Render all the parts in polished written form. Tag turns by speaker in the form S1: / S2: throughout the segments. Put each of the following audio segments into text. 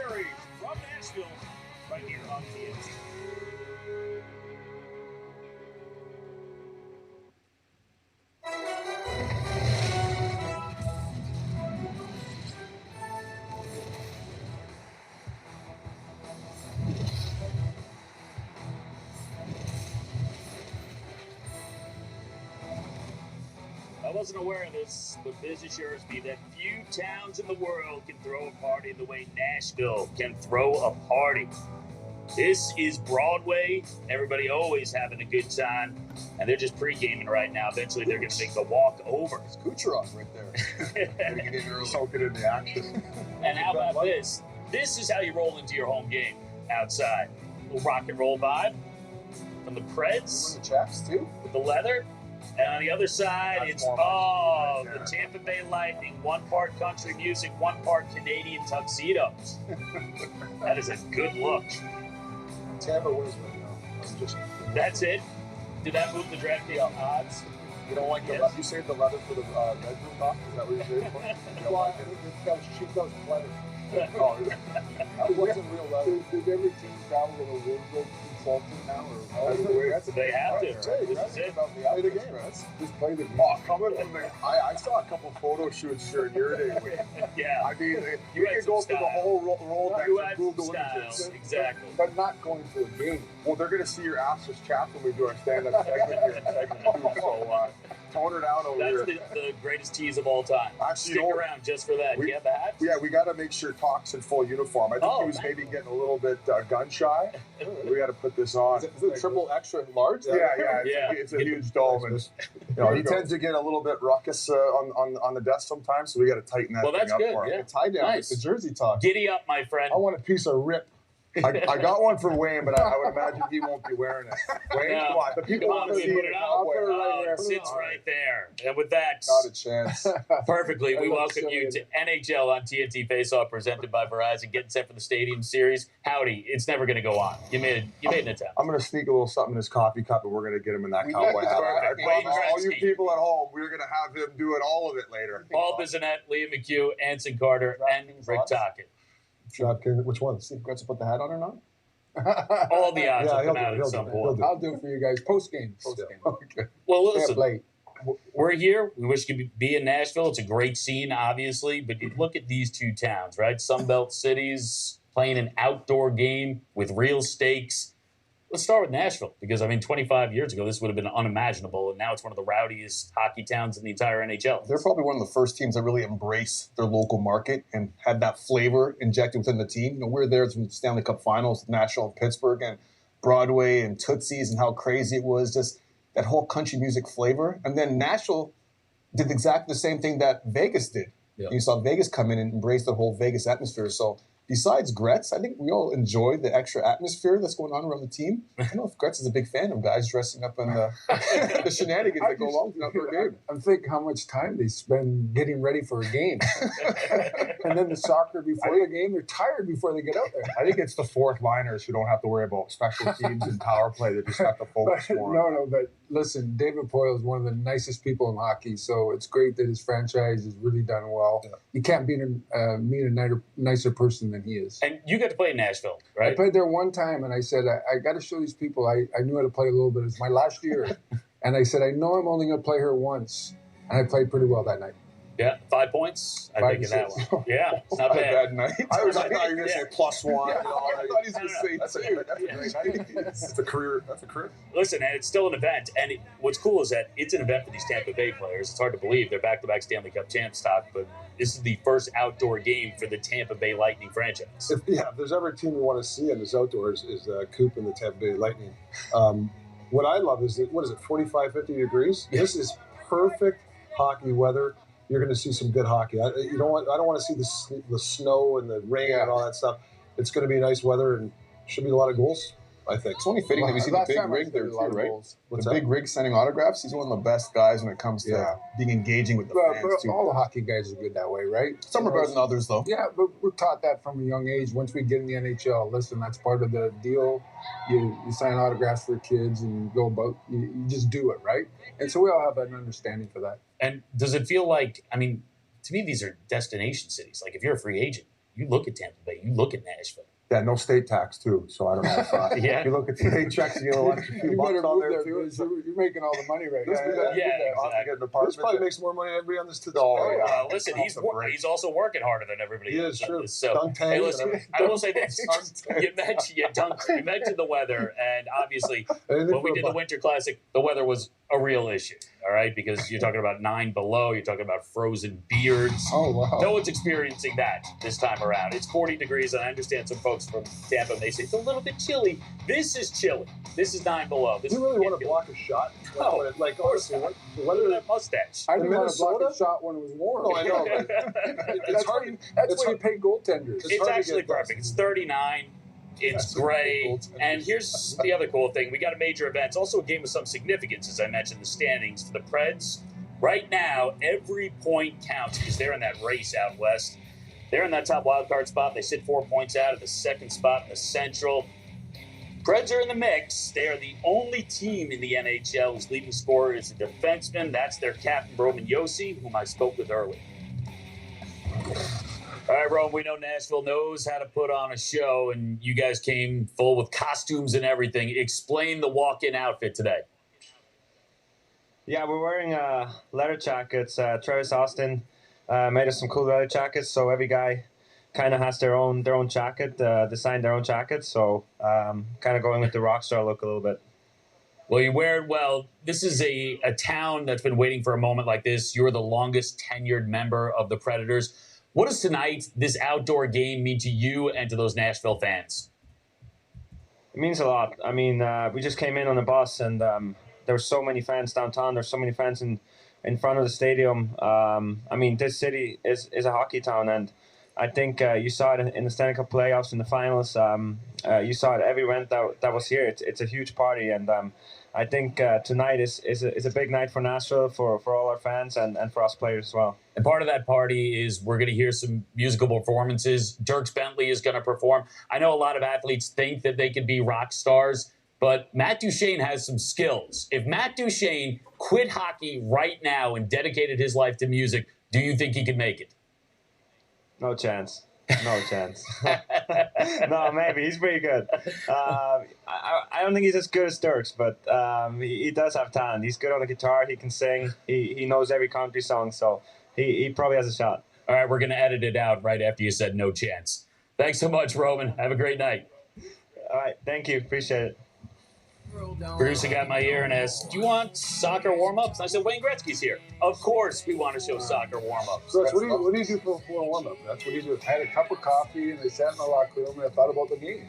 S1: Series from Nashville, right here on TNT. I wasn't aware of this, but this assures me that few towns in the world can throw a party the way Nashville can throw a party. This is Broadway. Everybody always having a good time, and they're just pre-gaming right now. Eventually, they're going to make the walk over.
S2: It's Kucherov right there. Get in early. Soaking in the action.
S1: And how about this? This is how you roll into your home game outside. A little rock and roll vibe from the Preds.
S2: The chaps, too.
S1: With the leather. And on the other side, it's, the Tampa Bay Lightning. 1 part country music, 1 part Canadian tuxedos. That is a good look.
S2: Tampa wins right now.
S1: That's it? Did that move the draft odds?
S2: You don't like the leather? You saved the leather for the bedroom box? Is that what you saved for? Well, I think that was cheap, that was leather. Oh, that wasn't real leather. Did every team travel with a wardrobe consultant now?
S1: They have to. This is it.
S2: Play the game, right? Just play the game. Oh, coming from the, I saw a couple photo shoots during your day.
S1: Yeah.
S2: I mean, you can go through the whole roll
S1: You had some styles, exactly.
S2: But not going to a game. Well, they're going to see your assless chaps when we do our stand-up segment here in segment 2, so tone her down over here.
S1: That's the greatest tease of all time. Actually, stick around just for that. You have the hat?
S2: Yeah, we got to make sure Talk's in full uniform. I think he was maybe getting a little bit gun shy. We got to put this on. Is it triple extra large? Yeah. It's a huge dome, and he tends to get a little bit ruckus on the desk sometimes, so we got to tighten that thing up for him. Tie down, nice. The jersey talk.
S1: Giddy up, my friend.
S2: I want a piece of rip. I got one for Wayne, but I would imagine he won't be wearing it. Wayne, come on. The people want to see it.
S1: It sits right there. And with that,
S2: not a chance.
S1: Perfectly, we welcome you to NHL on TNT Faceoff, presented by Verizon. Getting set for the Stadium Series. Howdy, it's never going to go on. You made an attempt.
S2: I'm going to sneak a little something in his coffee cup, and we're going to get him in that cowboy hat. I promise all you people at home, we're going to have him doing all of it later.
S1: Paul Bissonnette, Liam McHugh, Anson Carter, and Rick Tockett.
S2: Which one? See if Gretz will put the hat on or not?
S1: All the odds will come out at some point.
S2: I'll do it for you guys. Post game.
S1: Okay. Well, listen, we're here. We wish you could be in Nashville. It's a great scene, obviously. But you look at these two towns, right? Sunbelt cities playing an outdoor game with real stakes. Let's start with Nashville because, 25 years ago, this would have been unimaginable, and now it's one of the rowdiest hockey towns in the entire NHL.
S2: They're probably one of the first teams that really embrace their local market and had that flavor injected within the team. We're there from the Stanley Cup Finals, Nashville and Pittsburgh, and Broadway and Tootsie's and how crazy it was, just that whole country music flavor. And then Nashville did exactly the same thing that Vegas did. Yep. You saw Vegas come in and embrace the whole Vegas atmosphere. So besides Gretz, I think we all enjoy the extra atmosphere that's going on around the team. I don't know if Gretz is a big fan of guys dressing up in the shenanigans that go along with the game.
S3: I'm thinking how much time they spend getting ready for a game. And then the soccer before the game, they're tired before they get out there.
S2: I think it's the fourth liners who don't have to worry about special teams and power play. They just have to focus more.
S3: No, but listen, David Poile is one of the nicest people in hockey, so it's great that his franchise has really done well. Yeah. You can't meet a nicer person than he is.
S1: And you got to play in Nashville, right?
S3: I played there one time, and I said, I got to show these people I knew how to play a little bit. It was my last year. And I said, I know I'm only going to play her once. And I played pretty well that night.
S1: Yeah, 5 points. I think in that one. Yeah, it's not bad.
S2: Night. I thought you were going to say +1. Yeah, I thought he was going to say that's a great night. That's a career.
S1: Listen, and it's still an event. And what's cool is that it's an event for these Tampa Bay players. It's hard to believe they're back-to-back Stanley Cup champs, but this is the first outdoor game for the Tampa Bay Lightning franchise.
S2: If there's ever a team we want to see in this outdoors is Coop and the Tampa Bay Lightning. What I love is that, 45, 50 degrees? Yeah. This is perfect hockey weather. You're going to see some good hockey. I don't want to see the snow and the rain and all that stuff. It's going to be nice weather and should be a lot of goals, I think. It's only fitting that we see the big rig there too, right? The big rig sending autographs. He's one of the best guys when it comes to being engaging with the fans too.
S3: All the hockey guys are good that way, right?
S2: Some are better than others, though.
S3: Yeah, but we're taught that from a young age. Once we get in the NHL, listen, that's part of the deal. You sign autographs for kids and go about. You just do it, right? And so we all have an understanding for that.
S1: And does it feel like, to me, these are destination cities. Like if you're a free agent, you look at Tampa Bay, you look at Nashville.
S2: Yeah, no state tax too, so I don't know if
S1: Yeah.
S2: you look at the paychecks, you get a extra few
S3: You
S2: bucks
S3: better
S2: on
S3: move
S2: there
S3: there
S2: too.
S3: because you're making all the money right now.
S1: Yeah,
S2: I'll have to get an apartment.
S4: This probably makes more money than everybody on this today.
S2: Oh, yeah.
S1: Listen, he's also working harder than everybody
S4: He
S1: else.
S4: is true.
S1: So,
S4: Dunk tank
S1: hey,
S4: and
S1: listen,
S4: everything.
S1: I will say this. You mentioned the weather, and obviously
S4: Anything
S1: when we
S4: for a
S1: did the
S4: buck.
S1: Winter Classic, the weather was a real issue, all right? Because you're talking about 9 below, you're talking about frozen beards.
S3: Oh, wow.
S1: No one's experiencing that this time around. It's 40 degrees, and I understand some folks from Tampa, they say it's a little bit chilly. This is chilly. This is 9 below. This
S4: Do you
S1: is
S4: really want to block a shot?
S1: No,
S4: Like, honestly,
S1: Look
S4: whether
S1: at that mustache.
S3: I didn't
S4: In
S3: want to block a
S4: Minnesota?
S3: shot when it was warm.
S4: No, I know, but
S3: That's
S4: hard-
S3: why you, that's
S4: it's
S3: why you pay goaltenders.
S4: It's
S1: It's
S4: hard to
S1: actually
S4: get that.
S1: perfect. It's 39. It's
S4: Yes,
S1: gray.
S4: goaltenders.
S1: And here's the other cool thing. We got a major event. It's also a game of some significance, as I mentioned, the standings for the Preds. Right now, every point counts because they're in that race out west. They're in that top wildcard spot. They sit 4 points out of the second spot in the Central. Preds are in the mix. They are the only team in the NHL whose leading scorer is a defenseman. That's their captain, Roman Josi, whom I spoke with earlier. All right, Rome, we know Nashville knows how to put on a show, and you guys came full with costumes and everything. Explain the walk-in outfit today.
S5: Yeah, we're wearing leather jackets. Travis Austin made us some cool leather jackets, so every guy kind of has their own jacket, designed their own jacket. So kind of going with the rock star look a little bit.
S1: Well, you wear it well. This is a town that's been waiting for a moment like this. You're the longest tenured member of the Predators. What does tonight, this outdoor game, mean to you and to those Nashville fans?
S5: It means a lot. I mean, we just came in on a bus, and there were so many fans downtown. There's so many fans in front of the stadium. I mean, this city is a hockey town, and I think you saw it in the Stanley Cup playoffs, in the finals. You saw it every event that was here. It's a huge party, and I think tonight is a big night for Nashville, for all our fans, and for us players as well.
S1: And part of that party is we're going to hear some musical performances. Dierks Bentley is going to perform. I know a lot of athletes think that they could be rock stars, but Matt Duchene has some skills. If Matt Duchene quit hockey right now and dedicated his life to music, do you think he could make it?
S5: No chance. No chance. No, maybe. He's pretty good. I don't think he's as good as Dierks, but he does have talent. He's good on the guitar. He can sing. He knows every country song, so he probably has a shot.
S1: All right, we're going to edit it out right after you said no chance. Thanks so much, Roman. Have a great night.
S5: All right. Thank you. Appreciate it.
S1: Producer got my ear and asked, do you want soccer warm-ups? I said, Wayne Gretzky's here. Of course we want to show soccer warm-ups.
S4: So what do you do for a warm-up? That's what you do.
S3: I had a cup of coffee and I sat in the locker room and I thought about the game.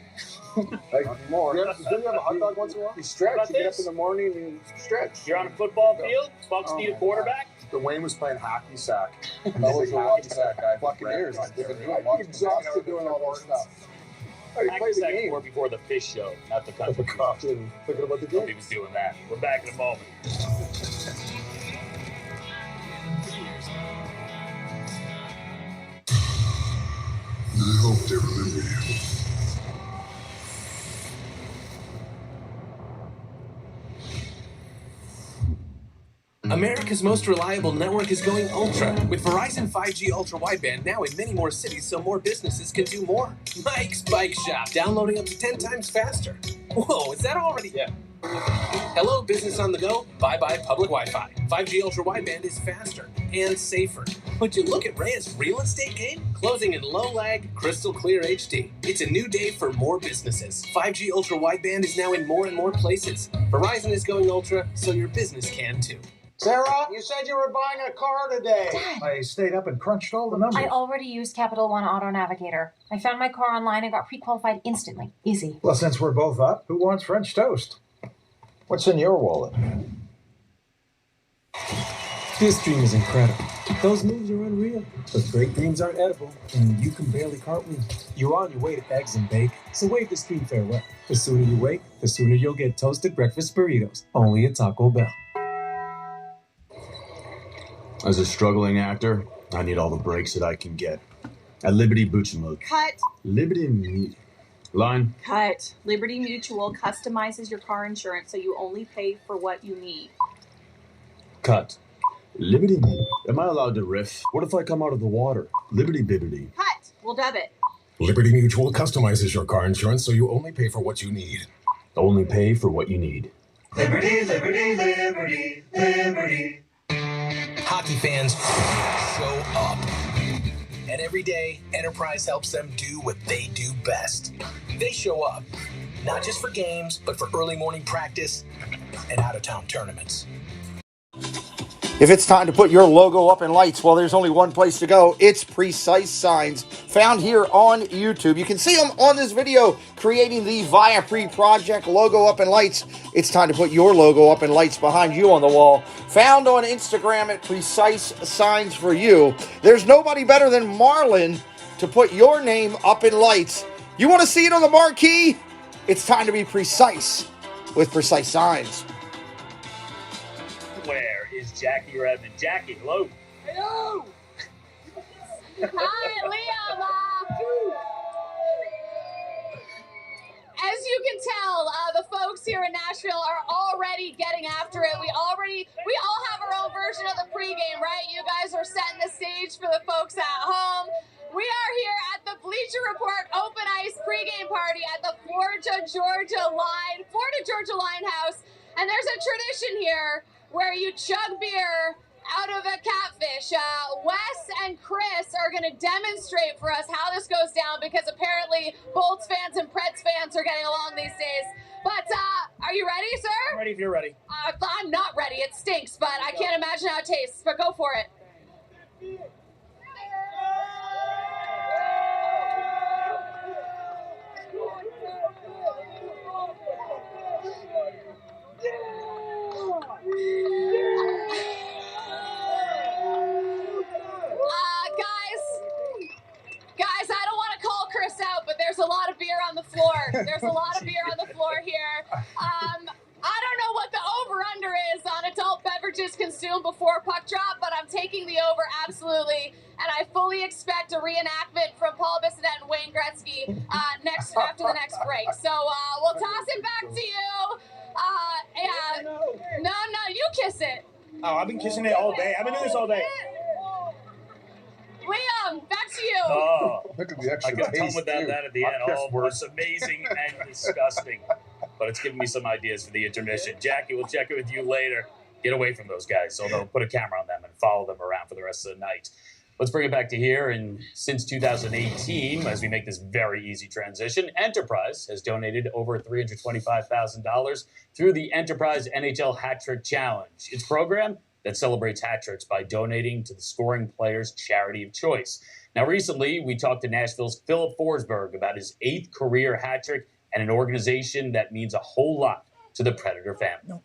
S3: Like more.
S4: Didn't you have a hot dog once in a while?
S3: You stretch.
S1: How about
S3: You get up
S1: this?
S3: in the morning and you stretch.
S1: You're on a football field. Bucks need a quarterback.
S2: The Wayne was playing hockey sack.
S4: That was the hockey sack guy.
S2: Buccaneers.
S4: They've been doing
S3: I'm
S4: lots of
S3: exhausted doing all that stuff. I play
S1: Practice
S3: the
S1: that
S3: game.
S1: more before the fish show, not the country.
S4: thinking about the
S1: He
S4: game.
S1: was doing that. We're back in a moment.
S6: I hope they remember you.
S7: America's most reliable network is going ultra with Verizon 5G Ultra Wideband now in many more cities so more businesses can do more. Mike's Bike Shop, downloading up to 10 times faster. Whoa, is that already? Yeah. Hello, business on the go. Bye-bye public Wi-Fi. 5G Ultra Wideband is faster and safer. Would you look at Ray's real estate game? Closing in low lag, crystal clear HD. It's a new day for more businesses. 5G Ultra Wideband is now in more and more places. Verizon is going ultra, so your business can too.
S8: Sarah, you said you were buying a car today.
S9: Dad.
S8: I stayed up and crunched all the numbers.
S9: I already used Capital One Auto Navigator. I found my car online and got pre-qualified instantly. Easy.
S8: Well, since we're both up, who wants French toast? What's in your wallet?
S10: This dream is incredible. Those moves are unreal. But great dreams aren't edible, and you can barely cartwheel. You're on your way to eggs and bake, so wave this dream farewell. The sooner you wake, the sooner you'll get toasted breakfast burritos, only at Taco Bell.
S11: As a struggling actor, I need all the breaks that I can get. At Liberty Mutual.
S12: Cut.
S11: Line.
S12: Cut. Liberty Mutual customizes your car insurance so you only pay for what you need.
S11: Cut. Liberty. Am I allowed to riff? What if I come out of the water? Liberty bibbity.
S12: Cut. We'll debit.
S13: Liberty Mutual customizes your car insurance so you only pay for what you need.
S11: Only pay for what you need.
S7: Liberty, liberty, liberty, liberty. Hockey fans show up. And every day, Enterprise helps them do what they do best. They show up, not just for games, but for early morning practice and out-of-town tournaments.
S14: If it's time to put your logo up in lights, well, there's only one place to go. It's Precise Signs, found here on YouTube. You can see them on this video creating the Viapre Project logo up in lights. It's time to put your logo up in lights behind you on the wall. Found on Instagram at Precise Signs for you. There's nobody better than Marlon to put your name up in lights. You want to see it on the marquee? It's time to be precise with Precise Signs.
S1: Where is Jackie Redmond? Jackie, hello.
S15: Hello. Hi, Liam. As you can tell, the folks here in Nashville are already getting after it. We all have our own version of the pregame, right? You guys are setting the stage for the folks at home. We are here at the Bleacher Report Open Ice pregame party at the Florida Georgia Line House, and there's a tradition here where you chug beer out of a catfish. Wes and Chris are going to demonstrate for us how this goes down because apparently Bolts fans and Preds fans are getting along these days. But are you ready, sir?
S1: I'm ready if you're ready.
S15: I'm not ready. It stinks, but I can't imagine how it tastes. But go for it. Guys, I don't want to call Chris out, but there's a lot of beer on the floor. There's a lot of beer on the floor here. I don't know what the over-under is on adult beverages consumed before puck drop, but I'm taking the over absolutely, and I fully expect a reenactment from Paul Bissonnette and Wayne Gretzky after the next break. So we'll toss it back to you. No, you kiss it.
S16: Oh, I've been kissing it all day. I've been doing this all day.
S15: Liam, back to you.
S1: Oh,
S4: Look at the extra
S1: I got done
S4: taste,
S1: without
S4: too.
S1: that at the end. Oh, it's amazing and disgusting. But it's giving me some ideas for the intermission. Jackie, we'll check in with you later. Get away from those guys so they'll put a camera on them and follow them around for the rest of the night. Let's bring it back to here. And since 2018, as we make this very easy transition, Enterprise has donated over $325,000 through the Enterprise NHL Hat Trick Challenge. Its program that celebrates hat tricks by donating to the scoring player's charity of choice. Now, recently, we talked to Nashville's Philip Forsberg about his 8th career hat trick and an organization that means a whole lot to the Predator family.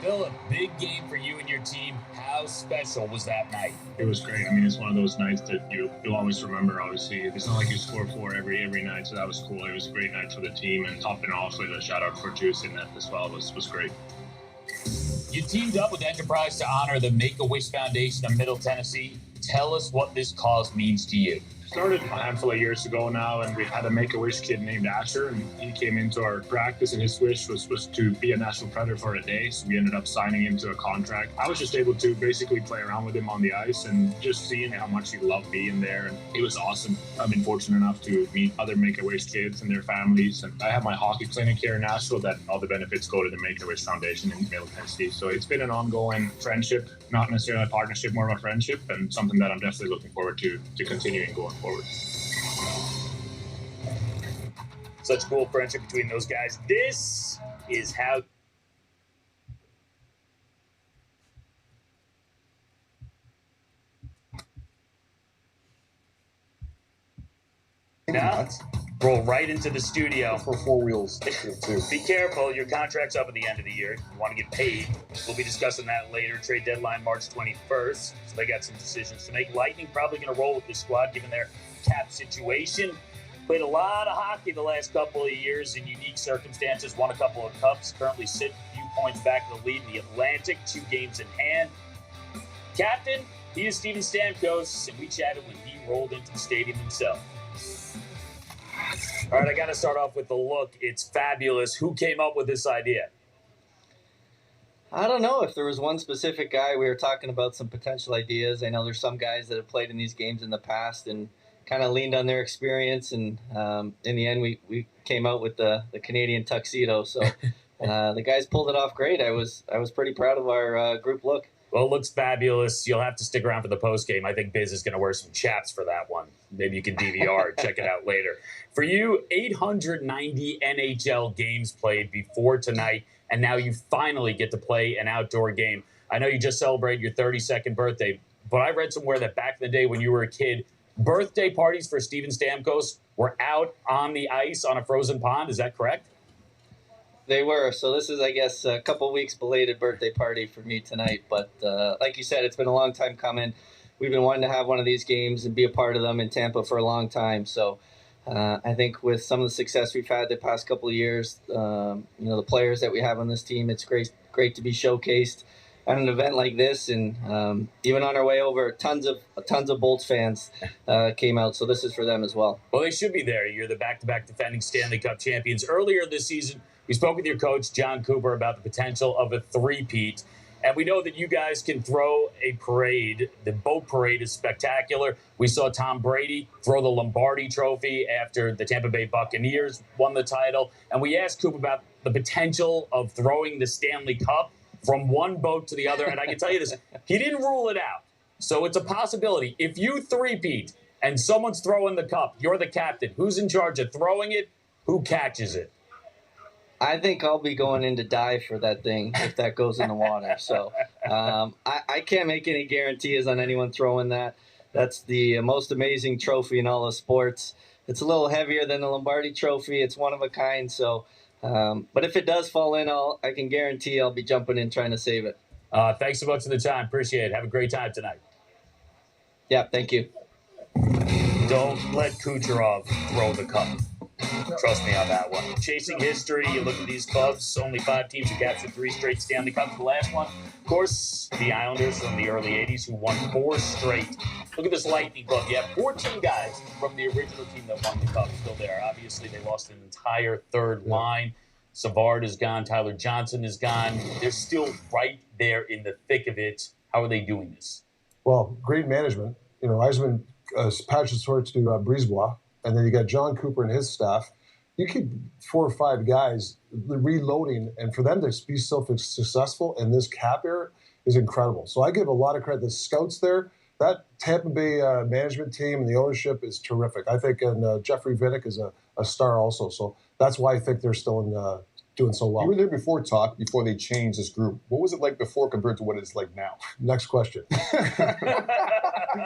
S1: Philip, big game for you and your team. How special was that night?
S17: It was great. I mean, it's one of those nights that you'll always remember, obviously. It's not like you score 4 every night, so that was cool. It was a great night for the team, and topping off with a shout-out for Josi in that as well was great.
S1: You teamed up with Enterprise to honor the Make-A-Wish Foundation of Middle Tennessee. Tell us what this cause means to you.
S17: Started a handful of years ago now, and we had a Make-A-Wish kid named Asher, and he came into our practice, and his wish was to be a Nashville Predator for a day, so we ended up signing him to a contract. I was just able to basically play around with him on the ice and just seeing how much he loved being there, and it was awesome. I've been fortunate enough to meet other Make-A-Wish kids and their families, and I have my hockey clinic here in Nashville that all the benefits go to the Make-A-Wish Foundation in Middle Tennessee, so it's been an ongoing friendship, not necessarily a partnership, more of a friendship, and something that I'm definitely looking forward to continuing going forward.
S1: Such cool friendship between those guys. This is how... Now, roll right into the studio.
S4: For 4 wheels, too.
S1: Be careful. Your contract's up at the end of the year. You want to get paid. We'll be discussing that later. Trade deadline March 21st. So they got some decisions to make. Lightning probably going to roll with this squad given their cap situation. Played a lot of hockey the last couple of years in unique circumstances. Won a couple of cups. Currently sit a few points back in the lead in the Atlantic. 2 games in hand. Captain, he is Steven Stamkos, and we chatted when he rolled into the stadium himself. All right, I got to start off with the look. It's fabulous. Who came up with this idea?
S18: I don't know if there was one specific guy. We were talking about some potential ideas. I know there's some guys that have played in these games in the past and kind of leaned on their experience. And in the end, we came out with the Canadian tuxedo. So the guys pulled it off great. I was pretty proud of our group look.
S1: Well, it looks fabulous. You'll have to stick around for the post game. I think Biz is going to wear some chaps for that one. Maybe you can DVR it, check it out later. For you, 890 NHL games played before tonight, and now you finally get to play an outdoor game. I know you just celebrated your 32nd birthday, but I read somewhere that back in the day when you were a kid, birthday parties for Steven Stamkos were out on the ice on a frozen pond. Is that correct?
S18: They were. So this is, I guess, a couple weeks belated birthday party for me tonight. But like you said, it's been a long time coming. We've been wanting to have one of these games and be a part of them in Tampa for a long time. So I think with some of the success we've had the past couple of years, the players that we have on this team, it's great to be showcased at an event like this. And even on our way over, tons of Bolts fans came out. So this is for them as well.
S1: Well, they should be there. You're the back-to-back defending Stanley Cup champions. Earlier this season, we spoke with your coach, John Cooper, about the potential of a three-peat. And we know that you guys can throw a parade. The boat parade is spectacular. We saw Tom Brady throw the Lombardi Trophy after the Tampa Bay Buccaneers won the title. And we asked Coop about the potential of throwing the Stanley Cup from one boat to the other. And I can tell you this, he didn't rule it out. So it's a possibility. If you three-peat and someone's throwing the cup, you're the captain. Who's in charge of throwing it? Who catches it?
S18: I think I'll be going in to dive for that thing if that goes in the water. So I can't make any guarantees on anyone throwing that. That's the most amazing trophy in all of sports. It's a little heavier than the Lombardi Trophy. It's one of a kind. So, but if it does fall in, I can guarantee I'll be jumping in trying to save it.
S1: Thanks so much for the time. Appreciate it. Have a great time tonight.
S18: Yeah, thank you.
S1: Don't let Kucherov throw the cup. Trust me on that one. Chasing history, you look at these clubs, only 5 teams who captured 3 straight Stanley Cups. The last one, of course, the Islanders from the early 80s who won 4 straight. Look at this Lightning club. You have 14 guys from the original team that won the Cup still there. Obviously, they lost an entire third line. Savard is gone. Tyler Johnson is gone. They're still right there in the thick of it. How are they doing this?
S4: Well, great management. Eisman patches torch to Brisebois. And then you got John Cooper and his staff. You keep 4 or 5 guys reloading, and for them to be so successful in this cap era is incredible. So I give a lot of credit to the scouts there. That Tampa Bay management team and the ownership is terrific. I think, and Jeffrey Vidic is a star also. So that's why I think they're still doing so well.
S2: You were there before they changed this group. What was it like before compared to what it's like now?
S4: Next question.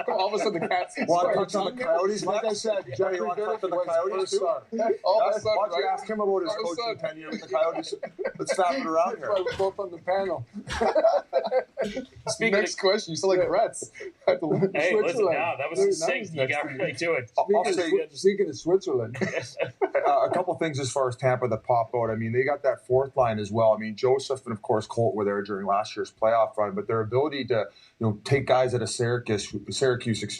S2: All of a sudden the Cats.
S4: Well, I touched on the Coyotes. Like I said, Jeffrey Vidic touched on the Coyotes too. Why don't you ask him about his coaching tenure with the Coyotes? Let's stop it around here.
S3: We're both on the panel.
S2: Next question. You sound like Gretz.
S1: Hey, listen, now that was succinct. You got right to it.
S3: Speaking of Switzerland.
S19: A couple things as far as Tampa that pop out. I mean, they got that 4th line as well. I mean, Joseph and, of course, Colt were there during last year's playoff run, but their ability to take guys out of Syracuse,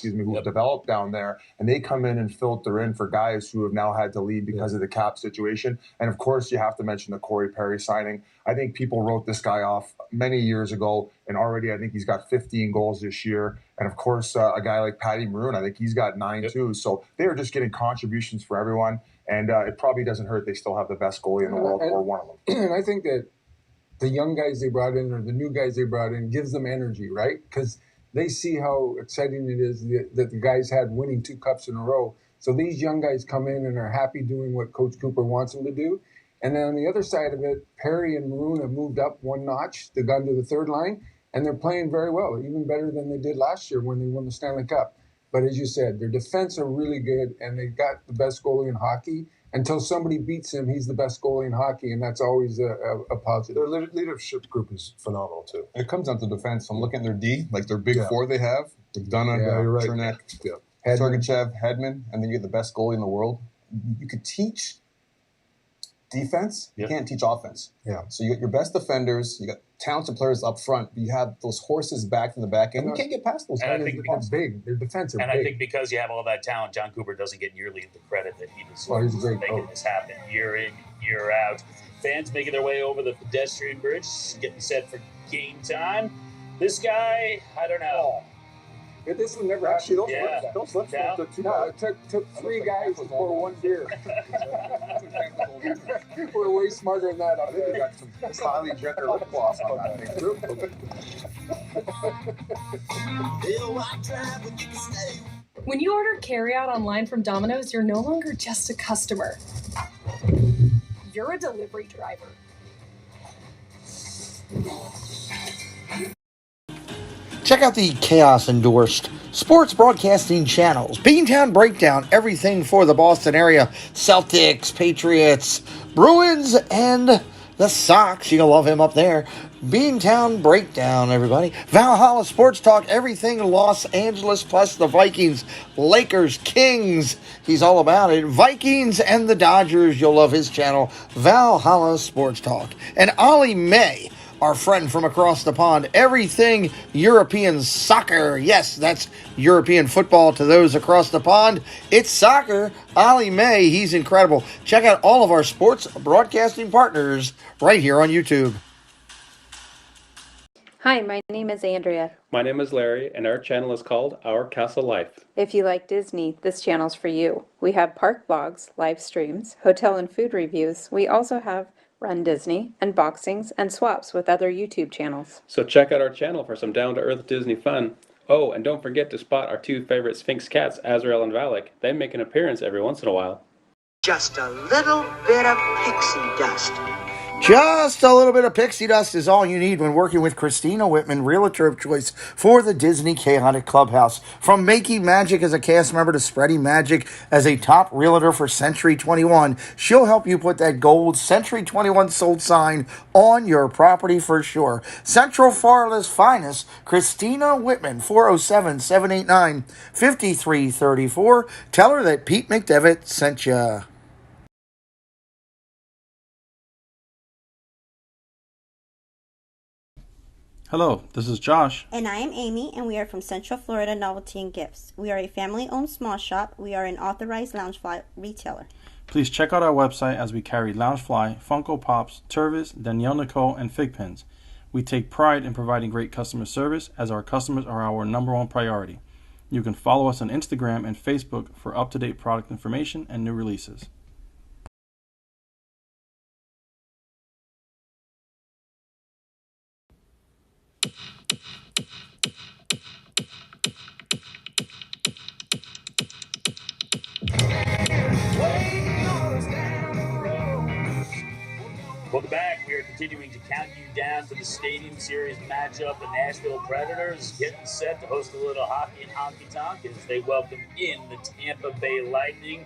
S19: who have developed down there, and they come in and filter in for guys who have now had to leave because of the cap situation. And, of course, you have to mention the Corey Perry signing. I think people wrote this guy off many years ago, and already I think he's got 15 goals this year. And, of course, a guy like Patty Maroon, I think he's got 9 too. So they are just getting contributions for everyone, and it probably doesn't hurt they still have the best goalie in the world, or one of them.
S3: And I think that the young guys they brought in or the new guys they brought in gives them energy, right? Because they see how exciting it is that the guys had winning 2 cups in a row. So these young guys come in and are happy doing what Coach Cooper wants them to do. And then on the other side of it, Perry and Maroon have moved up 1 notch. They've gone to the 3rd line, and they're playing very well, even better than they did last year when they won the Stanley Cup. But as you said, their defense are really good, and they got the best goalie in hockey. Until somebody beats him, he's the best goalie in hockey, and that's always a positive.
S4: Their leadership group is phenomenal, too.
S2: It comes down to defense. I'm looking at their D, like their big 4 they have. Donna, Chernak, Sergachev, Hedman, and then you get the best goalie in the world. You could teach defense. You can't teach offense.
S4: Yeah.
S2: So you got your best defenders. You got talented players up front, but you have those horses back in the back end. You can't get past those
S1: And I
S2: guys.
S1: think
S3: They're big. Their defense are
S1: And
S3: big.
S1: I think because you have all that talent, John Cooper doesn't get nearly the credit that he
S3: Well,
S1: deserves
S3: he's a great
S1: making
S3: coach.
S1: this happen year in, year out. Fans making their way over the pedestrian bridge, getting set for game time. This guy, I don't know.
S3: But this would never
S19: Actually,
S3: happen.
S19: those slips
S1: Yeah.
S19: don't too
S3: No,
S19: bad.
S3: it took 3 guys to pour 1 beer. We're way smarter than that out
S19: They
S3: there.
S19: got some Kylie Jenner lip gloss on that thing too.
S20: When you order carryout online from Domino's, you're no longer just a customer. You're a delivery driver.
S14: Check out the Chaos-endorsed sports broadcasting channels. Beantown Breakdown, everything for the Boston area. Celtics, Patriots, Bruins, and the Sox. You're going to love him up there. Beantown Breakdown, everybody. Valhalla Sports Talk, everything Los Angeles, plus the Vikings, Lakers, Kings. He's all about it. Vikings and the Dodgers. You'll love his channel. Valhalla Sports Talk. And Ollie May, our friend from across the pond, everything European soccer. Yes, that's European football to those across the pond. It's soccer. Ollie May, he's incredible. Check out all of our sports broadcasting partners right here on YouTube.
S21: Hi, my name is Andrea.
S22: My name is Larry, and our channel is called Our Castle Life.
S21: If you like Disney, this channel's for you. We have park vlogs, live streams, hotel and food reviews. We also have Run Disney, unboxings, and swaps with other YouTube channels.
S22: So check out our channel for some down-to-earth Disney fun. Oh, and don't forget to spot our 2 favorite Sphinx cats, Azrael and Valak. They make an appearance every once in a while.
S23: Just a little bit of pixie dust.
S14: Just a little bit of pixie dust is all you need when working with Christina Whitman, realtor of choice for the Disney Chaotic Clubhouse. From making magic as a cast member to spreading magic as a top realtor for Century 21, she'll help you put that gold Century 21 sold sign on your property for sure. Central Florida's finest, Christina Whitman, 407-789-5334. Tell her that Pete McDevitt sent ya.
S24: Hello, this is Josh.
S25: And I am Amy, and we are from Central Florida Novelty and Gifts. We are a family-owned small shop. We are an authorized Loungefly retailer.
S24: Please check out our website as we carry Loungefly, Funko Pops, Tervis, Danielle Nicole, and Fig Pins. We take pride in providing great customer service as our customers are our #1 priority. You can follow us on Instagram and Facebook for up-to-date product information and new releases.
S1: Welcome back. We are continuing to count you down to the Stadium Series matchup. The Nashville Predators getting set to host a little hockey and honky-tonk as they welcome in the Tampa Bay Lightning.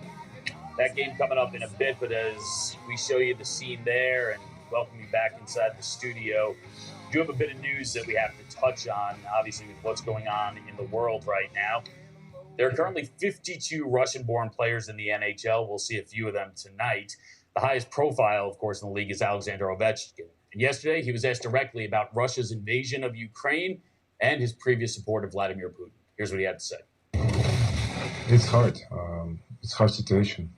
S1: That game coming up in a bit, but as we show you the scene there and welcome you back inside the studio, we do have a bit of news that we have to touch on, obviously, with what's going on in the world right now. There are currently 52 Russian-born players in the NHL. We'll see a few of them tonight. The highest profile, of course, in the league is Alexander Ovechkin. And yesterday, he was asked directly about Russia's invasion of Ukraine and his previous support of Vladimir Putin. Here's what he had to say.
S26: It's hard. It's a hard situation.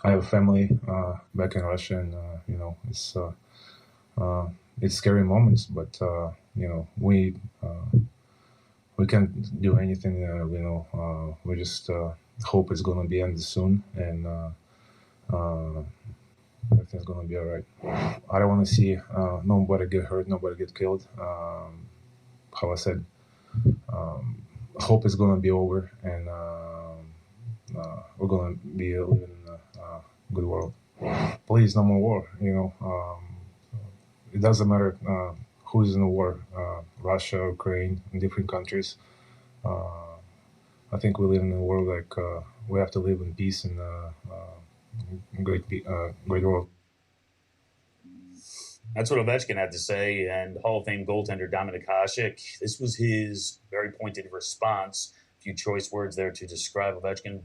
S26: I have a family back in Russia, and it's scary moments. But we can't do anything. We just hope it's gonna be ended soon, and everything's gonna be all right. I don't want to see nobody get hurt, nobody get killed. How I said, hope it's gonna be over, and we're gonna be living in a good world. Please, no more war. It doesn't matter who's in the war, Russia, Ukraine, in different countries. I think we live in a world like we have to live in peace and great world.
S1: That's what Ovechkin had to say, and Hall of Fame goaltender Dominik Hasek. This was his very pointed response. A few choice words there to describe Ovechkin.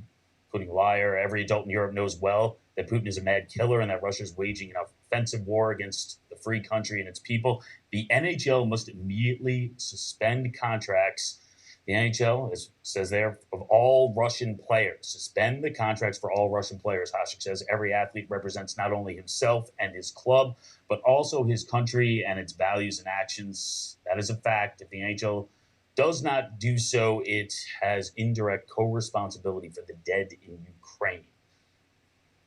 S1: including liar. Every adult in Europe knows well that Putin is a mad killer and that Russia is waging an offensive war against the free country and its people. The NHL must immediately suspend contracts. The NHL, as says there, of all Russian players. Suspend the contracts for all Russian players. Hasek says every athlete represents not only himself and his club, but also his country and its values and actions. That is a fact. If the NHL does not do so, it has indirect co-responsibility for the dead in Ukraine.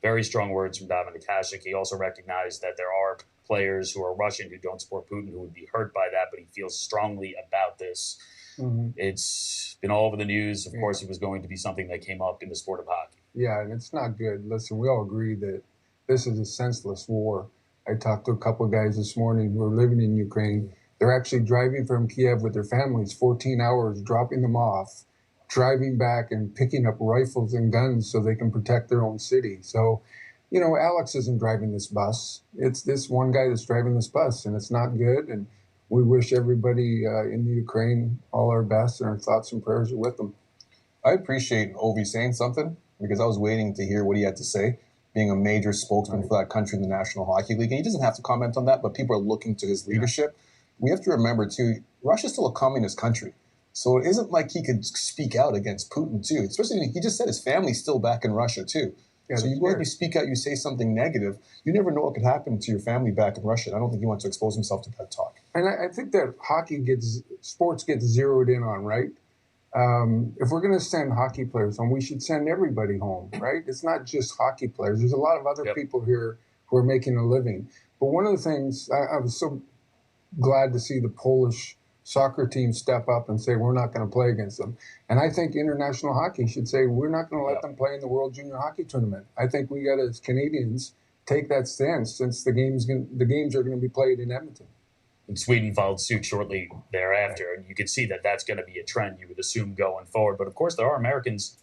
S1: Very strong words from Dominic Hasek. He also recognized that there are players who are Russian who don't support Putin who would be hurt by that, but he feels strongly about this. Mm-hmm. It's been all over the news. Of course, it was going to be something that came up in the sport of hockey.
S3: Yeah, and it's not good. Listen, we all agree that this is a senseless war. I talked to a couple of guys this morning who are living in Ukraine. They're actually driving from Kiev with their families, 14 hours, dropping them off, driving back and picking up rifles and guns so they can protect their own city. So, you know, Alex isn't driving this bus. It's this one guy that's driving this bus, and it's not good. And we wish everybody in the Ukraine all our best, and our thoughts and prayers are with them.
S2: I appreciate Ovi saying something because I was waiting to hear what he had to say, being a major spokesman for that country in the National Hockey League. And he doesn't have to comment on that, but people are looking to his leadership. We have to remember, too, Russia's still a communist country. So it isn't like he could speak out against Putin, too. Especially when he just said his family's still back in Russia, too. Yeah, so you go ahead and you speak out, you say something negative, you never know what could happen to your family back in Russia. I don't think he wants to expose himself to that talk.
S3: And I think that sports gets zeroed in on, right? If we're going to send hockey players home, we should send everybody home, right? It's not just hockey players. There's a lot of other people here who are making a living. But one of the things, I was so glad to see the Polish soccer team step up and say, we're not going to play against them. And I think international hockey should say, we're not going to let them play in the World Junior Hockey Tournament. I think we got, as Canadians, take that stance since the games are going to be played in Edmonton.
S1: And Sweden followed suit shortly thereafter. And you can see that that's going to be a trend you would assume going forward. But, of course, there are Americans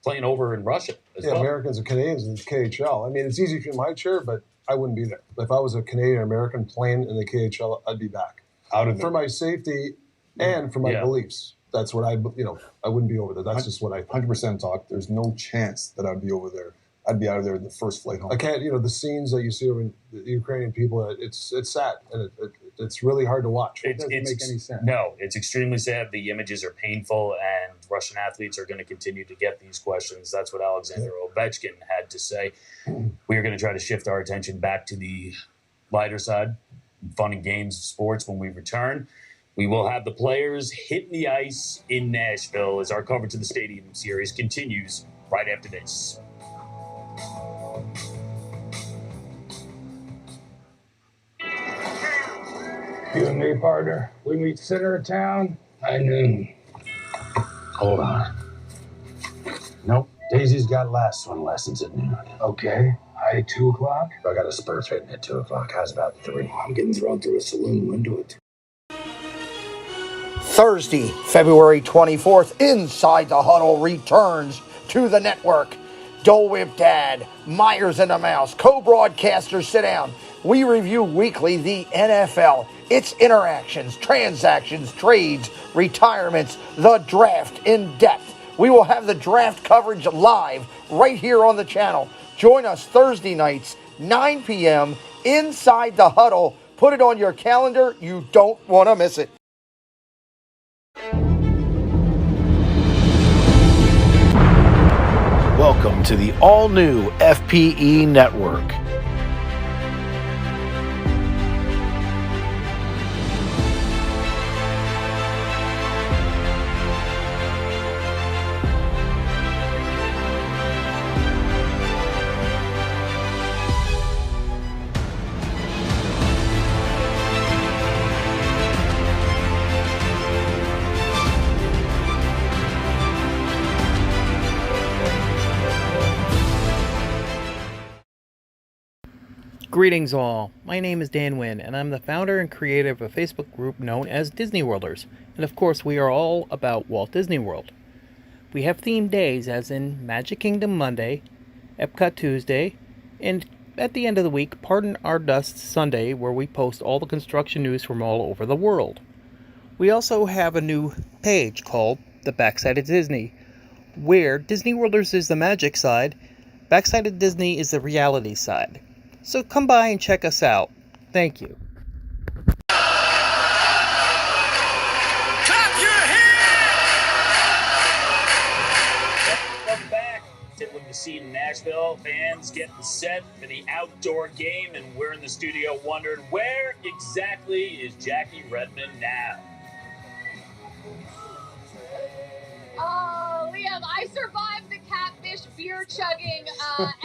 S1: playing over in Russia as well.
S4: Americans and Canadians in the KHL. I mean, it's easy from my chair, but I wouldn't be there. If I was a Canadian American playing in the KHL, I'd be back. For my safety and for my beliefs. That's what I wouldn't be over there. That's just what I
S2: 100% talk. There's no chance that I'd be over there. I'd be out of there the first flight home.
S4: I can't, the scenes that you see over the Ukrainian people, it's sad. And it's really hard to watch.
S3: It doesn't make any sense.
S1: No, it's extremely sad. The images are painful, and Russian athletes are going to continue to get these questions. That's what Alexander Ovechkin had to say. We are going to try to shift our attention back to the lighter side, fun and games, sports when we return. We will have the players hitting the ice in Nashville as our coverage of the Stadium Series continues right after this.
S5: You and me, partner, we meet center of town by noon.
S6: Hold on. Nope. Daisy's got last swim lessons at noon.
S5: Okay. I 2 o'clock?
S6: I got a spur fitting at 2 o'clock. How's about 3?
S5: I'm getting thrown through a saloon window at 2.
S14: Thursday, February 24th, Inside the Huddle returns to the network. Dole Whip Dad, Myers and the Mouse, co-broadcasters sit down. We review weekly the NFL, its interactions, transactions, trades, retirements, the draft in depth. We will have the draft coverage live right here on the channel. Join us Thursday nights, 9 p.m., Inside the Huddle. Put it on your calendar. You don't want to miss it.
S6: Welcome to the all-new FPE Network.
S8: Greetings all, my name is Dan Wynn, and I'm the founder and creator of a Facebook group known as Disney Worlders, and of course we are all about Walt Disney World. We have themed days as in Magic Kingdom Monday, Epcot Tuesday, and at the end of the week, Pardon Our Dust Sunday, where we post all the construction news from all over the world. We also have a new page called The Backside of Disney, where Disney Worlders is the magic side, Backside of Disney is the reality side. So come by and check us out. Thank you.
S1: Welcome back. Tippling the scene in Nashville. Fans getting set for the outdoor game, and we're in the studio wondering where exactly is Jackie Redmond now?
S15: Oh, Liam, I survived the catfish beer chugging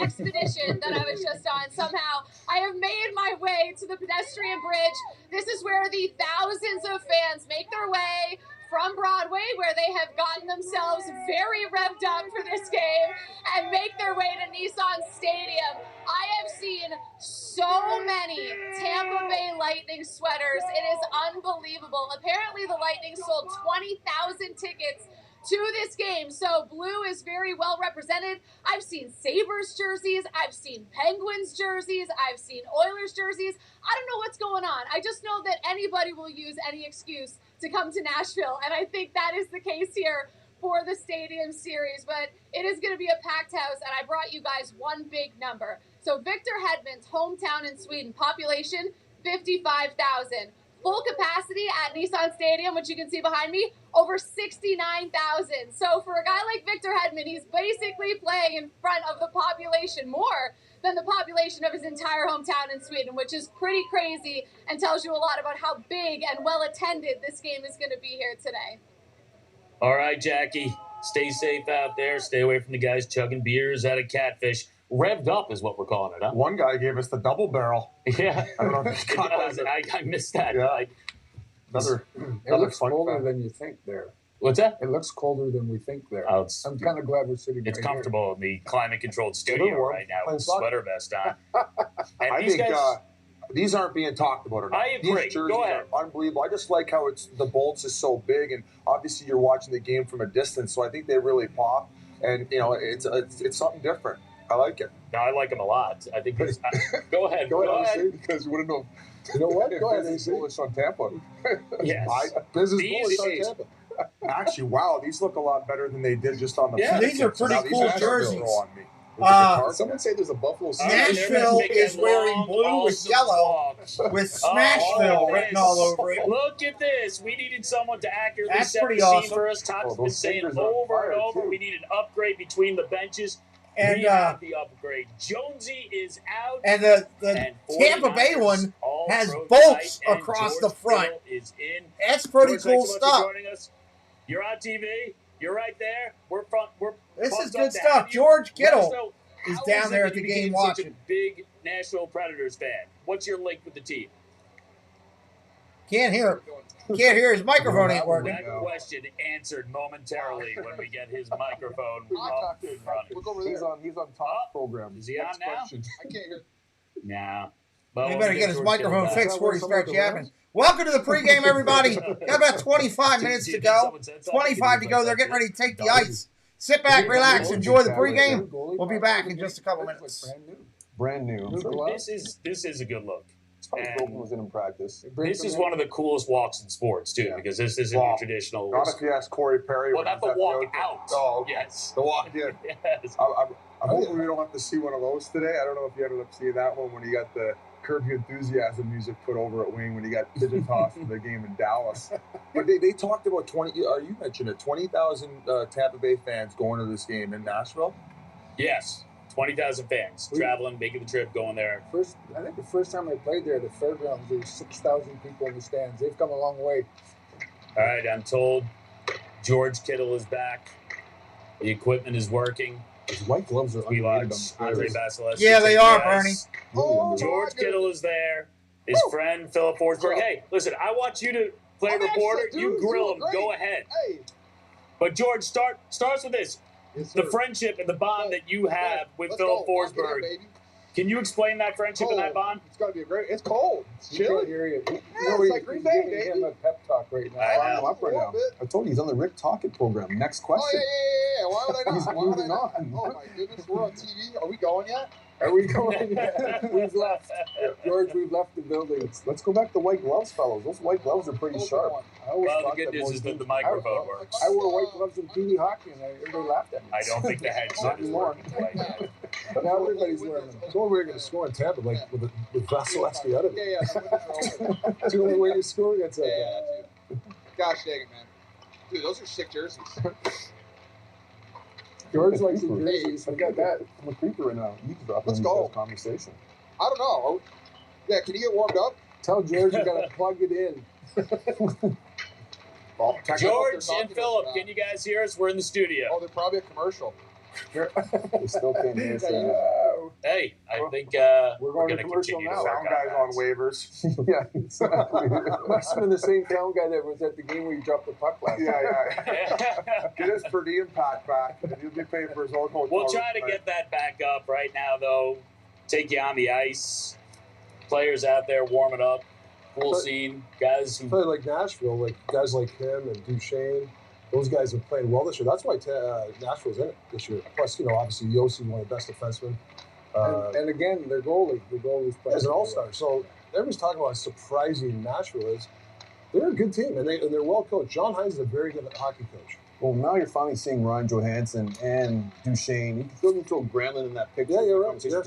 S15: expedition that I was just on. Somehow, I have made my way to the pedestrian bridge. This is where the thousands of fans make their way from Broadway, where they have gotten themselves very revved up for this game, and make their way to Nissan Stadium. I have seen so many Tampa Bay Lightning sweaters. It is unbelievable. Apparently, the Lightning sold 20,000 tickets to this game, so blue is very well represented. I've seen Sabres jerseys, I've seen Penguins jerseys, I've seen Oilers jerseys. I don't know what's going on. I just know that anybody will use any excuse to come to Nashville, and I think that is the case here for the Stadium Series. But it is going to be a packed house, and I brought you guys one big number. So Victor Hedman's hometown in Sweden, population 55,000. Full capacity at Nissan Stadium, which you can see behind me, over 69,000. So for a guy like Victor Hedman, he's basically playing in front of the population, more than the population of his entire hometown in Sweden, which is pretty crazy and tells you a lot about how big and well attended this game is going to be here today.
S1: All right, Jackie, stay safe out there. Stay away from the guys chugging beers out of catfish. Revved up is what we're calling it, huh?
S19: One guy gave us the double barrel.
S1: Yeah.
S19: I don't know if you caught that.
S1: I missed that.
S19: Yeah.
S3: It looks colder than you think there.
S1: What's that?
S3: It looks colder than we think there.
S1: I'm
S3: kind of glad we're sitting
S1: It's
S3: right
S1: comfortable in the climate-controlled studio right now with a sweater vest on. And
S19: I
S1: these
S19: think
S1: guys,
S19: these aren't being talked about enough.
S1: I agree.
S19: These jerseys
S1: Go ahead.
S19: are unbelievable. I just like how the bolts is so big, and obviously you're watching the game from a distance, so I think they really pop. And it's something different. I like it.
S1: No, I like them a lot. I think. Go ahead.
S19: Go
S1: Go
S19: ahead.
S1: ahead.
S19: Because we don't know.
S3: You know what? Go ahead.
S19: Business bullish on Tampa.
S1: Yes.
S19: Business
S1: These-
S19: bullish on Tampa. Actually, wow, these look a lot better than they did just on the.
S7: Yeah, these are pretty
S19: Now,
S7: cool
S19: these
S7: jerseys.
S19: grow on me.
S2: Someone say there's a Buffalo.
S7: Nashville is wearing blue with yellow with Smashville written all over it.
S1: Look at this. We needed someone to accurately
S7: That's
S1: set
S7: pretty
S1: the scene
S7: awesome.
S1: for us. Todd's been
S19: those
S1: saying
S19: stickers are
S1: over
S19: fire,
S1: and over.
S19: too.
S1: We need an upgrade between the benches.
S7: And,
S1: we have the upgrade. Jonesy is out.
S7: And the
S1: and
S7: Tampa Bay
S1: 49ers
S7: one
S1: all
S7: has
S1: pro
S7: bolts
S1: tonight, and
S7: across
S1: George
S7: the front.
S1: Kittle is in.
S7: That's pretty
S1: George,
S7: cool
S1: thanks so much for
S7: stuff.
S1: joining us. You're on TV. You're right there. We're
S7: This
S1: pumped
S7: is
S1: up
S7: good
S1: to
S7: stuff.
S1: have you.
S7: George
S1: Let us
S7: Kittle
S1: know,
S7: is
S1: how
S7: down
S1: it
S7: there
S1: that
S7: at the
S1: you
S7: game
S1: became such
S7: watching.
S1: a big Nashville Predators fan? What's your link with the team?
S7: Can't hear. Can't hear. His microphone ain't working.
S1: That question answered momentarily when we get his microphone up and running.
S2: Look over there. He's on top program.
S1: Is he on now?
S2: Question. I can't hear.
S1: Nah.
S7: He better get his
S1: George
S7: microphone
S1: Kittle
S7: fixed
S1: back.
S7: before he starts yapping. Welcome to the pregame, everybody. Got about 25 minutes to go. 25 to go. They're getting ready to take the ice. Sit back, relax, enjoy the pregame. We'll be back in just a couple minutes.
S2: Brand new.
S1: This is a good look.
S2: Probably was in practice.
S1: This is one of the coolest walks in sports too, because this isn't your traditional.
S19: Not if you ask Corey Perry.
S1: Well, not the walk out.
S19: Oh, okay.
S1: Yes.
S19: The walk in.
S1: Yes.
S19: I'm hoping we don't have to see one of those today. I don't know if you ended up seeing that one when you got the Curb Your Enthusiasm music put over at Wing when you got pigeon tossed for the game in Dallas. But they talked about 20. You mentioned it. 20,000 Tampa Bay fans going to this game in Nashville.
S1: Yes. 20,000 fans traveling, making the trip, going there.
S3: I think the first time I played there, the fairgrounds, there were 6,000 people in the stands. They've come a long way.
S1: All right, I'm told George Kittle is back. The equipment is working.
S2: His white gloves are
S1: We
S2: underrated
S1: watch
S2: on
S1: Andre
S2: the
S1: Vasilevsky.
S7: Yeah, they are, Bernie.
S1: George Kittle is there. His friend, Philip Forsberg. Hey, listen, I want you to play reporter. You grill him. Go ahead.
S2: Hey.
S1: But George, starts with this. The friendship and the bond that you have with Philip Forsberg. Can you explain that friendship and that bond?
S2: It's gotta be great. It's cold. It's
S3: You can't
S2: chilly.
S3: hear you.
S2: It's like Green Bay,
S3: giving him a pep talk right now.
S1: I know.
S2: Up right now. I told you he's on the Rick Tocchet program. Next question. Oh yeah. Why would I not? He's Why would I moving not? on. Oh my goodness, we're on TV. Are we going yet?
S3: Are we going? We've left. George, we've left the building.
S2: Let's go back to white gloves, fellows. Those white gloves are pretty sharp.
S1: Well, the good news is that the microphone works.
S3: I wore white gloves in PD hockey, and everybody laughed at me.
S1: I don't think the headset is working right now.
S3: But now everybody's wearing them.
S4: It's the only way you're going to score in Tampa, like with Vasilevsky out of it.
S3: It's the only way you score against that guy.
S9: Gosh dang it, man. Dude, those are sick jerseys.
S3: George likes the jerseys. We got that.
S2: I'm a creeper right now.
S9: Let's go.
S2: Conversation.
S9: I don't know. Yeah, can you get warmed up?
S3: Tell George you got to plug it in.
S9: Well,
S1: George and Philip, can you guys hear us? We're in the studio.
S9: Oh, they're probably a commercial.
S2: We still can't hear us.
S1: Hey, I think
S3: we're going to
S1: continue
S3: commercial now.
S19: Sound guys on waivers.
S2: Yeah, exactly.
S3: Must have been the same sound guy that was at the game where you dropped the puck last time.
S19: Yeah. Get his per diem pack back, and he'll be paying for his own hotel.
S1: We'll try to get that back up right now, though. Take you on the ice. Players out there warming up. Cool scene. Guys who
S4: play like Nashville, like guys like him and Duchesne. Those guys have played well this year. That's why Nashville's in it this year. Plus, obviously Josi, one of the best defensemen.
S3: And again, their goalie's playing
S4: as an all-star. So everybody's talking about how surprising Nashville is. They're a good team, and they're well coached. John Hines is a very good hockey coach.
S2: Well, now you're finally seeing Ryan Johansson and Duchesne. You can still throw Granlund in that picture.
S4: Yeah, you're right. Yeah.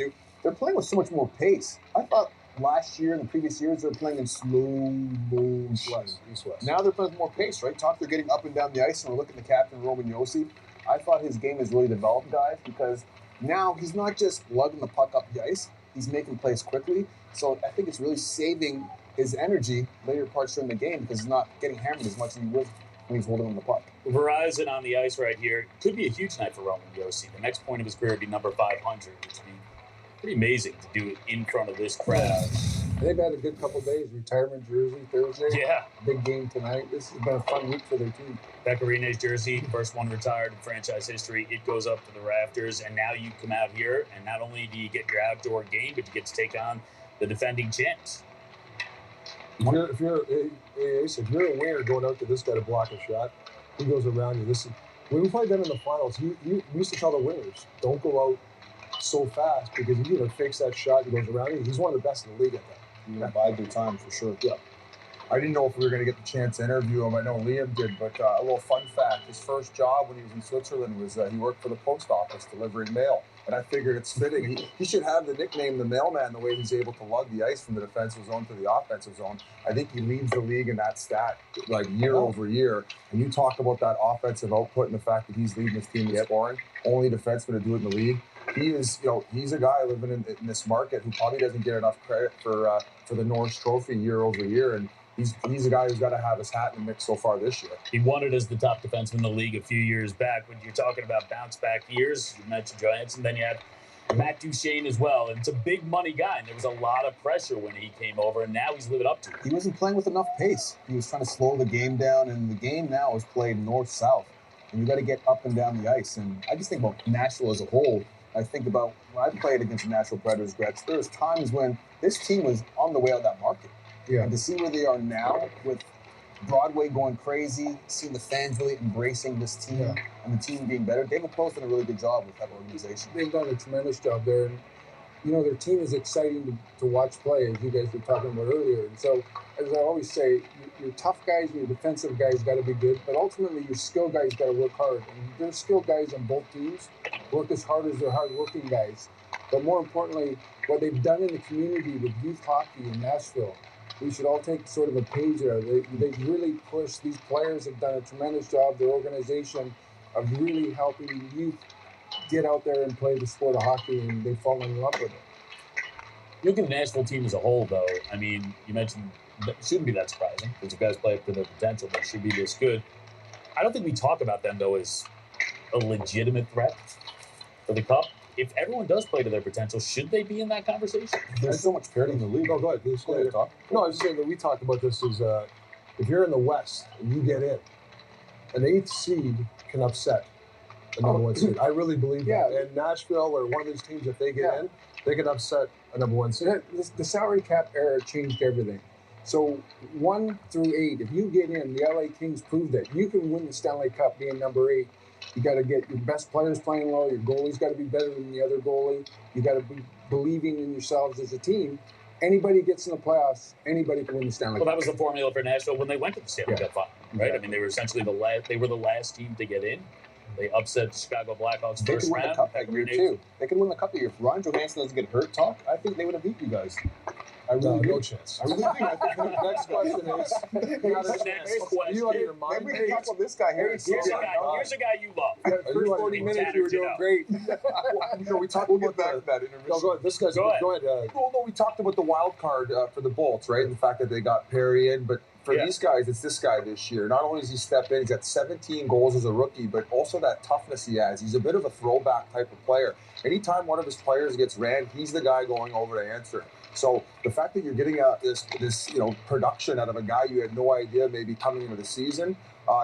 S2: They're playing with so much more pace. I thought last year and the previous years they were playing in slow motion.
S4: East-west.
S2: Now they're playing with more pace, right? They're getting up and down the ice, and we're looking at the captain, Roman Josi. I thought his game has really developed, guys, because now he's not just lugging the puck up the ice. He's making plays quickly. So I think it's really saving his energy later parts during the game because he's not getting hammered as much as he was when he's holding on the puck.
S1: Verizon on the ice right here. Could be a huge night for Roman Josi. The next point of his career would be number 500, which would be pretty amazing to do it in front of this crowd.
S3: They've had a good couple of days. Retirement jersey Thursday.
S1: Yeah.
S3: Big game tonight. This has been a fun week for their team.
S1: Becarine's jersey, first one retired in franchise history. It goes up to the rafters, and now you come out here, and not only do you get your outdoor game, but you get to take on the defending champs.
S4: If you're a winger going out to this guy to block a shot, he goes around you. When we played them in the finals, we used to tell the wingers, don't go out so fast because he either fakes that shot, he goes around you. He's one of the best in the league at that.
S2: Yeah, bide your time for sure.
S4: Yeah.
S19: I didn't know if we were going to get the chance to interview him. I know Liam did, but a little fun fact, his first job when he was in Switzerland was he worked for the post office delivering mail. And I figured it's fitting. He should have the nickname the mailman the way he's able to lug the ice from the defensive zone to the offensive zone. I think he leads the league in that stat like year over year. And you talk about that offensive output and the fact that he's leading his team in scoring, only defenseman to do it in the league. He is, he's a guy living in this market who probably doesn't get enough credit for the Norris Trophy year over year. And he's a guy who's got to have his hat in the mix so far this year.
S1: He won it as the top defenseman in the league a few years back. When you're talking about bounce-back years, you mentioned Johansson, then you had Matt Duchesne as well. And it's a big money guy, and there was a lot of pressure when he came over, and now he's living up to it.
S2: He wasn't playing with enough pace. He was trying to slow the game down, and the game now is played north-south. And you got to get up and down the ice. And I just think about Nashville as a whole. I think about when I played against the Nashville Predators, Gretz, there was times when this team was on the way out of that market.
S3: Yeah.
S2: And to see where they are now with Broadway going crazy, seeing the fans really embracing this team and the team being better, David Pro's done a really good job with that organization.
S3: They've done a tremendous job there. And, their team is exciting to watch play, as you guys were talking about earlier. And so, as I always say, your tough guys and your defensive guys got to be good, but ultimately your skill guys got to work hard. And there's skill guys on both teams work as hard as their hard-working guys. But more importantly, what they've done in the community with youth hockey in Nashville, we should all take sort of a page there. They've really pushed. These players have done a tremendous job, their organization, of really helping youth get out there and play the sport of hockey, and they've fallen in love with it.
S1: Look at the Nashville team as a whole, though. I mean, you mentioned that shouldn't be that surprising because if guys play up to their potential, they should be this good. I don't think we talk about them, though, as a legitimate threat for the Cup. If everyone does play to their potential, should they be in that conversation?
S2: There's so much parity in the league.
S4: No, go ahead. Go ahead. Talk. No, I was saying that we talked about this is if you're in the West and you get in, an 8th seed can upset a number 1 seed. I really believe that. And Nashville or one of these teams, if they get in, they can upset a number 1 seed.
S3: The salary cap era changed everything. So 1 through 8, if you get in, the LA Kings proved that you can win the Stanley Cup being number 8. You got to get your best players playing well. Your goalie's got to be better than the other goalie. You got to be believing in yourselves as a team. Anybody gets in the playoffs, anybody can win the Stanley Cup.
S1: Well, that was the formula for Nashville when they went to the Stanley Cup final, right?
S3: Exactly.
S1: I mean, they were essentially the last team to get in. They upset the Chicago Blackhawks
S2: They
S1: first
S2: could win the
S1: round.
S2: cup that year too. They could win the cup that year. If Ron Johansson doesn't get hurt, I think they would have beat you guys. I really do.
S4: No chance.
S2: I really do. I think the next question is,
S4: You out of your mind?
S2: maybe we can talk about this guy here.
S1: Here's a guy you love.
S3: The first 40 minutes, you were doing great.
S19: We talked about that intermission.
S4: No, go ahead. This guy's
S1: Go ahead.
S19: Well, no, we talked about the wild card for the Bolts, right? And the fact that they got Perry in, but for these guys, it's this guy this year. Not only does he step in, he's got 17 goals as a rookie, but also that toughness he has. He's a bit of a throwback type of player. Anytime one of his players gets ran, he's the guy going over to answer. So the fact that you're getting this production out of a guy you had no idea maybe coming into the season,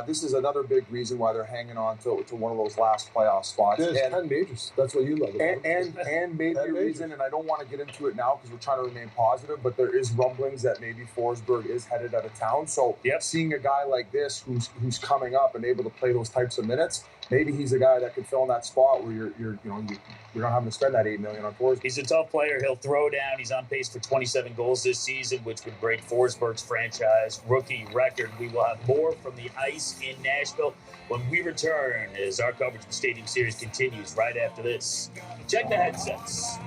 S19: this is another big reason why they're hanging on to one of those last playoff spots.
S4: There's 10 majors. That's what you love.
S19: And maybe a reason, and I don't want to get into it now because we're trying to remain positive, but there is rumblings that maybe Forsberg is headed out of town. So seeing a guy like this who's coming up and able to play those types of minutes, maybe he's a guy that could fill in that spot where you're not having to spend that $8 million on Forsberg.
S1: He's a tough player. He'll throw down. He's on pace for 27 goals this season, which would break Forsberg's franchise rookie record. We will have more from the ice in Nashville when we return as our coverage of the Stadium Series continues right after this. Check the headsets.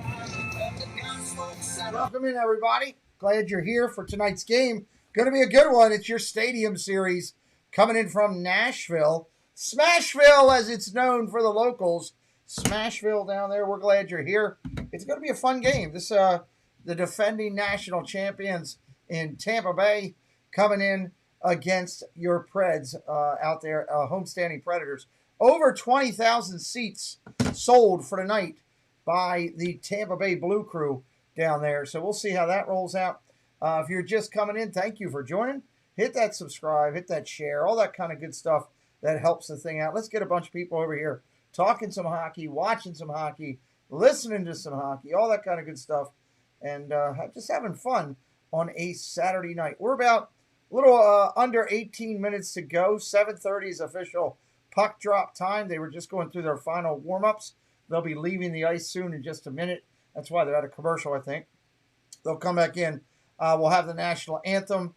S7: Welcome in, everybody. Glad you're here for tonight's game. Going to be a good one. It's your Stadium Series coming in from Nashville. Smashville, as it's known for the locals. Smashville down there. We're glad you're here. It's going to be a fun game. This the defending national champions in Tampa Bay coming in against your Preds out there, homestanding Predators. Over 20,000 seats sold for tonight by the Tampa Bay Blue Crew down there. So we'll see how that rolls out. If you're just coming in, thank you for joining. Hit that subscribe, hit that share, all that kind of good stuff that helps the thing out. Let's get a bunch of people over here talking some hockey, watching some hockey, listening to some hockey, all that kind of good stuff, and just having fun on a Saturday night. We're about a little under 18 minutes to go. 7:30 is official puck drop time. They were just going through their final warm-ups. They'll be leaving the ice soon in just a minute. That's why they're at a commercial, I think. They'll come back in. We'll have the national anthem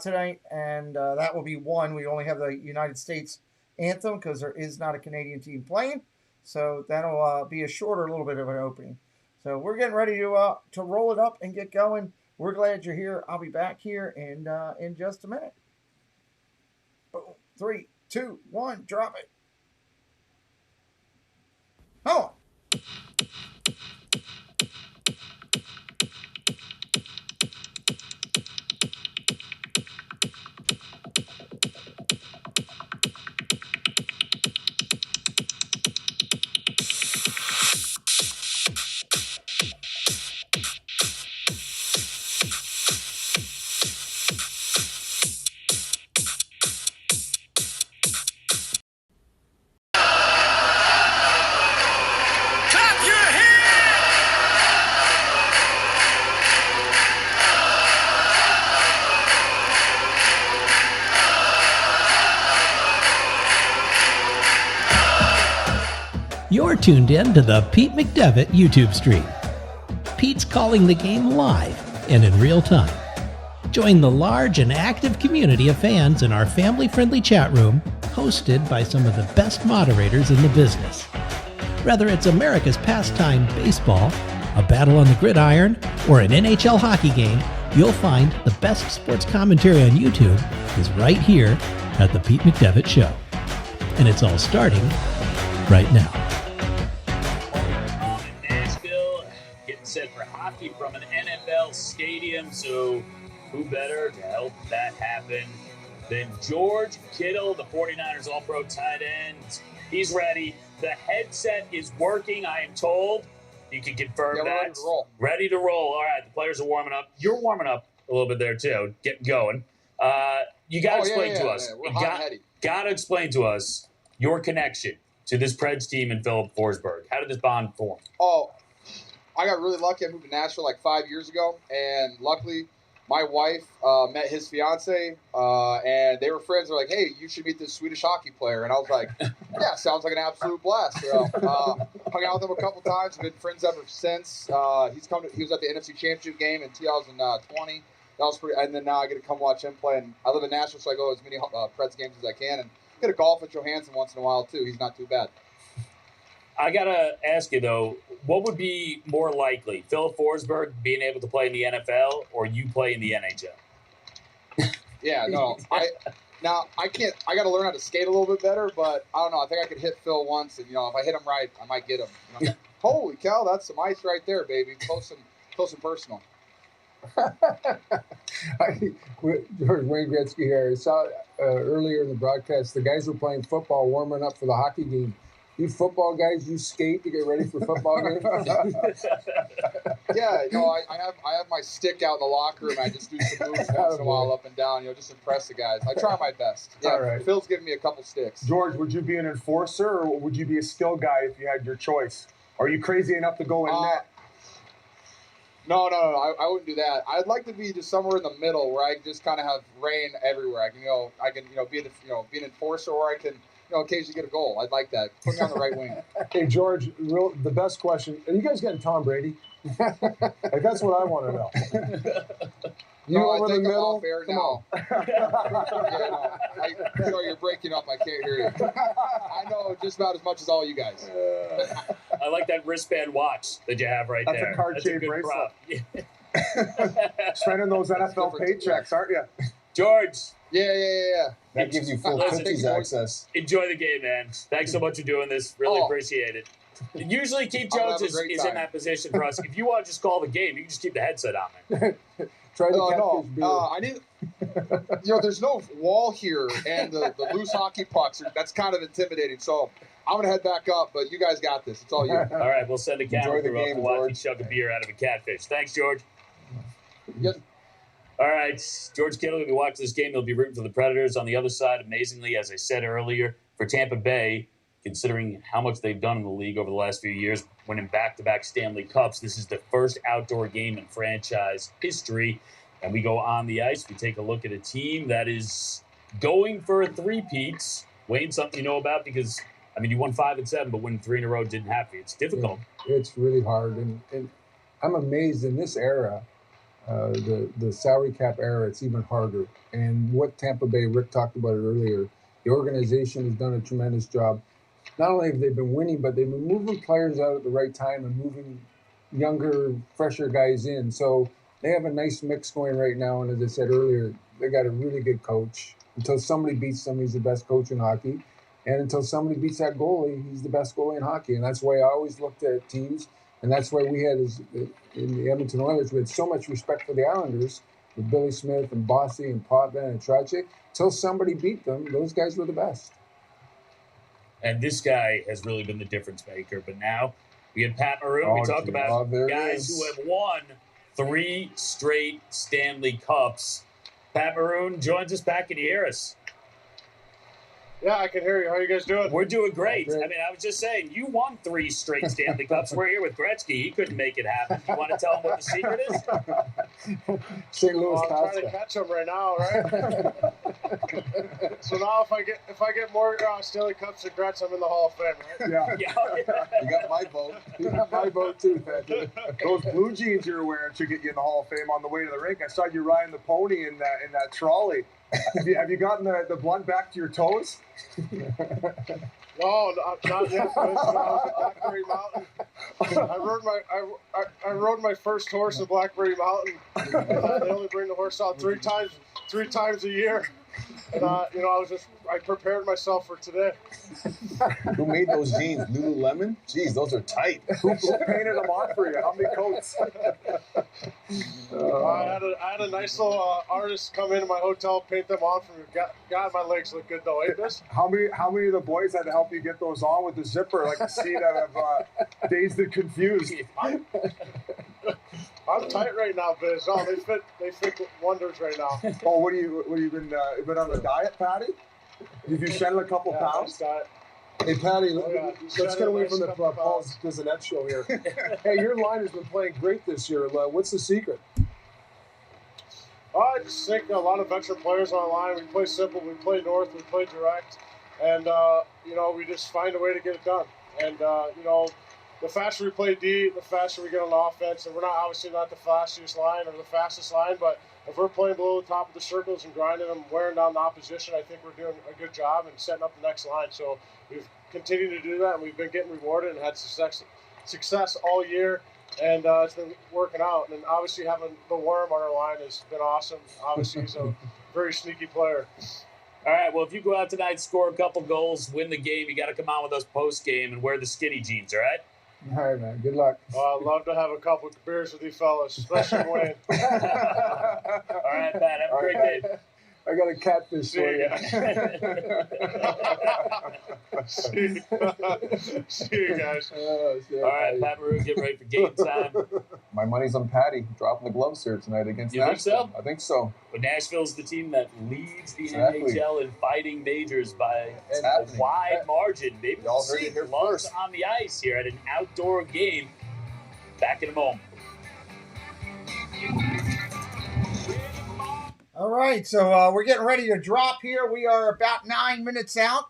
S7: tonight, and that will be one. We only have the United States anthem because there is not a Canadian team playing, so that'll be a shorter little bit of an opening. So we're getting ready to roll it up and get going. We're glad you're here. I'll be back here in just a minute. Boom. 3, 2, 1, drop it. Come on.
S10: You're tuned in to the Pete McDevitt YouTube stream. Pete's calling the game live and in real time. Join the large and active community of fans in our family-friendly chat room, hosted by some of the best moderators in the business. Whether it's America's pastime baseball, a battle on the gridiron, or an NHL hockey game, you'll find the best sports commentary on YouTube is right here at the Pete McDevitt Show. And it's all starting right now.
S1: Set for hockey from an NFL stadium, so who better to help that happen than George Kittle, the 49ers All-Pro tight end. He's ready. The headset is working, I am told. You can confirm that.
S9: Ready to roll.
S1: Ready to roll. All right, the players are warming up. You're warming up a little bit there, too. Getting going. You got to explain to us.
S9: We're hot and heady.
S1: Got to explain to us your connection to this Preds team and Philip Forsberg. How did this bond form?
S9: Oh, I got really lucky. I moved to Nashville like 5 years ago, and luckily my wife met his fiance, and they were friends. They're like, "Hey, you should meet this Swedish hockey player." And I was like, "Yeah, sounds like an absolute blast." So, hung out with him a couple times. Been friends ever since. He was at the NFC Championship game in 2020. That was pretty. And then now I get to come watch him play. And I live in Nashville, so I go to as many Preds games as I can, and get to golf with Johansson once in a while too. He's not too bad.
S1: I gotta ask you though, what would be more likely, Phil Forsberg being able to play in the NFL or you play in the NHL?
S9: Yeah, no, I can't. I got to learn how to skate a little bit better, but I don't know. I think I could hit Phil once, and if I hit him right, I might get him. Holy cow, that's some ice right there, baby. Close and personal.
S3: George Wayne Gretzky here. I saw earlier in the broadcast the guys were playing football, warming up for the hockey game. You football guys, you skate to get ready for football games?
S9: Yeah, I have my stick out in the locker room. I just do some moves once in a while up and down, just impress the guys. I try my best. Yeah, all right. Phil's giving me a couple sticks.
S19: George, would you be an enforcer or would you be a skill guy if you had your choice? Are you crazy enough to go in net?
S9: No, I wouldn't do that. I'd like to be just somewhere in the middle where I just kind of have rain everywhere. I can be an enforcer, or I can occasionally get a goal. I'd like that. Put me on the right wing.
S4: Hey, George, the best question. Are you guys getting Tom Brady? Like, that's what I want to know. You over the middle?
S9: Fair now. Sorry, you're breaking up. I can't hear you. I know just about as much as all you guys.
S1: I like that wristband watch that you have right there.
S19: That's a card-shaped bracelet. Spending those NFL paychecks, aren't you?
S1: George.
S9: Yeah.
S2: That gives you full Tootsies access.
S1: Enjoy the game, man. Thanks so much for doing this. Really appreciate it. Usually Keith Jones is in that position for us. If you want to just call the game, you can just keep the headset on there.
S3: Try the catfish beer.
S9: I need. There's no wall here, and the loose hockey pucks. That's kind of intimidating. So I'm gonna head back up, but you guys got this. It's all you.
S1: All right, we'll send a camera
S2: Enjoy the
S1: crew
S2: game,
S1: up and watch
S2: George.
S1: you chug a beer out of a catfish. Thanks, George.
S9: Yes.
S1: All right, George Kittle will be watching this game. He'll be rooting for the Predators. On the other side, amazingly, as I said earlier, for Tampa Bay, considering how much they've done in the league over the last few years, winning back-to-back Stanley Cups, this is the first outdoor game in franchise history. And we go on the ice. We take a look at a team that is going for a three-peat. Wayne, something you know about? Because, you won 5 and 7, but winning 3 in a row didn't happen. It's difficult.
S3: Yeah, it's really hard. And I'm amazed in this era, the salary cap era, it's even harder. And what Tampa Bay, Rick talked about it earlier, the organization has done a tremendous job. Not only have they been winning, but they've been moving players out at the right time and moving younger, fresher guys in. So they have a nice mix going right now. And as I said earlier, they got a really good coach. Until somebody beats them, he's the best coach in hockey. And until somebody beats that goalie, he's the best goalie in hockey. And that's why I always looked at teams. And that's why we had, in the Edmonton Oilers, we had so much respect for the Islanders with Billy Smith and Bossy and Potvin and Trotzik. Until somebody beat them, those guys were the best.
S1: And this guy has really been the difference maker. But now we had Pat Maroon. We talk about guys who have won 3 straight Stanley Cups. Pat Maroon joins us back. Can you hear us?
S11: Yeah, I can hear you. How are you guys doing?
S1: We're doing great. I was just saying, you won 3 straight Stanley Cups. We're here with Gretzky. He couldn't make it happen. You want to tell him what the secret is?
S3: St. Louis
S11: I'm trying to catch him right now, right? So now if I get more Stanley Cups than Gretz, I'm in the Hall of Fame, right?
S2: Yeah. You got my vote.
S3: You got my vote too, Patrick.
S19: Those blue jeans you're wearing should get you in the Hall of Fame on the way to the rink. I saw you riding the pony in that trolley. Have you gotten the blunt back to your toes?
S11: No, not yet. I was at Blackberry Mountain. I rode my first horse at Blackberry Mountain. They only bring the horse out three times a year. And I prepared myself for today.
S2: Who made those jeans? Lululemon? Jeez, those are tight.
S19: Who painted them on for you? How many coats?
S11: I had a nice little artist come into my hotel, paint them on for me. God, my legs look good though, ain't this?
S19: How many of the boys had to help you get those on with the zipper, like the scene out of Dazed and Confused?
S11: I'm tight right now, Biz. Oh, they fit wonders right now.
S19: Oh, what you been on a diet, Patty? Have you shed a couple pounds?
S4: Hey, Patty, let's get away from the Paul's Bizanet show here. Hey, your line has been playing great this year. What's the secret?
S11: I just think a lot of veteran players on the line. We play simple, we play north, we play direct, and we just find a way to get it done. And the faster we play D, the faster we get on offense. And we're obviously not the fastest line or the fastest line, but if we're playing below the top of the circles and grinding them, wearing down the opposition, I think we're doing a good job and setting up the next line. So we've continued to do that, and we've been getting rewarded and had success all year. And it's been working out. And obviously having the Worm on our line has been awesome. Obviously he's a very sneaky player.
S1: All right, well, if you go out tonight, score a couple goals, win the game, you got to come on with us post-game and wear the skinny jeans, all right?
S3: All right, man. Good luck.
S11: I'd love to have a couple of beers with you fellas, especially when.
S1: All right, Pat, have a great day.
S3: I got a catfish for you.
S11: See you guys.
S1: All right, Pat Maroon, get ready for game time.
S2: My money's on Patty dropping the gloves here tonight against
S1: You think
S2: Nashville.
S1: so?
S2: I think so.
S1: But Nashville's the team that leads the
S2: Exactly.
S1: NHL in fighting majors by a
S2: happening.
S1: wide margin. Maybe
S2: Y'all
S1: we'll
S2: heard
S1: see
S2: it here
S1: gloves
S2: first.
S1: on the ice here at an outdoor game. Back in a moment.
S7: All right, so we're getting ready to drop here. We are about 9 minutes out.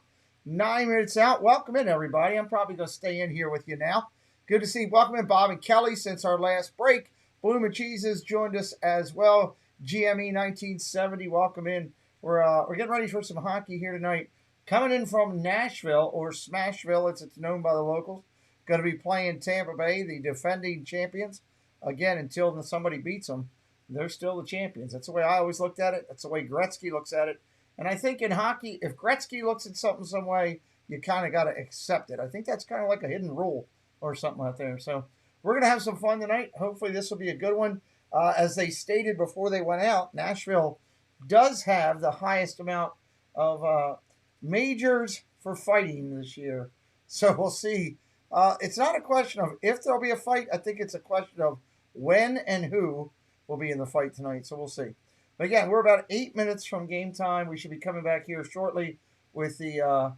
S7: 9 minutes out. Welcome in, everybody. I'm probably going to stay in here with you now. Good to see. Welcome in, Bob and Kelly, since our last break. Bloom and Cheese has joined us as well. GME 1970, welcome in. We're getting ready for some hockey here tonight. Coming in from Nashville, or Smashville, as it's known by the locals. Going to be playing Tampa Bay, the defending champions. Again, until somebody beats them, they're still the champions. That's the way I always looked at it. That's the way Gretzky looks at it. And I think in hockey, if Gretzky looks at something some way, you kind of got to accept it. I think that's kind of like a hidden rule or something out there. So we're going to have some fun tonight. Hopefully this will be a good one. As they stated before they went out, Nashville does have the highest amount of majors for fighting this year. So we'll see. It's not a question of if there'll be a fight. I think it's a question of when and who will be in the fight tonight. So we'll see. But again, we're about 8 minutes from game time. We should be coming back here shortly with the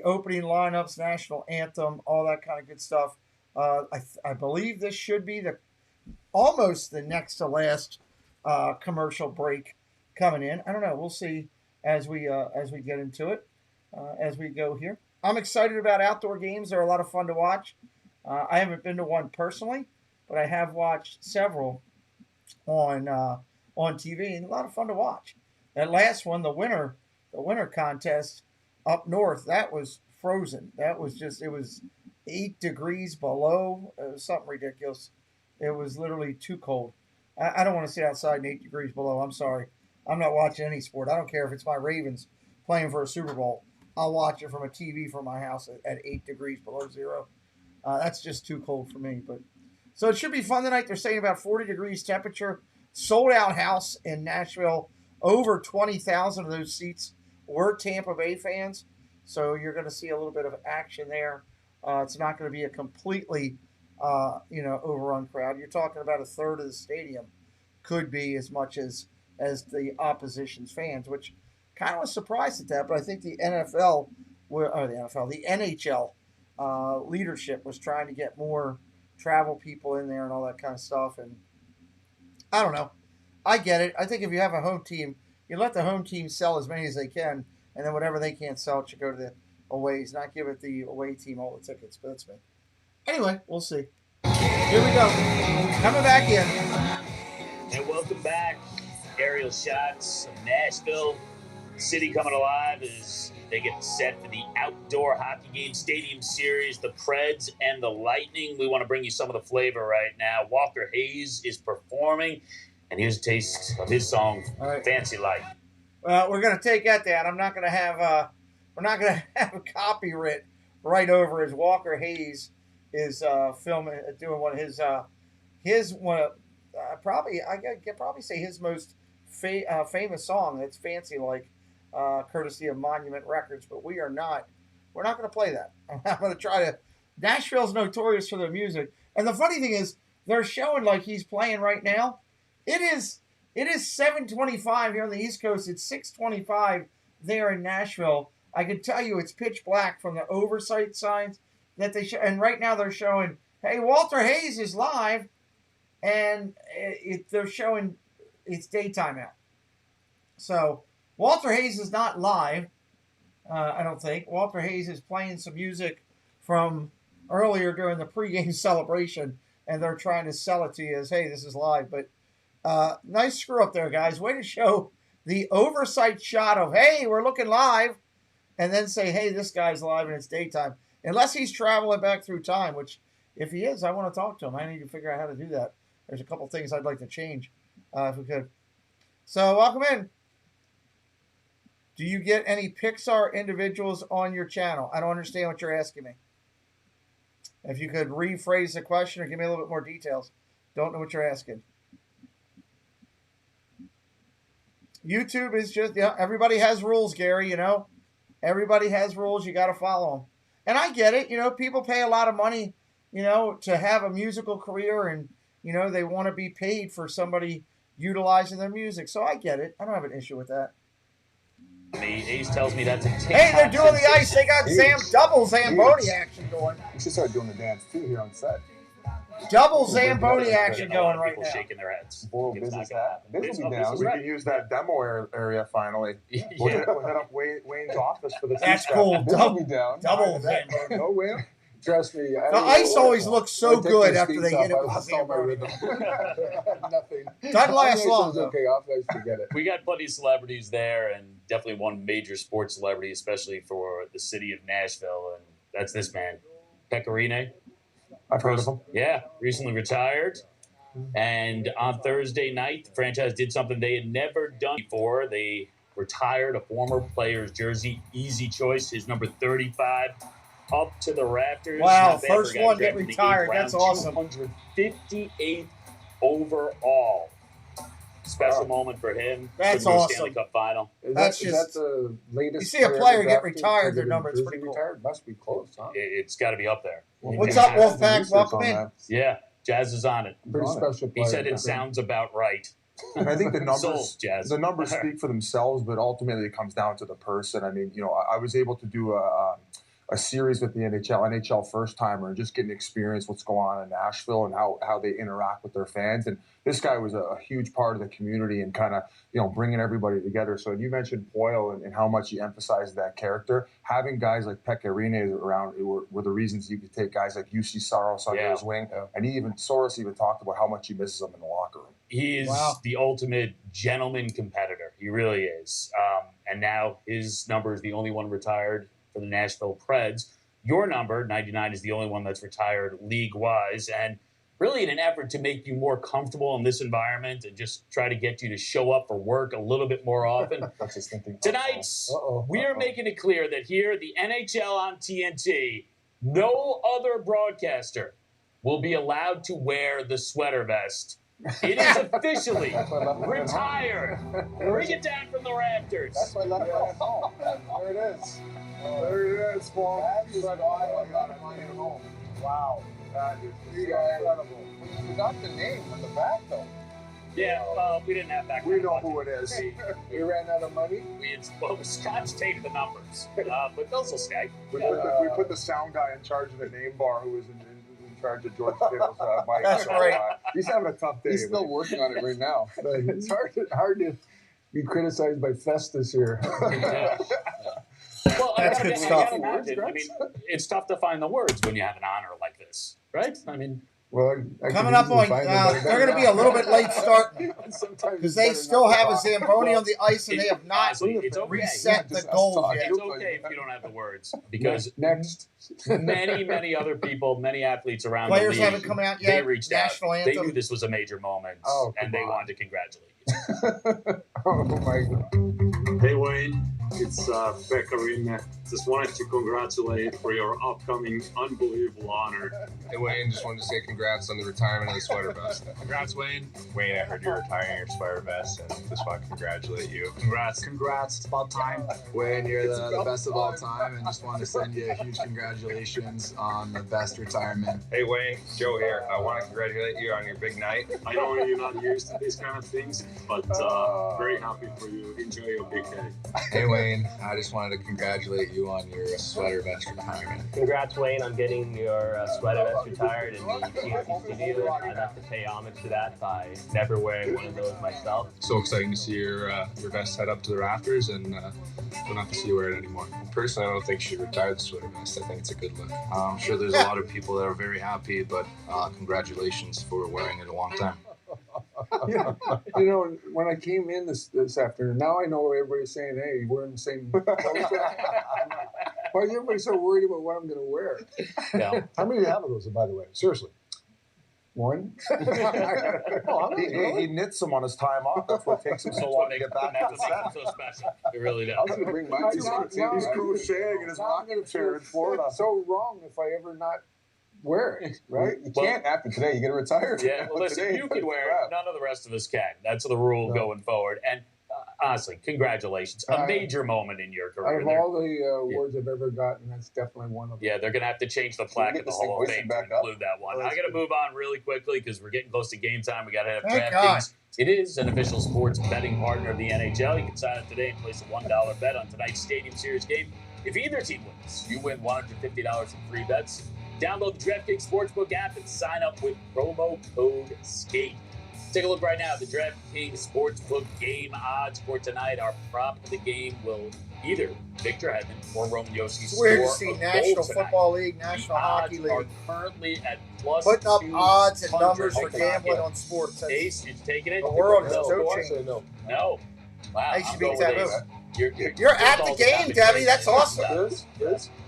S7: opening lineups, national anthem, all that kind of good stuff. I believe this should be almost the next to last commercial break coming in. I don't know. We'll see as we get into it as we go here. I'm excited about outdoor games. They're a lot of fun to watch. I haven't been to one personally, but I have watched several on TV, and a lot of fun to watch. That last one, the winter contest up north, that was frozen. That was it was 8 degrees below. It was something ridiculous. It was literally too cold. I don't want to sit outside in 8 degrees below. I'm sorry. I'm not watching any sport. I don't care if it's my Ravens playing for a Super Bowl. I'll watch it from a TV from my house at 8 degrees below zero. That's just too cold for me. So it should be fun tonight. They're saying about 40 degrees temperature. Sold out house in Nashville. Over 20,000 of those seats were Tampa Bay fans. So you're going to see a little bit of action there. It's not going to be a completely overrun crowd. You're talking about a third of the stadium could be as much as the opposition's fans, which kind of was surprised at that. But I think the NHL leadership was trying to get more travel people in there and all that kind of stuff. And I don't know. I get it. I think if you have a home team, you let the home team sell as many as they can, and then whatever they can't sell, it should go to the aways, not give it the away team all the tickets. But that's me. Anyway, we'll see. Here we go. Coming back in.
S1: And welcome back. Aerial shots of Nashville. City coming alive as they get set for the outdoor hockey game stadium series, the Preds and the Lightning. We want to bring you some of the flavor right now. Walker Hayes is performing, and here's a taste of his song, Fancy Life.
S7: Well, we're going to take that down. I'm not going to have a copyright right over as Walker Hayes is doing one of his probably I could probably say his most famous song. That's Fancy Like. Courtesy of Monument Records, but we're not going to play that. I'm going to try to. Nashville's notorious for their music, and the funny thing is, they're showing like he's playing right now. It is 7:25 here on the East Coast. It's 6:25 there in Nashville. I can tell you it's pitch black from the oversight signs that they show, and right now they're showing, hey, Walter Hayes is live, and they're showing it's daytime out. So Walter Hayes is not live, I don't think. Walter Hayes is playing some music from earlier during the pregame celebration, and they're trying to sell it to you as, hey, this is live. But nice screw up there, guys. Way to show the oversight shot of, hey, we're looking live, and then say, hey, this guy's live and it's daytime. Unless he's traveling back through time, which if he is, I want to talk to him. I need to figure out how to do that. There's a couple things I'd like to change if we could. So welcome in. Do you get any Pixar individuals on your channel? I don't understand what you're asking me. If you could rephrase the question or give me a little bit more details. Don't know what you're asking. YouTube is just, everybody has rules, Gary, you know. Everybody has rules. You got to follow them. And I get it. You know, people pay a lot of money, you know, to have a musical career, and, you know, they want to be paid for somebody utilizing their music. So I get it. I don't have an issue with that.
S1: Ace tells me that's a TikTok.
S7: Hey, they're doing the ice. They got double Zamboni action going.
S2: You should start doing the dance too here on set.
S7: Double Zamboni action going right
S1: people
S7: now.
S1: shaking their heads.
S2: This will be down.
S19: We can use that demo area finally. We'll hit up Wayne's office for the
S7: That's
S19: feedback.
S7: cool.
S2: Double down.
S7: Double Zamboni.
S2: No, Wayne. Trust me.
S7: The ice always looks so good after they hit it with Zamboni.
S2: Nothing.
S7: Doesn't last long, though.
S2: Okay, off ice, forget it.
S1: We got plenty of celebrities there, and definitely one major sports celebrity, especially for the city of Nashville, and that's this man, Pecorine.
S19: I've heard of him.
S1: Yeah, recently retired. And on Thursday night, the franchise did something they had never done before. They retired a former player's jersey. Easy choice, his number 35. Up to the rafters.
S7: Wow, first one get retired. That's awesome.
S1: 258th overall. Special moment for him.
S7: That's
S1: for the
S7: awesome.
S1: Stanley Cup final.
S2: Is that the latest?
S7: You see a player get retired, their number is pretty cool.
S2: Retired? Must be close, huh?
S1: It's got to be up there.
S7: What's up, Wolfpack? Welcome in.
S1: Yeah, Jazz is on it.
S2: Pretty special player.
S1: He said it sounds about right.
S19: And I think the numbers,
S1: Sold, Jazz.
S19: the numbers speak for themselves, but ultimately it comes down to the person. I mean, you know, I was able to do a series with the NHL first timer, and just getting to experience what's going on in Nashville and how they interact with their fans. And this guy was a huge part of the community and kind of, you know, bringing everybody together. So you mentioned Poyle and how much he emphasized that character. Having guys like Pecorine around were the reasons you could take guys like Josi Saros under his wing. Yeah. And Soros even talked about how much he misses him in the locker room.
S1: He is the ultimate gentleman competitor. He really is. And now his number is the only one retired for the Nashville Preds. Your number, 99, is the only one that's retired league-wise. And really in an effort to make you more comfortable in this environment and just try to get you to show up for work a little bit more often. Tonight, we are making it clear that here, the NHL on TNT, no other broadcaster will be allowed to wear the sweater vest. It is officially retired. Bring it down from the rafters.
S2: That's why I left mine at home. There it is. There it is, Paul. That is why I got mine at home. Wow. That is incredible. We got the name on the back, though.
S1: Yeah, we didn't have back.
S19: We know who it is.
S2: We ran out of money?
S1: Scotch taped the numbers. But those will stay.
S19: We put the sound guy in charge of the name bar who was in charge of George Kittle's mic.
S7: That's right.
S19: He's having a tough day.
S2: He's still working on it right now. It's hard to be criticized by Festus here.
S1: Well,
S7: that's good stuff.
S1: I mean, it's tough to find the words when you have an honor like this, right? I mean,
S3: well,
S7: coming up on, they're going to be a little bit late starting because they still have a Zamboni on the ice and they have not reset the goals yet.
S1: It's okay if you don't have the words because
S2: next,
S1: many other people, many athletes around
S7: players
S1: the league,
S7: haven't come out yet.
S1: They reached
S7: National
S1: out.
S7: anthem.
S1: They knew this was a major moment, and they wanted to congratulate you.
S2: Oh my God!
S12: Hey Wayne, it's Pecorine. Just wanted to congratulate for your upcoming unbelievable honor.
S13: Hey Wayne, just wanted to say congrats on the retirement of the sweater vest.
S16: Congrats, Wayne. Wayne, I heard you're retiring your sweater vest, and just want to congratulate you. Congrats.
S17: It's about time.
S16: Wayne, you're the best of all time, and just want to send you a huge congratulations on the best retirement.
S13: Hey Wayne, Joe here. I want to congratulate you on your big night.
S12: I know you're not used to these kind of things, but very happy for you. Enjoy your big day.
S16: Hey Wayne, I just wanted to congratulate you you on your sweater vest retirement.
S17: Congrats, Wayne, on getting your sweater vest retired in the TNT studio. I'd like to pay homage to that by never wearing one of those myself.
S13: So exciting to see your vest head up to the rafters, and don't have to see you wear it anymore. Personally, I don't think you should retire the sweater vest. I think it's a good look. I'm sure there's a lot of people that are very happy, but congratulations for wearing it a long time.
S3: Yeah. You know, when I came in this afternoon, now I know everybody's saying, hey, we're in the same clothes. Why is everybody so worried about what I'm going to wear?
S4: Yeah. How many do you have of those, by the way? Seriously.
S3: One.
S2: He knits them on his time off. That's what takes him so long to get back to the set.
S1: So special. It really does.
S2: I was going to bring mine. He's crocheting in his rocking chair in Florida.
S3: It's so wrong if I ever not wear it, right?
S2: You can't after today. You get to retire.
S1: Yeah, well, listen, you can wear it. None of the rest of us can. That's the rule going forward. And honestly, congratulations. A major moment in your career.
S3: Out of all the awards I've ever gotten, that's definitely one of them.
S1: Yeah, they're going to have to change the plaque in the Hall of Fame to include that one. I got to move on really quickly because we're getting close to game time. We got to have DraftKings. It is an official sports betting partner of the NHL. You can sign up today and place a $1 bet on tonight's Stadium Series game. If either team wins, you win $150 in free bets. Download the DraftKings Sportsbook app and sign up with promo code SKATE. Take a look right now at the DraftKings Sportsbook game odds for tonight. Our prop of the game will either Victor Hedman or Roman Josi
S7: It's
S1: score
S7: weird to see
S1: a
S7: National
S1: goal tonight.
S7: Football League, National Hockey
S1: Odds are
S7: League
S1: currently at plus
S7: putting up odds and
S1: 200.
S7: numbers for gambling on sports.
S1: Ace, you taking it?
S7: The world is
S1: No.
S7: so changed.
S1: No. Wow.
S7: Ace, you
S1: I'm
S7: beat
S1: going with
S7: Taboo.
S1: Ace.
S7: You're at the game, Debbie. That's awesome.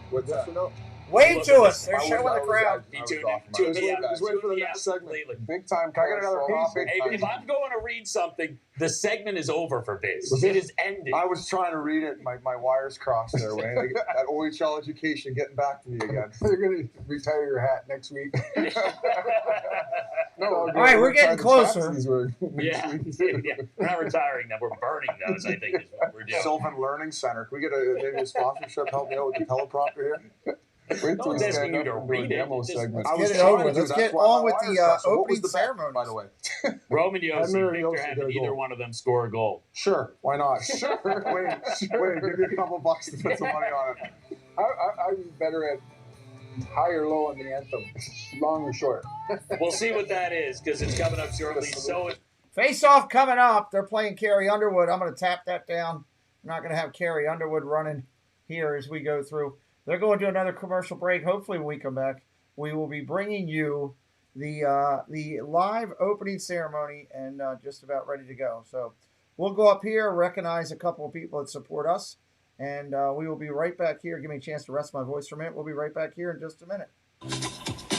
S4: What's that?
S7: Wave to us. They're showing the crowd.
S1: Be tuned in.
S2: Just wait for the next segment. Big time. Can I get another piece?
S1: Hey, if I'm going to read something, the segment is over for Biz. It is ending.
S2: I was trying to read it. My wires crossed there, Wayne. That OHL education getting back to me again.
S3: They're going to retire your hat next week.
S7: All right, we're getting closer.
S1: Yeah. We're not retiring them. We're burning those, I think, is what we're doing.
S2: Sylvan Learning Center. Can we get maybe a sponsorship? Help me out with the teleprompter here.
S1: No one's asking you to read it.
S7: Let's get it over with. Let's get on with the opening ceremony.
S2: By the way,
S1: Roman Josi, Victor Hedman, either one of them score a goal.
S2: Sure, why not? Sure. Wait, give me a couple bucks to put some money on it.
S3: I'm better at high or low on the anthem, long or short.
S1: We'll see what that is because it's coming up shortly. So
S7: Face off coming up. They're playing Carrie Underwood. I'm going to tap that down. I'm not going to have Carrie Underwood running here as we go through. They're going to another commercial break. Hopefully when we come back, we will be bringing you the live opening ceremony and just about ready to go. So we'll go up here, recognize a couple of people that support us, and we will be right back here. Give me a chance to rest my voice for a minute. We'll be right back here in just a minute.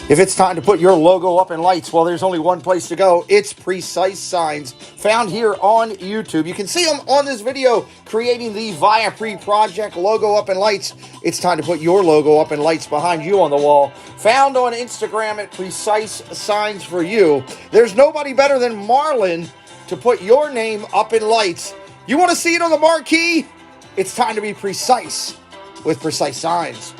S14: If it's time to put your logo up in lights, well, there's only one place to go. It's Precise Signs, found here on YouTube. You can see them on this video, creating the Viapre project logo up in lights. It's time to put your logo up in lights behind you on the wall. Found on Instagram at Precise Signs for you. There's nobody better than Marlon to put your name up in lights. You want to see it on the marquee? It's time to be precise with Precise Signs.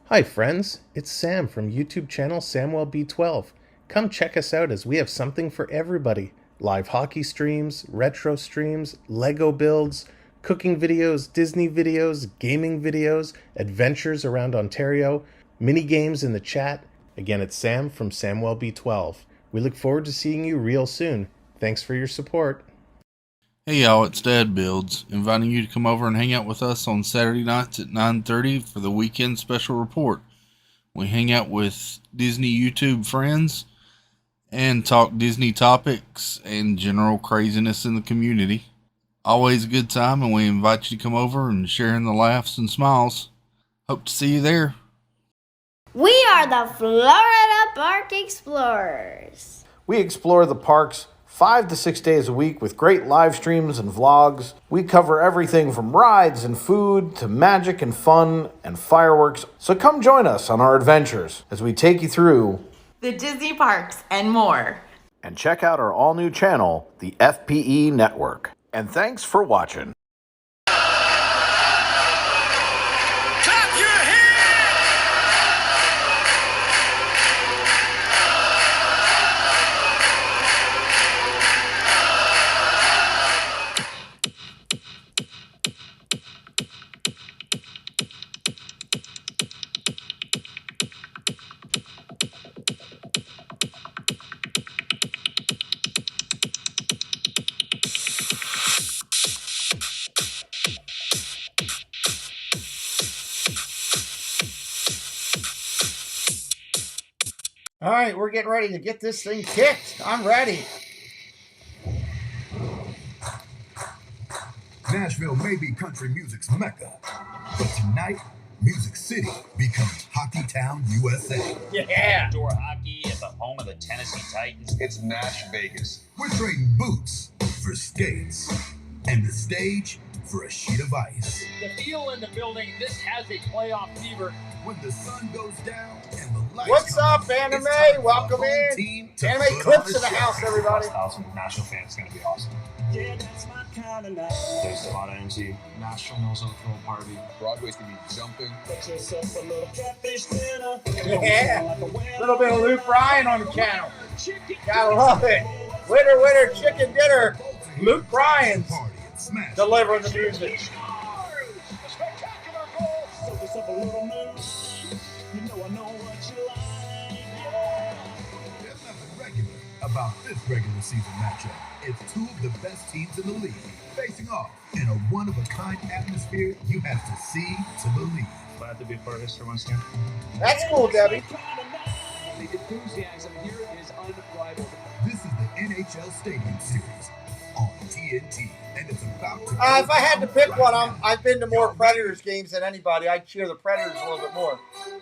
S8: Hi friends, it's Sam from YouTube channel SamwellB12. Come check us out as we have something for everybody. Live hockey streams, retro streams, Lego builds, cooking videos, Disney videos, gaming videos, adventures around Ontario, mini games in the chat. Again, it's Sam from SamwellB12. We look forward to seeing you real soon. Thanks for your support.
S18: Hey y'all, it's Dad Builds, inviting you to come over and hang out with us on Saturday nights at 9:30 for the weekend special report. We hang out with Disney YouTube friends and talk Disney topics and general craziness in the community. Always a good time, and we invite you to come over and share in the laughs and smiles. Hope to see you there.
S20: We are the Florida Park Explorers.
S14: We explore the parks 5 to 6 days a week with great live streams and vlogs. We cover everything from rides and food to magic and fun and fireworks. So come join us on our adventures as we take you through
S21: the Disney parks and more.
S14: And check out our all-new channel, the FPE Network. And thanks for watching.
S7: All right, we're getting ready to get this thing kicked. I'm ready.
S5: Nashville may be country music's mecca, but tonight, Music City becomes Hockey Town, USA.
S1: Yeah. Outdoor hockey at the home of the Tennessee Titans.
S2: It's Nash Vegas.
S5: We're trading boots for skates and the stage for a sheet of ice.
S22: The feel in the building, this has a playoff fever.
S5: When the sun goes down and the lights
S7: What's
S5: come
S7: up,
S5: on,
S7: Anime?
S5: it's time for
S7: Welcome
S5: the home
S7: in.
S5: team to
S7: Anime
S5: put
S7: clips
S5: on
S7: in
S5: a
S7: the
S5: show.
S7: house, everybody.
S23: 1,000 Nashville fans is going to be awesome.
S22: Yeah, that's my kind of night.
S23: There's a lot of energy. Nashville knows how to throw a party.
S9: Broadway's going to be jumping.
S22: Get yourself a little catfish dinner.
S7: Yeah. A little bit of Luke Bryan on the channel. Gotta love it. Winner, winner, chicken dinner. Luke Bryan's delivering the music.
S5: There's nothing regular about this regular season matchup. It's two of the best teams in the league facing off in a one-of-a-kind atmosphere you have to see to believe.
S23: Glad to be part of this for once again.
S7: That's cool, Debbie.
S23: The enthusiasm here is unrivaled.
S5: This is the NHL Stadium Series on TNT, and it's about to.
S7: If I had to pick one, I've been to more Predators games than anybody. I'd cheer the Predators a little bit more.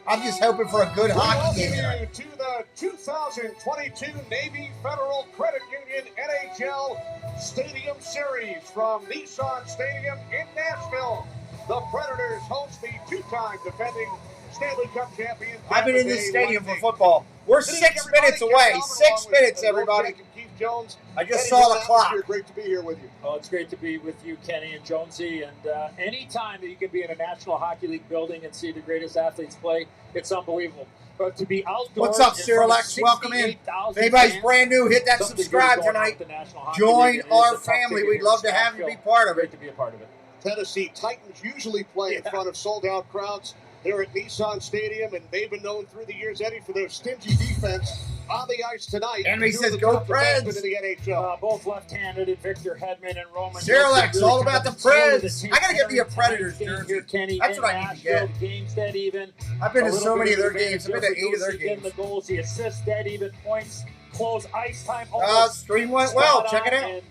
S7: I'm just hoping for a good hockey game tonight.
S11: To the 2022 Navy Federal Credit Union NHL Stadium Series from Nissan Stadium in Nashville. The Predators host the two-time defending Stanley Cup champion.
S7: I've been in this stadium for football. We're 6 minutes away. 6 minutes, everybody.
S11: Jones.
S7: I just
S11: Kenny,
S7: saw
S11: what
S7: the clock.
S11: atmosphere. Great to be here with you.
S22: Oh, it's great to be with you, Kenny and Jonesy. And anytime that you can be in a National Hockey League building and see the greatest athletes play, it's unbelievable. But to be outdoors.
S7: What's up, Cerelex? Welcome in. If anybody's brand new, hit that subscribe tonight. Join our family. We'd love to have you be part of it.
S22: Great to be a part of it.
S11: Tennessee Titans usually play in front of sold-out crowds. They're at Nissan Stadium, and they've been known through the years, Eddie, for their stingy defense on the ice tonight.
S7: And he says, "Go Preds!"
S11: In the NHL.
S22: Both left-handed, and Victor Hedman and Roman.
S7: Cerelex, all about the Preds. I gotta get me a Predators jersey.
S22: Kenny,
S7: That's what I need to get.
S22: Games dead even.
S7: I've been to so many of their games. I've been to 8 of their
S22: Getting
S7: games.
S22: the goals, the assists, dead even, points, close ice time.
S7: Stream went well. Check it out.
S22: And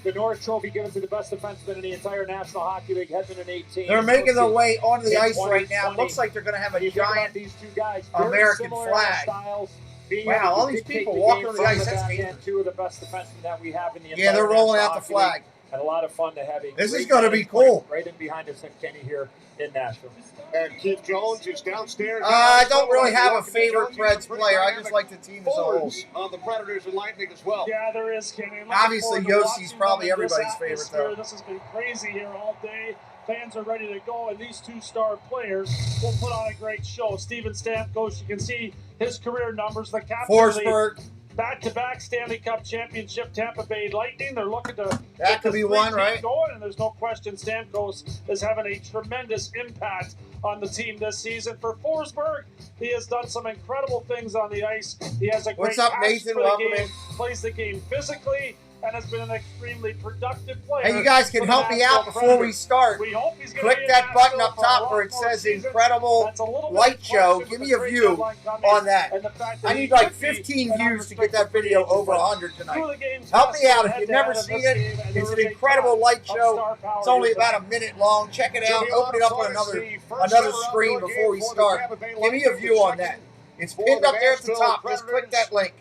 S22: the Norris Trophy given to the best defenseman in the entire National Hockey League, Hedman in 18.
S7: They're making their way onto the
S22: in
S7: ice right now.
S22: 2020.
S7: Looks like they're going to have a
S22: You think about
S7: giant
S22: these two guys, very
S7: American
S22: similar in
S7: flag.
S22: styles, being
S7: Wow,
S22: able to
S7: all these
S22: dictate
S7: people
S22: the
S7: walking
S22: game
S7: on the
S22: from
S7: ice, that's
S22: backhand,
S7: neat.
S22: two of the best defensemen that we have in the entire
S7: Yeah, they're rolling
S22: National
S7: out the
S22: Hockey League,
S7: flag.
S22: and a lot of fun to have a
S7: This is
S22: great
S7: gonna be
S22: vantage point
S7: cool.
S22: right in behind us at Kenny here in Nashville.
S11: And Keith Jones is downstairs.
S7: I don't really have a favorite Preds player. I just like the team as a whole.
S11: Forwards on the Predators and Lightning as well.
S22: Yeah, there is, Kenny. Looking
S7: Obviously,
S22: forward to
S7: Josi's
S22: watching
S7: probably
S22: them in this
S7: everybody's favorite,
S22: atmosphere.
S7: though.
S22: This has been crazy here all day. Fans are ready to go, and these two star players will put on a great show. Steven Stamkos, you can see his career numbers. The captain of the
S7: Forsberg.
S22: back-to-back Stanley Cup championship Tampa Bay Lightning. They're looking to
S7: That
S22: get
S7: could
S22: the
S7: be one,
S22: 3-peat
S7: right?
S22: going, and there's no question Stamkos is having a tremendous impact on the team this season. For Forsberg, he has done some incredible things on the ice. He has a great
S7: What's up,
S22: passion
S7: Nathan?
S22: for the
S7: Welcome
S22: game,
S7: in.
S22: plays the game physically, and has been an extremely productive player.
S7: Hey, you guys can
S22: for the
S7: help me out
S22: Nashville
S7: before we
S22: Predators.
S7: start.
S22: We hope he's gonna
S7: Click
S22: be in
S7: that button
S22: Nashville
S7: up
S22: for a
S7: top
S22: lot
S7: where it
S22: more
S7: says
S22: seasons.
S7: Incredible
S22: That's a little bit
S7: Light
S22: of
S7: Show.
S22: question
S7: Give
S22: with
S7: me a
S22: the trade
S7: view
S22: deadline coming
S7: on that.
S22: and the fact that
S7: I
S22: he
S7: need like
S22: could be
S7: 15
S22: an
S7: views to get that
S22: unrestricted
S7: video
S22: free
S7: over
S22: agent.
S7: 100
S22: Two of
S7: tonight.
S22: the games
S7: Help me
S22: best
S7: out if you've never
S22: head-to-head
S7: seen
S22: in
S7: it.
S22: this game, and there
S7: It's an
S22: was a
S7: incredible
S22: ton
S7: light
S22: of
S7: show.
S22: star power
S7: It's only
S22: here
S7: about
S22: tonight.
S7: a minute long. Check it out.
S11: To be
S7: Open it up on
S11: honest,
S7: another
S11: the first
S7: screen
S11: ever
S7: before we
S11: outdoor game for the
S7: start.
S11: Tampa Bay
S7: Give me a
S11: Lightning,
S7: view
S11: the
S7: on that.
S11: second
S7: It's
S11: for
S7: pinned
S11: the
S7: up there at the
S11: Nashville
S7: top. Just click that link.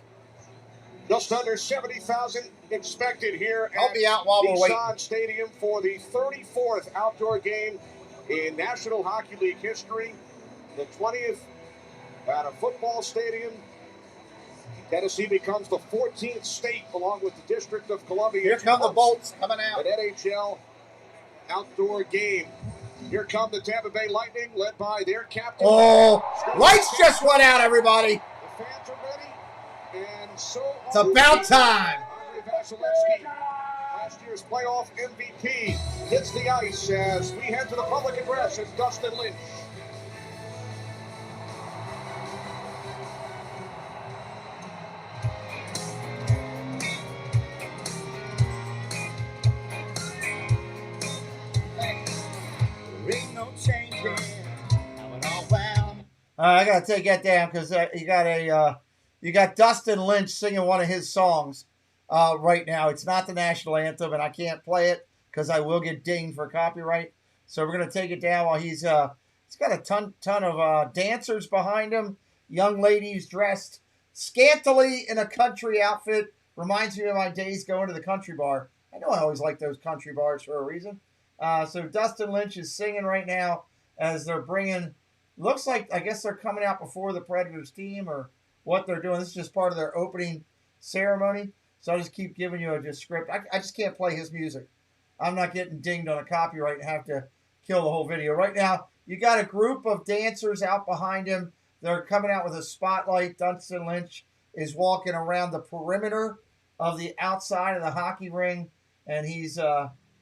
S11: Just under 70,000 expected here
S7: Help
S11: at
S7: me out while we're waiting.
S11: Nissan Stadium for the 34th outdoor game in National Hockey League history. The 20th at a football stadium. Tennessee becomes the 14th state along with the District of Columbia.
S7: Here come the Bolts coming out.
S11: An NHL outdoor game. Here come the Tampa Bay Lightning led by their captain.
S7: Oh, lights just went out, everybody.
S11: The fans are ready. And so
S7: It's about time.
S11: Andre Vasilevsky, last year's playoff MVP, hits the ice as we head to the public address. It's Dustin Lynch. I
S7: I gotta take that down because you got a You got Dustin Lynch singing one of his songs right now. It's not the national anthem, and I can't play it because I will get dinged for copyright. So we're going to take it down while he's got a ton of dancers behind him, young ladies dressed scantily in a country outfit. Reminds me of my days going to the country bar. I know I always like those country bars for a reason. So Dustin Lynch is singing right now as they're bringing, looks like, I guess they're coming out before the Predators team or what they're doing. This is just part of their opening ceremony. So I'll just keep giving you a script. I just can't play his music. I'm not getting dinged on a copyright and have to kill the whole video. Right now, you got a group of dancers out behind him. They're coming out with a spotlight. Dustin Lynch is walking around the perimeter of the outside of the hockey ring, and he's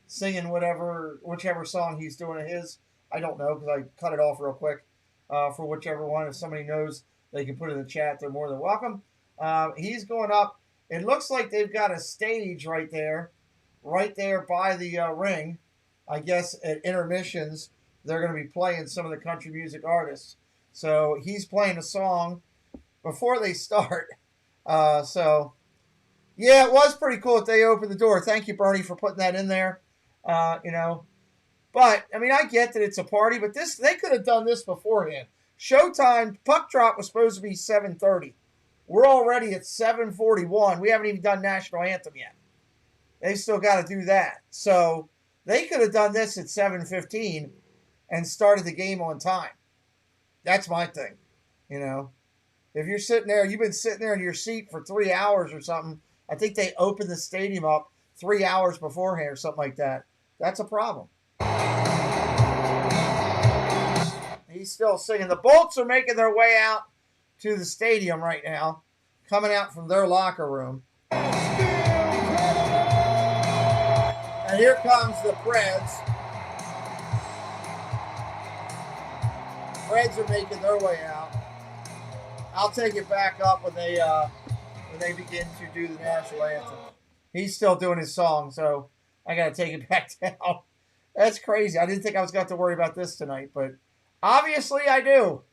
S7: singing whichever song he's doing of his. I don't know because I cut it off real quick for whichever one. If somebody knows, they can put it in the chat. They're more than welcome. He's going up. It looks like they've got a stage right there by the ring. I guess at intermissions, they're going to be playing some of the country music artists. So he's playing a song before they start. So, yeah, it was pretty cool that they opened the door. Thank you, Bernie, for putting that in there. But, I mean, I get that it's a party, but they could have done this beforehand. Showtime, puck drop was supposed to be 7:30. We're already at 7:41. We haven't even done national anthem yet. They still got to do that. So they could have done this at 7:15 and started the game on time. That's my thing. If you're sitting there, you've been sitting there in your seat for 3 hours or something. I think they opened the stadium up 3 hours beforehand or something like that. That's a problem. He's still singing. The Bolts are making their way out to the stadium right now, coming out from their locker room. And here comes the Preds. Preds are making their way out. I'll take it back up when they begin to do the national anthem. He's still doing his song, so I got to take it back down. That's crazy. I didn't think I was going to have to worry about this tonight, but obviously I do.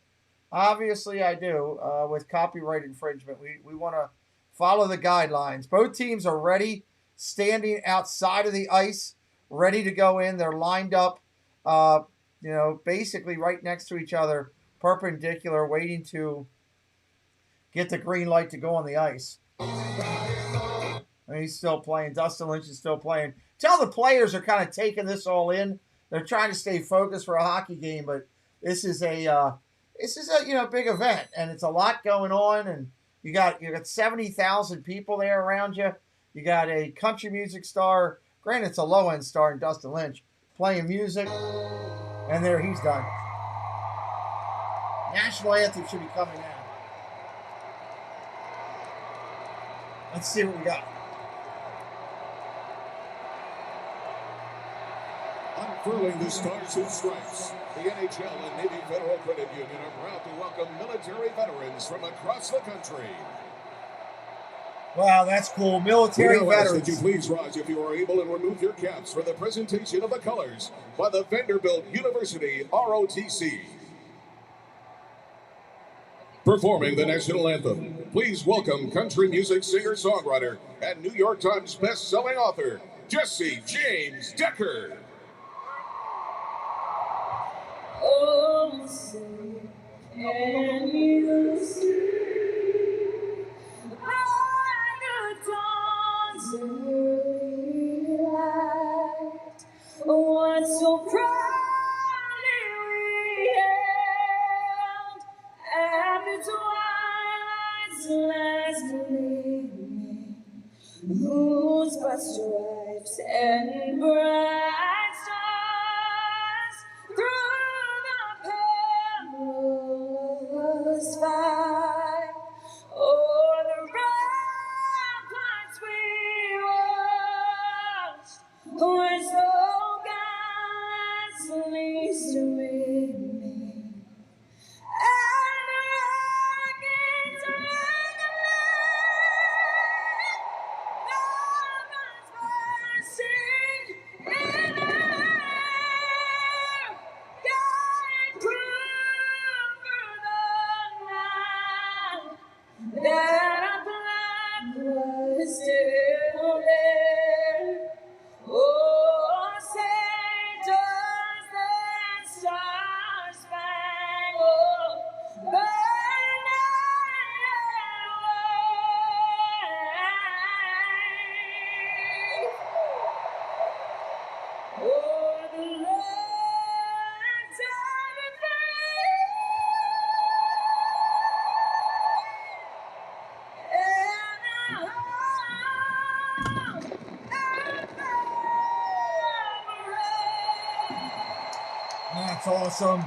S7: With copyright infringement. We want to follow the guidelines. Both teams are ready, standing outside of the ice, ready to go in. They're lined up, basically right next to each other, perpendicular, waiting to get the green light to go on the ice. And he's still playing. Dustin Lynch is still playing. Tell the players are kind of taking this all in. They're trying to stay focused for a hockey game, but this is a big event, and it's a lot going on. And you got 70,000 people there around you. You got a country music star. Granted, it's a low end star in Dustin Lynch playing music, and there he's done. National anthem should be coming now. Let's see what we got.
S6: Unfurling the Stars and Stripes, the NHL and Navy Federal Credit Union are proud to welcome military veterans from across the country.
S7: Wow, that's cool. Military veterans.
S6: Would you please rise if you are able and remove your caps for the presentation of the colors by the Vanderbilt University ROTC. Performing the national anthem, please welcome country music singer-songwriter and New York Times best-selling author, Josi James Decker.
S10: Oh, listen, can you see by the dawn's early light what so proudly we hailed at the twilight's last gleaming, whose bright stripes and bright stars through perilous fight, o'er the ramparts we watched, were so gallantly streaming, and the rockets ring the land, love is bursting in
S7: That's awesome.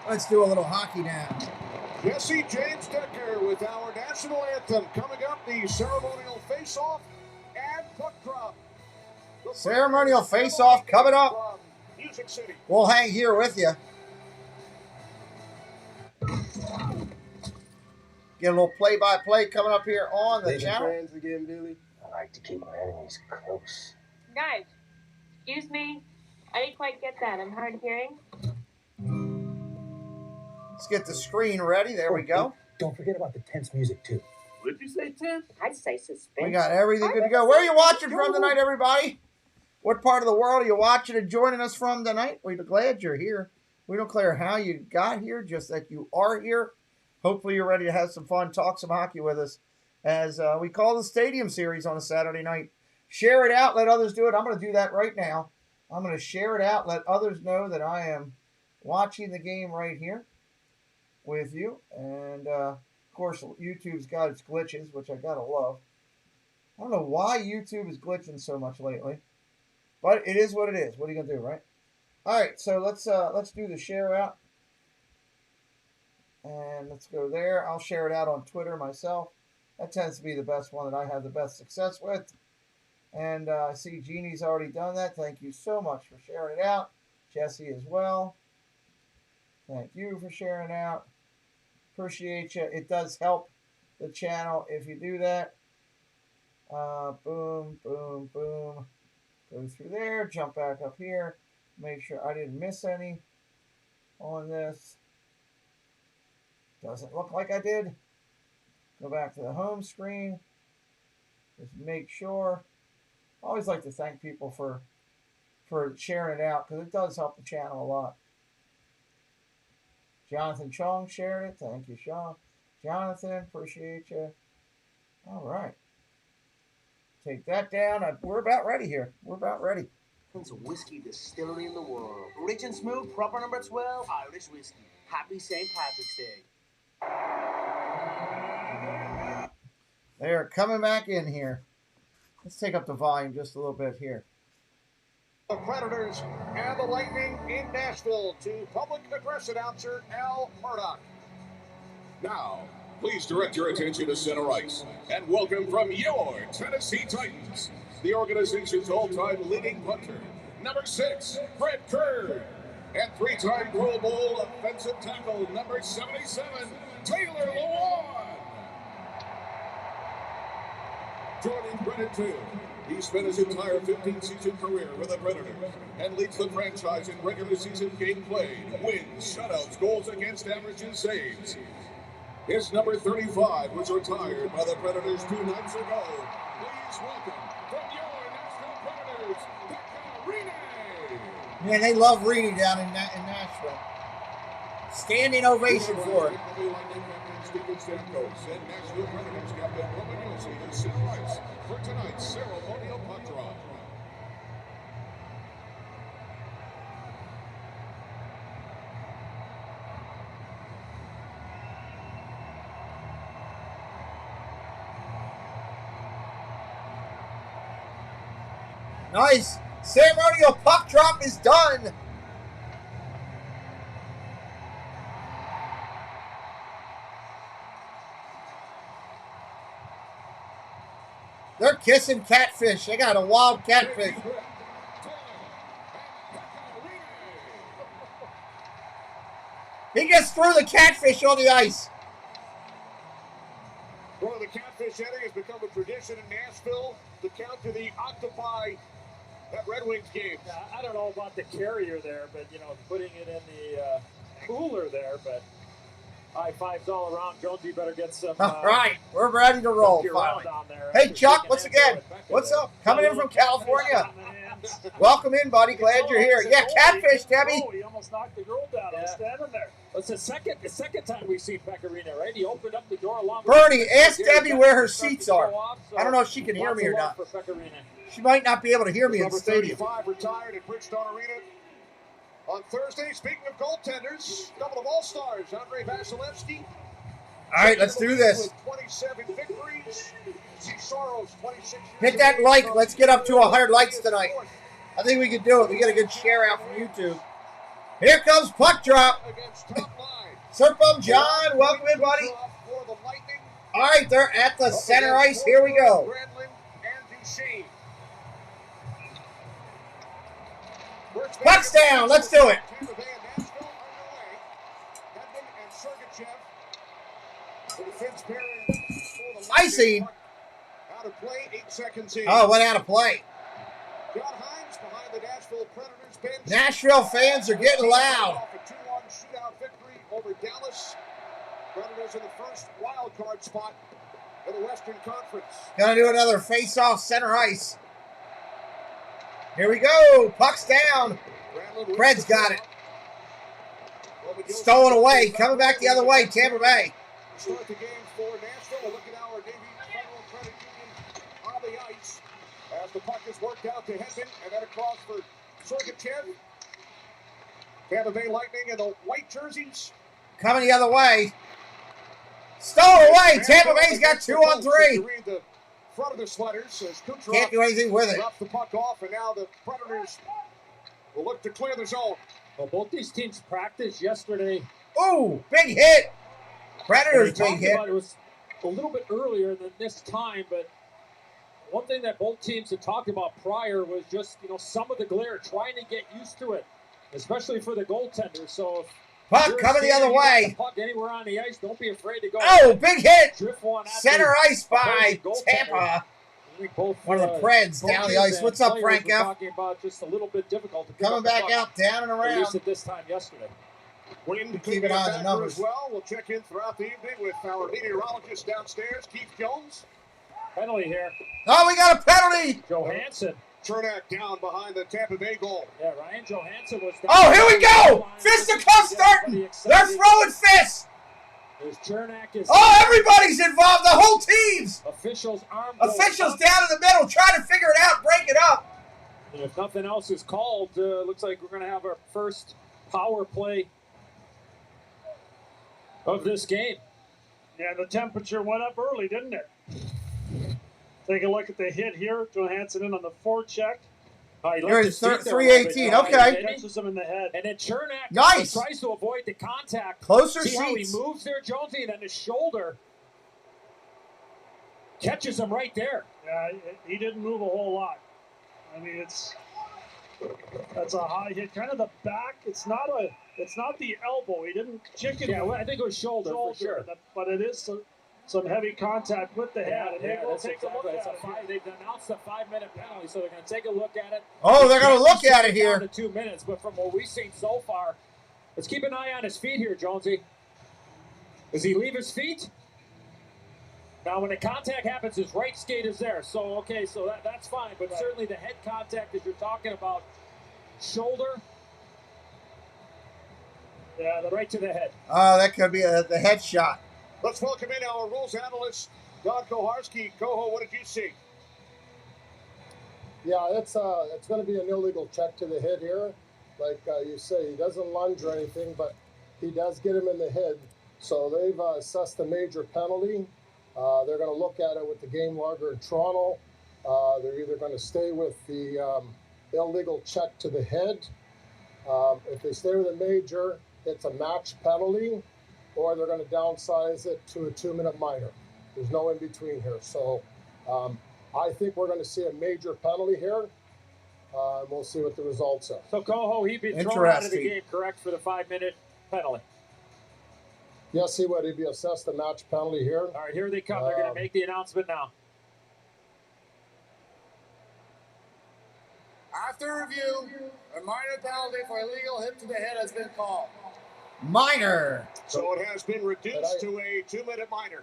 S7: Let's do a little hockey now.
S6: Josi, James Decker with our national anthem. Coming up, the ceremonial face-off and puck drop.
S7: Ceremonial face-off coming up.
S6: Music City.
S7: We'll hang here with you. Get a little play-by-play coming up here on the channel.
S12: Friends again, Billy. I like to keep my enemies close.
S15: Guys, excuse me. I didn't quite get that. I'm hard of hearing.
S7: Let's get the screen ready. There we go.
S12: Don't forget about the tense music, too.
S15: What did you say, Tim? I'd say suspense.
S7: We got everything good to go. Where are you watching from tonight, everybody? What part of the world are you watching and joining us from tonight? We're glad you're here. We don't care how you got here, just that you are here. Hopefully you're ready to have some fun, talk some hockey with us as we call the Stadium Series on a Saturday night. Share it out. Let others do it. I'm going to do that right now. I'm going to share it out. Let others know that I am watching the game right here with you. And, of course, YouTube's got its glitches, which I got to love. I don't know why YouTube is glitching so much lately. But it is what it is. What are you going to do, right? All right, so let's do the share out. And let's go there. I'll share it out on Twitter myself. That tends to be the best one that I have the best success with. And I see Jeannie's already done that. Thank you so much for sharing it out. Jesse as well. Thank you for sharing it out. Appreciate you. It does help the channel if you do that. Boom, boom, boom. Go through there. Jump back up here. Make sure I didn't miss any on this. Doesn't look like I did. Go back to the home screen. Just make sure. I always like to thank people for sharing it out because it does help the channel a lot. Jonathan Chong shared it. Thank you, Sean. Jonathan, appreciate you. All right. Take that down. We're about ready here. We're about ready.
S12: It's a whiskey distillery in the world. Rich and smooth, proper number 12, Irish whiskey. Happy St. Patrick's Day.
S7: They're coming back in here. Let's take up the volume just a little bit here.
S6: The Predators and the Lightning in Nashville to public address announcer Al Murdoch. Now, please direct your attention to center ice and welcome from your Tennessee Titans, the organization's all-time leading punter, number 6, Brett Kerr, and 3-time Pro Bowl offensive tackle, number 77, Taylor Lewan. Joining Brett at 2, he spent his entire 15-season career with the Predators and leads the franchise in regular season game played, wins, shutouts, goals against average, and saves. His number 35 was retired by the Predators 2 nights ago. Please welcome from your Nashville Predators, Pregame.
S7: Man, they love Reedy down in Nashville. Standing ovation for it.
S6: Stephen Stamkos and Nashville Predators captain Josi to center ice for tonight's ceremonial puck drop.
S7: Nice. Ceremonial puck drop is done. They're kissing catfish. They got a wild catfish. He just threw the catfish on the ice.
S6: Well, the catfish inning has become a tradition in Nashville to count to the octopi at Red Wings games.
S22: Yeah, I don't know about the carrier there, but, you know, putting it in the cooler there, but high fives all around. Jonesy better get some.
S7: All right, we're ready to roll.
S22: Down there.
S7: Hey, Chuck, once again, what's up? Coming in from California. Welcome in, buddy. Glad you're here. Yeah, catfish, Debbie.
S22: Oh, he almost knocked the girl down. I was standing there. It's the second time we've seen Pecorino, right? He opened up the door along.
S7: Bernie, ask Debbie where her seats are. I don't know if she can hear me or not. She might not be able to hear me in the stadium.
S6: Number 35 retired at Bridgestone Arena on Thursday. Speaking of goaltenders, couple of all-stars, Andrei Vasilevsky.
S7: All right, let's do this.
S6: 27 victories. Soros, 26 years.
S7: Hit that like. Let's get up to 100 likes tonight. I think we can do it. We get a good share out from YouTube. Here comes puck drop. Serpum John, welcome in, buddy. All right, they're at the center ice. Here we go. Puck's down. Let's do it. Icing.
S6: Out of play, 8 seconds in.
S7: Oh, went out of play.
S6: John Hines behind the Nashville Predators bench.
S7: Nashville fans are getting loud.
S6: Off a 2-1 shootout victory over Dallas. Predators in the first wild card spot in the Western Conference.
S7: Gonna do another face-off center ice. Here we go. Puck's down. Fred's got it. Stolen away. Coming back the other way. Tampa Bay.
S6: Start the game for Nashville. Look at our Navy Federal Credit Union on the ice as the puck is worked out to Hedman and then across for Sergachev. Tampa Bay Lightning in the white jerseys.
S7: Coming the other way. Stolen away. Tampa Bay's got 2-on-3.
S6: Read the front of the sweaters as Kucherov
S7: can't do anything with it.
S6: drops the puck off, and now the Predators will look to clear the zone.
S22: Well, both these teams practiced yesterday.
S7: Ooh, big hit. Predators big hit.
S22: It was a little bit earlier than this time, but one thing that both teams had talked about prior was just, some of the glare, trying to get used to it, especially for the goaltender. So if
S7: puck coming the other way.
S22: Puck anywhere on the ice, don't be afraid to go.
S7: Oh, big hit.
S22: Drift one at
S7: Center
S22: the
S7: ice by Tampa. One of the Preds down the ice. What's up, Frank?
S22: Talking about just a little bit difficult to
S7: coming back out, down and
S22: at
S7: around.
S22: least at this time yesterday.
S6: Wind
S7: keep an eye on the numbers
S6: as well. We'll check in throughout the evening with our meteorologist downstairs, Keith Jones.
S22: Penalty here.
S7: Oh, we got a penalty.
S22: Johansson.
S6: Chernak down behind the Tampa Bay goal.
S22: Yeah, Ryan Johansson was down.
S7: Oh, here we go. Fisticuffs starting. They're throwing fists.
S22: Oh,
S7: everybody's involved. The whole team's.
S22: Officials
S7: Officials down in the middle trying to figure it out, break it up.
S22: And if nothing else is called, looks like we're going to have our first power play of this game.
S11: Yeah, the temperature went up early, didn't it? Take a look at the hit here. Johansson in on the forecheck.
S22: Here
S7: it's 3:18. Okay.
S11: Catches him in the head.
S22: And then Chernak
S7: nice.
S22: Tries to avoid the contact.
S7: Closer
S22: See how he
S7: seats.
S22: moves there, Jonesy, and then his shoulder catches him right there.
S11: Yeah, he didn't move a whole lot. I mean, that's a high hit. Kind of the back. It's not the elbow. He didn't chicken.
S22: Yeah, well, I think it was shoulder for sure.
S11: But it is some heavy contact with the head.
S22: That's exactly. They've announced a 5-minute penalty, so they're going to take a look at it.
S7: Oh, they're going to look at it here.
S22: Down to 2 minutes, but from what we've seen so far, let's keep an eye on his feet here, Jonesy. Does he leave his feet? Now, when the contact happens, his right skate is there. So, that's fine. But certainly the head contact that you're talking about, shoulder, right to the head.
S7: Oh, that could be the head shot.
S6: Let's welcome in our rules analyst, Don Koharski. Koho, what did you see?
S16: Yeah, it's going to be an illegal check to the head here. Like you say, he doesn't lunge or anything, but he does get him in the head. So they've assessed a major penalty. They're going to look at it with the game logger in Toronto. They're either going to stay with the illegal check to the head. If they stay with a major, it's a match penalty, or they're going to downsize it to a 2-minute minor. There's no in between here. So I think we're going to see a major penalty here. We'll see what the results are.
S22: So Koho, he'd be thrown out of the game, correct, for the 5-minute penalty?
S16: Yes, he would. He'd be assessed a match penalty here.
S22: All right, here they come. They're going to make the announcement now.
S17: After review, a minor penalty for illegal hit to the head has been called.
S7: Minor.
S6: So it has been reduced to a 2-minute minor.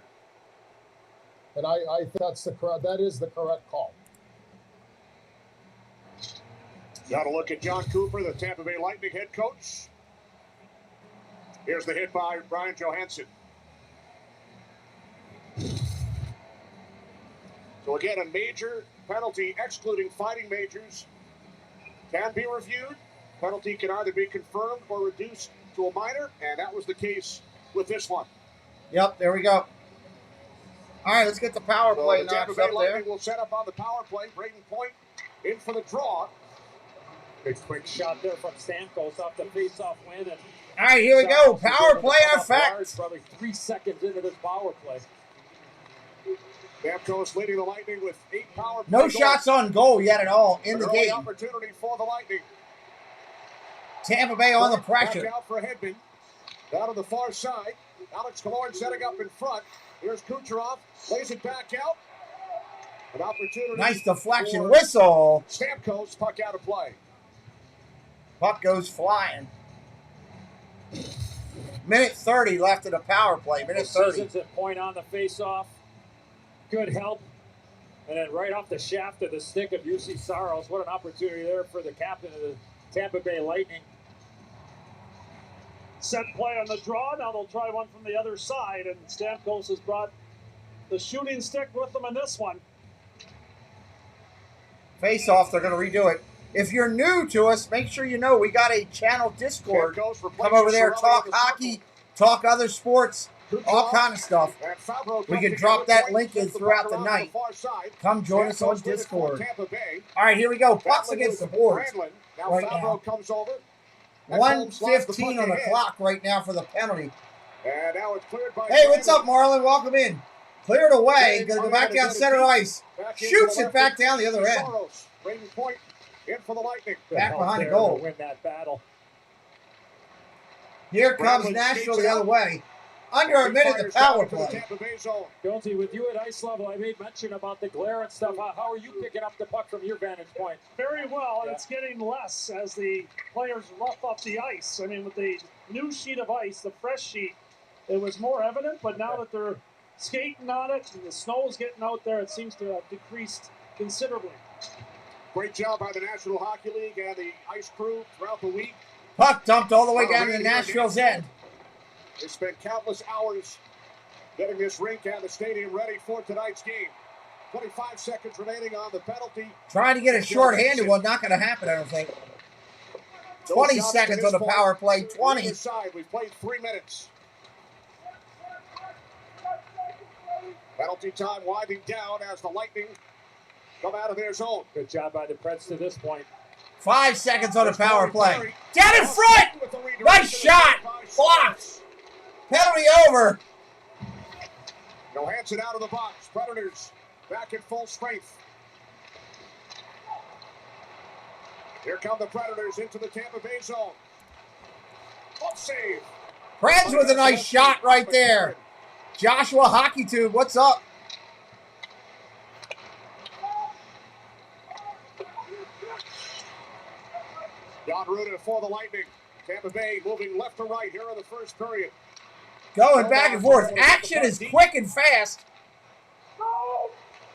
S16: And I think that is the correct call.
S6: Got to look at John Cooper, the Tampa Bay Lightning head coach. Here's the hit by Ryan Johansson. So again, a major penalty, excluding fighting majors, can be reviewed. Penalty can either be confirmed or reduced to a minor, and that was the case with this one.
S7: Yep, there we go. All right, let's get the power play
S6: the Tampa
S7: knocked
S6: Bay
S7: up there.
S6: Lightning will set up on the power play. Braden Point in for the draw.
S22: Big quick shot there from Stamkos off the face-off win. And
S7: all right, here we go. Power play effect.
S22: Probably 3 seconds into this power play.
S6: Stamkos leading the Lightning with 8 power play
S7: No
S6: goals.
S7: shots on goal yet at all in
S6: An
S7: the
S6: early
S7: game.
S6: opportunity for the Lightning.
S7: Tampa Bay on the pressure.
S6: Back out for Hedman. Down to the far side. Alex Killorn setting up in front. Here's Kucherov. Lays it back out. An opportunity.
S7: Nice deflection.
S6: for
S7: Whistle.
S6: Stamkos, puck out of play.
S7: Puck goes flying. Minute 30 left in the power play. Minute 30.
S22: Seasons at point on the face-off. Good help. And then right off the shaft of the stick of Josi Saros. What an opportunity there for the captain of the Tampa Bay Lightning.
S4: Set play on the draw. Now they'll try one from the other side. And Stamkos has brought the shooting stick with them in this one.
S7: Face off. They're going to redo it. If you're new to us, make sure you know we got a channel Discord. Come over there, talk hockey, talk other sports, all kind of stuff. We can drop that link in throughout the night. Come join us on Discord. All right, here we go. Pucks against the boards right now. 1:15 on the clock right now for the penalty.
S6: And now it's cleared by
S7: Hey, what's up, Marlon? Welcome in. Cleared away. Going to go back down center ice. Shoots it back down the other end.
S6: Point in for the Lightning.
S7: Back behind the goal.
S22: Win that battle.
S7: Here comes Nashville the other way. Under a minute to power play.
S22: Jonesy, with you at ice level, I made mention about the glare and stuff. How are you picking up the puck from your vantage point?
S4: Very well, and it's getting less as the players rough up the ice. I mean, with the new sheet of ice, the fresh sheet, it was more evident, but now that they're skating on it and the snow is getting out there, it seems to have decreased considerably.
S6: Great job by the National Hockey League and the ice crew throughout the week.
S7: Puck dumped all the way down to Nashville's end.
S6: They spent countless hours getting this rink and the stadium ready for tonight's game. 25 seconds remaining on the penalty.
S7: Trying to get a short-handed one. Not going to happen, I don't think. 20 seconds on the power play. 20.
S6: We've played 3 minutes. Penalty time winding down as the Lightning come out of their zone.
S22: Good job by the Preds to this point.
S7: 5 seconds on the power play. Down in front! Nice shot! Blocked! Penalty over.
S6: Johansson out of the box. Predators back in full strength. Here come the Predators into the Tampa Bay zone. Up save.
S7: Preds with a nice shot right there. Joshua Hockey Tube, what's up?
S6: John Ruda for the Lightning. Tampa Bay moving left to right here in the first period.
S7: Going back and forth. Action is quick and fast.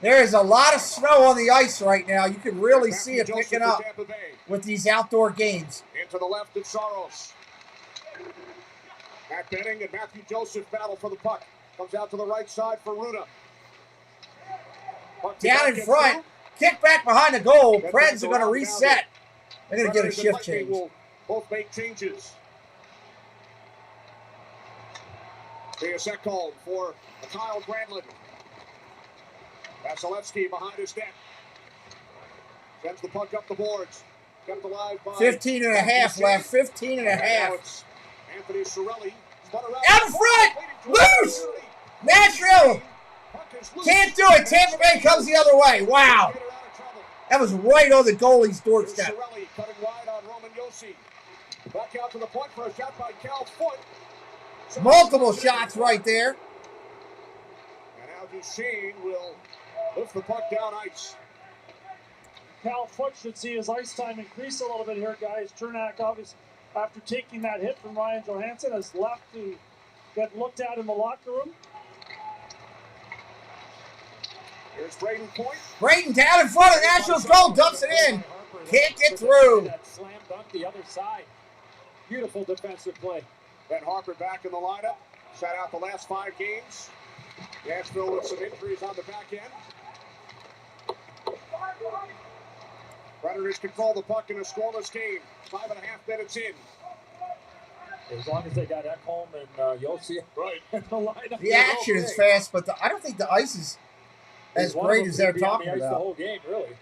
S7: There is a lot of snow on the ice right now. You can really see it picking up with these outdoor games.
S6: Into the left of Saros. Matt Benning and Matthew Joseph battle for the puck. Comes out to the right side for Ruda.
S7: Down in front. Kick back behind the goal. Preds are going to reset. They're going to get a shift change.
S6: Will both make changes. There's that call for Kyle Granlund. Vasilevsky behind his net. Sends the puck up the boards. Kept alive by
S7: 15 and a half left. 15 and a half.
S6: Anthony Cirelli.
S7: Out in front! Loose! Nashville! Can't do it. Tampa Bay comes the other way. Wow. That was right on the goalie's doorstep.
S6: Cirelli cutting wide on Roman Josi. Back out to the point for a shot by Cal Foote.
S7: Multiple shots right there.
S6: And now Duchesne will lift the puck down ice.
S4: Cal Foote should see his ice time increase a little bit here, guys. Chernak, obviously, after taking that hit from Ryan Johansson, has left to get looked at in the locker room.
S6: Here's Braden Point.
S7: Braden down in front of Nashville's goal. Dumps it in. Can't get through.
S22: That slam dunk the other side. Beautiful defensive play.
S6: Ben Harper back in the lineup. Sat out the last 5 games. Nashville with some injuries on the back end. Predators control the puck in a scoreless game. 5.5 minutes in.
S22: As long as they got Ekholm and Josi
S6: right
S22: in the lineup.
S7: The action is fast, but I don't think the ice is as great as they're talking
S22: the
S7: about.
S22: The whole game, really.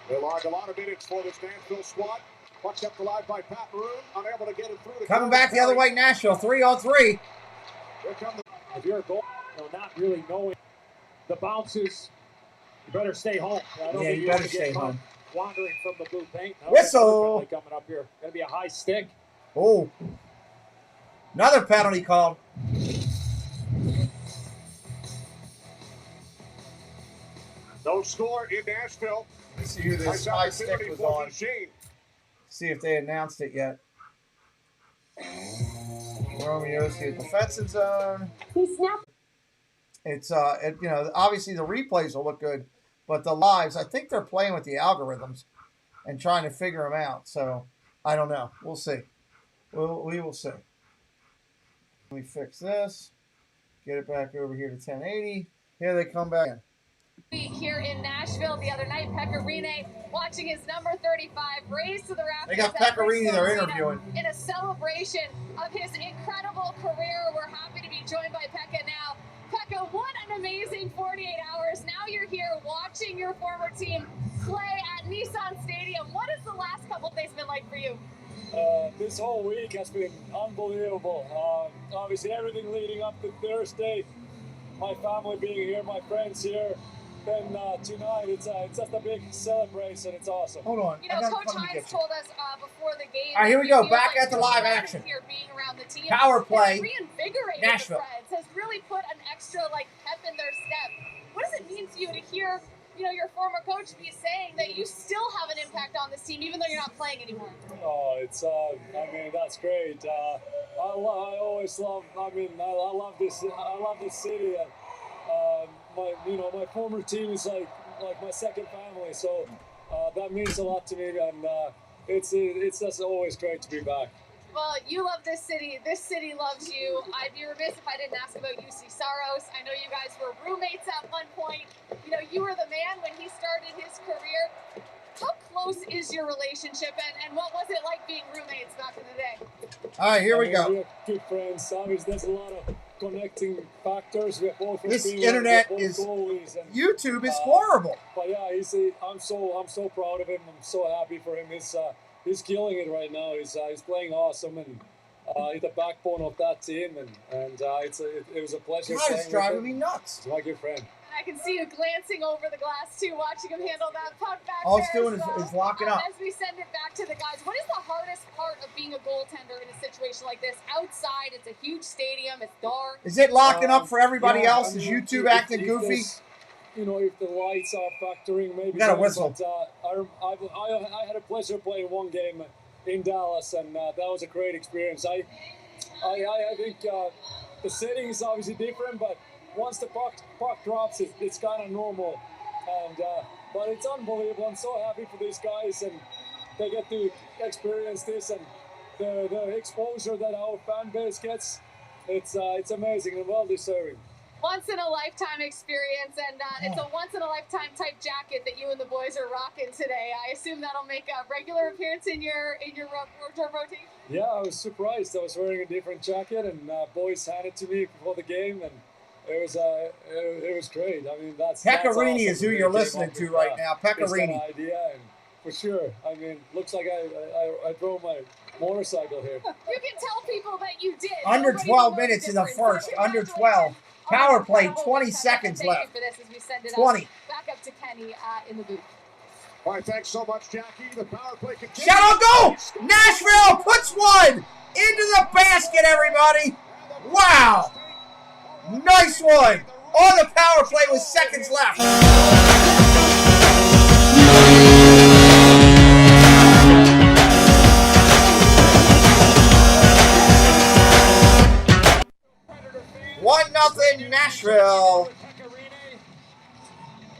S6: They logged a lot of minutes for this Nashville squad. Puck kept alive by Pat Maroon, unable to get it through.
S7: Coming back the other way, Nashville, 3-on-3.
S22: If you're a goal, not really knowing the bounces, you better stay home. I don't think
S7: you better stay home.
S22: Wandering from the blue paint.
S7: Whistle.
S22: Coming up here. Going to be a high stick.
S7: Oh. Another penalty called.
S6: No score in Nashville.
S7: Let's see who this high stick was on. See if they announced it yet. Josi at the defensive zone. It's obviously the replays will look good, but the lives, I think they're playing with the algorithms and trying to figure them out. So I don't know. We'll see. We will see. Let me fix this. Get it back over here to 1080. Here they come back in.
S3: Here in Nashville the other night, Pecorine watching his number 35 raise to the rafters.
S7: They got Pecorine they're interviewing.
S3: In a celebration of his incredible career. We're happy to be joined by Pekka now. Pekka, what an amazing 48 hours. Now you're here watching your former team play at Nissan Stadium. What has the last couple days been like for you?
S22: This whole week has been unbelievable. Obviously everything leading up to Thursday, my family being here, my friends here. Then tonight, it's just a big celebration. It's awesome.
S7: Hold on.
S3: You know, Coach Hines told us before the game.
S7: All right, here we go. Back at the live action.
S3: Here being around the team.
S7: Power play.
S3: Reinvigorated
S7: Nashville.
S3: the Preds. Has really put an extra pep in their step. What does it mean to you to hear, your former coach be saying that you still have an impact on this team, even though you're not playing anymore?
S22: Oh, it's that's great. I always love. I love this. I love this city. My former team is like my second family, so that means a lot to me, and it's just always great to be back.
S3: Well, you love this city. This city loves you. I'd be remiss if I didn't ask about Josi Saros. I know you guys were roommates at one point. You were the man when he started his career. How close is your relationship, and what was it like being roommates back in the day?
S7: All right, here we go.
S22: We're good friends. Obviously, there's a lot of connecting factors. We're both from
S7: This
S22: Finland,
S7: internet
S22: both
S7: is
S22: goalies, and,
S7: YouTube is horrible.
S22: But yeah, I'm so proud of him. I'm so happy for him. He's killing it right now. He's playing awesome, and he's the backbone of that team. And it was a pleasure.
S7: God, it's driving me nuts.
S22: He's my good friend.
S3: I can see you glancing over the glass, too, watching him handle that puck back
S7: All
S3: there.
S7: it's doing is locking up.
S3: As we send it back to the guys, what is the hardest part of being a goaltender in a situation like this? Outside, it's a huge stadium, it's dark.
S7: Is it locking up for everybody else? Is YouTube acting goofy?
S22: If the lights are factoring, maybe.
S7: You got a whistle.
S22: But, I had a pleasure playing one game in Dallas, and that was a great experience. I think the setting is obviously different, but once the puck drops, it's kind of normal, and but it's unbelievable. I'm so happy for these guys, and they get to experience this, and the exposure that our fan base gets, it's amazing and well deserving.
S3: Once in a lifetime experience, and it's a once in a lifetime type jacket that you and the boys are rocking today. I assume that'll make a regular appearance in your wardrobe rotation.
S22: Yeah, I was surprised. I was wearing a different jacket, and boys handed it to me before the game, and it was great. I mean, that's
S7: Pecorine
S22: awesome.
S7: is who you're listening to right now. Pecorine.
S22: This kind of idea, and for sure. I mean, looks like I drove my motorcycle here.
S3: You can tell people that you did.
S7: Under 12 minutes in the first. Under 12. Power play, 20 seconds left.
S3: For this as we send it
S7: 20.
S3: Back up to Kenny in the booth.
S6: All right, thanks so much, Jackie. The power play continues.
S7: Shout out goal! Nashville puts one into the basket, everybody. Wow. Nice one. On the power play with seconds left. One nothing Nashville.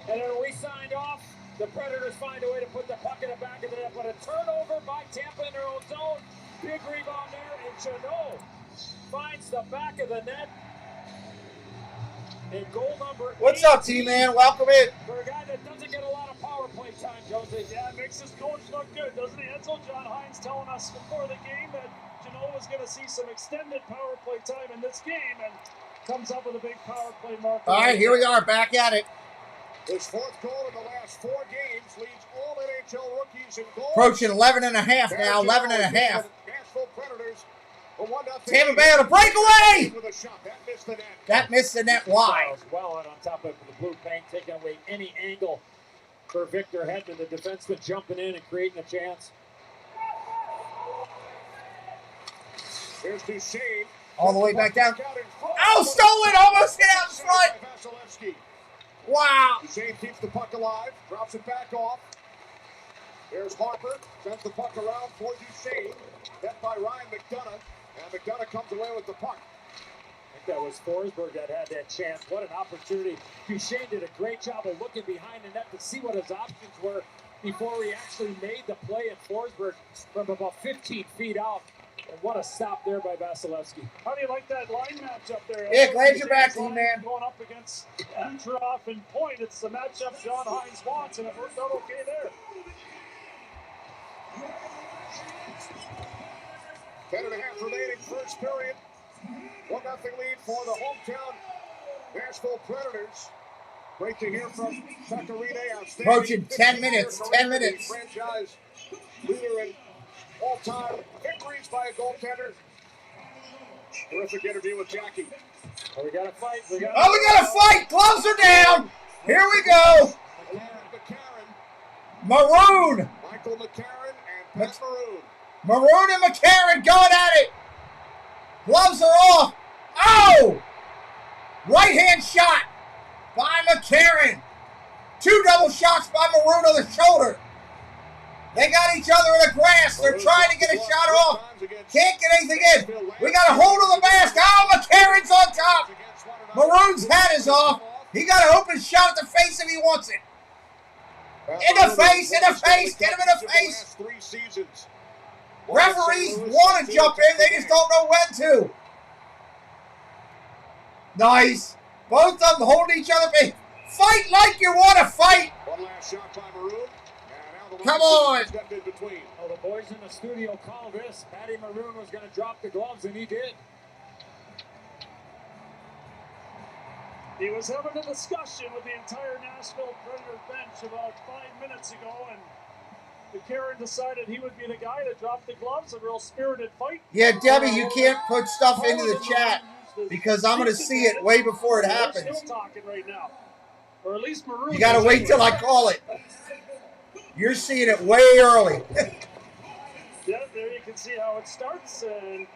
S22: And then we signed off. The Predators find a way to put the puck in the back of the net, but a turnover by Tampa in their own zone. Big rebound there, and Chanot finds the back of the net. And goal number
S7: What's up, T-Man? Welcome in.
S22: For a guy that doesn't get a lot of power play time, Josi.
S4: Yeah, it makes his coach look good, doesn't he? That's what John Hines telling us before the game, that Chanot was going to see some extended power play time in this game, and comes up with a big power play marker.
S7: All right, here we are, back at it.
S6: His 4th goal in the last 4 games leads all NHL rookies in goals.
S7: Approaching 11 and a half now, 11 and a half.
S6: Nashville Predators. A 1-0
S7: Tampa Bay on a breakaway!
S6: With a shot. That missed the net.
S7: That missed the net wide.
S22: Well out on top of the blue paint, taking away any angle for Victor Hedman, the defenseman jumping in and creating a chance.
S6: Here's Duchesne.
S7: All the way back down. Oh, stolen! Almost hit out in front.
S6: Vasilevsky.
S7: Wow.
S6: Duchesne keeps the puck alive, drops it back off. There's Harper, sends the puck around for Duchesne. Met by Ryan McDonough, and McDonough comes away with the puck.
S22: I think that was Forsberg that had that chance. What an opportunity. Duchesne did a great job of looking behind the net to see what his options were before he actually made the play at Forsberg from about 15 feet out. And what a stop there by Vasilevsky.
S4: How do you like that line match up there?
S7: Yeah, glad you're back, man.
S4: Going up against Kucherov and Point. It's the matchup John Hines wants, and it worked out okay there.
S6: 10.5 remaining first period. 1-0 lead for the hometown Nashville Predators. Great to hear from Pecorine.
S7: Approaching 10 minutes, 10 minutes.
S6: Franchise leader in all-time victories by a goaltender. Terrific interview with Jackie.
S22: Oh, we got to fight.
S7: We got to fight. Gloves are down. Here we go. Maroon.
S6: Michael McCarron and Pat Maroon.
S7: Maroon and McCarron going at it. Gloves are off. Oh! Right-hand shot by McCarron. 2 double shots by Maroon on the shoulder. They got each other in the grass. They're trying to get a shot off. Can't get anything in. We got a hold of the mask. Oh, McCarron's on top. Maroon's hat is off. He got an open shot at the face if he wants it. In the face, in the face. Get him in the face. Referees want to jump in. They just don't know when to. Nice. Both of them holding each other. Fight like you want to fight.
S6: One last shot by Maroon.
S7: Come on.
S22: Oh, the boys in the studio called this. Patty Maroon was going to drop the gloves, and he did.
S4: He was having a discussion with the entire Nashville Predator bench about 5 minutes ago, and McCarron decided he would be the guy to drop the gloves. A real spirited fight.
S7: Yeah, Debbie, you can't put stuff into the chat because I'm going to see it way before it happens.
S4: They're still talking right now. Or at least Maroon.
S7: You got to wait till I call it. You're seeing it way early.
S4: Yeah, there you can see how it starts. And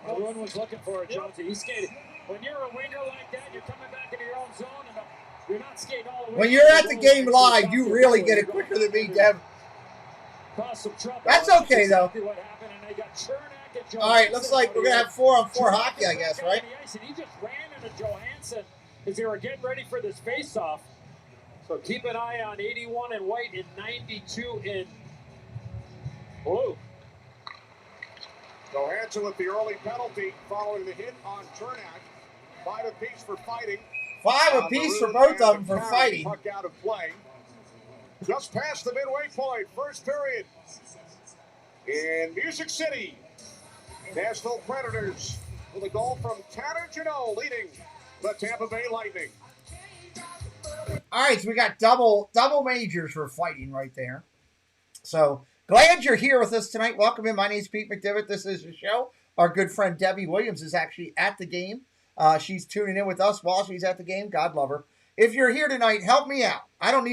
S22: Maroon was looking for it, Josi. He skated. When you're a winger like that, you're coming back into your own zone, and you're not skating all the way.
S7: When you're at the game live, you really get it quicker than me, Dev. That's okay, though. All right, looks like we're going to have 4-on-4 hockey, I guess, right?
S22: And he just ran into Johansson as they were getting ready for this face-off. So keep an eye on 81 in white and 92 in blue.
S6: Johansson with the early penalty following the hit on Chernak. 5 apiece for fighting.
S7: 5 apiece for both of them for fighting.
S6: Puck out of play. Just past the midway point, first period. In Music City, Nashville Predators with a goal from Tanner Janot leading the Tampa Bay Lightning.
S7: All right, so we got double majors for fighting right there. So glad you're here with us tonight. Welcome in. My name is Pete McDivitt. This is the show. Our good friend Debbie Williams is actually at the game. She's tuning in with us while she's at the game. God love her. If you're here tonight, help me out. I don't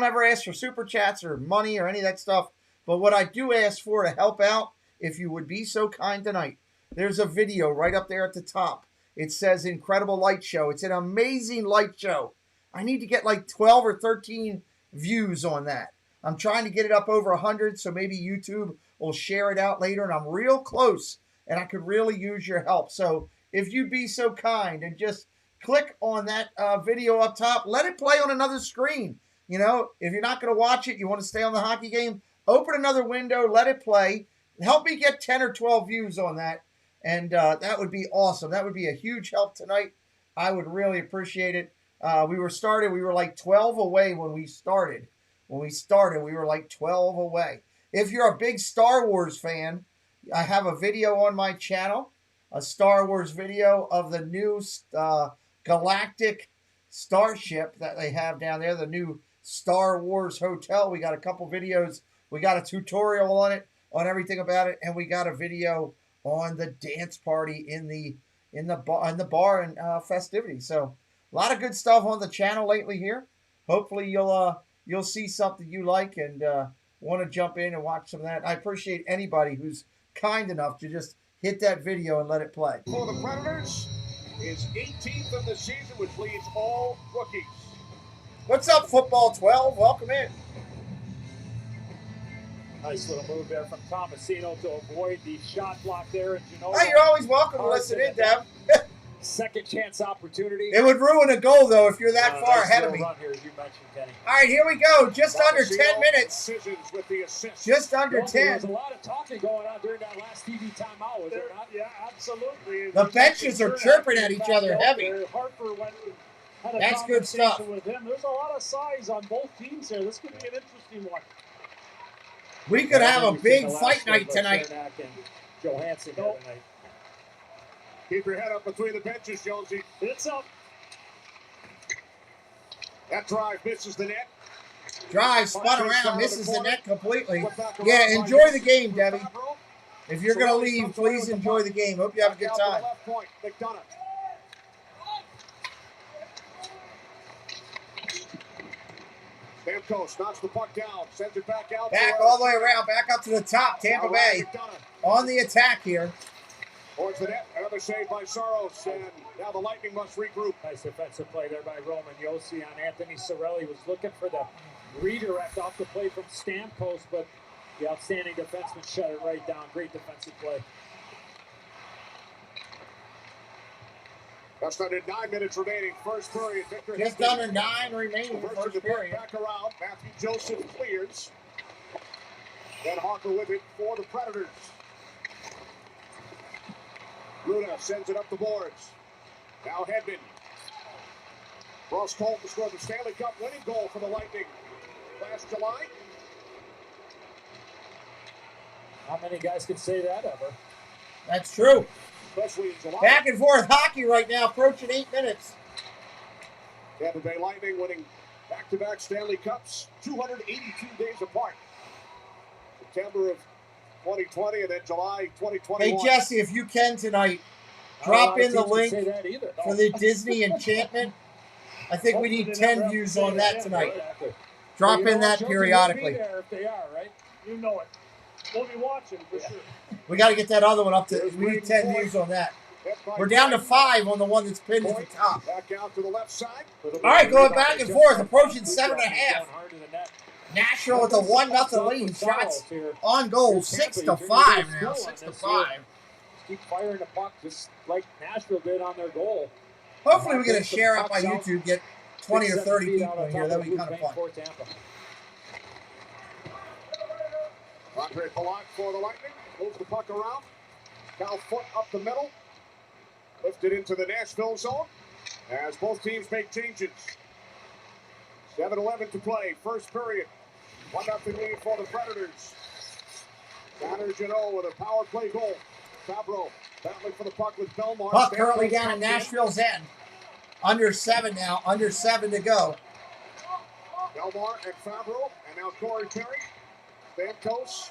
S7: ever ask for super chats or money or any of that stuff. But what I do ask for to help out, if you would be so kind tonight, there's a video right up there at the top. It says Incredible Light Show. It's an amazing light show. I need to get like 12 or 13 views on that. I'm trying to get it up over 100, so maybe YouTube will share it out later, and I'm real close, and I could really use your help. So if you'd be so kind and just click on that video up top, let it play on another screen. You know, if you're not going to watch it, you want to stay on the hockey game, open another window, let it play. Help me get 10 or 12 views on that, and that would be awesome. That would be a huge help tonight. I would really appreciate it. We were like 12 away when we started. When we started, we were like 12 away. If you're a big Star Wars fan, I have a video on my channel, a Star Wars video of the new galactic starship that they have down there, the new Star Wars Hotel. We got a couple videos. We got a tutorial on it, on everything about it, and we got a video on the dance party in the bar and festivities. So a lot of good stuff on the channel lately here. Hopefully you'll see something you like and want to jump in and watch some of that. I appreciate anybody who's kind enough to just hit that video and let it play.
S6: For the Predators, is 18th of the season, which leads all rookies.
S7: What's up, Football 12? Welcome in.
S4: Nice little move there from Tomasino to avoid the shot block there. And
S7: Hey, you're always welcome to listen in, Deb.
S4: Second chance opportunity.
S7: It would ruin a goal, though, if you're that far
S4: nice
S7: ahead of me.
S4: Run here, as you mentioned, Kenny.
S7: All right, here we go. Just under 10 minutes.
S6: With the assist.
S7: Just under 10.
S4: There was a lot of talking going on during that last TV timeout, was there not?
S11: Yeah, absolutely.
S7: The benches are chirping at each other heavy.
S11: Harper had a
S7: That's good stuff.
S11: with him. There's a lot of size on both teams here. This could be an interesting one.
S7: We could have a big fight night tonight.
S4: Johansson here tonight.
S6: Keep your head up between the benches, Josi.
S11: It's up.
S6: That drive misses the net.
S7: Drive, spun around, misses the net completely. Yeah, enjoy the game, Debbie. If you're going to leave, please enjoy the game. Hope you have a good time.
S6: Left point, McDonough. Stamkos knocks the puck down, sends it back out.
S7: Back all the way around, back up to the top. Tampa Bay on the attack here.
S6: Towards the net, another save by Saros, and now the Lightning must regroup.
S4: Nice defensive play there by Roman. Josi on Anthony Cirelli was looking for the redirect off the play from Stamkos, but the outstanding defenseman shut it right down. Great defensive play.
S6: Just under 9 minutes remaining. First period. Victor
S7: Just under 9 remaining. First period.
S6: Back around. Matthew Joseph clears. Then Harper with it for the Predators. Luna sends it up the boards. Now Hedman. Ross Colton scored the Stanley Cup winning goal for the Lightning last July.
S4: How many guys could say that ever?
S7: That's true.
S6: Especially in July.
S7: Back and forth hockey right now, approaching 8 minutes.
S6: Tampa Bay Lightning winning back-to-back Stanley Cups, 282 days apart. September of 2020 and then July 2021.
S7: Hey, Jesse, if you can tonight, drop in the link for the Disney Enchantment. I think we need 10 views on that tonight. Drop in that periodically.
S11: If they are, right? You know it. We'll be watching for sure.
S7: We got to get that other one up to. We need 10 views on that. We're down to 5 on the one that's pinned at the top.
S6: Back out to the left side.
S7: All right, going back and forth, approaching 7.5. Nashville with a 1-0 lead. Shots on goal, 6-5 now. 6-5.
S4: Keep firing the puck just like Nashville did on their goal.
S7: Hopefully, we get a share up on YouTube. Get 20 or 30 people in here. That would be kind of fun.
S6: Andre Palat for the Lightning. Moves the puck around. Cal Foot up the middle. Lifted into the Nashville zone as both teams make changes. 7:11 to play. First period. 1-0 lead for the Predators. Tanner Janot with a power play goal. Fabro battling for the puck with Belmar.
S7: Puck currently down in Nashville's end. Under 7 now. Under 7 to go.
S6: Belmar and Fabro. And now Corey Perry. Stamkos.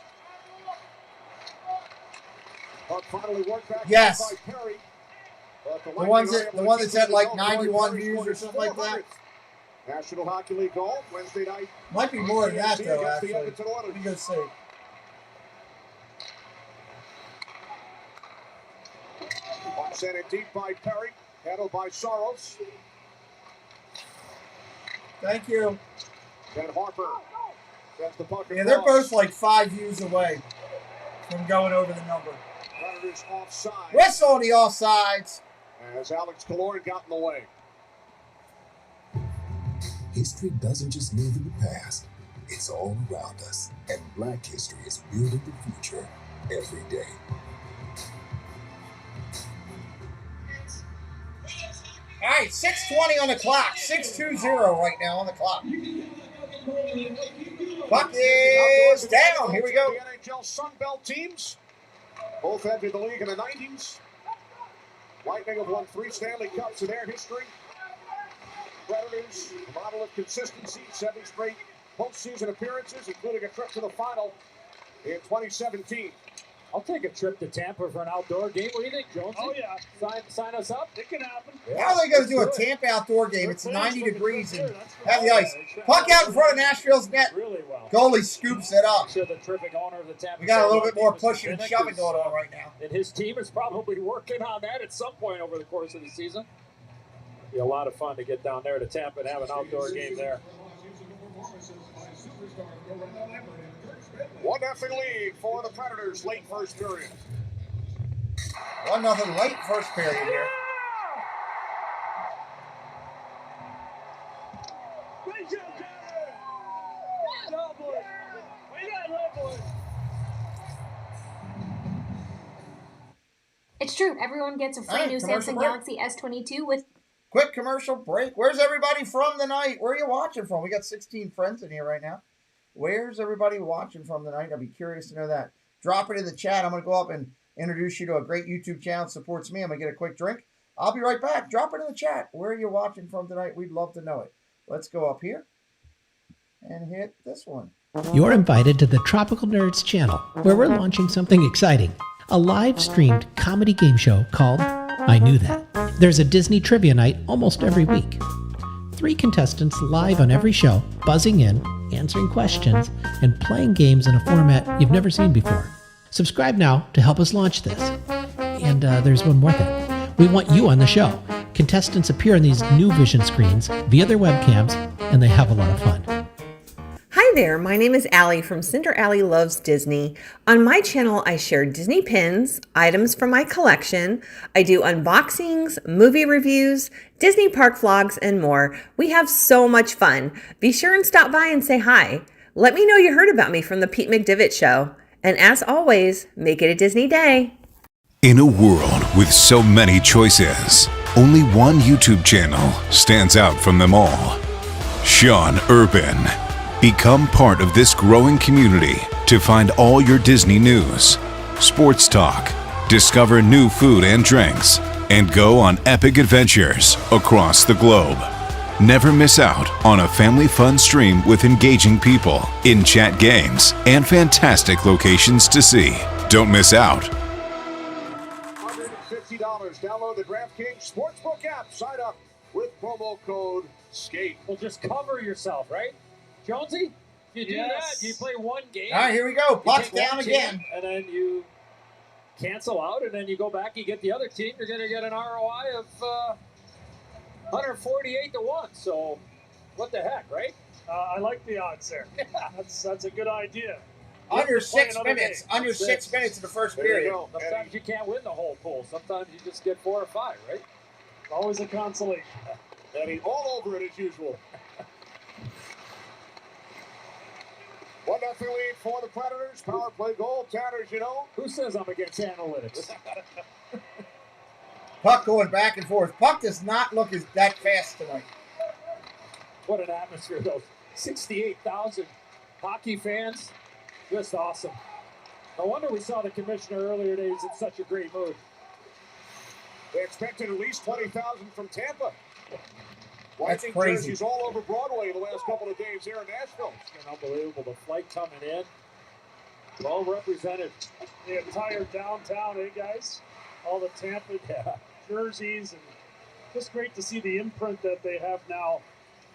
S6: Puck finally worked back
S7: yes.
S6: by Perry.
S7: The one that's at like 91 views or something like that.
S6: National Hockey League goal Wednesday night.
S7: Might be more than that though. Actually, let me go see.
S6: Sent it deep by Perry, handled by Saros.
S7: Thank you.
S6: Then Harper sends the puck.
S7: Yeah, they're both like 5 views away from going over the number.
S6: Predators offside.
S7: Whistle on the offsides.
S6: As Alex Killorn got in the way.
S5: History doesn't just live in the past. It's all around us. And Black history is building the future every day.
S7: All right, 6:20 on the clock. 6:20 right now on the clock. Puck is down. Here we go.
S6: The NHL Sun Belt teams both entered the league in the 90s. Lightning have won 3 Stanley Cups in their history. Predators, a model of consistency, 7 straight postseason appearances, including a trip to the final in 2017.
S22: I'll take a trip to Tampa for an outdoor game. What do you think, Jonesy?
S4: Oh, yeah.
S22: Sign us up?
S4: It can happen.
S7: How are they going to do a Tampa outdoor game? It's 90 degrees and have the ice. Puck out in front of Nashville's net.
S22: Really well.
S7: Goalie scoops it up.
S22: I'm sure the terrific owner of the Tampa
S7: We got a
S22: Bay
S7: little bit more
S22: team is
S7: pushing and
S22: Dominic,
S7: shoving going on right now.
S22: And his team is probably working on that at some point over the course of the season. Be a lot of fun to get down there to Tampa and have an outdoor game there.
S6: 1-0 lead for the Predators late first period.
S7: 1-0 late first period here.
S4: Great job, Tyler. Good job, boys. We got it, boys.
S8: It's true. Everyone gets a free
S7: Alright,
S8: new
S7: commercial
S8: Samsung
S7: break.
S8: Galaxy S22 with.
S7: Quick commercial break. Where's everybody from tonight? Where are you watching from? We got 16 friends in here right now. Where's everybody watching from tonight? I'd be curious to know that. Drop it in the chat. I'm going to go up and introduce you to a great YouTube channel that supports me. I'm going to get a quick drink. I'll be right back. Drop it in the chat. Where are you watching from tonight? We'd love to know it. Let's go up here and hit this one.
S13: You're invited to the Tropical Nerds channel, where we're launching something exciting. A live-streamed comedy game show called I Knew That. There's a Disney trivia night almost every week. 3 contestants live on every show, buzzing in, answering questions, and playing games in a format you've never seen before. Subscribe now to help us launch this. And there's one more thing. We want you on the show. Contestants appear on these new vision screens via their webcams, and they have a lot of fun.
S19: Hi there, my name is Allie from Cinder Allie Loves Disney. On my channel, I share Disney pins, items from my collection. I do unboxings, movie reviews, Disney park vlogs, and more. We have so much fun. Be sure and stop by and say hi. Let me know you heard about me from the Pete McDivitt Show. And as always, make it a Disney day.
S24: In a world with so many choices, only one YouTube channel stands out from them all. Sean Urban. Become part of this growing community to find all your Disney news, sports talk, discover new food and drinks, and go on epic adventures across the globe. Never miss out on a family fun stream with engaging people, in-chat games, and fantastic locations to see. Don't miss out.
S6: $150. Download the DraftKings Sportsbook app. Sign up with promo code SKATE.
S22: Well, just cover yourself, right? Jonesy, you do that, you play one game.
S7: All right, here we go. Puck's down
S22: team,
S7: again.
S22: And then you cancel out, and then you go back, you get the other team. You're going to get an ROI of 148 to 1. So, what the heck, right?
S4: I like the odds there. That's a good idea.
S7: Under
S4: Let's play
S7: 6
S4: another
S7: minutes.
S4: game.
S7: Under
S4: That's
S7: 6
S4: it.
S7: minutes in the first
S22: There you
S7: period.
S22: go. Sometimes you can't win the whole pool. Sometimes you just get 4 or 5, right?
S4: Always a consolation.
S6: Eddie all over it as usual. 1-0 lead for the Predators. Power play goal. Tanners, you know.
S22: Who says I'm against analytics?
S7: Puck going back and forth. Puck does not look that fast tonight.
S22: What an atmosphere, though. 68,000 hockey fans. Just awesome. No wonder we saw the commissioner earlier today. He's in such a great mood.
S6: They expected at least 20,000 from Tampa.
S7: That's
S6: Lightning
S7: crazy.
S6: jerseys all over Broadway the last couple of days here in Nashville.
S22: It's been unbelievable. The flight coming in. Well represented.
S4: The entire downtown, guys? All the Tampa jerseys, and just great to see the imprint that they have now,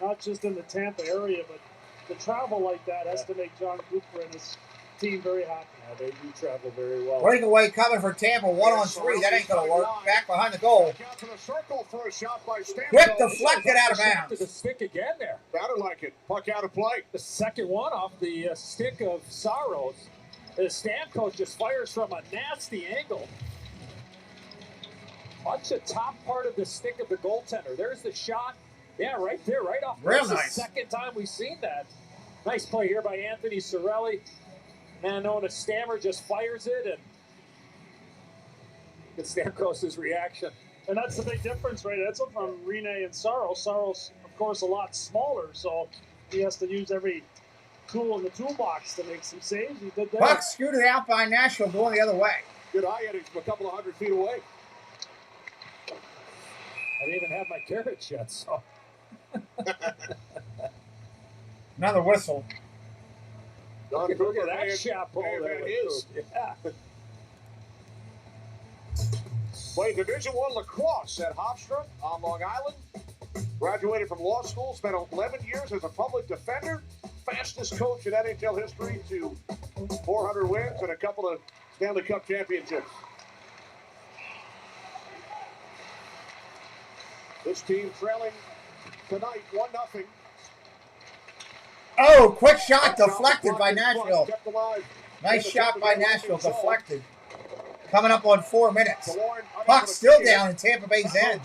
S4: not just in the Tampa area, but to travel like that has to make John Cooper and his team very happy.
S22: Yeah, they do travel very well.
S7: Breakaway coming for Tampa, 1-on-3. That ain't going to work. Back behind the goal.
S6: Out to the circle for a shot by Stamkos.
S7: Quick deflected out of
S22: To
S7: bounds.
S22: the stick again there.
S6: Better like it. Puck out of play.
S22: The second one off the stick of Saros. Stamkos just fires from a nasty angle. Watch the top part of the stick of the goaltender. There's the shot. Yeah, right there, right off.
S7: Real
S22: That's
S7: nice.
S22: the second time we've seen that. Nice play here by Anthony Cirelli. Man known as Stammer just fires it, and it's Stamkos' reaction.
S4: And that's the big difference, right? That's from Rene and Saros. Saros, of course, a lot smaller, so he has to use every tool in the toolbox to make some saves. He did that.
S7: Puck scooted out by Nashville, going the other way.
S6: Good eye at him from a couple of 100 feet away.
S22: I didn't even have my carrots yet, so.
S7: Another whistle.
S11: Don
S22: Look
S11: Cooper
S22: at that
S11: may
S22: chapeau
S11: have
S22: there
S11: had
S22: with
S11: his.
S22: Coop. Yeah.
S6: Played Division I lacrosse at Hofstra on Long Island. Graduated from law school, spent 11 years as a public defender. Fastest coach in NHL history to 400 wins and a couple of Stanley Cup championships. This team trailing tonight 1-0.
S7: Oh, quick shot deflected by Nashville. Nice shot by Nashville, deflected. Coming up on 4 minutes. Puck still down in Tampa Bay's end.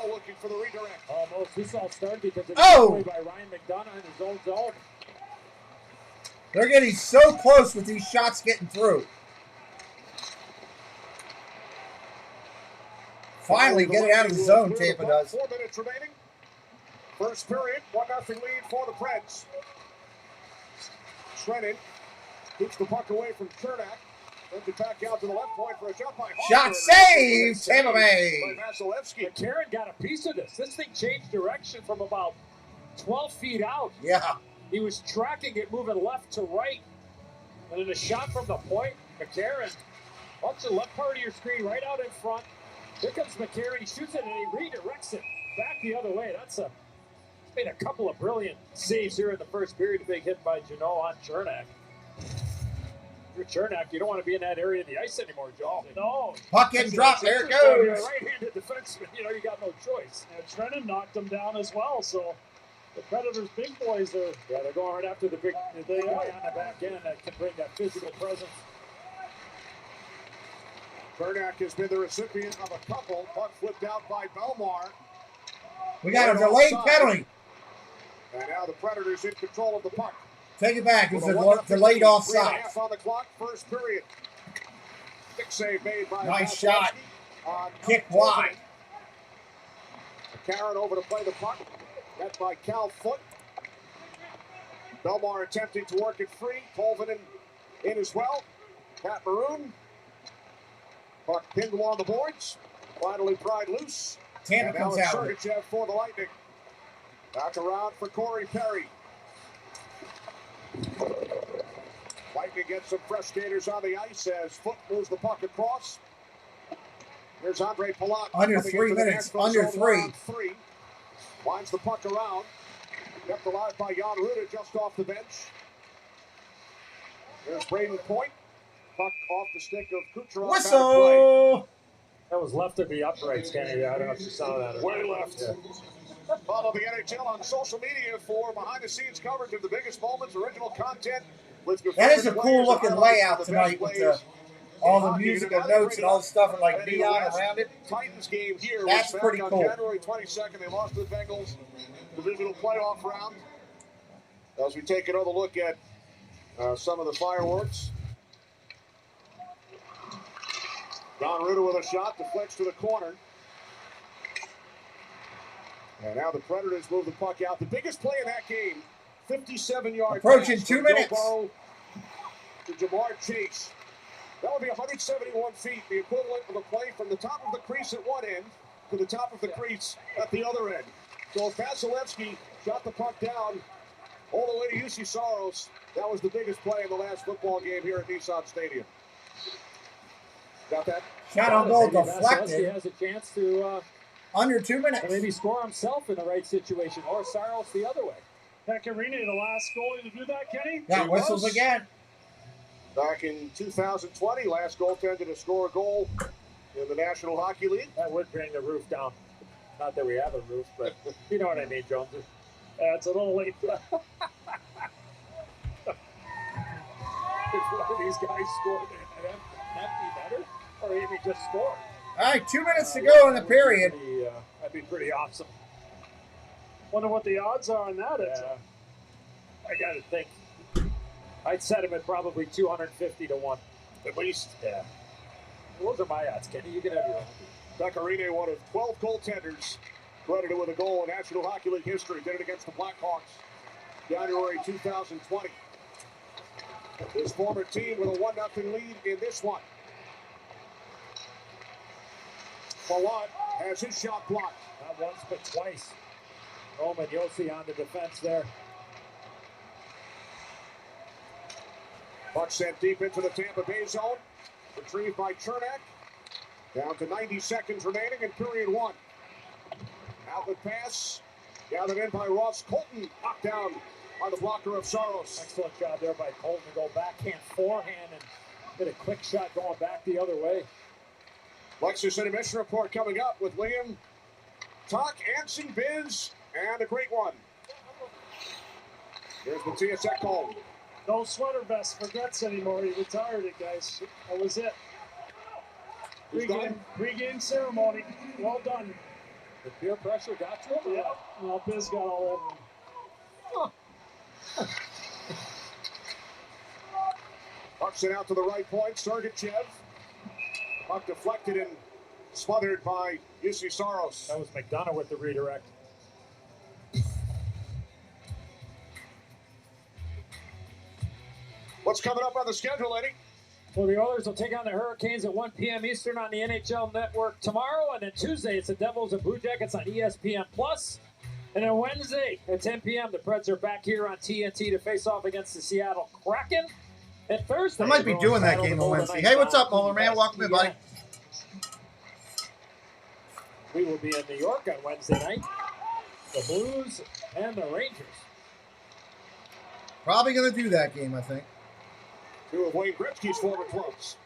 S6: Looking for the redirect.
S22: Almost. This all started because of
S7: Oh!
S22: play by Ryan McDonough in his own zone.
S7: They're getting so close with these shots getting through. Finally get it out of the zone, Tampa does.
S6: 4 minutes remaining. First period, 1-0 lead for the Preds. Trennan keeps the puck away from Chernak. Sends it back out to the left point for a shot by Hofstra.
S7: Shot saved, Tampa Bay.
S6: By Vasilevsky.
S22: Karen got a piece of this. This thing changed direction from about 12 feet out.
S7: Yeah.
S22: He was tracking it moving left to right. And then a shot from the point, McCarron. Watch the left part of your screen right out in front. Here comes McCarron. He shoots it and he redirects it back the other way. He's made a couple of brilliant saves here in the first period. A big hit by Janot on Chernak. You're Chernak, you don't want to be in that area of the ice anymore, Joe. No.
S7: Puck getting dropped. There it
S22: You're a
S7: goes.
S22: right-handed defenseman. You got no choice.
S4: And Trennan knocked him down as well, so the Predators' big boys are.
S22: Yeah, they're going right after the big boy on the back end that can bring that physical presence.
S6: Chernak has been the recipient of a couple. Puck flipped out by Belmar.
S7: We got a delayed penalty.
S6: And now the Predators in control of the puck.
S7: Take it back. It was
S6: With
S7: a
S6: 1-0
S7: delayed
S6: lead,
S7: offside.
S6: 3.5 on the clock, first period. Big save made by
S7: Nice
S6: Vasilevsky
S7: shot.
S6: on
S7: Kick wide.
S6: Karen over to play the puck. Met by Cal Foot. Belmar attempting to work it free. Polvinen in as well. Pat Maroon. Puck pinned along the boards. Finally pried loose.
S7: Tampa
S6: and now
S7: comes
S6: it's
S7: out.
S6: Sergachev for the Lightning. Back around for Corey Perry. Lightning gets some fresh skaters on the ice as Foot moves the puck across. Here's Andre Palat.
S7: Under
S6: coming
S7: 3
S6: into the
S7: minutes.
S6: Nashville
S7: Under
S6: zone
S7: 3.
S6: around 3. Winds the puck around. Kept alive by Jan Ruda just off the bench. There's Braden Point. Puck off the stick of Kucherov.
S7: Whistle!
S22: That was left of the uprights, Kenny. I don't know if you saw that. Or
S6: Way
S22: not.
S6: left.
S22: Yeah.
S6: Follow the NHL on social media for behind-the-scenes coverage of the biggest moments, original content. With your
S7: That is a
S6: favorite
S7: cool
S6: players
S7: looking
S6: and highlights
S7: layout
S6: of the
S7: tonight
S6: best
S7: with
S6: plays
S7: all
S6: in
S7: the
S6: hockey.
S7: music
S6: And
S7: and
S6: another
S7: notes and
S6: great
S7: all the stuff and like
S6: Any
S7: neon
S6: last
S7: around it.
S6: Titans game here
S7: That's
S6: was
S7: pretty
S6: back
S7: cool.
S6: on January 22nd. They lost to the Bengals divisional playoff round. As we take another look at some of the fireworks. Don Ruda with a shot, deflects to the corner. And now the Predators move the puck out. The biggest play in that game, 57-yard
S7: Approaching
S6: pass
S7: 2
S6: from Joe
S7: minutes.
S6: Burrow to Jamar Chase. That would be 171 feet, the equivalent of a play from the top of the crease at one end to the top of the crease at the other end. So if Vasilevsky shot the puck down all the way to Josi Saros, that was the biggest play in the last football game here at Nissan Stadium. Got that?
S7: Shot on goal
S22: Maybe Vasilevsky
S7: deflected.
S22: has a chance to
S7: Under 2 minutes.
S22: maybe score himself in the right situation, or Saros the other way.
S4: Pecorini, the last goalie to do that, Kenny?
S7: Got
S6: He
S7: whistles
S6: was.
S7: again.
S6: Back in 2020, last goaltender to score a goal in the National Hockey League.
S22: That would bring the roof down. Not that we have a roof, but you know what I mean, Jones.
S4: Yeah, it's a little late.
S22: If one of these guys scored, that'd be better, or maybe just score.
S7: All right, 2 minutes to go in the period.
S22: That'd be pretty awesome.
S4: Wonder what the odds are on that.
S22: Yeah. I got to think. I'd set him at probably 250 to 1.
S6: At least.
S22: Yeah. Those are my odds, Kenny. You can have your own.
S6: Pecorini, one of 12 goaltenders credited with a goal in National Hockey League history. Did it against the Blackhawks, January 2020. His former team with a 1-0 lead in this one. Palat has his shot blocked.
S22: Not once, but twice. Roman Josi on the defense there.
S6: Puck sent deep into the Tampa Bay zone. Retrieved by Chernak. Down to 90 seconds remaining in period one. Outlet pass. Gathered in by Ross Colton. Knocked down by the blocker of Saros.
S22: Excellent job there by Colton to go backhand, forehand, and hit a quick shot going back the other way.
S6: Lexus Intermission report coming up with Liam, Talk, Anson, Biz, and a great one. Here's Matthias Ekholm.
S4: No sweater vest for Getz anymore. He retired it, guys. That was it. Pre-game ceremony. Well done.
S22: The peer pressure got to him?
S4: Yeah. Well, Biz got all over him.
S6: Puck sent out to the right point. Sergachev. Puck deflected and smothered by Jusi Saros.
S22: That was McDonough with the redirect.
S6: What's coming up on the schedule, Eddie?
S22: Well, the Oilers will take on the Hurricanes at 1 p.m. Eastern on the NHL Network tomorrow. And then Tuesday, it's the Devils and Blue Jackets on ESPN+. And then Wednesday at 10 p.m., the Preds are back here on TNT to face off against the Seattle Kraken. And Thursday,
S7: I might be doing that game on Wednesday. Hey, what's up, Molar Man? Welcome in, buddy.
S22: We will be in New York on Wednesday night. The Blues and the Rangers.
S7: Probably going to do that game, I think.
S6: Two of Wayne Gretzky's former clubs.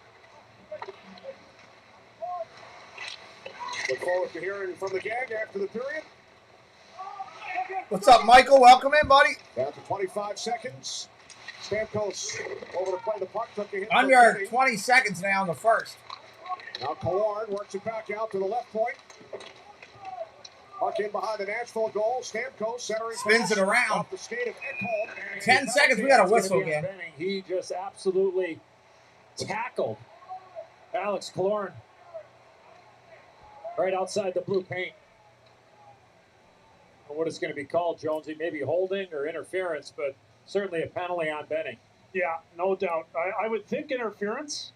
S6: Look forward to hearing from the gang after the period.
S7: What's up, Michael? Welcome in, buddy.
S6: Down to 25 seconds. Stamkos over to play the puck. Took a hit.
S7: Under 20 seconds now in the first.
S6: Now Killorn works it back out to the left point. Puck in behind the Nashville goal. Stamkos centering.
S7: Spins it around.
S6: Off the skate of Ekholm.
S7: 10 seconds. We got a whistle again.
S22: He just absolutely tackled Alex Killorn right outside the blue paint. What it's going to be called, Jonesy, maybe holding or interference, but certainly a penalty on Benning.
S4: Yeah, no doubt. I would think interference,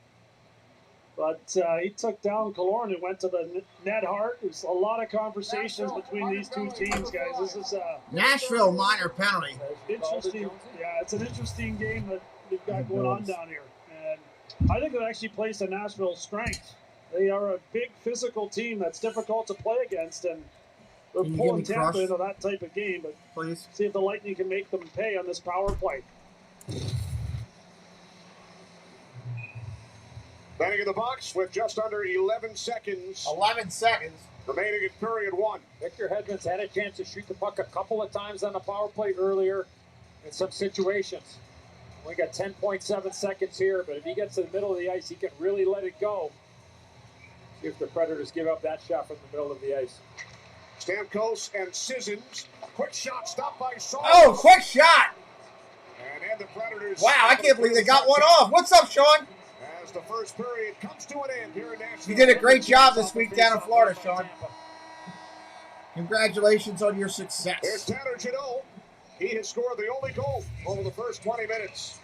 S4: but he took down Killorn and went to the net hard. There's a lot of conversations between these two teams, guys. This is
S7: Nashville minor penalty.
S4: Interesting. Yeah, it's an interesting game that they've got going on down here. And I think it actually plays to Nashville's strength. They are a big physical team that's difficult to play against, and they're pulling Tampa into that type of game, but
S7: please
S4: see if the Lightning can make them pay on this power play.
S6: Benning in the box with just under 11 seconds.
S7: 11 seconds.
S6: Remaining in period one.
S22: Victor Hedman's had a chance to shoot the puck a couple of times on the power play earlier in some situations. We got 10.7 seconds here, but if he gets to the middle of the ice, he can really let it go. See if the Predators give up that shot from the middle of the ice.
S6: Stamkos and Sissons. Quick shot stopped by Saul.
S7: Oh, quick shot.
S6: And the Predators.
S7: Wow, I can't believe they got one off. What's up, Sean?
S6: As the first period comes to an end here in Nashville.
S7: You did a great job this week down in Florida, Sean. Congratulations on your success.
S6: Here's Tanner Janot. He has scored the only goal over the first 20 minutes.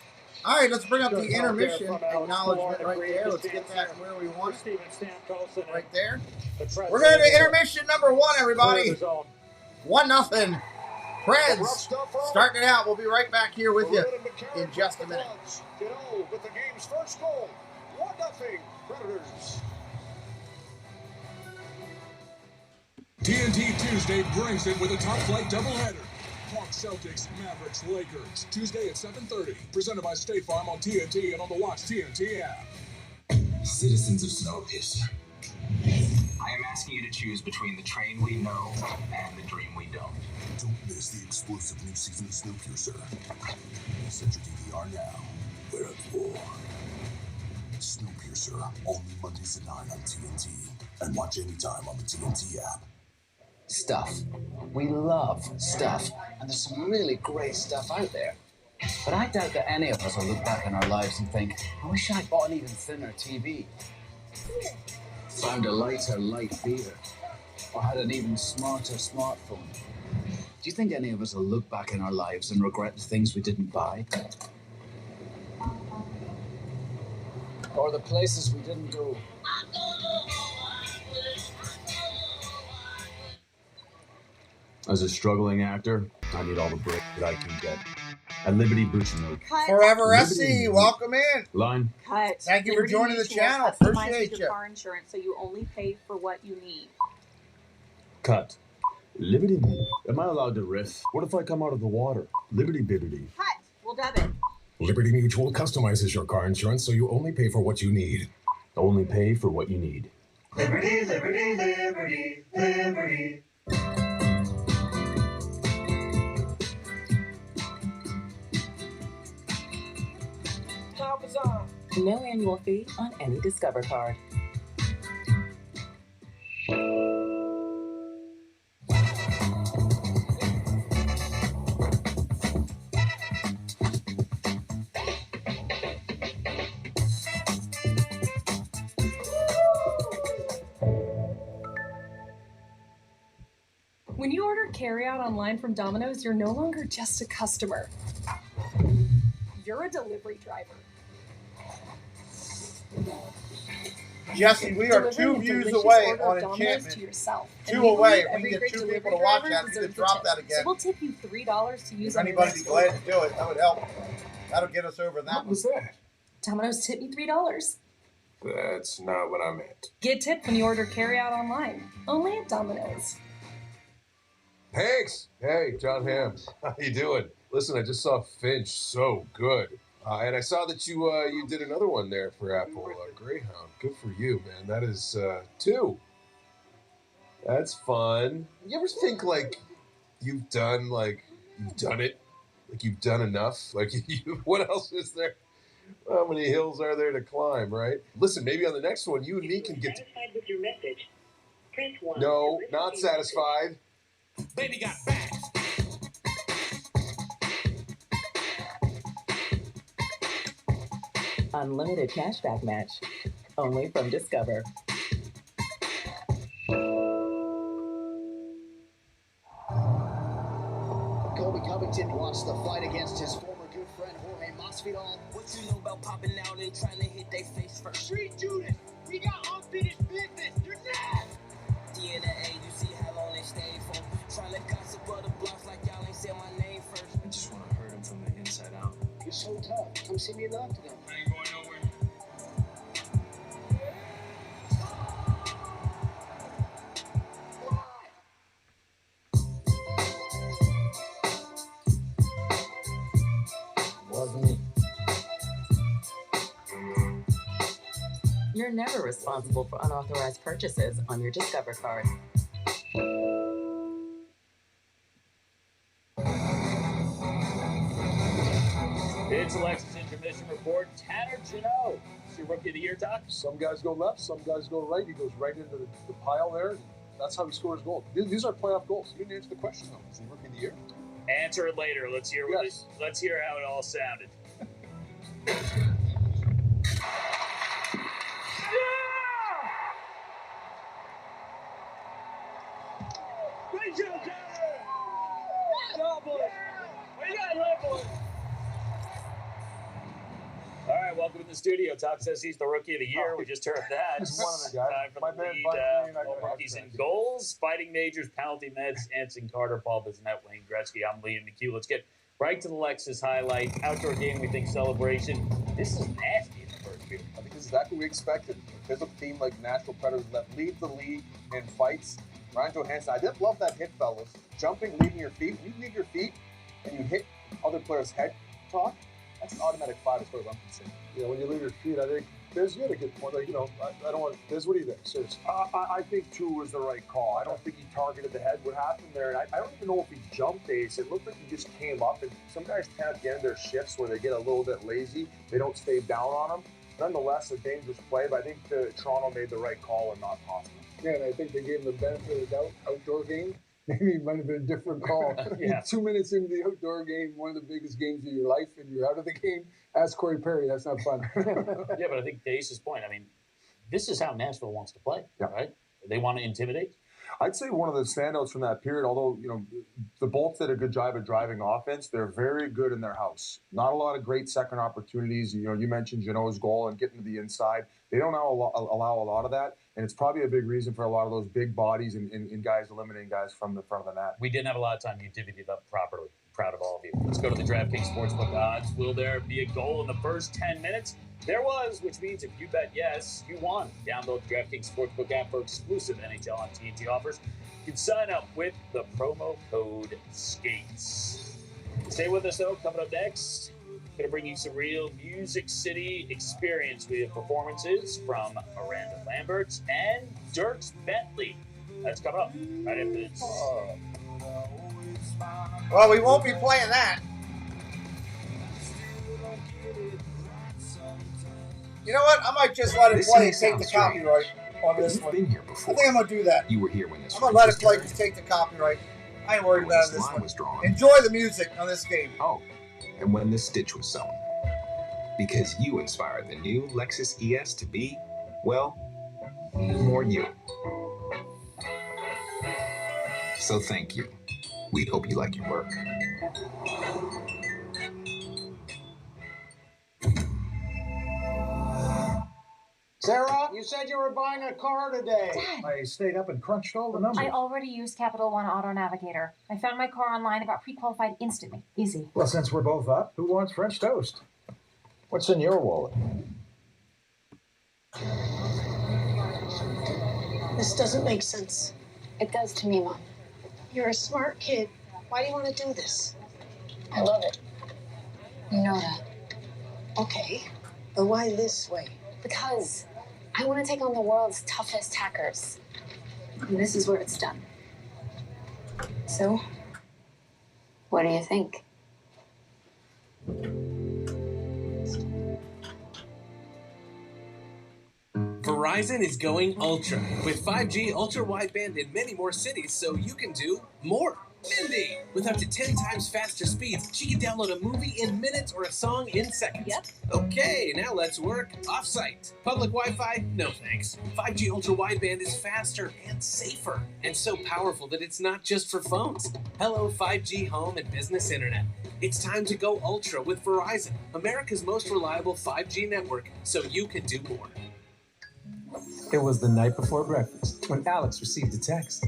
S7: All right, let's bring up the intermission acknowledgement right there. Let's get that where we want it. Right there. We're going to intermission number one, everybody. 1-0. Preds starting it out. We'll be right back here with you in just a minute.
S6: Janot with the game's first goal. 1-0 Predators.
S14: TNT Tuesday brings it with a top flight doubleheader. Hawks, Celtics, Mavericks, Lakers. Tuesday at 7:30. Presented by State Farm on TNT and on the Watch TNT app.
S18: Citizens of Snowpiercer, I am asking you to choose between the train we know and the dream we don't.
S5: Don't miss the explosive new season of Snowpiercer. Set your DVR now. We're at war. Snowpiercer, only Mondays at 9 on TNT. And watch anytime on the TNT app.
S20: Stuff. We love stuff. And there's some really great stuff out there. But I doubt that any of us will look back in our lives and think, I wish I'd bought an even thinner TV. Found a lighter light beer. Or had an even smarter smartphone. Do you think any of us will look back in our lives and regret the things we didn't buy? Or the places we didn't go?
S1: As a struggling actor, I need all the break that I can get. At Liberty Boots and Milk.
S7: Forever SC, welcome in.
S1: Line.
S2: Cut.
S7: Thank you for
S2: Liberty
S7: joining the
S2: Mutual
S7: channel.
S2: customizes
S7: Appreciate
S2: your
S7: you.
S2: car insurance so you only pay for what you need.
S1: Cut. Liberty. Am I allowed to riff? What if I come out of the water? Liberty Bibbity.
S2: Cut. We'll dub it.
S9: Liberty Mutual customizes your car insurance so you only pay for what you need.
S1: Only pay for what you need.
S21: Liberty, liberty, liberty, liberty.
S25: No annual fee on any Discover card.
S26: When you order carryout online from Domino's, you're no longer just a customer. You're a delivery driver.
S7: Jesse, we are 2 views away on Enchantment.
S26: Yourself.
S7: 2 away. If we can get 2 people to watch that, we can drop that again.
S26: So we'll tip you $3 to use.
S7: If anybody'd be glad to do it, that would help. That'll get us over that.
S9: What was that?
S26: Domino's tip me $3.
S9: That's not what I meant.
S26: Get tipped when you order carryout online. Only at Domino's.
S9: Thanks. Hey, John Hamm. How you doing? Listen, I just saw Finch. So good. And I saw that you did another one there for Apple Greyhound. Good for you, man. That is 2. That's fun. You ever think like you've done it? Like you've done enough? Like what else is there? How many hills are there to climb, right? Listen, maybe on the next one, you and me can get
S27: satisfied with your message. Press 1.
S9: No, not satisfied.
S27: Baby got back.
S25: Unlimited cashback match. Only from Discover.
S28: Colby Covington wants to fight against his former good friend Jorge Masvidal.
S29: What you know about popping out and trying to hit their face first?
S27: Street Judas, we got unfinished business. You're next.
S29: DNA, you see how long they stay for. Trying to gossip other blocks like y'all ain't said my name first.
S30: I just want to hurt him from the inside out.
S28: You're so tough. Come see me in the octagon.
S29: I ain't going nowhere.
S28: Wasn't me.
S25: You're never responsible for unauthorized purchases on your Discover card.
S22: It's Alexis Intermission Report. Tanner Jeannot. It's your Rookie of the Year, Doc.
S11: Some guys go left, some guys go right. He goes right into the pile there. And that's how he scores goals. These are playoff goals. You didn't answer the question, though. Is he Rookie of the Year?
S22: Answer it later. Let's hear let's hear how it all sounded.
S27: Great job, Tanner.
S22: Good job, boys. What you got, right, boys? All right, welcome to the studio. Talk says he's the Rookie of the Year. We just heard that.
S11: He's one of the guys.
S22: Time for
S11: My
S22: the
S11: man,
S22: lead rookies in goals, fighting majors, penalty minutes, Anson Carter, Paul Bissonnette, Wayne Gretzky. I'm Liam McHugh. Let's get right to the Lexus highlight. Outdoor game, we think celebration. This is nasty in the first period.
S30: I think this is exactly what we expected. A physical team like Nashville Predators that leads the league in fights. Ryan Johansson, I did love that hit, fellas. Jumping, leaving your feet. When you leave your feet and you hit other players' head talk, that's an automatic 5 as far as I'm concerned.
S11: Yeah, when you leave your feet, I think Biz, you had a good point. Like, I don't want Biz. What do you think? Seriously.
S31: I think 2 was the right call. I don't think he targeted the head. What happened there, and I don't even know if he jumped Ace. It looked like he just came up, and some guys tend to get in their shifts where they get a little bit lazy. They don't stay down on him. Nonetheless, a dangerous play, but I think Toronto made the right call and not possible.
S11: Yeah, and I think they gave him the benefit of the doubt. Outdoor game, maybe it might have been a different call.
S22: Yeah.
S11: 2 minutes into the outdoor game, one of the biggest games of your life, and you're out of the game. Ask Corey Perry. That's not fun.
S22: Yeah, but I think to Ace's point, I mean, this is how Nashville wants to play, right? They want to intimidate.
S31: I'd say one of the standouts from that period, although, the Bolts did a good job at driving offense, they're very good in their house. Not a lot of great second opportunities. You mentioned Jeannot's goal and getting to the inside. They don't allow a lot of that, and it's probably a big reason for a lot of those big bodies and guys eliminating guys from the front of the net.
S3: We didn't have a lot of time. You divvied it up properly. Proud of all of you. Let's go to the DraftKings Sportsbook odds. Will there be a goal in the first 10 minutes? There was, which means if you bet yes, you won. Download the DraftKings Sportsbook app for exclusive NHL on TNT offers. You can sign up with the promo code SKATES. Stay with us, though. Coming up next, going to bring you some real Music City experience. We have performances from Miranda Lambert and Dierks Bentley. That's coming up right after this.
S7: Well, we won't be playing that. You know what? I might just let it play and take the copyright on this one.
S8: Been here before.
S7: I think I'm going to do that.
S8: You were here when this
S7: I'm going to let it play and take the copyright. I ain't worried about this one.
S8: Was drawn.
S7: Enjoy the music on this game.
S8: Oh, and when the stitch was sewn. Because you inspired the new Lexus ES to be, well, more you. So thank you. We hope you like your work.
S28: Sarah, you said you were buying a car today.
S10: Dad. I stayed up and crunched all the numbers.
S12: I already used Capital One Auto Navigator. I found my car online and got pre-qualified instantly. Easy.
S10: Well, since we're both up, who wants French toast? What's in your wallet?
S13: This doesn't make sense.
S12: It does to me, Mom.
S13: You're a smart kid. Why do you want to do this?
S12: I love it. You know that.
S13: Okay, but why this way?
S12: Because I want to take on the world's toughest hackers. And this is where it's done. So, what do you think?
S15: Verizon is going ultra with 5G ultra wideband in many more cities, so you can do more. Mindy, with up to 10 times faster speeds, she can download a movie in minutes or a song in seconds.
S12: Yep.
S15: Okay, now let's work off-site. Public Wi-Fi? No thanks. 5G ultra wideband is faster and safer, and so powerful that it's not just for phones. Hello, 5G home and business internet. It's time to go ultra with Verizon, America's most reliable 5G network, so you can do more.
S16: It was the night before breakfast when Alex received a text.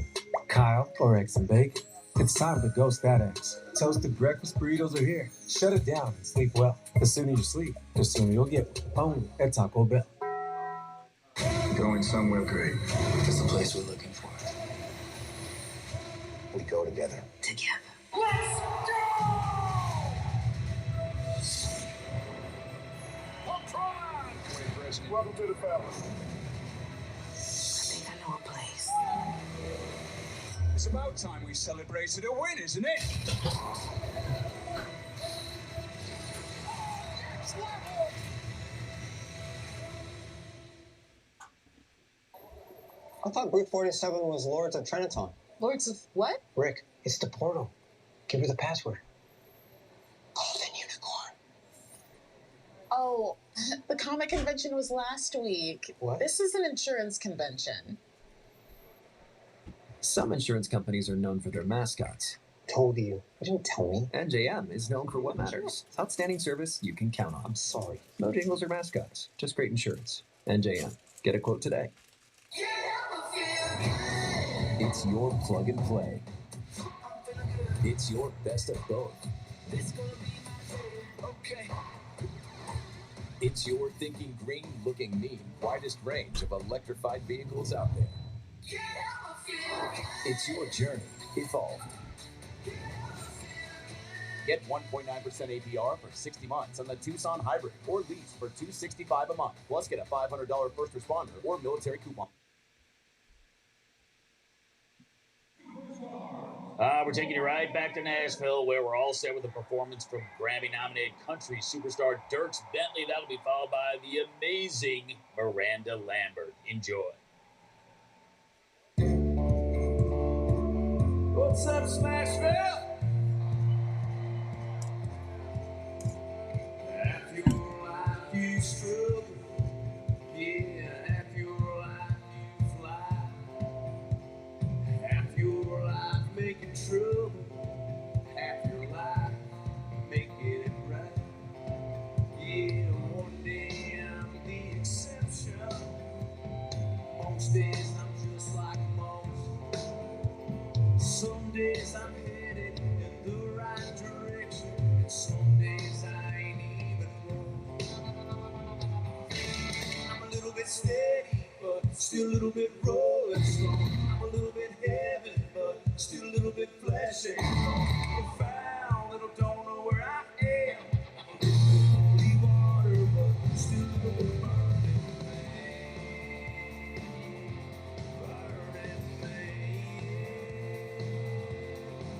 S16: Kyle, or eggs and bacon. It's time to ghost that ex. Toasted breakfast burritos are here. Shut it down and sleep well. The sooner you sleep, the sooner you'll get only at Taco Bell.
S18: Going somewhere great. Just the place we're looking for. We go together.
S13: Together.
S15: Let's go!
S31: Welcome to the family.
S13: I think I know a place.
S14: It's about time we celebrated a win, isn't it?
S17: I thought Brick 47 was Lords of Triniton.
S13: Lords of what?
S17: Brick, it's the portal. Give her the password.
S13: Golden Unicorn. Oh, the comic convention was last week.
S17: What?
S13: This is an insurance convention.
S19: Some insurance companies are known for their mascots.
S17: Told you. You didn't tell me.
S19: NJM is known for what matters. Outstanding service you can count on.
S17: I'm sorry.
S19: No jingles or mascots, just great insurance. NJM. Get a quote today. It's your plug and play. It's your best of both. It's your thinking green looking mean widest range of electrified vehicles out there. It's your journey evolved.
S23: Get 1.9% APR for 60 months on the Tucson Hybrid or lease for $265 a month. Plus get a $500 first responder or military coupon.
S3: We're taking you right back to Nashville, where we're all set with a performance from Grammy-nominated country superstar Dierks Bentley. That'll be followed by the amazing Miranda Lambert. Enjoy.
S15: What's up, Smashville? Half your life you struggle, yeah, half your life you fly.
S1: still a little bit rolling stone. I'm a little bit heaven, but still a little bit flesh and bone. Foul, little don't know where I am. I'm a little bit holy water, but still a little bit burning man. Burning man.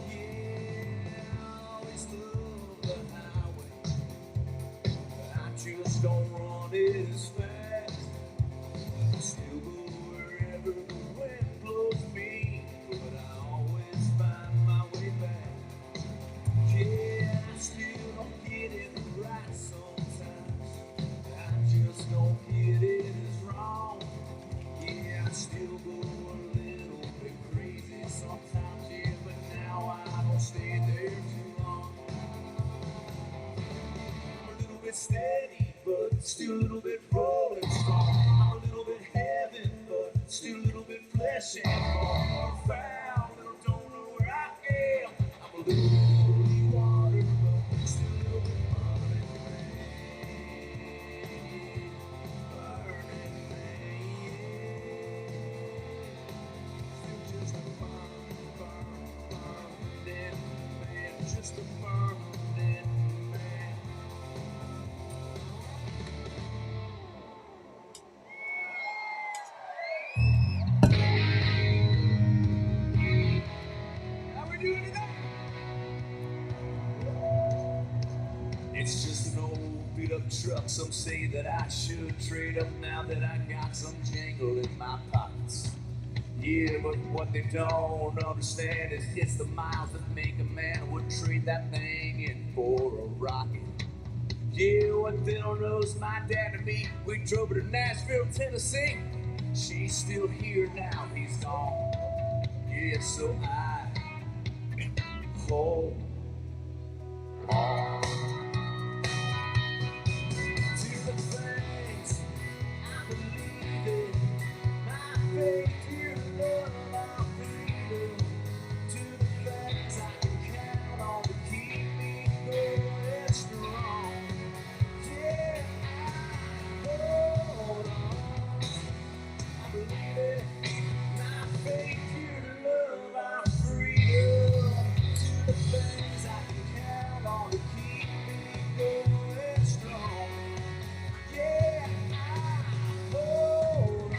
S1: Yeah, I always love the highway. I just don't run it as fast. Still go wherever the wind blows me, but I always find my way back. Yeah, I still don't get it right sometimes. I just don't get it as wrong. Yeah, I still go a little bit crazy sometimes, yeah, but now I don't stay there too long. I'm a little bit steady, but still a little bit rolling strong. I'm a little bit heaven, but still a little bit flesh and bone. Foul, little don't know where I am. I'm a little bit holy water, but still a little bit burning man. Burning man. Still just a burning man. Just a burning man. How we doing today? It's just an old beat up truck. Some say that I should trade up now that I got some jangle in my pockets. Yeah, but what they don't understand is it's the miles that make a man would trade that thing in for a rocket. Yeah, what they don't know is my dad and me, we drove her to Nashville, Tennessee. She's still here now, he's gone. Yeah, so I hold on to the things I believe in. My faith, your love, our freedom. To the things I can count on to keep me going strong. Yeah, I hold on. I believe it. My faith, your love, our freedom. To the things I can count on to keep me going strong. Yeah, I hold on.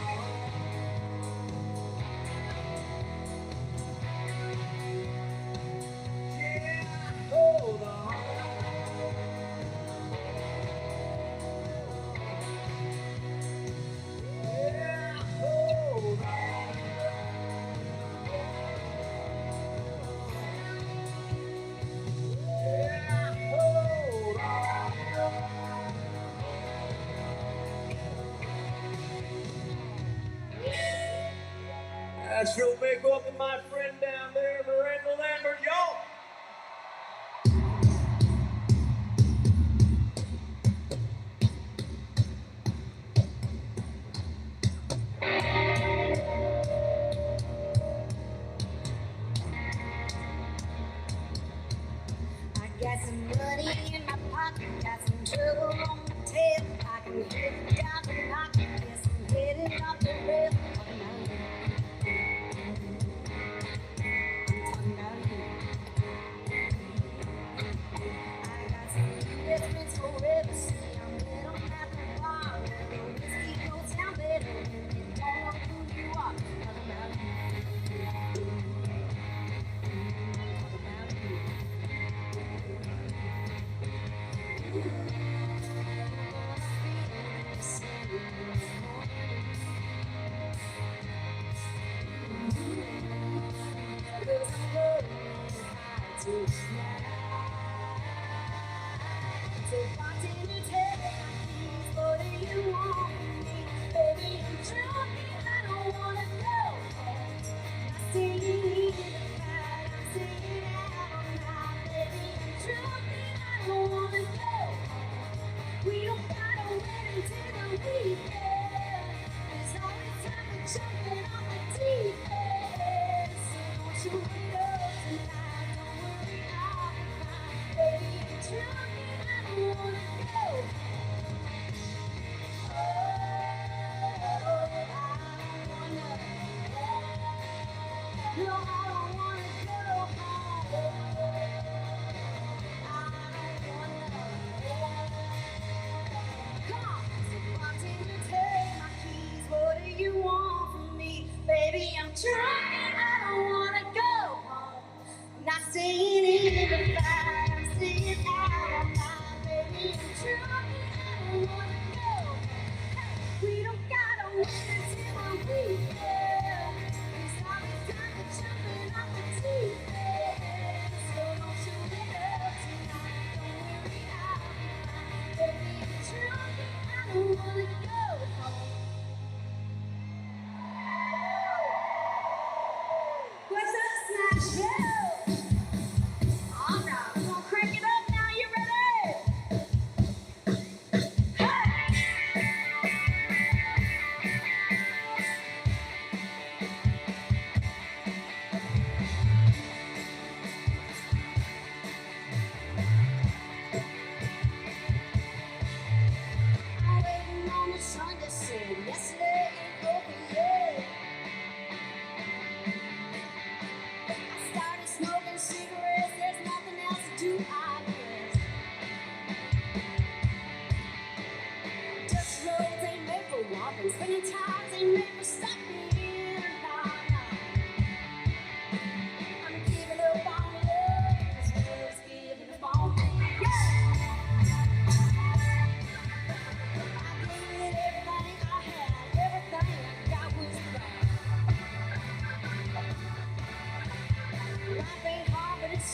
S1: Yeah, I hold on. Yeah, I hold on. Nashville, make welcome my friend down there, Miranda Lambert, y'all.
S2: I got some money in my pocket, got some trouble on my tail. I can hit it down the block, guess I'm headed off the rail. I got some investments forever, see I'm little at the bar. The whiskey goes down better when you don't know who you are. Talk about you. Talk about you. So bartender, tell me, what do you want from me? Baby, I'm drunk and I don't wanna go home. I'm staying in the fight, I'm staying out now. Baby, I'm drunk and I don't wanna go home. We don't gotta wait until the weekend. There's always time for jumping on the deep end. So don't you wait up tonight, don't worry, I'll be fine. Baby, I'm drunk and I don't wanna go home.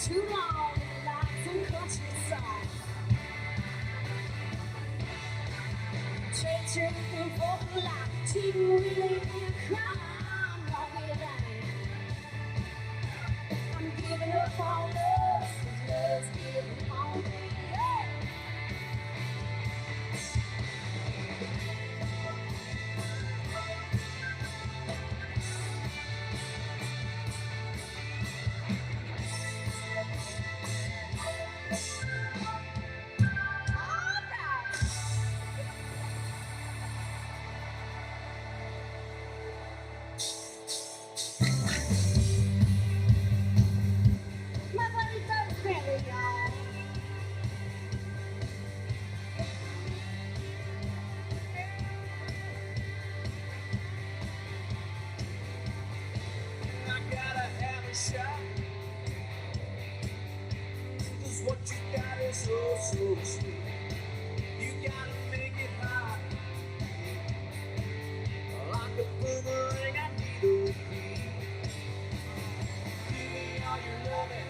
S2: too long in like some countryside. Trade everything for life, TV related crime, not with I'm giving up on love, love's giving on me. My buddy's so friendly, y'all.
S1: I gotta have a shot. 'Cause what you got is so sweet. You gotta make it hot. Like a boomerang, I need a repeat. Give me all your loving,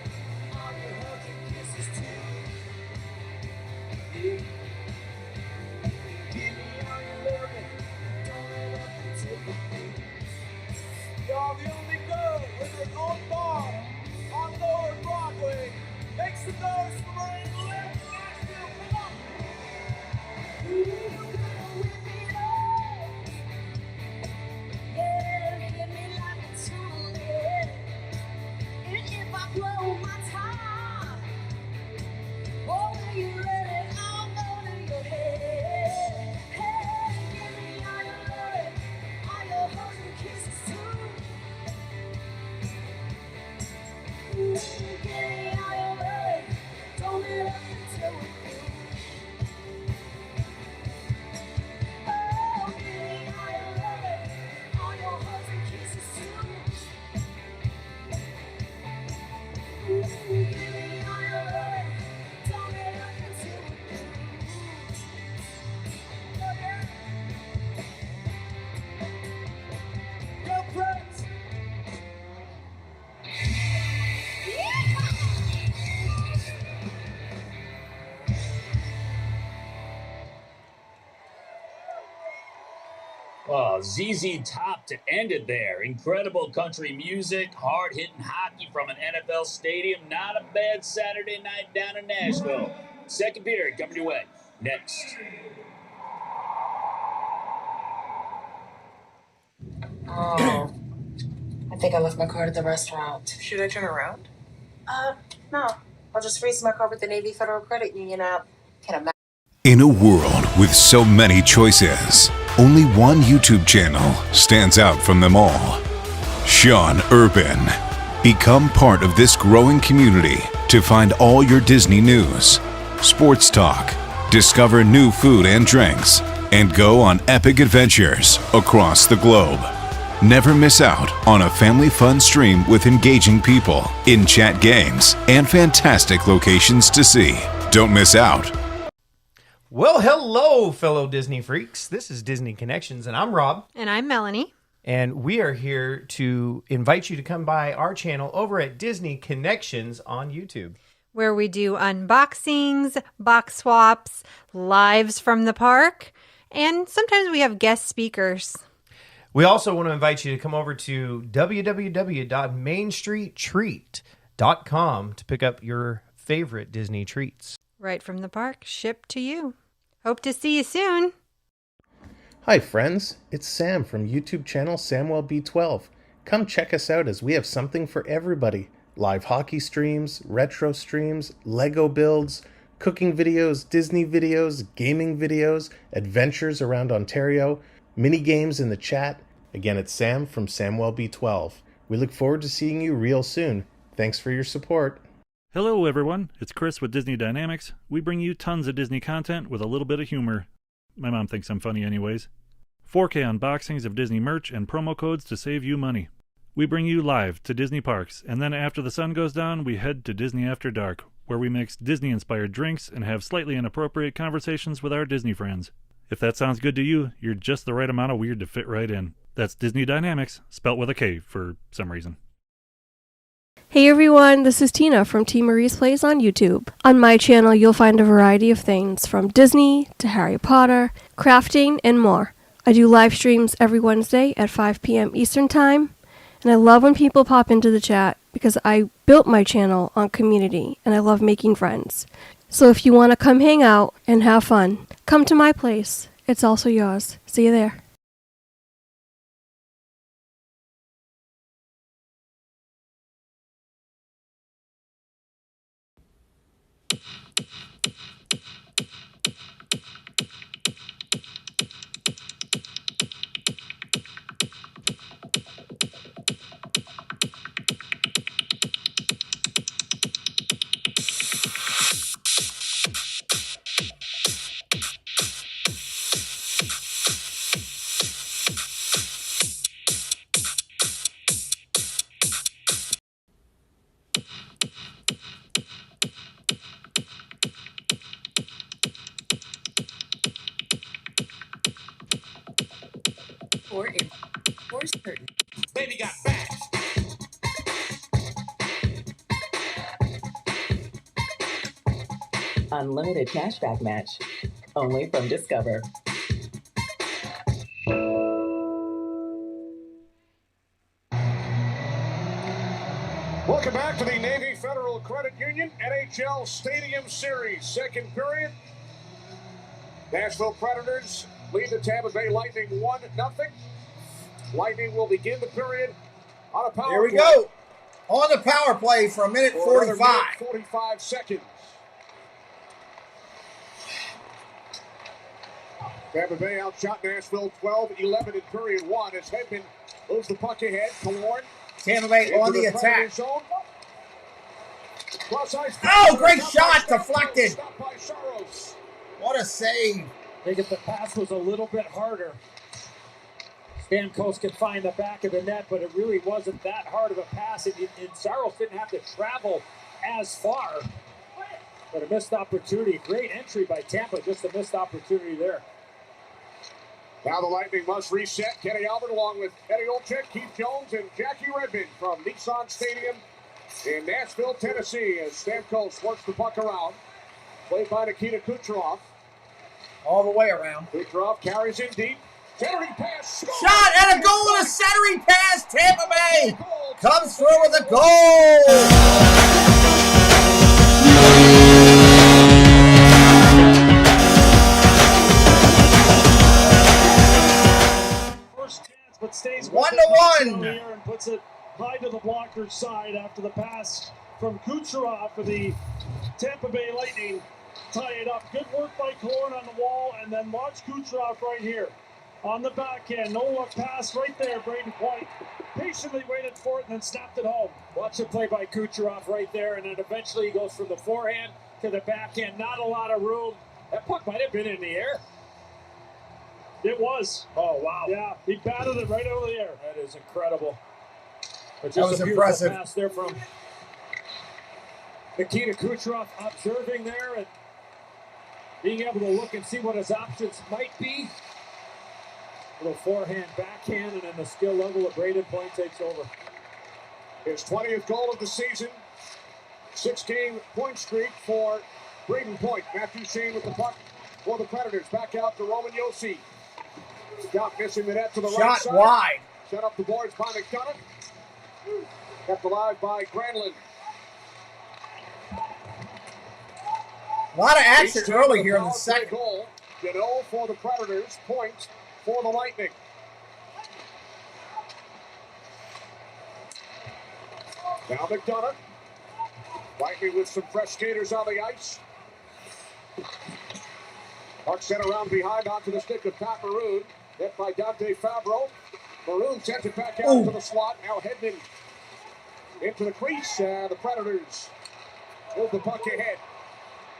S1: all your hugs and kisses too. Yeah. Give me all your loving, don't let up until you think. You're the only girl with her own bar on Lower Broadway. Make some noise for Marine Live Nashville. Come on.
S2: Ooh, gonna whip it up. Yeah, hit me like a tunnel. And if I blow my top, oh, will you let it all go to your head? Hey, give me all your love, all your hugs and kisses too. Ooh, give me all your love, don't let up until we're through. Oh, give me all your love, all your hugs and kisses too. Ooh, give me all your love, don't let up until we're through. Oh, yeah.
S1: Go Preds!
S3: Oh, ZZ Top to end it there. Incredible country music, hard-hitting hockey from an NFL stadium. Not a bad Saturday night down in Nashville. Second period coming your way next.
S13: Oh, I think I left my card at the restaurant.
S4: Should I turn around?
S13: No. I'll just freeze my card with the Navy Federal Credit Union app. Can imagine.
S5: In a world with so many choices, only one YouTube channel stands out from them all. Sean Urban. Become part of this growing community to find all your Disney news, sports talk, discover new food and drinks, and go on epic adventures across the globe. Never miss out on a family fun stream with engaging people, in-chat games, and fantastic locations to see. Don't miss out.
S6: Well, hello, fellow Disney freaks. This is Disney Connections, and I'm Rob.
S9: And I'm Melanie.
S6: And we are here to invite you to come by our channel over at Disney Connections on YouTube,
S9: where we do unboxings, box swaps, lives from the park, and sometimes we have guest speakers.
S6: We also want to invite you to come over to www.mainstreettreat.com to pick up your favorite Disney treats.
S9: Right from the park, shipped to you. Hope to see you soon.
S20: Hi friends, it's Sam from YouTube channel SamwellB12. Come check us out as we have something for everybody. Live hockey streams, retro streams, Lego builds, cooking videos, Disney videos, gaming videos, adventures around Ontario, mini games in the chat. Again, it's Sam from SamwellB12. We look forward to seeing you real soon. Thanks for your support.
S21: Hello everyone, it's Chris with Disney Dynamics. We bring you tons of Disney content with a little bit of humor. My mom thinks I'm funny anyways. 4K unboxings of Disney merch and promo codes to save you money. We bring you live to Disney parks, and then after the sun goes down, we head to Disney After Dark, where we mix Disney-inspired drinks and have slightly inappropriate conversations with our Disney friends. If that sounds good to you, you're just the right amount of weird to fit right in. That's Disney Dynamics, spelt with a K for some reason.
S4: Hey everyone, this is Tina from T. Marie's Plays on YouTube. On my channel, you'll find a variety of things from Disney to Harry Potter, crafting, and more. I do live streams every Wednesday at 5 p.m. Eastern Time, and I love when people pop into the chat because I built my channel on community and I love making friends. So if you want to come hang out and have fun, come to my place. It's also yours. See you there.
S7: Or certain.
S15: Baby got back.
S7: Unlimited cashback match. Only from Discover.
S8: Welcome back to the Navy Federal Credit Union NHL Stadium Series. Second period. Nashville Predators lead the Tampa Bay Lightning 1-0. Lightning will begin the period on a power play.
S11: Here we go. On the power play for a minute 45.
S8: 45 seconds. Tampa Bay outshot Nashville 12-11 in period one as Hedman moves the puck ahead. Killorn.
S11: Tampa Bay on the attack.
S8: Zone. Cross ice.
S11: Oh, great shot. Deflected.
S8: Stopped by Saros.
S11: What a save.
S22: I think if the pass was a little bit harder, Stamkos could find the back of the net, but it really wasn't that hard of a pass. And Saros didn't have to travel as far. But a missed opportunity. Great entry by Tampa, just a missed opportunity there.
S8: Now the Lightning must reset. Kenny Albert along with Eddie Olczyk, Keith Jones, and Jackie Redmond from Nissan Stadium in Nashville, Tennessee, as Stamkos works the puck around. Played by Nikita Kucherov.
S11: All the way around.
S8: Kucherov carries in deep. Centering pass.
S11: Shot and a goal and a centering pass. Tampa Bay comes through with a goal.
S22: But stays
S11: 1-1
S22: and puts it high to the blocker's side after the pass from Kucherov for the Tampa Bay Lightning. Tie it up. Good work by Killorn on the wall, and then watch Kucherov right here on the backhand. No look pass right there. Braden Point patiently waited for it and then snapped it home. Watch the play by Kucherov right there, and then eventually he goes from the forehand to the backhand. Not a lot of room. That puck might have been in the air. It was. Oh, wow. Yeah, he batted it right over the air. That is incredible. But
S11: That was
S22: a
S11: impressive.
S22: pass there from Nikita Kucherov, observing there and being able to look and see what his options might be. A little forehand, backhand, and then the skill level of Braden Point takes over.
S8: His 20th goal of the season. 6-game point streak for Braden Point. Matthew Shane with the puck for the Predators. Back out to Roman Josi. Scott missing the net to the right side.
S11: Shot wide.
S8: Set up the boards by McDonough. Kept alive by Granlund.
S11: A lot of action early here in the second.
S8: Goal. Kittle for the Predators. Point for the Lightning. Now McDonough. Lightning with some fresh skaters on the ice. Puck sent around behind onto the stick of Pat Maroon. Hit by Dante Fabro. Maroon sends it back out to the slot. Now Hedman into the crease. The Predators move the puck ahead.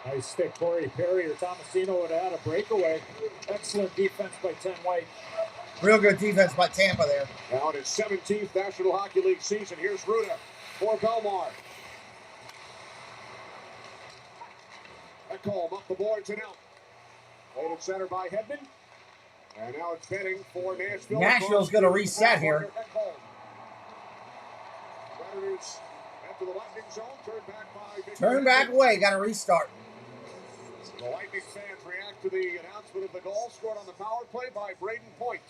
S22: Nice stick, Corey Perry or Tomasino would have had a breakaway. Excellent defense by 10 White.
S11: Real good defense by Tampa there.
S8: Now in his 17th National Hockey League season, here's Ruda for Belmar. Ekholm up the boards and out. Played at center by Hedman. And now it's heading for Nashville.
S11: Nashville's going to reset here.
S8: Predators at into the Lightning zone. Turned back by
S11: Turn back away. Got to restart.
S8: The Lightning fans react to the announcement of the goal scored on the power play by Braden Point.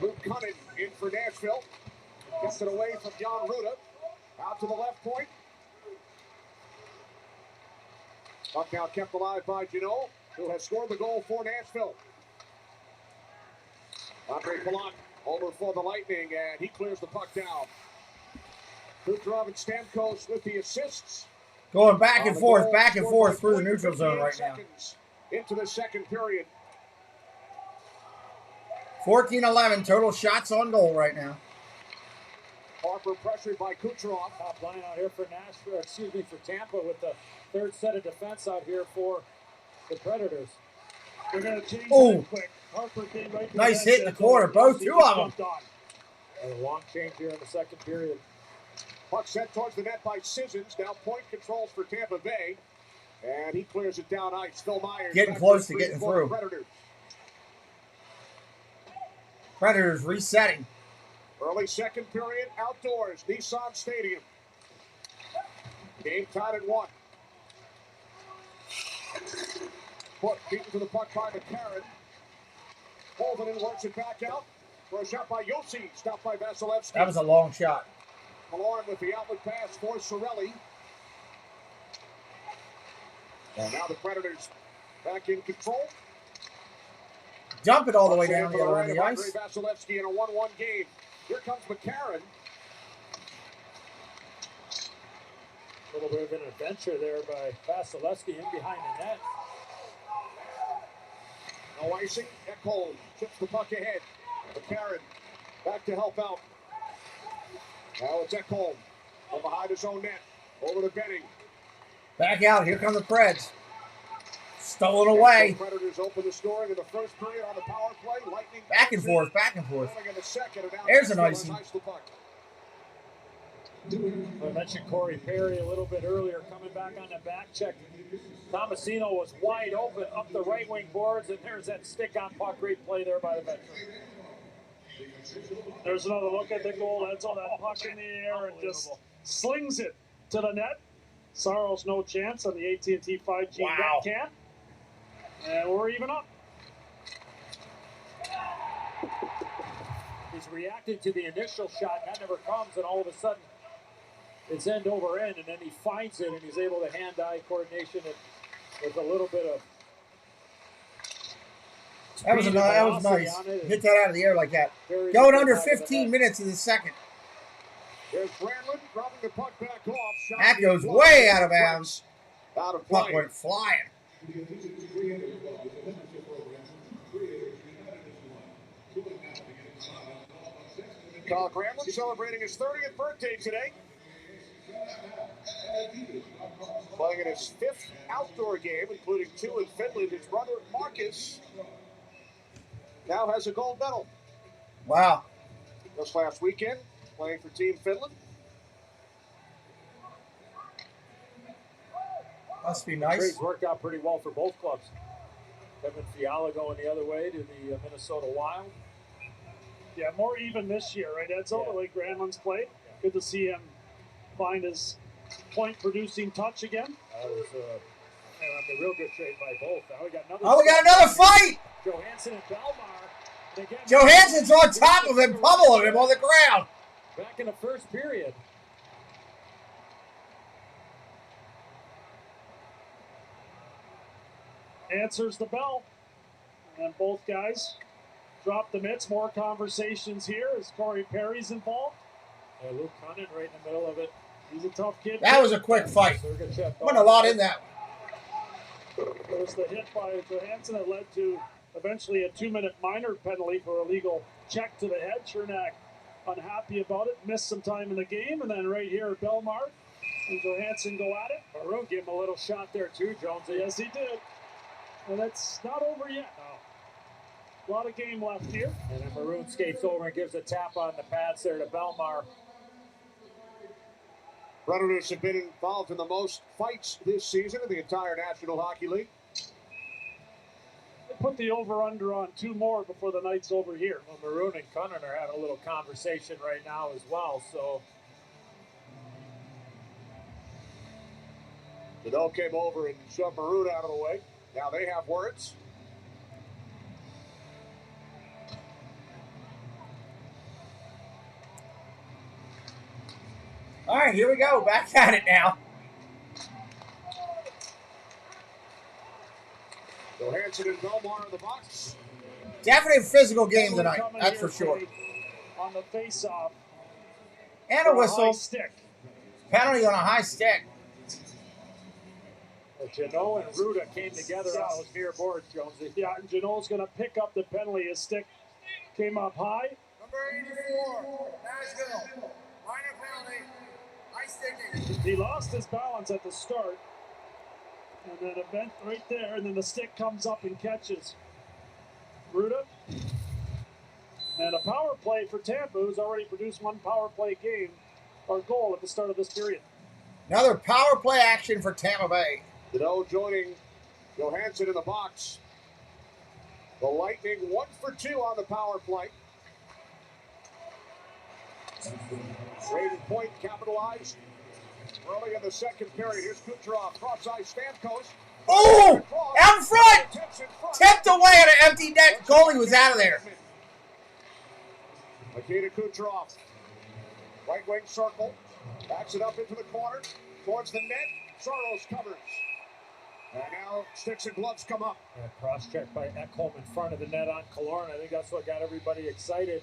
S8: Luke Cunnin in for Nashville. Gets it away from Jan Ruda. Out to the left point. Puck now kept alive by Janot, who has scored the goal for Nashville. Andre Palat over for the Lightning, and he clears the puck down. Kucherov and Stamkos with the assists.
S11: Going back and forth through the neutral zone right now.
S8: Into the second period.
S11: 14-11 total shots on goal right now.
S8: Harper pressured by Kucherov.
S22: Top line out here for Nashville, for Tampa with the third set of defense out here for the Predators. They're going to change that quick. Harper came right to
S11: nice hit in the corner, both two of them.
S22: And a long change here in the second period.
S8: Puck sent towards the net by Sissons. Now point controls for Tampa Bay. And he clears it down ice. Phil Myers
S11: getting close to getting through. Predators resetting.
S8: Early second period, outdoors, Nissan Stadium. Game tied at 1. Foot beaten to the puck by McCarron. Holden works it back out for a shot by Josi. Stopped by Vasilevsky.
S11: That was a long shot.
S8: Malorn with the outlet pass for Cirelli. And now the Predators back in control.
S11: Dump it all the way down the other end of the ice.
S8: Vasilevsky in a 1-1 game. Here comes McCarron.
S22: A little bit of an adventure there by Vasilevsky in behind the net.
S8: No icing. Ekholm chips the puck ahead. McCarron back to help out. Now it's Ekholm from behind his own net. Over to Benning.
S11: Back out. Here come the Preds. Stolen away.
S8: The Predators open the scoring in the first period on the power play. Lightning
S11: back and forth, back and forth.
S8: There's
S11: an icing.
S22: I mentioned Corey Perry a little bit earlier, coming back on the back check. Tomasino was wide open up the right wing boards, and there's that stick on puck. Great play there by the veteran. There's another look at the goal. That's all that puck in the air and just slings it to the net. Saros no chance on the AT&T 5G net cam. And we're even up. He's reacted to the initial shot. That never comes, and all of a sudden, it's end over end, and then he finds it, and he's able to hand-eye coordination it with a little bit of.
S11: That was nice. Hit that out of the air like that. Going under 15 minutes in the second.
S8: There's Brandlin dropping the puck back off.
S11: That goes way out of bounds.
S8: Out of
S11: puck went flying.
S8: Kyle Gramlin celebrating his 30th birthday today. Playing in his 5th outdoor game, including 2 in Finland. His brother Marcus now has a gold medal.
S11: Wow.
S8: Just last weekend, playing for Team Finland.
S11: Must be nice.
S22: Trades worked out pretty well for both clubs. Kevin Fiala going the other way to the Minnesota Wild. Yeah, more even this year, right, Edzo? The way Granlund's played. Good to see him find his point-producing touch again.
S8: That was
S22: a real good trade by both. Now we got another.
S11: Oh, we got another fight!
S22: Johansson and Belmar. Again,
S11: Johansson's on top of him, pummeling him on the ground.
S22: Back in the first period. Answers the bell. And both guys drop the mitts. More conversations here as Corey Perry's involved. And Luke Cunnin right in the middle of it. He's a tough kid.
S11: That was a quick fight. Went a lot in that one.
S22: There was the hit by Johansson that led to eventually a 2-minute minor penalty for a legal check to the head. Chernak unhappy about it. Missed some time in the game. And then right here, Belmar and Johansson go at it. Maroon gave him a little shot there too, Jones. Yes, he did. And it's not over yet. No. A lot of game left here.
S3: And then Maroon skates over and gives a tap on the pads there to Belmar.
S8: Predators have been involved in the most fights this season in the entire National Hockey League.
S22: They put the over-under on 2 more before the night's over here.
S3: Well, Maroon and Cunnin are having a little conversation right now as well, so
S8: Kittle came over and shoved Maroon out of the way. Now they have words.
S11: All right, here we go. Back at it now.
S8: Johansson and Belmar in the box.
S11: Definitely a physical game tonight. That's for sure.
S22: On the face-off.
S11: And a whistle.
S22: Stick.
S11: Penalty on a high stick.
S22: Janot and Ruda came together on those near boards, Jonesy. Yeah, and Janot's going to pick up the penalty. His stick came up high.
S1: Number 84, Nashville. Minor penalty. High sticking.
S22: He lost his balance at the start. And then it bent right there, and then the stick comes up and catches Ruda. And a power play for Tampa, who's already produced one power play game or goal at the start of this period.
S11: Another power play action for Tampa Bay.
S8: Kittle joining Johansson in the box. The Lightning 1 for 2 on the power play. Rated point capitalized. Early in the second period, here's Kucherov, cross-ice Stamkos.
S11: Oh! Out in front! Tipped away at an empty net. Goalie was out of there.
S8: Nikita Kucherov. Right wing circle. Backs it up into the corner. Towards the net. Saros covers. And now sticks and gloves come up.
S22: Cross-check by Ekholm in front of the net on Killorn. I think that's what got everybody excited.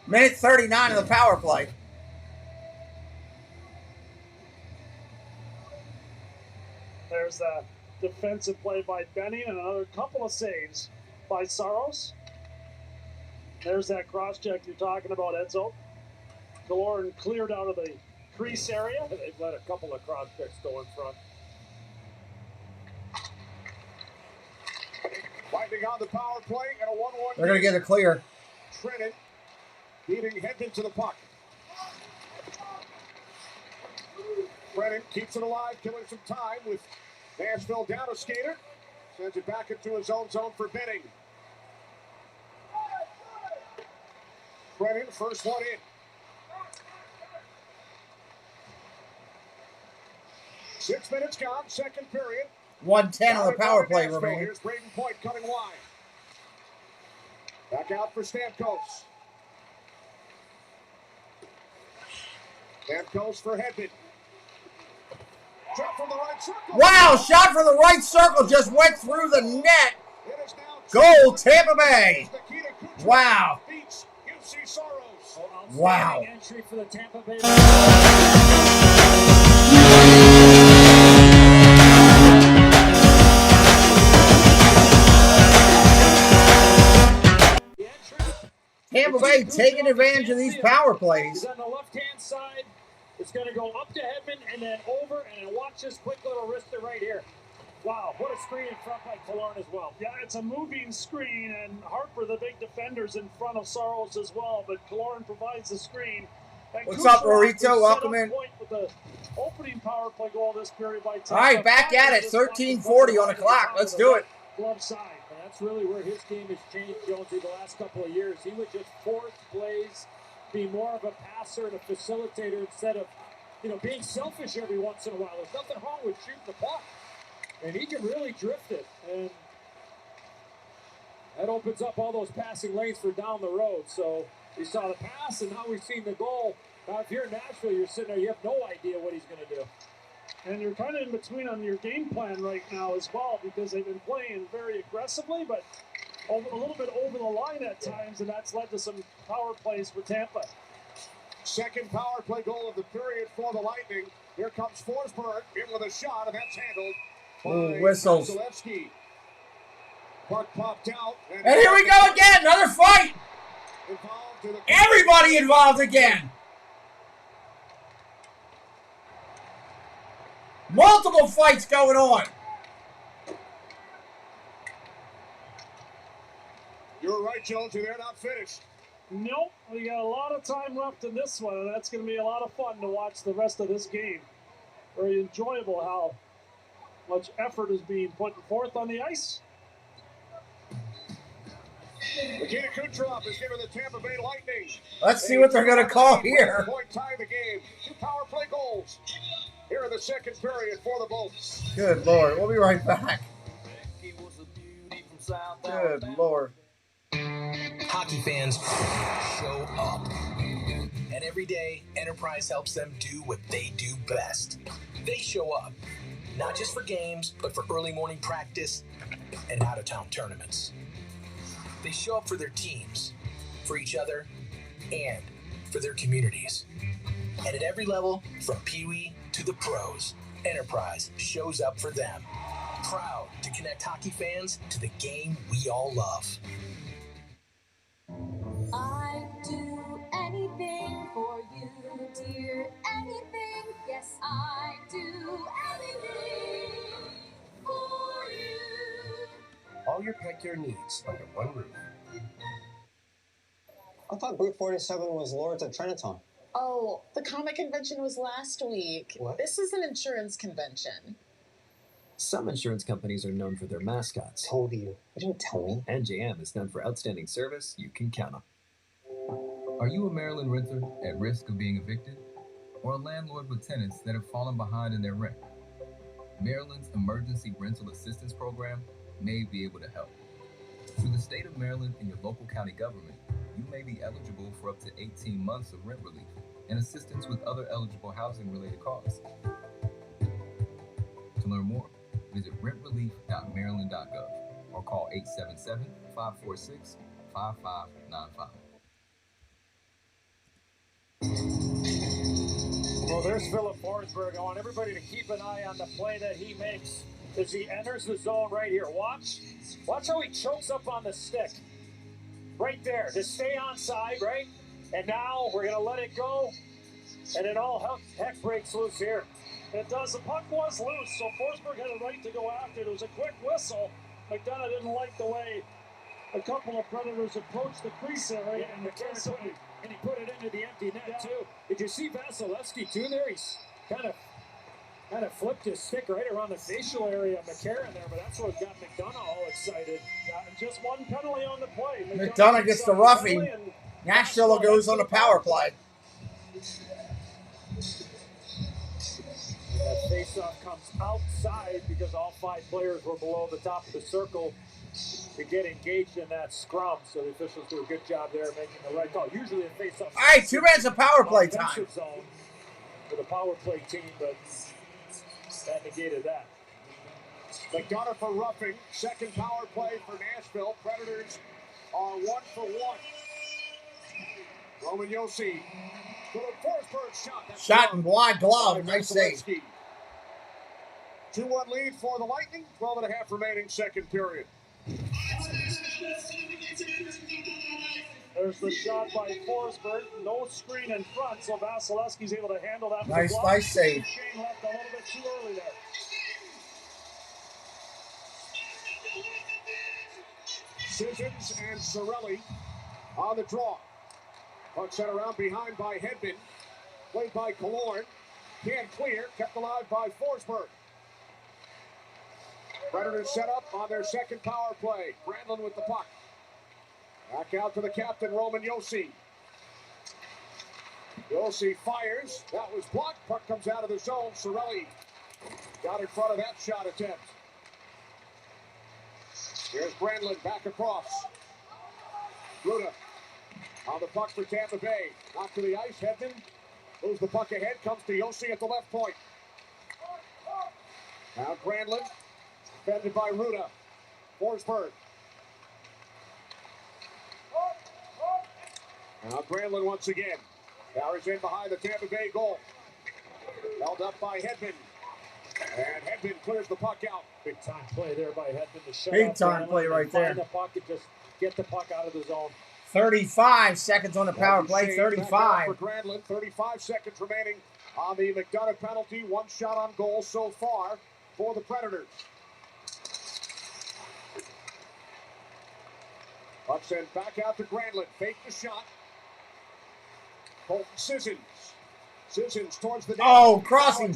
S11: Minute 39 of the power play.
S22: There's a defensive play by Benning and another couple of saves by Saros. There's that cross-check you're talking about, Edzo. Killorn cleared out of the crease area. They've let a couple of cross-checks go in front.
S8: Lightning on the power play and a 1-1.
S11: They're going to get a clear.
S8: Trennan beating Hedman to the puck. Brennan keeps it alive, killing some time with Nashville down a skater. Sends it back into his own zone for Benning. Brennan, first one in. 6 minutes gone, second period.
S11: 1:10 on the power play remaining.
S8: Here's Braden Point coming wide. Back out for Stamkos. Stamkos for Hedman. Shot from the right circle.
S11: Wow, shot from the right circle just went through the net. Goal, Tampa Bay. Wow. Wow.
S22: Entry for the Tampa Bay.
S11: Tampa Bay taking advantage of these power plays.
S22: On the left-hand side, it's going to go up to Hedman and then over, and then watch this quick little wrister right here. Wow, what a screen in front by Killorn as well. Yeah, it's a moving screen, and Harper, the big defender's in front of Saros as well, but Killorn provides the screen. And
S11: What's up, Rorito? Welcome in.
S22: With the opening power play goal this period by Tampa.
S11: All right, back at it. 13:40 on the clock. Let's do it.
S22: Glove side. And that's really where his game has changed, Jonesy, the last couple of years. He would just force plays, be more of a passer and a facilitator instead of, being selfish every once in a while. There's nothing wrong with shooting the puck. And he can really drift it. And that opens up all those passing lanes for down the road. So we saw the pass, and now we've seen the goal. Now, if you're in Nashville, you're sitting there, you have no idea what he's going to do. And you're kind of in between on your game plan right now as well, because they've been playing very aggressively, but a little bit over the line at times, and that's led to some power plays for Tampa.
S8: Second power play goal of the period for the Lightning. Here comes Forsberg in with a shot, and that's handled by
S11: whistles.
S8: Vasilevsky. Puck popped out.
S11: And here we go again, another fight. Everybody involved again. Multiple fights going on.
S8: You're right, Jonesy. They're not finished.
S22: Nope. We got a lot of time left in this one, and that's going to be a lot of fun to watch the rest of this game. Very enjoyable how much effort is being put forth on the ice.
S8: Nikita Kucherov is giving the Tampa Bay Lightning.
S11: Let's see what they're going to call here.
S8: Point tie the game. 2 power play goals. Here in the second period for the Bolts.
S11: Good Lord. We'll be right back. Good Lord.
S15: Hockey fans show up. And every day, Enterprise helps them do what they do best. They show up, not just for games, but for early morning practice and out-of-town tournaments. They show up for their teams, for each other, and for their communities. And at every level, from Pee-wee to the pros, Enterprise shows up for them. Proud to connect hockey fans to the game we all love.
S2: I'd do anything for you, dear. Anything, yes, I'd do anything for you.
S23: All your pet care needs under one roof.
S17: I thought Route 47 was Lords of Triniton.
S10: Oh, the comic convention was last week.
S23: What?
S10: This is an insurance convention.
S23: Some insurance companies are known for their mascots.
S17: Told you. You didn't tell me.
S23: NJM is known for outstanding service you can count on. Are you a Maryland renter at risk of being evicted? Or a landlord with tenants that have fallen behind in their rent? Maryland's Emergency Rental Assistance Program may be able to help. Through the state of Maryland and your local county government, you may be eligible for up to 18 months of rent relief and assistance with other eligible housing-related costs. To learn more, visit rentrelief.maryland.gov or call 877-546-5595.
S22: Well, there's Philip Forsberg. I want everybody to keep an eye on the play that he makes as he enters the zone right here. Watch how he chokes up on the stick. Right there, to stay onside, right? And now we're going to let it go, and it all heck breaks loose here. It does. The puck was loose, so Forsberg had a right to go after it. It was a quick whistle. McDonough didn't like the way a couple of Predators approached the crease area, and he put it into the empty net, too. Did you see Vasilevsky, too, there? He's kind of flipped his stick right around the facial area of McCarron there, but that's what got McDonough all excited. And just one penalty on the play.
S11: McDonough gets the roughing. Nashville goes on the power play.
S22: That face-off comes outside because all 5 players were below the top of the circle to get engaged in that scrum. So the officials do a good job there making the right call. Usually a face-off.
S11: All right, 2 minutes of power play time.
S22: Zone for the power play team, but that negated that.
S8: McDonough for roughing. Second power play for Nashville. Predators are 1 for 1. Roman Josi. Forsberg shot.
S11: Shot in blind glove. Nice save.
S8: 2-1 lead for the Lightning. 12 and a half remaining second period.
S22: There's the shot by Forsberg. No screen in front, so Vasilevsky's able to handle that.
S11: Nice save.
S22: Shane left a little bit too early there.
S8: Sissons and Cirelli on the draw. Puck sent around behind by Hedman. Played by Killorn. Can't clear. Kept alive by Forsberg. Predators set up on their second power play. Brandlin with the puck. Back out to the captain, Roman Josi. Josi fires. That was blocked. Puck comes out of the zone. Cirelli got in front of that shot attempt. Here's Brandlin back across. Ruda on the puck for Tampa Bay. Knocked to the ice. Hedman moves the puck ahead. Comes to Josi at the left point. Now Brandlin. Defended by Ruda. Forsberg. Now Brandlin once again. Powers in behind the Tampa Bay goal. Held up by Hedman. And Hedman clears the puck out.
S22: Big time play there by Hedman to shut
S11: Big time play right there.
S22: Find the puck and just get the puck out of the zone.
S11: 35 seconds on the power play. 35.
S8: For Brandlin. 35 seconds remaining on the McDonough penalty. 1 shot on goal so far for the Predators. Puck sent back out to Brandlin. Fake the shot. Colton Sissons. Sissons towards the net.
S11: Oh, crossing.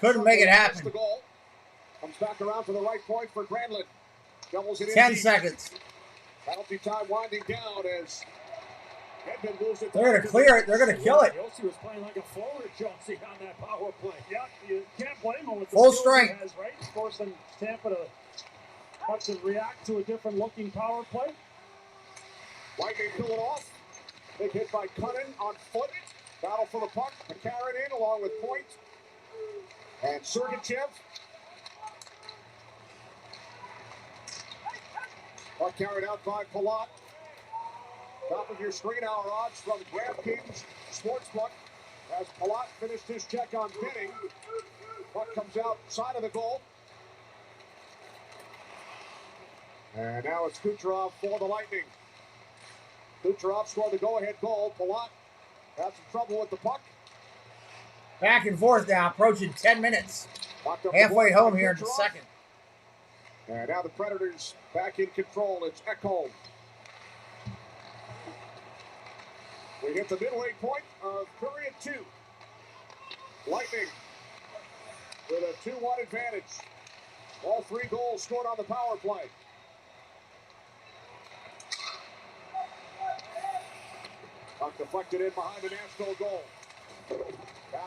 S11: Couldn't make it happen.
S8: The goal. Comes back around for the right point for Brandlin. Doubles it in.
S11: 10 seconds.
S8: Penalty time winding down as Hedman moves it.
S11: They're going to clear it. They're going to kill it.
S22: Josi was playing like a forward, Josi, on that power play. Yeah, you can't know, with the
S11: Full
S22: skills
S11: strength.
S22: he has, right? Forcing Tampa to have to react to a different looking power play.
S8: Lightning pull it off. Big hit by Cunnin on foot. Battle for the puck. McCarron in along with Point. And Sergachev. Puck carried out by Palat. Top of your screen hour odds from DraftKings Sportsbook. As Palat finished his check on bidding. Puck comes outside of the goal. And now it's Kucherov for the Lightning. Kucherov scored the go-ahead goal. Palat had some trouble with the puck.
S11: Back and forth now, approaching 10 minutes. Halfway home here in the second.
S8: And now the Predators back in control. It's Ekholm. We hit the midway point of period 2. Lightning with a 2-1 advantage. All 3 goals scored on the power play. Puck deflected in behind the Nashville goal.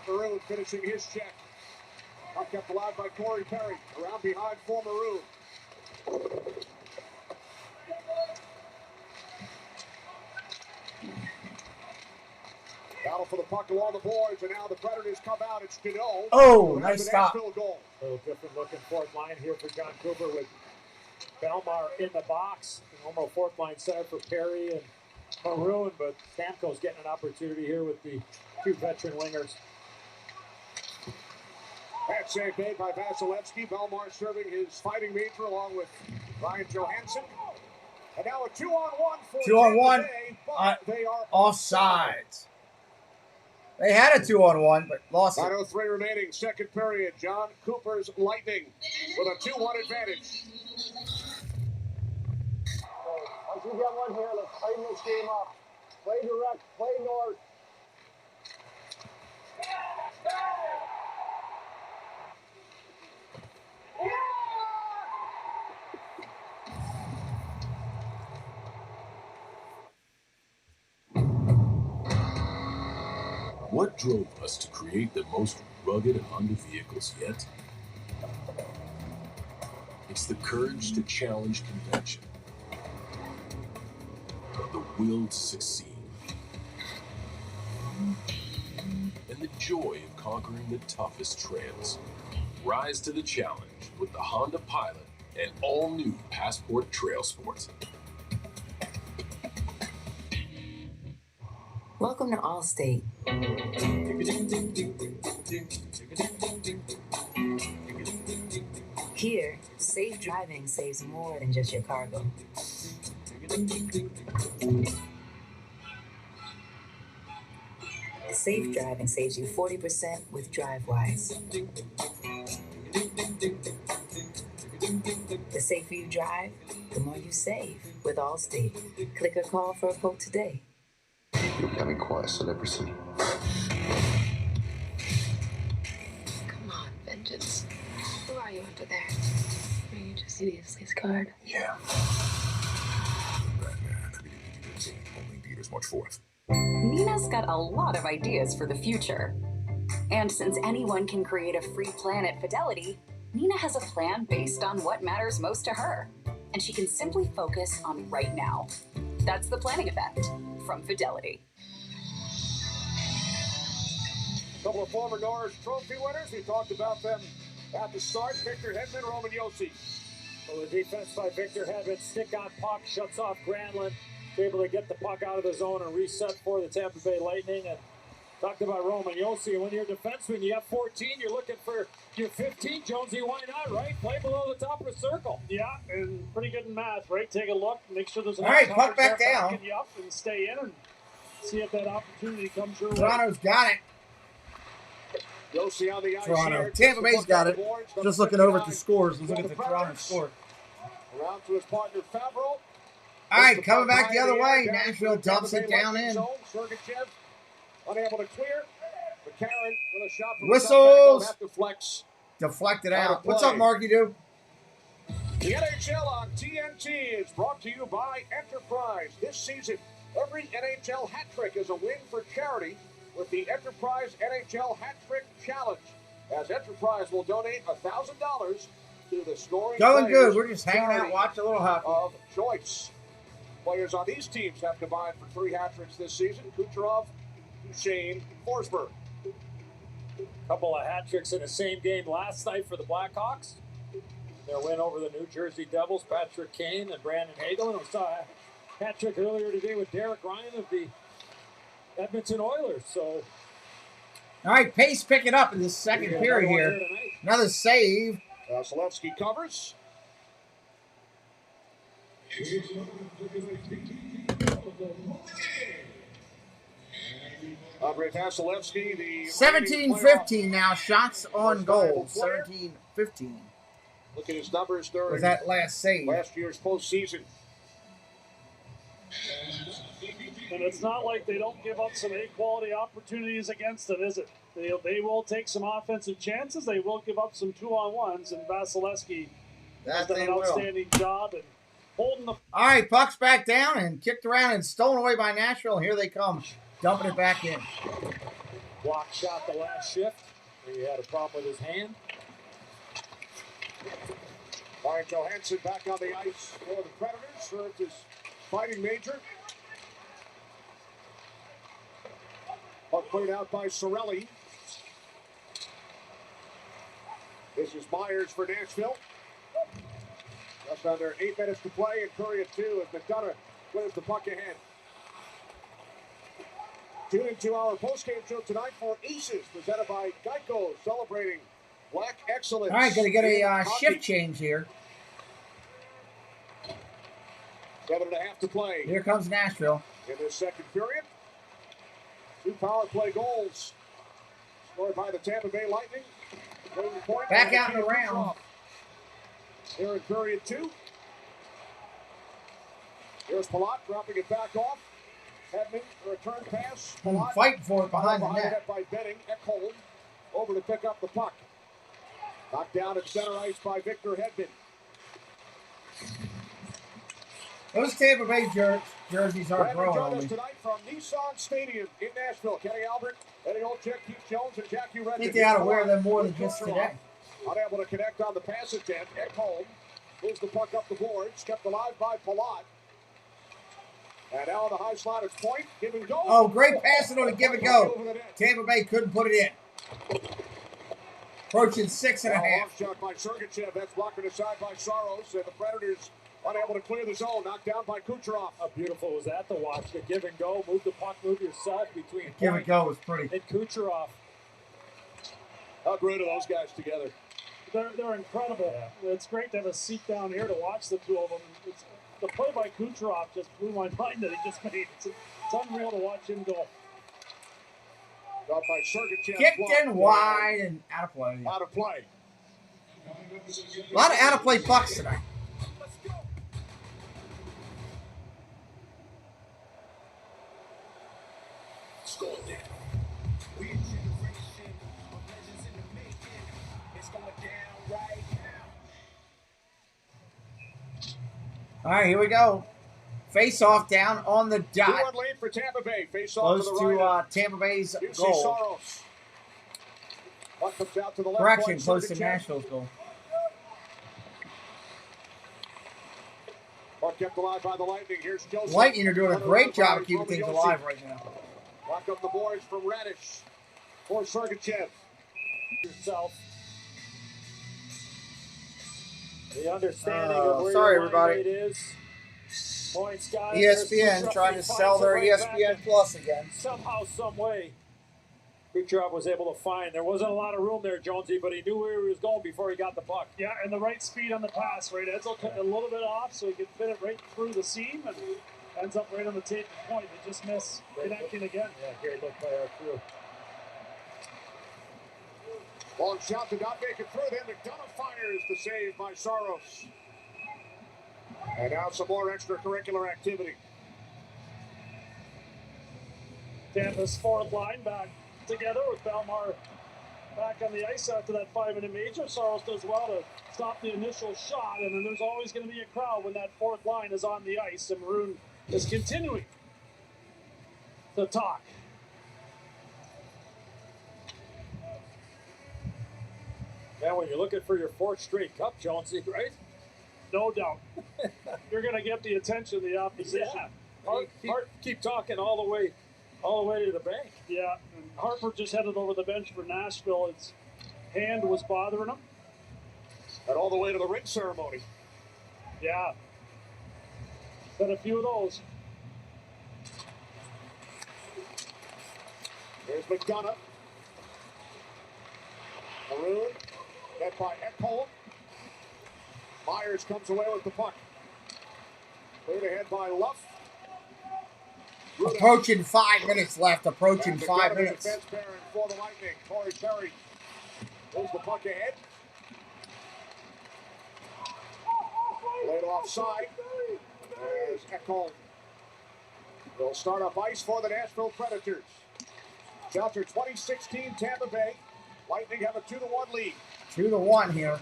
S8: Maroon finishing his check. Puck kept alive by Corey Perry. Around behind for Maroon. Battle for the puck along the boards, and now the Predators come out. It's Kittle.
S11: Oh, nice stop.
S8: Goal.
S22: A little different looking fourth line here for John Cooper with Belmar in the box. Normal fourth line center for Perry and Maroon, but Stamkos getting an opportunity here with the 2 veteran wingers.
S8: That save made by Vasilevsky. Belmar serving his fighting major along with Ryan Johansson. And now a 2-on-1 for
S11: 2-on-1.
S8: Bay, but they are
S11: Offsides. They had a 2-on-1, but lost it.
S8: 9:03 remaining, second period. John Cooper's Lightning with a 2-1 advantage.
S22: Once we get one here, let's tighten this game up. Play direct, play north.
S19: What drove us to create the most rugged and Honda vehicles yet? It's the courage to challenge convention, the will to succeed, and the joy of conquering the toughest trails. Rise to the challenge with the Honda Pilot and all-new Passport Trail Sport.
S7: Welcome to Allstate. Here, safe driving saves more than just your cargo. Safe driving saves you 40% with DriveWise. The safer you drive, the more you save with Allstate. Click or call for a quote today.
S12: You're becoming quite a celebrity.
S16: Come on, Vengeance. Who are you under there? Are you just seriously scarred?
S19: Yeah. Only Peter's March 4th.
S18: Nina's got a lot of ideas for the future. And since anyone can create a free plan at Fidelity, Nina has a plan based on what matters most to her. And she can simply focus on right now. That's the planning effect from Fidelity.
S8: A couple of former Norris Trophy winners. We talked about them at the start. Victor Hedman, Roman Josi.
S22: Well, the defense by Victor Hedman, stick on puck, shuts off Granlund, able to get the puck out of the zone and reset for the Tampa Bay Lightning. And talked about Roman Josi. And when you're a defenseman, you have 14, you're looking for your 15, Jonesy. Why not, right? Play below the top of the circle. Yeah, and pretty good in math, right? Take a look, make sure there's
S11: all right, puck back down.
S22: Backing you up and stay in and see if that opportunity comes your way.
S11: Toronto's got it.
S8: Josi on the ice.
S11: Toronto. Tampa Bay's got it. Just looking over at the scores. Let's look at the Toronto score.
S8: Around to his partner, Favreau.
S11: All right, coming back the other way. Nashville dumps it down in.
S8: Sergachev unable to clear. McCarron with a shot from
S11: whistles.
S8: Deflects.
S11: Deflected out. What's up, Marky Doo?
S8: The NHL on TNT is brought to you by Enterprise. This season, every NHL hat trick is a win for charity with the Enterprise NHL Hat Trick Challenge. as Enterprise will donate $1,000 to the Snoring
S11: Going
S8: Players
S11: good. We're just hanging out,
S8: charity
S11: watching a little hockey.
S8: of choice. Players on these teams have combined for 3 hat-tricks this season. Kucherov, Duchesne, Forsberg.
S3: Couple of hat tricks in the same game last night for the Blackhawks. Their win over the New Jersey Devils, Patrick Kane and Brandon Hagel. And we saw a hat trick earlier today with Derek Ryan of the Edmonton Oilers. So,
S11: all right, pace picking up in this second period here. Another save.
S8: Vasilevsky covers. Andre Vasilevsky, the
S11: 17-15 now. Shots on goal. 17-15.
S8: Look at his numbers during
S11: with that last save.
S8: Last year's postseason.
S22: And it's not like they don't give up some A-quality opportunities against them, is it? They will take some offensive chances. They will give up some 2-on-1s, and Vasilevsky has done an outstanding job and holding the.
S11: All right, puck's back down and kicked around and stolen away by Nashville. Here they come, dumping it back in.
S3: Block shot the last shift. He had a problem with his hand.
S8: Ryan Johansson back on the ice for the Predators. Served his fighting major. Puck played out by Sorelli. This is Myers for Nashville. Just under 8 minutes to play in period 2 as McDonough clears the puck ahead. Tune into our postgame show tonight for Aces, presented by Geico, celebrating Black excellence.
S11: All right, going to get a shift change here.
S8: 7.5 to play.
S11: Here comes Nashville.
S8: In this second period. 2 power play goals scored by the Tampa Bay Lightning.
S11: Back out in the round.
S8: Here in period 2. Here's Palat dropping it back off. Hedman, a return pass. Palat
S11: fighting for it behind the net.
S8: By Benning. Ekholm over to pick up the puck. Knocked down at center ice by Victor Hedman.
S11: Those Tampa Bay jerseys are growing
S8: join
S11: on
S8: us
S11: me.
S8: tonight from Nissan Stadium in Nashville. Kenny Albert, Eddie Olczyk, Keith Jones, and Jackie Redmond.
S11: I think they ought to wear them more than just today.
S8: Unable to connect on the pass attempt. Ekholm moves the puck up the boards. Kept alive by Palat. And now on the high slider's point. Give and go.
S11: Oh, great passing on a give and go. Tampa Bay couldn't put it in. Approaching 6.5.
S8: Off shot by Sergachev. That's blocked aside by Saros. And the Predators unable to clear the zone. Knocked down by Kucherov.
S3: How beautiful was that to watch? The give and go. Move the puck, move yourself between
S11: the give and go was pretty.
S3: And Kucherov.
S8: How great are those guys together?
S22: They're incredible. Yeah. It's great to have a seat down here to watch the two of them. The play by Kucherov just blew my mind that he just made. It's unreal to watch him go.
S8: Got by Sergachev.
S11: Kicked in wide and out of play.
S8: Out of play.
S11: A lot of out of play pucks tonight. All right, here we go. Face off down on the dot.
S8: 2-1 lead for Tampa Bay. Face off
S11: close
S8: to the right.
S11: Tampa Bay's
S8: Josi
S11: goal.
S8: Saros. Puck comes out to the left.
S11: Correction, close to Nashville's goal.
S8: Puck kept alive by the Lightning. Here's Josi.
S11: Lightning are doing a great job of keeping things alive right now.
S8: Lock up the boards from Radish for Sergachev.
S3: Yourself. The understanding of where
S11: sorry,
S3: your
S11: everybody.
S3: rate is. Points, guys.
S11: ESPN trying to sell their ESPN Plus again.
S3: Somehow, some way, Kucherov was able to find. There wasn't a lot of room there, Jonesy, but he knew where he was going before he got the puck.
S22: Yeah, and the right speed on the pass, right? Edsel took a little bit off so he could fit it right through the seam and ends up right on the tape point. They just miss connecting again.
S3: Yeah, great look by our crew.
S8: Long shot did not make it through. Then McDonough fires the save by Saros. And now some more extracurricular activity.
S22: Tampa's fourth line back together with Belmar back on the ice after that 5-minute major. Saros does well to stop the initial shot, and then there's always going to be a crowd when that fourth line is on the ice, and Maroon is continuing to talk. Yeah, when you're looking for your 4th straight cup, Jonesy, right? No doubt. You're going to get the attention of the opposition. Yeah. Keep talking all the way to the bank. Yeah, and Harper just headed over the bench for Nashville. His hand was bothering him.
S8: And all the way to the ring ceremony.
S22: Yeah. Had a few of those.
S8: There's McDonough. Maroon. Net by Ekholm. Myers comes away with the puck. Cleared ahead by Luff.
S11: Approaching 5 minutes left. Approaching 5 minutes.
S8: Defense pairing for the Lightning. Corey Perry moves the puck ahead. Laid offside as Ekholm will start up ice for the Nashville Predators. After 2016 Tampa Bay, Lightning have a 2-1 lead.
S11: 2-1 here.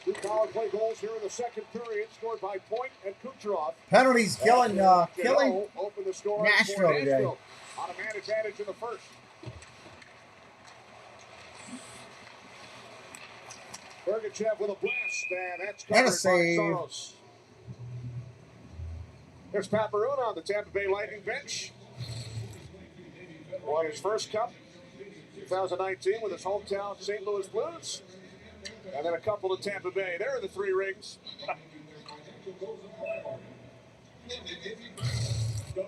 S8: 2 power play goals here in the second period, scored by Point and Kucherov.
S11: Penalties killing
S8: Open the score
S11: Nashville
S8: for
S11: today.
S8: Nashville. On a man advantage in the first. Bergachev with a blast, and that's covered
S11: And a
S8: by
S11: save.
S8: Soros. There's Paparone on the Tampa Bay Lightning bench. Won his first cup 2019 with his hometown St. Louis Blues. And then a couple to Tampa Bay. There are the 3 rings.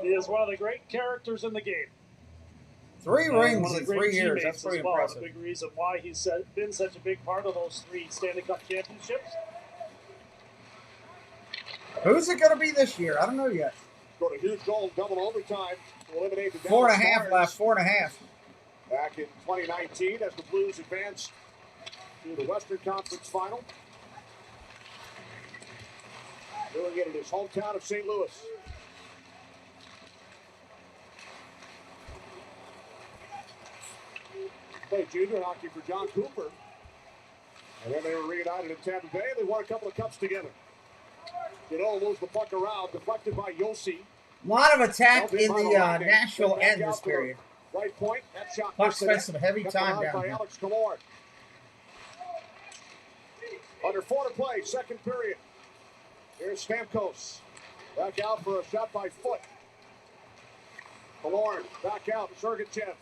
S22: He is one of the great characters in the game.
S11: 3 rings
S22: one of
S11: in
S22: the
S11: 3
S22: great
S11: years.
S22: teammates
S11: That's pretty
S22: as well.
S11: impressive.
S22: A big reason why he's been such a big part of those 3 Stanley Cup championships.
S11: Who's it going to be this year? I don't know yet.
S8: Got a huge goal, double overtime to eliminate the
S11: 4.5
S8: Dallas
S11: left.
S8: Stars
S11: 4.5.
S8: back in 2019 as the Blues advanced to the Western Conference Final. Doing it in his hometown of St. Louis. Played junior hockey for John Cooper. And then they were reunited in Tampa Bay. They won a couple of cups together. Kittle moves the puck around, deflected by Josi.
S11: A lot of attack in the Nashville end this period.
S8: Right point. That shot
S11: Puck spent some heavy
S8: kept
S11: time
S8: alive
S11: down
S8: by
S11: here.
S8: Alex Killorn. Under 4 to play, second period. Here's Stamkos. Back out for a shot by Foot. Killorn back out. Sergachev.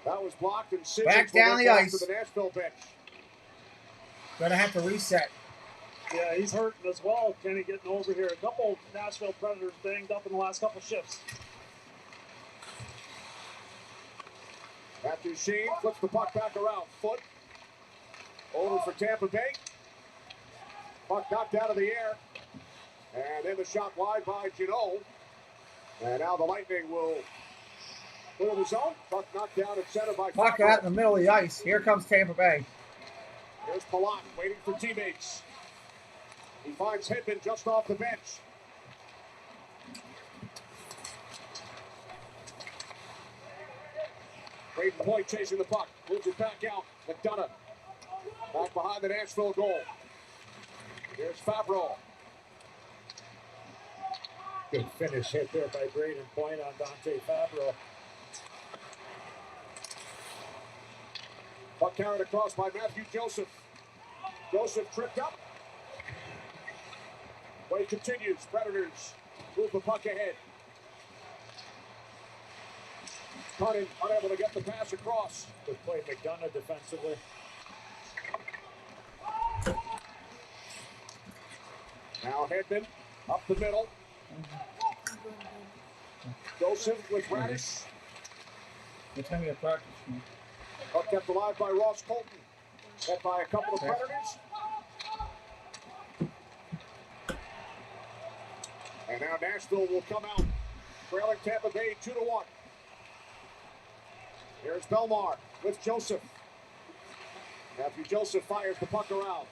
S8: That was blocked and Sidgwick
S11: Back down the ice.
S8: to the Nashville bench.
S11: Gonna have to reset.
S22: Yeah, he's hurting as well. Kenny getting over here. A couple Nashville Predators banged up in the last couple shifts.
S8: Matthew Sheen flips the puck back around. Foot. Over for Tampa Bay. Puck knocked out of the air. And then the shot wide by Gino. And now the Lightning will put in the zone. Puck knocked down at center by
S11: Puck
S8: Fabro.
S11: out in the middle of the ice. Here comes Tampa Bay.
S8: Here's Palat waiting for teammates. He finds Hedman just off the bench. Braden Point chasing the puck. Moves it back out. McDonough. Back behind the Nashville goal. Here's Fabro.
S22: Good finish hit there by Braden Point on Dante Fabro.
S8: Puck carried across by Matthew Joseph. Joseph tripped up. Play continues. Predators move the puck ahead. Cunning unable to get the pass across.
S22: Good play, McDonough defensively.
S8: Now Hedman up the middle. Joseph with Radish.
S11: What time you practice?
S8: Puck kept alive by Ross Colton. Hit by a couple of Predators. And now Nashville will come out, trailing Tampa Bay 2-1. Here's Belmar with Joseph. Matthew Joseph fires the puck around.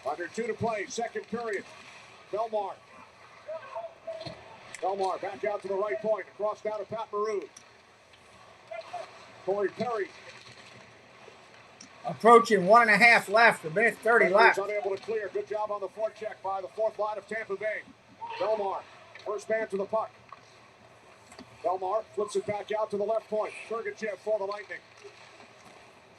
S8: Under 2 to play, second period. Belmar. Belmar back out to the right point, across down to Pat Maroon. Corey Perry.
S11: Approaching 1.5 left. A minute 30 left.
S8: Unable to clear. Good job on the forecheck by the fourth line of Tampa Bay. Belmar, first man to the puck. Belmar flips it back out to the left point. Sergachev for the Lightning.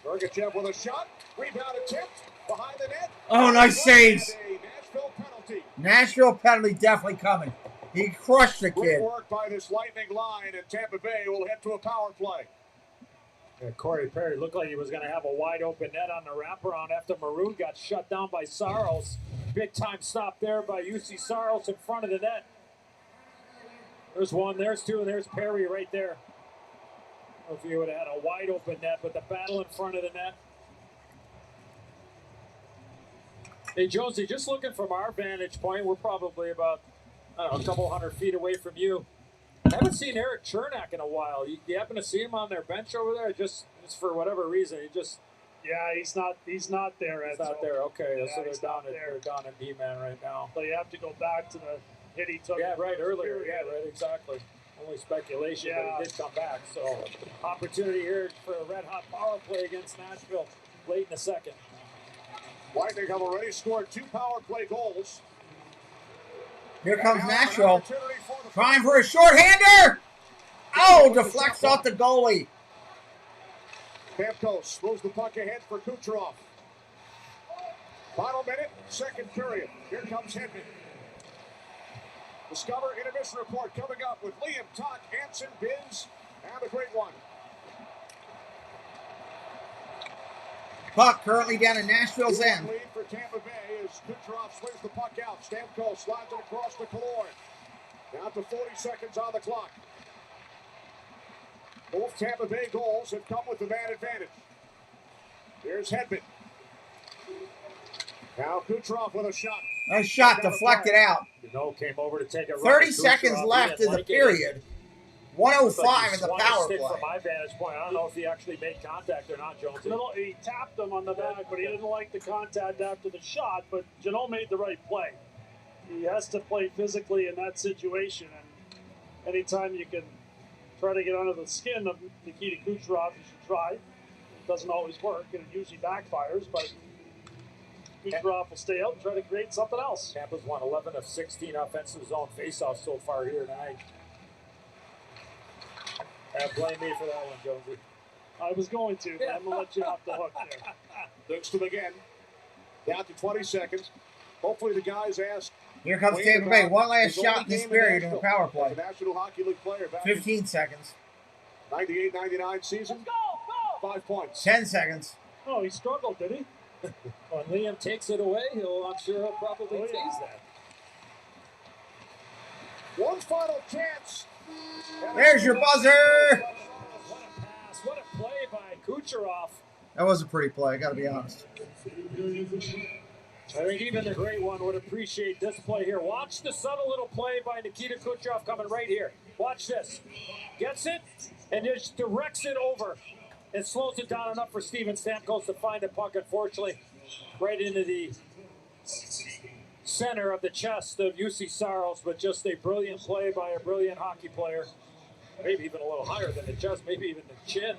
S8: Sergachev with a shot. Rebound attempt behind the net.
S11: Oh, nice saves.
S8: A Nashville penalty.
S11: Nashville penalty definitely coming. He crushed the
S8: Great
S11: kid.
S8: work by this Lightning line, and Tampa Bay will head to a power play.
S22: Yeah, Corey Perry looked like he was going to have a wide open net on the wraparound after Maroon got shut down by Saros. Big time stop there by Josi Saros in front of the net. There's one, there's two, and there's Perry right there. I don't know if he would have had a wide open net, but the battle in front of the net. Hey, Josie, just looking from our vantage point, we're probably about, I don't know, a couple 100 feet away from you. I haven't seen Eric Chernak in a while. You happen to see him on their bench over there? Just for whatever reason, he just... Yeah, he's not there. He's not there. Okay, Yeah, so they're down at D-man right now. So you have to go back to the hit he took. Yeah, right, earlier. Yeah, right, exactly. Only speculation, but he did come back. So, opportunity here for a red-hot power play against Nashville late in the second.
S8: Lightning have already scored 2 power play goals.
S11: Here comes Nashville. Trying for a shorthander. Oh, deflects off the goalie.
S8: Stamkos moves the puck ahead for Kucherov. Final minute, second period. Here comes Hedman. Discover Intermission Report coming up with Liam, Todd, Anson, Biz, and the Great One.
S11: Puck currently down in Nashville's end.
S8: Lead for Tampa Bay as Kucherov swings the puck out. Stamkos slides it across to Killorn. Down to 40 seconds on the clock. Both Tampa Bay goals have come with the man advantage. Here's Hedman. Now Kucherov with a shot.
S11: Nice shot, deflected out.
S22: Came over to take a
S11: 30 seconds left in the period. 1:05 in the power play.
S22: From my vantage point, I don't know if he actually made contact or not, Jones. He tapped him on the back, but he didn't like the contact after the shot. But Janot made the right play. He has to play physically in that situation, and anytime you can try to get under the skin of Nikita Kucherov, you should try. It doesn't always work, and it usually backfires, but Kucherov will stay out and try to create something else. Tampa's won 11 of 16 offensive zone faceoffs so far here tonight. Blame me for that one, Jonesy. I was going to, but I'm going to let you off the hook there.
S8: Looks to again. Down to 20 seconds. Hopefully the guys ask.
S11: Here comes Tampa Bay. One last shot in this period in the power play.
S8: National Hockey League player back
S11: 15 seconds.
S8: 98-99 season. 5 points.
S11: 10 seconds.
S22: Oh, he struggled, did he? When Liam takes it away, I'm sure he'll probably tease that.
S8: One final chance.
S11: There's your buzzer.
S22: What a pass. What a play by Kucherov.
S11: That was a pretty play, I got to be honest.
S22: I think even the Great One would appreciate this play here. Watch the subtle little play by Nikita Kucherov coming right here. Watch this. Gets it and just directs it over. It slows it down enough for Steven Stamkos to find the puck, unfortunately, right into the center of the chest of Josi Saros, but just a brilliant play by a brilliant hockey player. Maybe even a little higher than the chest, maybe even the chin.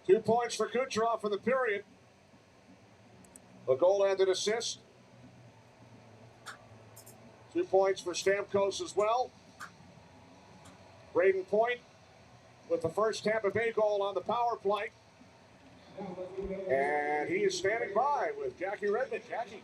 S8: 2 points for Kucherov for the period. A goal and an assist. 2 points for Stamkos as well. Braden Point with the first Tampa Bay goal on the power play. And he is standing by with Jackie Redmond. Jackie.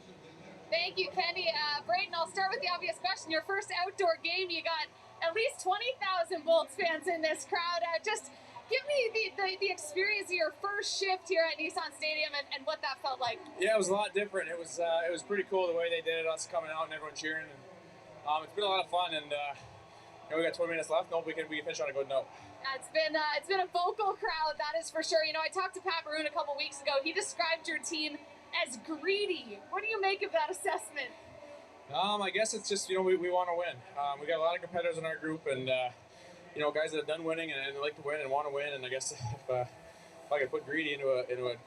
S5: Thank you, Kenny. Braden, I'll start with the obvious question. Your first outdoor game, you got at least 20,000 Bolts fans in this crowd. Just give me the experience of your first shift here at Nissan Stadium and what that felt like.
S13: Yeah, it was a lot different. It was pretty cool the way they did it, us coming out and everyone cheering. And it's been a lot of fun, and we got 20 minutes left. Hope we can finish on a good note.
S5: It's been a vocal crowd, that is for sure. I talked to Pat Maroon a couple weeks ago. He described your team as greedy. What do you make of that assessment?
S13: I guess it's just, we want to win. We got a lot of competitors in our group, and guys that have done winning and like to win and want to win. And I guess if I could put greedy into a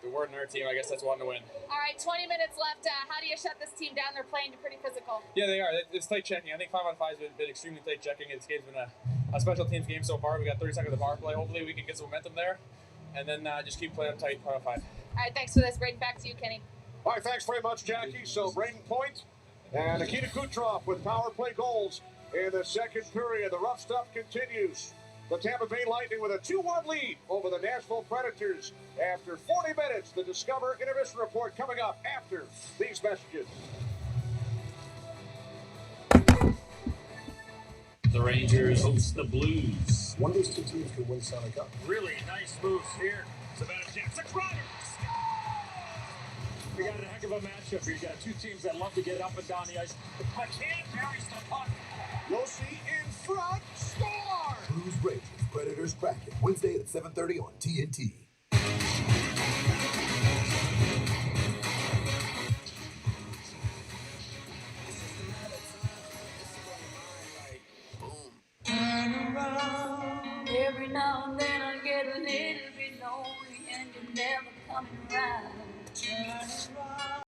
S13: word in our team, I guess that's wanting to win.
S5: All right, 20 minutes left. How do you shut this team down? They're playing pretty physical.
S13: Yeah, they are. It's tight checking. I think 5-on-5 has been extremely tight checking. This game's been a special teams game so far. We got 30 seconds of power play. Hopefully we can get some momentum there, and then just keep playing tight 5-on-5.
S5: All right, thanks for this. Braden, back to you, Kenny.
S8: All right, thanks very much, Jackie. So Braden Point and Nikita Kucherov with power play goals in the second period. The rough stuff continues The Tampa Bay Lightning with a 2-1 lead over the Nashville Predators after 40 minutes. The Discover Intermission Report coming up after these messages.
S3: The Rangers host the Blues.
S6: One of those two teams can win Stanley Cup.
S3: Really nice moves here. Savannah Jackson, runner.
S22: We got a heck of a matchup here. You got two teams that love to get up and down the ice.
S3: McCann carries the puck.
S8: Josi in front, score!
S6: Blues, Rangers, Predators, Kraken. Wednesday at 7:30 on TNT.
S2: Every now and then I get a little bit lonely and you're never coming around. Turn around.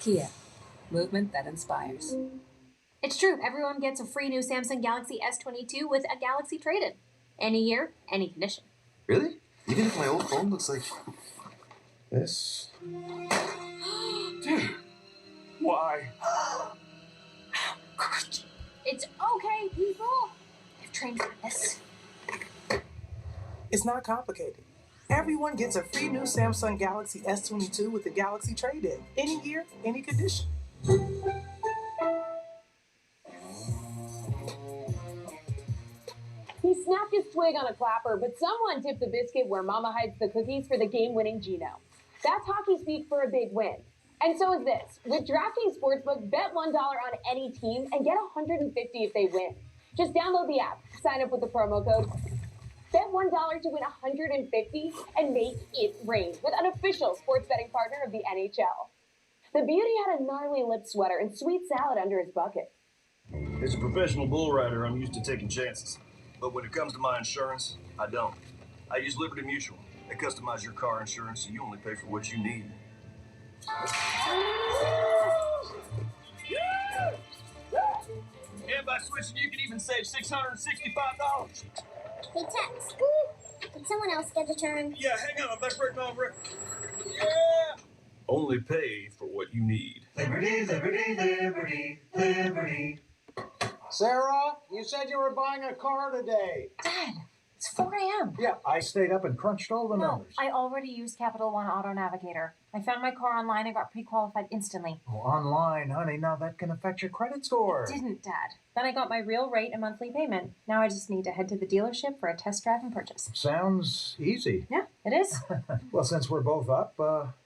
S7: Kia, movement that inspires.
S9: It's true. Everyone gets a free new Samsung Galaxy S22 with a Galaxy trade-in. Any year, any condition.
S12: Really? Even if my old phone looks like this?
S22: Dude, why?
S9: It's okay, people. I've trained for this.
S14: It's not complicated. Everyone gets a free new Samsung Galaxy S22 with the Galaxy trade-in. Any year, any condition.
S24: He snapped his twig on a clapper, but someone tipped the biscuit where Mama hides the cookies for the game-winning Geno. That's hockey speak for a big win. And so is this. With DraftKings Sportsbook, bet $1 on any team and get $150 if they win. Just download the app, sign up with the promo code, bet $1 to win $150, and make it rain with an official sports betting partner of the NHL. The beauty had a gnarly lip sweater and sweet salad under his bucket.
S25: As a professional bull rider, I'm used to taking chances. But when it comes to my insurance, I don't. I use Liberty Mutual. They customize your car insurance so you only pay for what you need.
S3: And by switching, you can even save $665.
S26: Hey, Tex. Can someone else get a turn?
S25: Yeah, hang on. I'm back breaking on Rick. Yeah! Only pay for what you need.
S1: Liberty, liberty, liberty, liberty.
S27: Sarah, you said you were buying a car today.
S28: Dad, it's 4 a.m.
S27: Yeah, I stayed up and crunched all the
S28: No,
S27: numbers.
S28: I already used Capital One Auto Navigator. I found my car online and got pre-qualified instantly.
S27: Oh, online, honey. Now that can affect your credit score.
S28: It didn't, Dad. Then I got my real rate and monthly payment. Now I just need to head to the dealership for a test drive and purchase.
S27: Sounds easy.
S28: Yeah, it is.
S27: Well, since we're both up,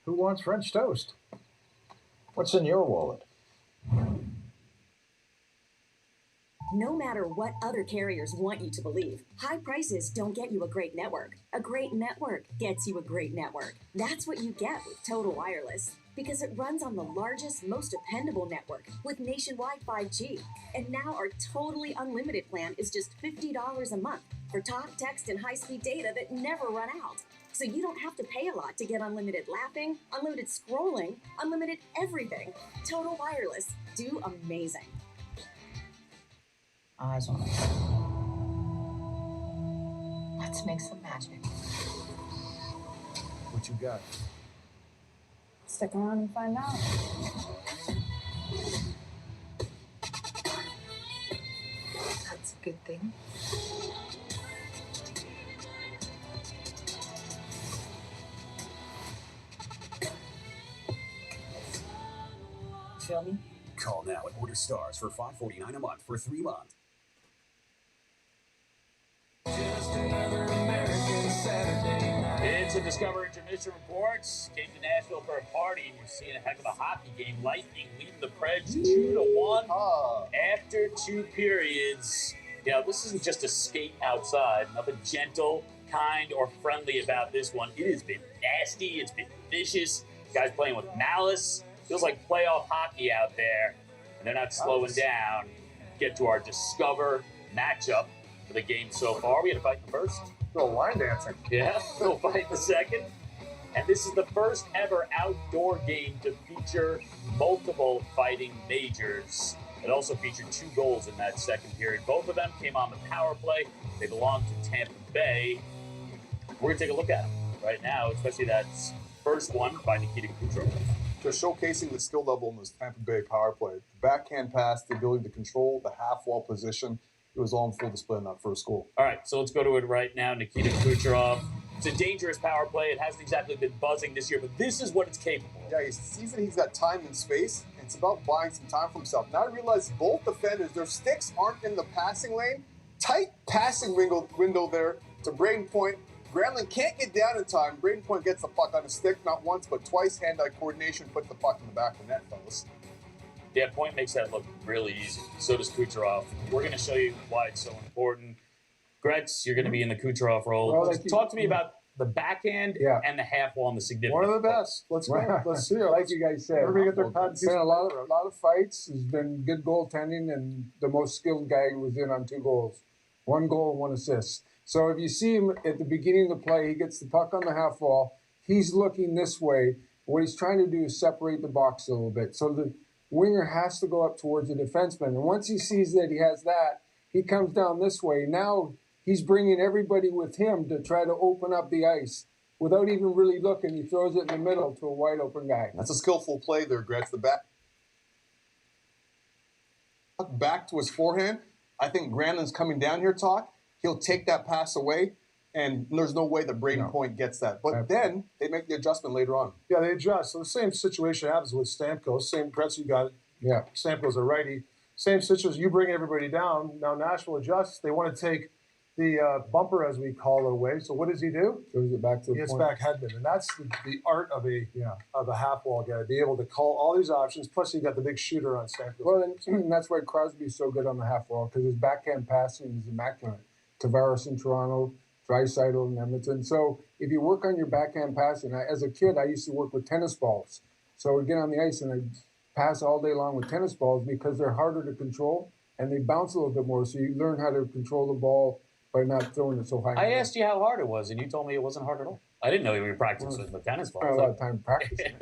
S27: who wants French toast? What's in your wallet?
S29: No matter what other carriers want you to believe, high prices don't get you a great network. A great network gets you a great network. That's what you get with Total Wireless, because it runs on the largest, most dependable network with nationwide 5G. And now our totally unlimited plan is just $50 a month for talk, text, and high-speed data that never run out. So you don't have to pay a lot to get unlimited laughing, unlimited scrolling, unlimited everything. Total Wireless. Do amazing.
S7: Eyes on it. Let's make some magic.
S27: What you got?
S28: Stick around and find out.
S7: That's a good thing. Feel me?
S30: Call now and order stars for $5.49 a month for 3 months.
S3: It's a Discover Intermission Reports. Came to Nashville for a party, and you're seeing a heck of a hockey game. Lightning leading the Preds 2-1 after 2 periods. You know, this isn't just a skate outside. Nothing gentle, kind, or friendly about this one. It has been nasty. It's been vicious. Guys playing with malice. Feels like playoff hockey out there, and they're not slowing down. Get to our Discover matchup for the game so far. We had a fight in the first.
S27: Little line dancing.
S3: Yeah, we'll fight in the second. And this is the first ever outdoor game to feature multiple fighting majors. It also featured 2 goals in that second period. Both of them came on the power play. They belong to Tampa Bay. We're going to take a look at them right now, especially that first one by Nikita Kucherov.
S4: Just showcasing the skill level in this Tampa Bay power play. The backhand pass, the ability to control the half-wall position. It was all in full display in that first goal.
S3: All right, so let's go to it right now. Nikita Kucherov. It's a dangerous power play. It hasn't exactly been buzzing this year, but this is what it's capable of.
S4: Yeah, he sees that he's got time and space, and it's about buying some time for himself. Now I realize both defenders, their sticks aren't in the passing lane. Tight passing window there to Braden Point. Granlund can't get down in time. Braden Point gets the puck on his stick, not once, but twice. Hand-eye coordination, puts the puck in the back of the net, fellas.
S3: Yeah, Point makes that look really easy. So does Kucherov. We're going to show you why it's so important. Gretz, you're going to be in the Kucherov role.
S10: Well,
S3: Talk to me about the backhand and the half wall and the significance.
S10: One of the best. Let's go. Let's see it.
S27: Like you guys said,
S10: Everybody get their
S27: it's been a lot of fights. There's been good goaltending, and the most skilled guy was in on 2 goals. 1 goal and 1 assist. So if you see him at the beginning of the play, he gets the puck on the half wall. He's looking this way. What he's trying to do is separate the box a little bit. So the winger has to go up towards the defenseman. And once he sees that he has that, he comes down this way. Now he's bringing everybody with him to try to open up the ice. Without even really looking, he throws it in the middle to a wide open guy.
S4: That's a skillful play there, Gretz. The back to his forehand. I think Granlund's coming down here, He'll take that pass away, and there's no way that Braden Point gets that. But then they make the adjustment later on.
S10: Yeah, they adjust. So the same situation happens with Stamkos. Same press you got.
S27: Yeah.
S10: Stamkos a righty. Same situation. You bring everybody down. Now Nashville adjusts. They want to take the bumper, as we call it, away. So what does he do?
S27: Throws it back to the
S10: He gets
S27: point.
S10: back headman, and that's the art of a half wall guy. Be able to call all these options. Plus, you got the big shooter on Stamkos.
S27: Well, and that's why Crosby's so good on the half wall, because his backhand passing is immaculate. Tavares in Toronto, Draisaitl in Edmonton. So if you work on your backhand passing, as a kid, I used to work with tennis balls. So I'd get on the ice and I'd pass all day long with tennis balls because they're harder to control and they bounce a little bit more. So you learn how to control the ball by not throwing it so high.
S3: I asked you how hard it was, and you told me it wasn't hard at all. I didn't know you were practicing with tennis balls.
S27: I spent a lot of time practicing.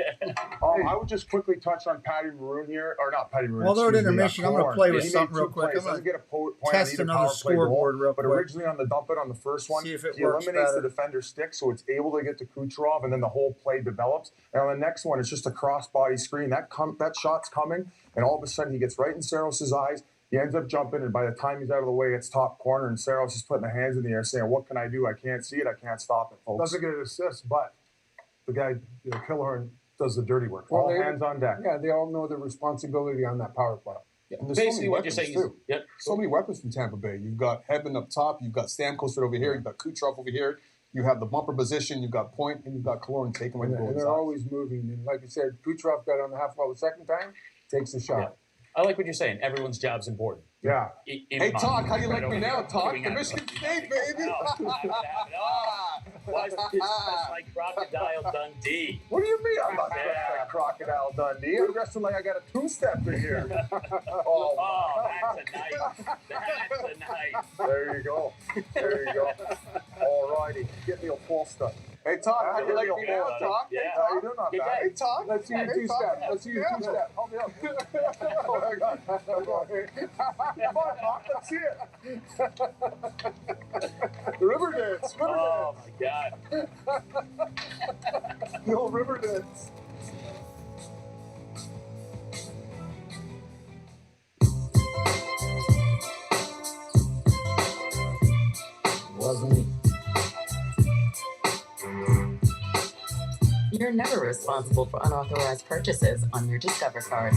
S8: I would just quickly touch on Patty Maroon here, or not Patty Maroon.
S11: Well, they're at
S8: excuse me,
S11: intermission. I'm going to
S8: Corn.
S11: play with
S8: He
S11: something
S8: made
S11: real
S8: 2
S11: quick.
S8: plays.
S11: I'm going
S8: Doesn't get a point on
S11: test
S8: either
S11: another
S8: power play goal,
S11: scoreboard real
S8: but
S11: quick.
S8: originally on the dump it on the first one,
S11: See if it
S8: he
S11: works
S8: eliminates
S11: better.
S8: the defender's stick, so it's able to get to Kucherov, and then the whole play develops. And on the next one, it's just a cross-body screen. That shot's coming, and all of a sudden he gets right in Saros' eyes. He ends up jumping, and by the time he's out of the way, it's top corner, and Saros is putting the hands in the air saying, what can I do? I can't see it. I can't stop it, folks.
S10: Doesn't get an assist, but the guy, Killorn, does the dirty work.
S27: Well,
S10: All hands on deck.
S27: Yeah, they all know their responsibility on that power play.
S4: Yeah, and there's
S3: Basically,
S4: so many
S3: what you're
S4: weapons,
S3: saying is,
S4: too. So many weapons from Tampa Bay. You've got Hedman up top. You've got Stamkos right over here. You've got Kucherov over here. You have the bumper position. You've got Point, and you've got Killorn taking away the goal.
S27: And they're always moving. And like you said, Kucherov got on the half wall the second time, takes a shot.
S3: Yeah. I like what you're saying. Everyone's job's important.
S10: Yeah.
S4: Hey, Todd, how you like me now, Todd?
S3: Coming out.
S4: Michigan State, baby.
S3: Why is this dressed like Crocodile Dundee?
S8: What do you mean I'm not dressed like Crocodile Dundee? I'm dressing like I got a two-step in here.
S3: That's a night. That's a night.
S8: There you go. There you go. All righty. Get me a full step.
S4: Hey, Todd, how you like me now, Todd?
S3: Yeah.
S4: Hey,
S8: How you doing? Not
S4: Todd.
S8: bad.
S4: Hey, Todd.
S27: Let's see your two-step. Let's see your two-step.
S8: Help me out. Oh, my God. Come on, Doc. Let's see it. The river dance.
S3: Oh, my God.
S8: The old river dance.
S7: Wasn't me. You're never responsible for unauthorized purchases on your Discover card.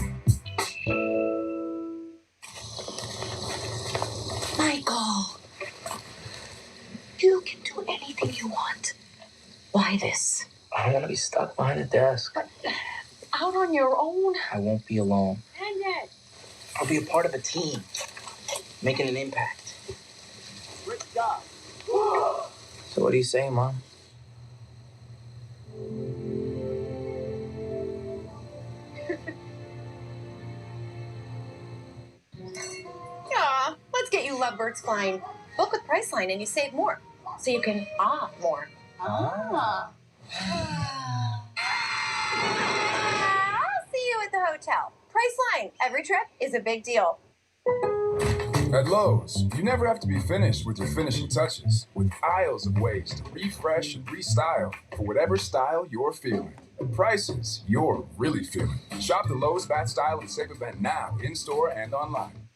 S15: Michael, you can do anything you want. Why this?
S16: I don't want to be stuck behind a desk.
S15: But out on your own?
S16: I won't be alone.
S15: And yet.
S16: I'll be a part of a team, making an impact.
S4: Rich guy.
S16: So what do you say, Mom?
S15: Yeah, let's get you lovebirds flying. Book with Priceline and you save more. So you can more. I'll see you at the hotel. Priceline. Every trip is a big deal.
S2: At Lowe's, you never have to be finished with your finishing touches, with aisles of ways to refresh and restyle for whatever style you're feeling. And prices you're really feeling. Shop the Lowe's Bat Style and Save event now, in-store and online.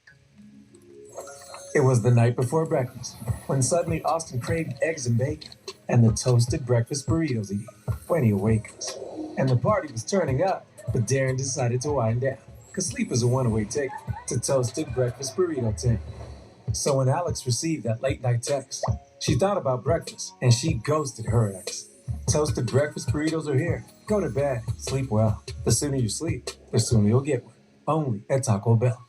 S5: It was the night before breakfast when suddenly Austin craved eggs and bacon and the toasted breakfast burritos he ate when he awakens. And the party was turning up, but Darren decided to wind down because sleep is a one-way ticket to toasted breakfast burrito time. So when Alex received that late-night text, she thought about breakfast and she ghosted her ex. Toasted breakfast burritos are here. Go to bed, sleep well. The sooner you sleep, the sooner you'll get one. Only at Taco Bell.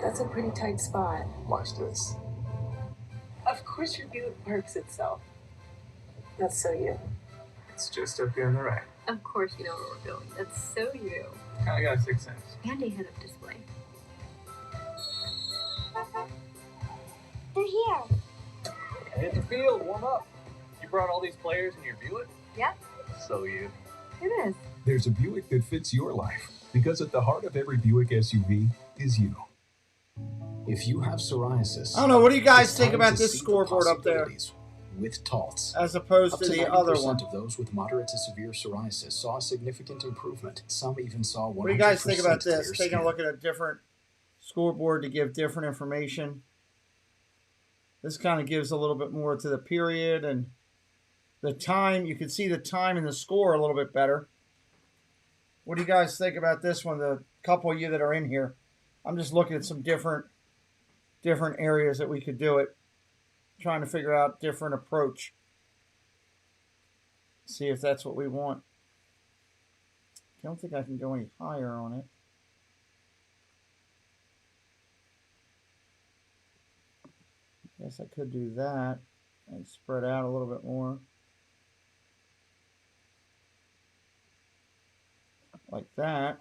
S28: That's a pretty tight spot.
S12: Watch this.
S28: Of course your Buick parks itself. That's so you.
S12: It's just up here on the right.
S28: Of course you know where we're going. That's so you.
S12: I got a sixth sense.
S28: And a head-up display.
S26: They're here.
S3: Hit the field, warm up. You brought all these players in your Buick?
S28: Yep.
S3: So you.
S28: It is.
S6: There's a Buick that fits your life, because at the heart of every Buick SUV is you.
S30: If you have psoriasis,
S11: I don't know. What do you guys
S30: it's
S11: think
S30: time
S11: about
S30: to
S11: this
S30: seek the
S11: scoreboard up there?
S30: possibilities with Taltz.
S11: As opposed
S30: Up
S11: to the
S30: 90%
S11: other one.
S30: of those with moderate to severe psoriasis saw a significant improvement. Some even saw 100%
S11: What do you guys think about this?
S30: clear
S11: Taking a
S30: skin.
S11: look at a different scoreboard to give different information. This kind of gives a little bit more to the period and the time. You can see the time and the score a little bit better. What do you guys think about this one? The couple of you that are in here. I'm just looking at some different areas that we could do it. Trying to figure out different approach. See if that's what we want. I don't think I can go any higher on it. Guess I could do that and spread out a little bit more. Like that.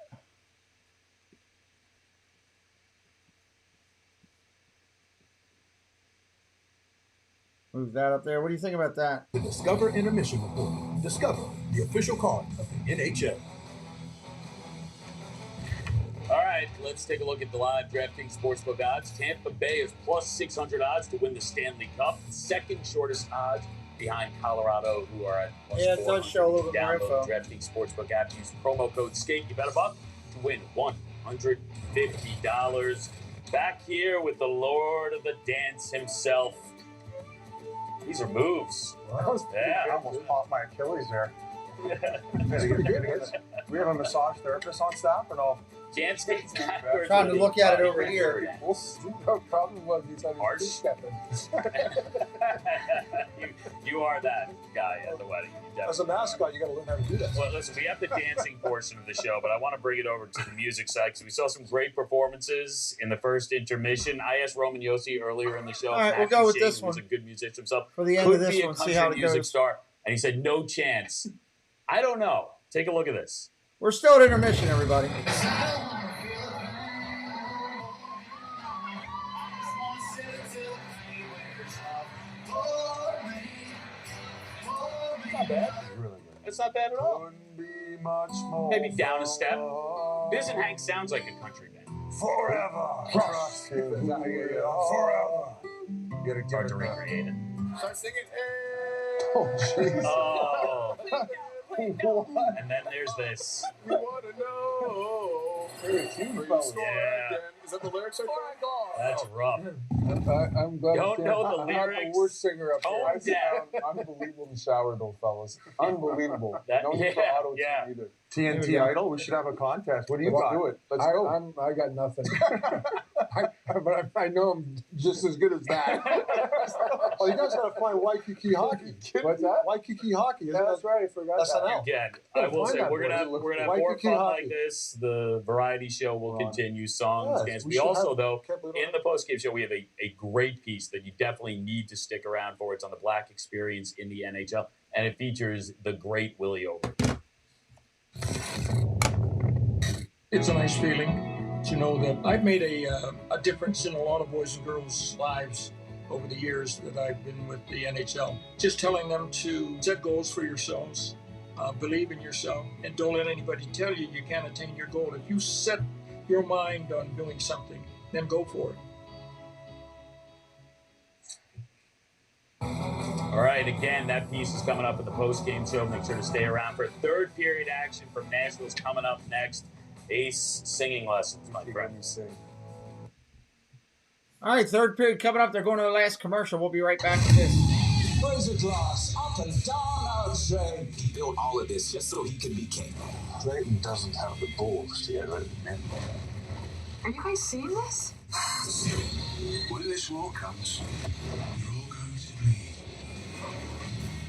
S11: Move that up there. What do you think about that?
S6: The Discover Intermission Report. Discover, the official card of the NHL.
S3: All right, let's take a look at the live DraftKings Sportsbook odds. Tampa Bay is plus 600 odds to win the Stanley Cup. Second shortest odds behind Colorado, who are at plus
S11: Yeah, it does show a little bit more
S3: Download
S11: info.
S3: the DraftKings Sportsbook app. Use promo code SKATE. You bet a buck to win $150. Back here with the Lord of the Dance himself. These are moves.
S10: Well, that was pretty
S3: Yeah.
S10: good. I almost popped my Achilles there. That's pretty good, guys. We have a massage therapist on staff or no?
S3: Can't stay backwards.
S11: Trying to look at it over here.
S10: We'll see. The problem was he's had
S3: Harsh.
S10: his feet stepping.
S3: You are that guy at the wedding. You
S10: As a mascot, you got to learn how to do that.
S3: Well, listen, we have the dancing portion of the show, but I want to bring it over to the music side because we saw some great performances in the first intermission. I asked Roman Josi earlier in the show.
S11: All right, we'll go with this
S3: Who's
S11: one.
S3: a good musician himself.
S11: For the end
S3: could
S11: of this
S3: be a
S11: one, see
S3: country
S11: how it
S3: music
S11: goes.
S3: star, and he said no chance. I don't know. Take a look at this.
S11: We're still at intermission, everybody.
S3: It's not bad. It's not bad at all. Maybe down a step. Biz and Hank sounds like a country band.
S10: Forever. Trust you. Forever. You got to
S3: Hard to recreate it.
S4: Start singing.
S10: Oh, jeez.
S3: Oh.
S10: What?
S3: And then there's this.
S4: We want to know.
S10: Hey, it's you,
S4: Will you
S10: fellas.
S4: score
S3: Yeah.
S4: again? Is that the lyrics right there?
S3: That's rough.
S27: I'm glad
S3: Don't
S27: you
S3: know the
S27: I'm not
S3: lyrics.
S27: the worst singer up
S3: Tone
S27: there.
S3: down.
S27: Unbelievable in the shower, though, fellas. Unbelievable.
S3: That-
S27: no need for
S3: yeah,
S27: auto-tune
S3: yeah.
S27: either.
S10: TNT Idol, we should have a contest. What do you
S27: Let's
S10: got?
S27: do it.
S10: Let's
S27: I
S10: go.
S27: got nothing. But I know I'm just as good as that.
S10: Oh, you guys got to play Waikiki hockey.
S27: What's that?
S10: Waikiki hockey, isn't
S27: That's
S10: that?
S27: right. I forgot that.
S3: Again, I will say we're gonna have more
S10: Waikiki
S3: fun
S10: hockey.
S3: like this. The variety show will continue. Songs,
S10: Yes,
S3: dance.
S10: we
S3: We
S10: should
S3: also,
S10: have-
S3: though,
S10: can't believe
S3: in the post-game show, we have a great piece that you definitely need to stick around for. It's on the Black experience in the NHL, and it features the great Willie Over.
S9: It's a nice feeling to know that I've made a difference in a lot of boys and girls' lives over the years that I've been with the NHL. Just telling them to set goals for yourselves, believe in yourself, and don't let anybody tell you you can't attain your goal. If you set your mind on doing something, then go for it.
S3: All right, again, that piece is coming up at the post-game show. Make sure to stay around for third period action from Nashville's coming up next. Ace singing lessons, my friend.
S11: All right, third period coming up. They're going to the last commercial. We'll be right back to this.
S13: Raise a glass up and down our drain. He built all of this just so he could be king. Drayton doesn't have the balls to get rid of men.
S14: Are you guys seeing this?
S13: When this war comes, you're all going to bleed.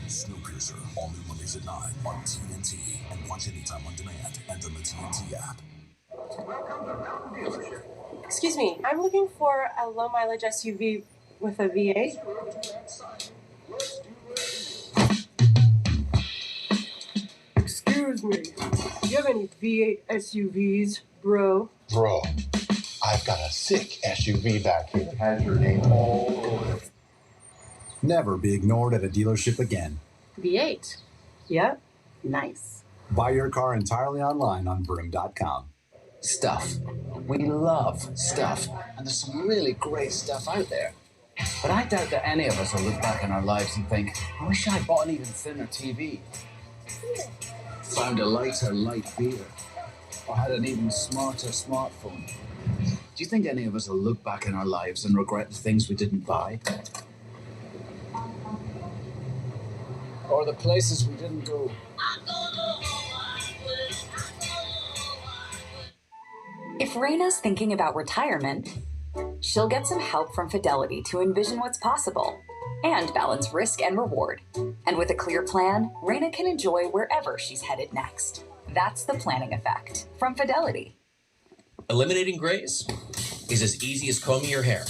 S13: Snowpiercer, all new Mondays at 9 on TNT. And watch anytime on demand and on the TNT app.
S14: Welcome to Mountain Dealership.
S17: Excuse me, I'm looking for a low mileage SUV with a V8. Excuse me, do you have any V8 SUVs, bro?
S18: Bro, I've got a sick SUV back here that has your name all over it.
S19: Never be ignored at a dealership again.
S17: V8? Yep, nice.
S19: Buy your car entirely online on Vroom.com.
S16: Stuff. We love stuff. And there's some really great stuff out there. But I doubt that any of us will look back in our lives and think, I wish I bought an even thinner TV. Found a lighter light beer. Or had an even smarter smartphone. Do you think any of us will look back in our lives and regret the things we didn't buy? Or the places we didn't go?
S20: If Raina's thinking about retirement, she'll get some help from Fidelity to envision what's possible and balance risk and reward. And with a clear plan, Raina can enjoy wherever she's headed next. That's the planning effect from Fidelity.
S21: Eliminating grays is as easy as combing your hair.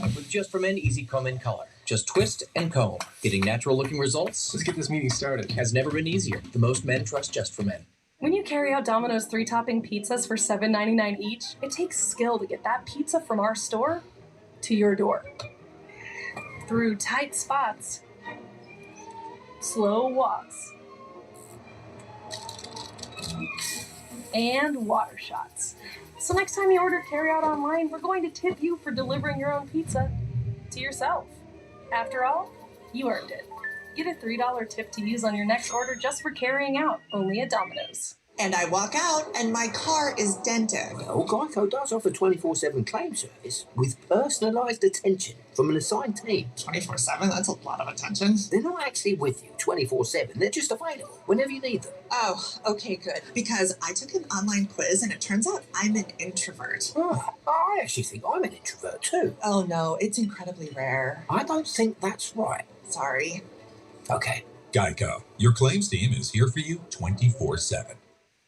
S21: With Just For Men Easy Comb in Color. Just twist and comb. Getting natural looking results. Let's get this meeting started. Has never been easier. The most men trust Just For Men.
S17: When you carry out Domino's 3-topping pizzas for $7.99 each, it takes skill to get that pizza from our store to your door. Through tight spots, slow walks, and water shots. So next time you order carryout online, we're going to tip you for delivering your own pizza to yourself. After all, you earned it. Get a $3 tip to use on your next order just for carrying out, only at Domino's.
S22: And I walk out and my car is dented.
S23: Well, Geico does offer 24/7 claim service with personalised attention from an assigned team.
S22: 24/7? That's a lot of attention.
S23: They're not actually with you 24/7. They're just available whenever you need them.
S22: Oh, okay, good. Because I took an online quiz and it turns out I'm an introvert.
S23: Oh, I actually think I'm an introvert too.
S22: Oh no, it's incredibly rare.
S23: I don't think that's right.
S22: Sorry.
S23: Okay.
S31: Geico, your claims team is here for you 24/7.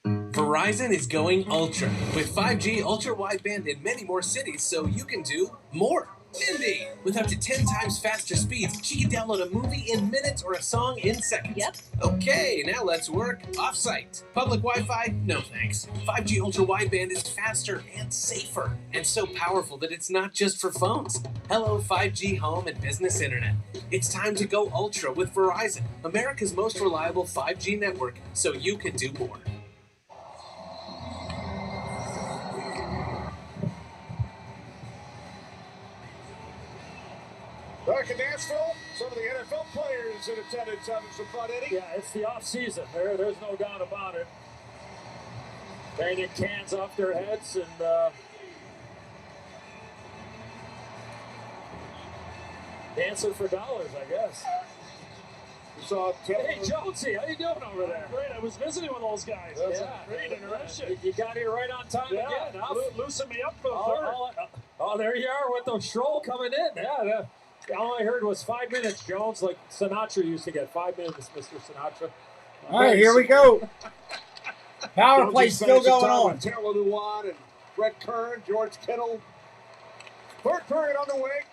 S32: Verizon is going ultra with 5G ultra wideband in many more cities, so you can do more. Mindy, with up to 10 times faster speeds, she can download a movie in minutes or a song in seconds.
S17: Yep.
S32: Okay, now let's work off-site. Public Wi-Fi? No thanks. 5G ultra wideband is faster and safer, and so powerful that it's not just for phones. Hello, 5G home and business internet. It's time to go ultra with Verizon, America's most reliable 5G network, so you can do more.
S8: Back in Nashville, some of the NFL players in attendance having some fun, Eddie.
S33: Yeah, it's the off-season. There's no doubt about it. Banging cans off their heads and dancing for dollars, I guess.
S8: You saw
S33: Hey, Josi, how you doing over there?
S34: Great, I was visiting with those guys. That's a great intermission.
S33: You got here right on time again. Huh?
S34: Loosen me up for the third.
S33: Oh, there you are with the stroll coming in. Yeah, all I heard was 5 minutes, Jones, like Sinatra used to get. 5 minutes, Mr. Sinatra.
S11: All right, here we go. Power play still going on.
S8: Taylor Luan and Brett Kern, George Kittle. Third period underway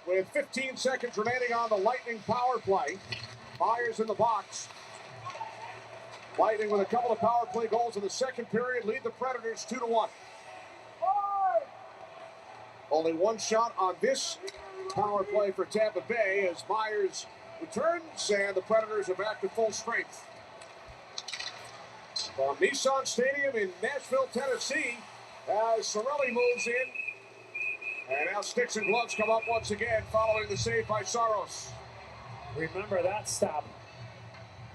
S8: with 15 seconds remaining on the Lightning power play. Myers in the box. Lightning with a couple of power play goals in the second period lead the Predators 2-1. Only one shot on this power play for Tampa Bay as Myers returns, and the Predators are back to full strength. From Nissan Stadium in Nashville, Tennessee, as Cirelli moves in. And now sticks and gloves come up once again following the save by Saros.
S33: Remember that stop.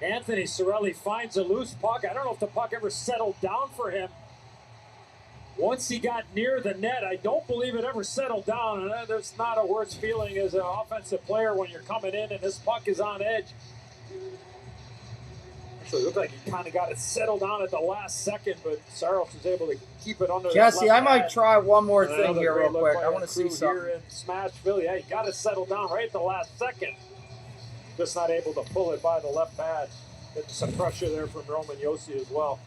S33: Anthony Cirelli finds a loose puck. I don't know if the puck ever settled down for him. Once he got near the net, I don't believe it ever settled down. And there's not a worse feeling as an offensive player when you're coming in and this puck is on edge. Actually, it looked like he kind of got it settled down at the last second, but Saros was able to keep it under the
S11: Jesse, I might
S33: pad.
S11: try one more
S33: And
S11: thing
S33: another
S11: here
S33: great
S11: real
S33: look
S11: quick.
S33: by
S11: I
S33: our
S11: want to see
S33: crew
S11: something.
S33: here in Smashville. Yeah, he got it settled down right at the last second. Just not able to pull it by the left pad. Getting some pressure there from Roman Josi as well.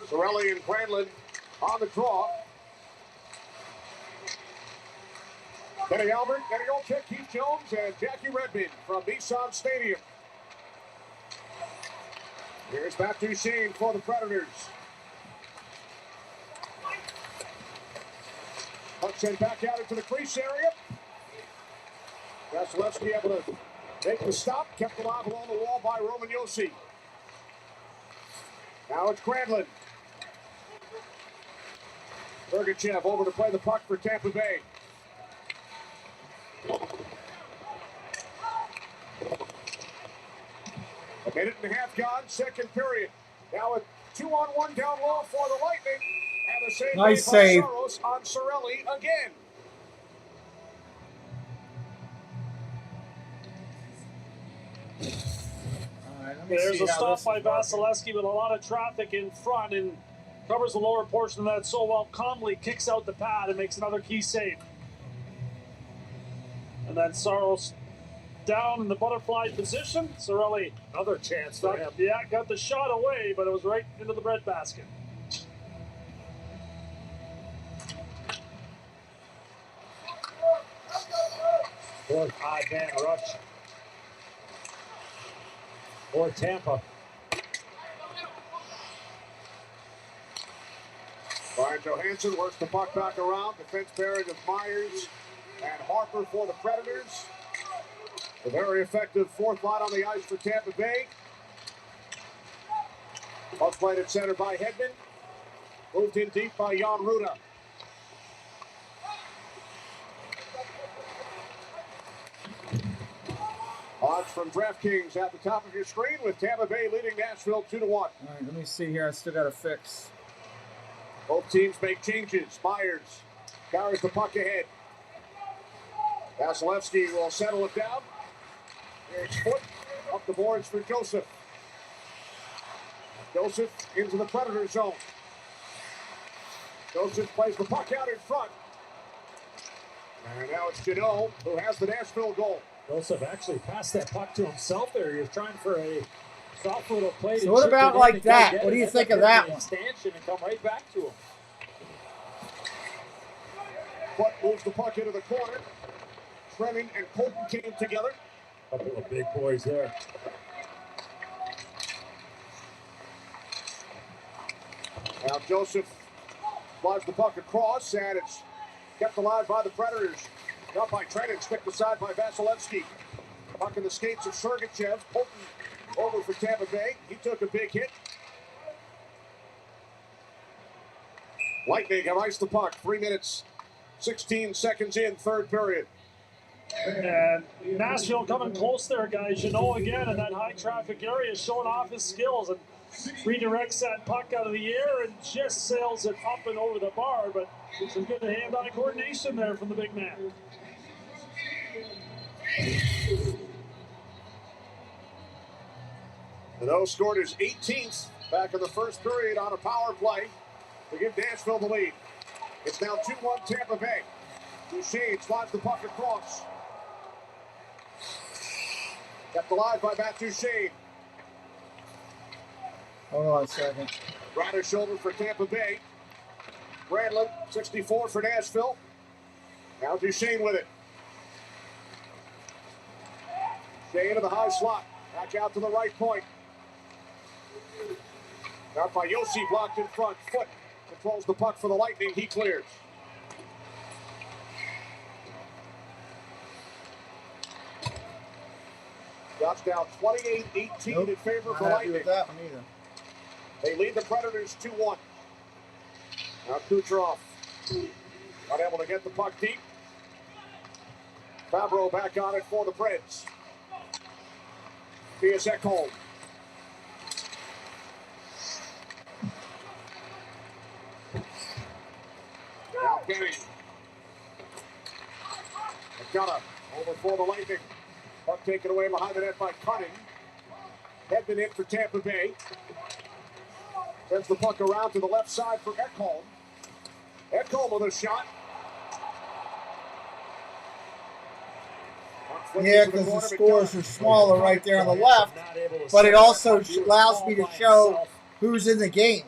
S8: Cirelli and Granlund on the draw. Kenny Albert, Kenny Olczyk, Keith Jones, and Jackie Redmond from Nissan Stadium. Here's Matt Duchene for the Predators. Puck sent back out into the crease area. Vasilevsky able to make the stop, kept alive along the wall by Roman Josi. Now it's Granlund. Sergachev over to play the puck for Tampa Bay. A minute and a half gone, second period. Now a 2-on-1 down low for the Lightning. And the save
S11: Nice
S8: by
S11: save.
S8: Saros on Cirelli again.
S33: There's a stop by Vasilevsky with a lot of traffic in front and covers the lower portion of that so well. Calmly kicks out the pad and makes another key save. And then Saros down in the butterfly position. Cirelli, another chance for him. Yeah, got the shot away, but it was right into the breadbasket. Fourth odd man rush for Tampa.
S8: Brian Johansson works the puck back around. Defense pairing of Myers and Harper for the Predators. A very effective fourth line on the ice for Tampa Bay. Puck played at center by Hedman. Moved in deep by Jan Ruda. Odds from DraftKings at the top of your screen with Tampa Bay leading Nashville 2-1.
S11: All right, let me see here. I still got to fix.
S8: Both teams make changes. Myers carries the puck ahead. Vasilevsky will settle it down. Here's Foot up the boards for Joseph. Joseph into the Predator zone. Joseph plays the puck out in front. And now it's Janot who has the Nashville goal.
S33: Joseph actually passed that puck to himself there. He was trying for a soft little play.
S11: So what about like that? What do you think of that one?
S33: Stanchion and come right back to him.
S8: Foot moves the puck into the corner. Trennan and Colton came together.
S33: Couple of big boys there.
S8: Now Joseph slides the puck across, and it's kept alive by the Predators. Got by Trennan, sticked aside by Vasilevsky. Puck in the skates of Sergachev. Colton over for Tampa Bay. He took a big hit. Lightning have iced the puck. 3 minutes, 16 seconds in, third period.
S33: And Nashville coming close there, guys. You know, again, in that high traffic area, showing off his skills and redirects that puck out of the air and just sails it up and over the bar. But some good hand-eye coordination there from the big man.
S8: Mano scored his 18th back in the first period on a power play to give Nashville the lead. It's now 2-1 Tampa Bay. Duchene slides the puck across. Kept alive by Matt Duchene.
S11: Hold on a second.
S8: Rider shoulder for Tampa Bay. Granlund, 64 for Nashville. Now Duchene with it. Shane to the high slot. Back out to the right point. Out by Josi, blocked in front. Foot controls the puck for the Lightning. He clears. Shots down 28-18 in favor of the Lightning.
S11: With that one either.
S8: They lead the Predators 2-1. Now Kucherov not able to get the puck deep. Favreau back on it for the Preds. Here's Ekholm. Now Benning. McDonough over for the Lightning. Puck taken away behind the net by Cunning. Hedman in for Tampa Bay. Sends the puck around to the left side for Ekholm. Ekholm with a shot.
S11: Yeah, because the scores are smaller right there on the left, but it also allows me to show who's in the game.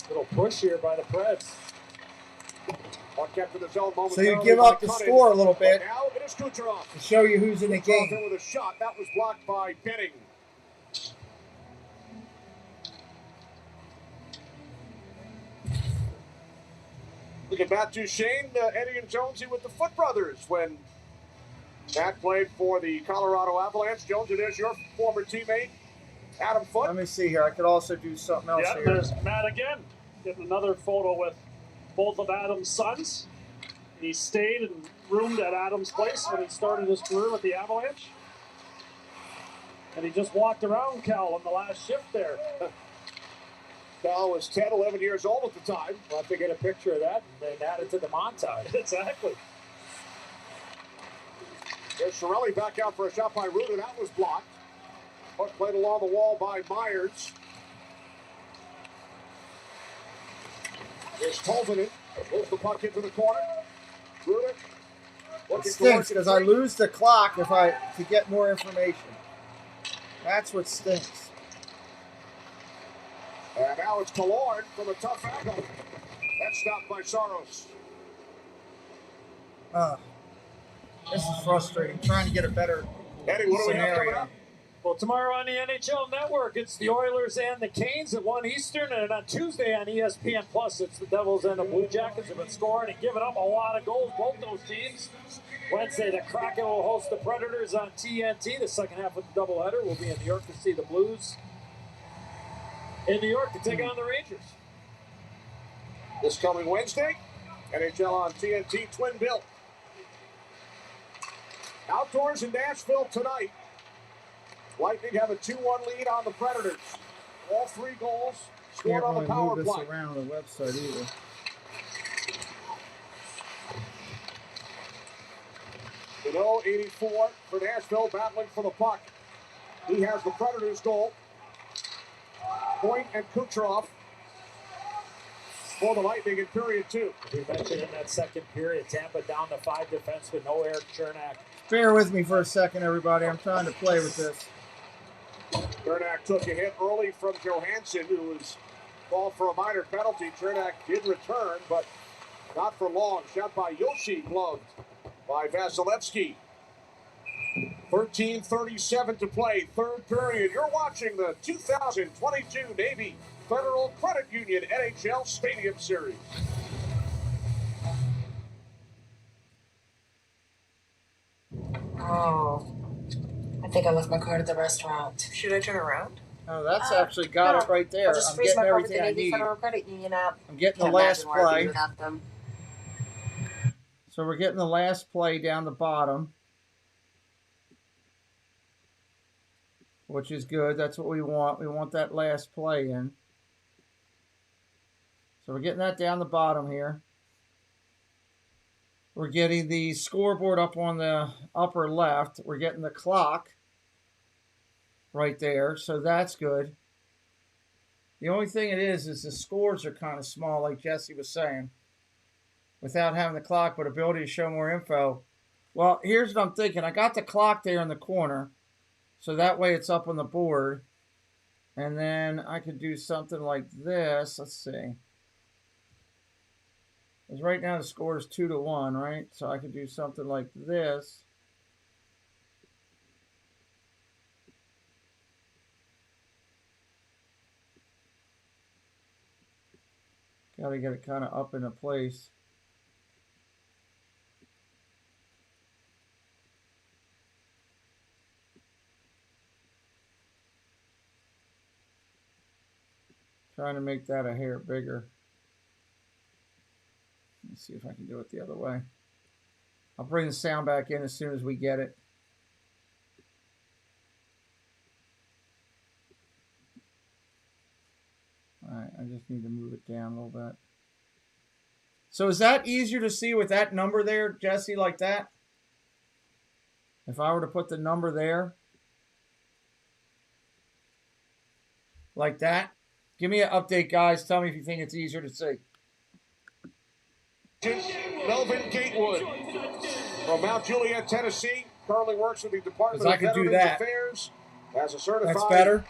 S33: Little push here by the Preds.
S11: So you give up the score a little bit
S8: now it is Kucherov
S11: to show you who's in the game.
S8: With a shot that was blocked by Benning. Look at Matt Duchene, Eddie and Jonesy with the Foot brothers when Matt played for the Colorado Avalanche. Jones, it is your former teammate, Adam Foote.
S11: Let me see here. I could also do something else
S34: Yeah,
S11: here.
S34: there's Matt again. Getting another photo with both of Adam's sons. He stayed and roomed at Adam's place when he started his career with the Avalanche. And he just walked around Cal on the last shift there.
S8: Cal was 10, 11 years old at the time.
S33: We'll have to get a picture of that and then add it to the montage.
S34: Exactly.
S8: There's Cirelli back out for a shot by Ruda. That was blocked. Puck played along the wall by Myers. There's Tolvanen. Moves the puck into the corner. Ruda.
S11: It stinks because I lose the clock to get more information. That's what stinks.
S8: And now it's Killorn from a tough angle. That's stopped by Saros.
S11: This is frustrating. Trying to get a better
S8: Eddie, what do we have coming up?
S33: Well, tomorrow on the NHL Network, it's the Oilers and the Canes at 1 Eastern, and on Tuesday on ESPN Plus, it's the Devils and the Blue Jackets have been scoring and giving up a lot of goals, both those teams. Wednesday, the Kraken will host the Predators on TNT. The second half of the doubleheader will be in New York to see the Blues in New York to take on the Rangers.
S8: This coming Wednesday, NHL on TNT, twin bill. Outdoors in Nashville tonight. Lightning have a 2-1 lead on the Predators. All 3 goals scored on the power play.
S11: Can't really move this around on the website either.
S8: Below 84 for Nashville, battling for the puck. He has the Predators' goal. Point and Kucherov for the Lightning in period 2.
S33: We mentioned in that second period, Tampa down to 5 defensemen, no Eric Chernak.
S11: Bear with me for a second, everybody. I'm trying to play with this.
S8: Chernak took a hit early from Johansson, who was called for a minor penalty. Chernak did return, but not for long. Shot by Josi, gloved by Vasilevsky. 13:37 to play, third period. You're watching the 2022 Navy Federal Credit Union NHL Stadium Series.
S1: Oh, I think I left my card at the restaurant. Should I turn around?
S11: Oh, that's actually got it right there.
S1: I'll just
S11: I'm
S1: freeze
S11: getting
S1: my card with the
S11: everything I
S1: Navy
S11: need.
S1: Federal Credit Union app.
S11: I'm getting the
S1: Can't
S11: last
S1: imagine where I'd be
S11: play.
S1: without them.
S11: So we're getting the last play down the bottom, which is good. That's what we want. We want that last play in. So we're getting that down the bottom here. We're getting the scoreboard up on the upper left. We're getting the clock right there, so that's good. The only thing it is the scores are kind of small, like Jesse was saying, without having the clock, but ability to show more info. Well, here's what I'm thinking. I got the clock there in the corner, so that way it's up on the board. And then I could do something like this. Let's see. Because right now the score is 2-1, right? So I could do something like this. Got to get it kind of up into place. Trying to make that a hair bigger. Let's see if I can do it the other way. I'll bring the sound back in as soon as we get it. All right, I just need to move it down a little bit. So is that easier to see with that number there, Jesse, like that? If I were to put the number there, like that? Give me an update, guys. Tell me if you think it's easier to see.
S8: Melvin Gatewood from Mount Juliet, Tennessee, currently works with the Department of Veterans Affairs as a certified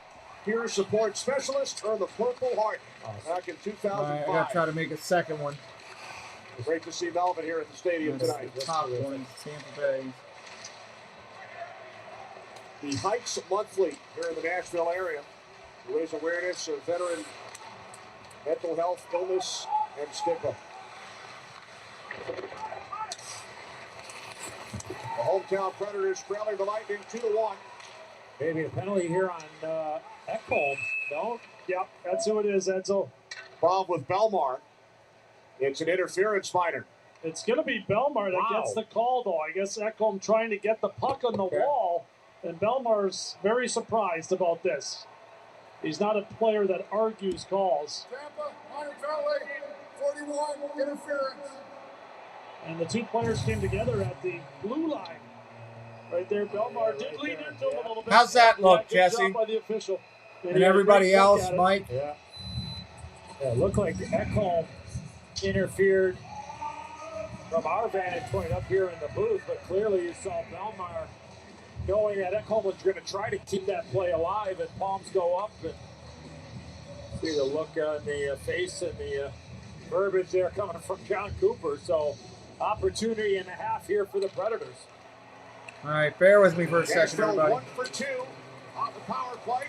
S8: peer support specialist, earned the Purple Heart back in 2005.
S11: All right, I got to try to make a second one.
S8: Great to see Melvin here at the stadium tonight.
S11: The top one, Tampa Bay.
S8: He hikes monthly here in the Nashville area to raise awareness of veteran mental health, illness, and stigma. The hometown Predators trailing the Lightning 2-1.
S33: Maybe a penalty here on Ekholm. No? Yep, that's who it is, Edsel.
S8: Problem with Belmar. It's an interference minor.
S34: It's going to be Belmar that gets the call, though. I guess Ekholm trying to get the puck on the wall, and Belmar's very surprised about this. He's not a player that argues calls.
S14: Tampa, minor penalty, 41, interference.
S34: And the two players came together at the blue line. Right there, Belmar did lean into a little bit.
S11: How's that look,
S34: Good
S11: Jesse?
S34: job by the official.
S11: And everybody else, Mike?
S33: Yeah, it looked like Ekholm interfered from our vantage point up here in the booth, but clearly you saw Belmar knowing that Ekholm was going to try to keep that play alive, and palms go up, and see the look on the face and the verbiage there coming from John Cooper. So opportunity and a half here for the Predators.
S11: All right, bear with me for a second,
S8: Nashville
S11: everybody.
S8: 1 for 2 on the power play.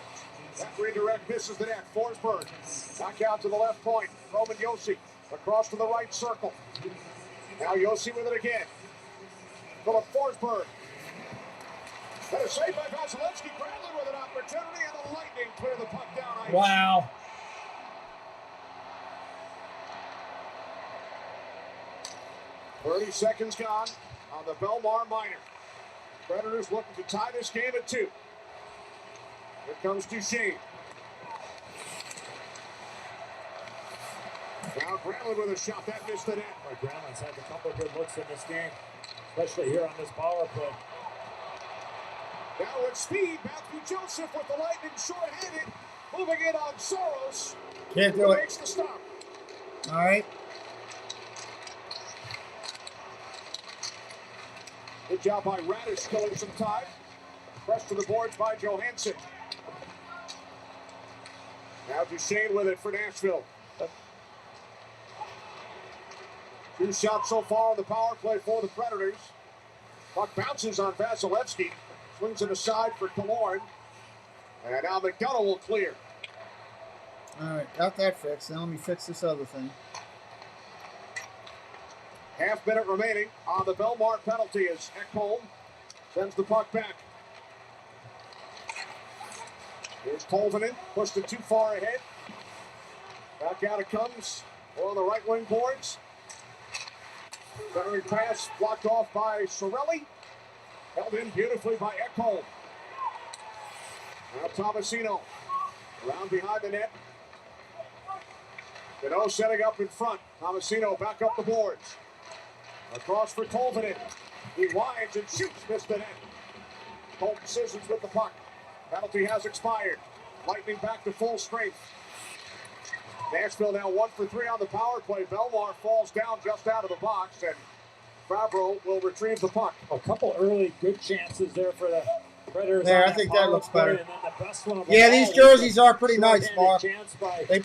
S8: That redirect misses the net. Forsberg back out to the left point. Roman Josi across to the right circle. Now Josi with it again. Philip Forsberg. That is saved by Vasilevsky. Bradley with an opportunity, and the Lightning clear the puck down ice.
S11: Wow.
S8: Seconds gone on the Belmar minor. Predators looking to tie this game at 2. Here comes Duchesne. Now Granlund with a shot that missed the net.
S33: Granlund's had a couple of good looks in this game, especially here on this power play.
S8: Now with speed, Matthew Joseph with the Lightning short-handed, moving in on Soros.
S11: Can't do it.
S8: Makes the stop.
S11: All right.
S8: Good job by Radish, killing some time. Pressed to the boards by Johansson. Now Duchesne with it for Nashville. 2 shots so far on the power play for the Predators. Puck bounces on Vasilevsky. Swings it aside for Killorn. And now McDonough will clear.
S11: All right, got that fixed. Now let me fix this other thing.
S8: Half minute remaining on the Belmar penalty as Ekholm sends the puck back. Here's Tolvanen, pushed it too far ahead. Back out it comes. On the right wing boards. Centering pass blocked off by Sorelli. Held in beautifully by Ekholm. Now Tomasino around behind the net. Cano setting up in front. Tomasino back up the boards. Across for Tolvanen. He winds and shoots, missed the net. Colt Sissons with the puck. Penalty has expired. Lightning back to full strength. Nashville now 1 for 3 on the power play. Belmar falls down just out of the box, and Favreau will retrieve the puck.
S33: A couple early good chances there for the Predators.
S11: There, I think that looks better.
S33: And then the best one of
S11: Yeah,
S33: all,
S11: these jerseys are pretty nice, Mark. They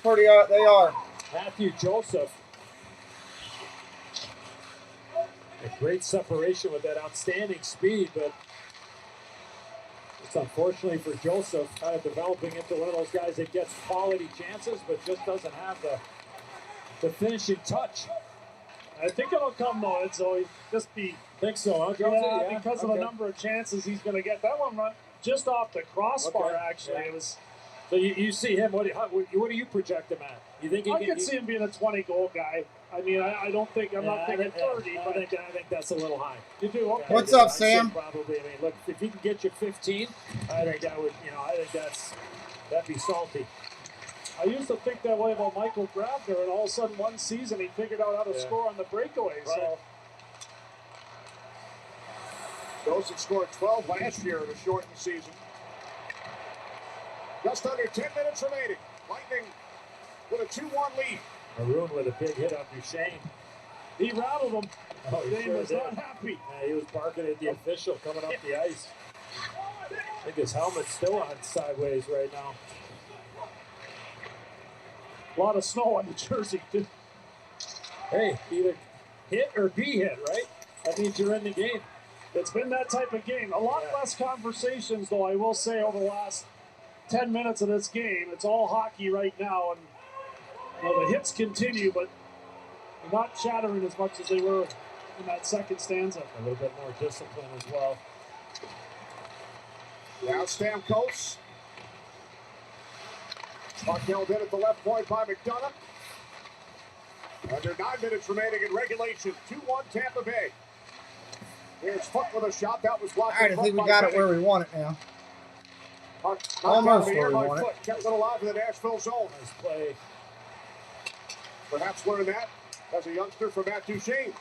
S11: are.
S33: Matthew Joseph. A great separation with that outstanding speed, but it's unfortunately for Joseph kind of developing into one of those guys that gets quality chances, but just doesn't have the the finishing touch.
S34: I think it'll come though. It's always just be.
S33: Think so, huh, Josi?
S34: Yeah, because of the number of chances he's going to get. That one run just off the crossbar. Actually, it was.
S33: So you see him. What do you project him at? You think
S34: I could see him being a 20-goal guy. I mean, I don't think I'm not thinking 30.
S33: But I think that's a little high.
S34: You do. Okay.
S11: What's up, Sam?
S33: Probably. I mean, look, if he can get you 15, I think that would. I think that'd be salty.
S34: I used to think that way about Michael Grabner, and all of a sudden one season he figured out how to score on the breakaway.
S33: Right.
S34: So.
S8: Josi scored 12 last year in a shortened season. Just under 10 minutes remaining. Lightning with a 2-1 lead.
S33: Maroon with a big hit on Duchesne.
S34: He rattled him.
S33: Oh, he
S34: Dane was not happy.
S33: Yeah, he was barking at the official coming up the ice. I think his helmet's still on sideways right now.
S34: A lot of snow on the jersey, too.
S33: Hey, either hit or be hit, right? That means you're in the game.
S34: It's been that type of game. A lot less conversations, though, I will say, over the last 10 minutes of this game. It's all hockey right now, and the hits continue, but they're not shattering as much as they were in that second stanza.
S33: A little bit more discipline as well.
S8: Now Stamkos. Puck held in at the left point by McDonough. Under 9 minutes remaining in regulation. 2-1 Tampa Bay. Here's Foot with a shot. That was blocked.
S11: All right, I think we got it where we want it now. Almost where we want it.
S8: Kept it alive in the Nashville zone.
S33: Nice play.
S8: Perhaps learned that as a youngster from Matt Duchesne.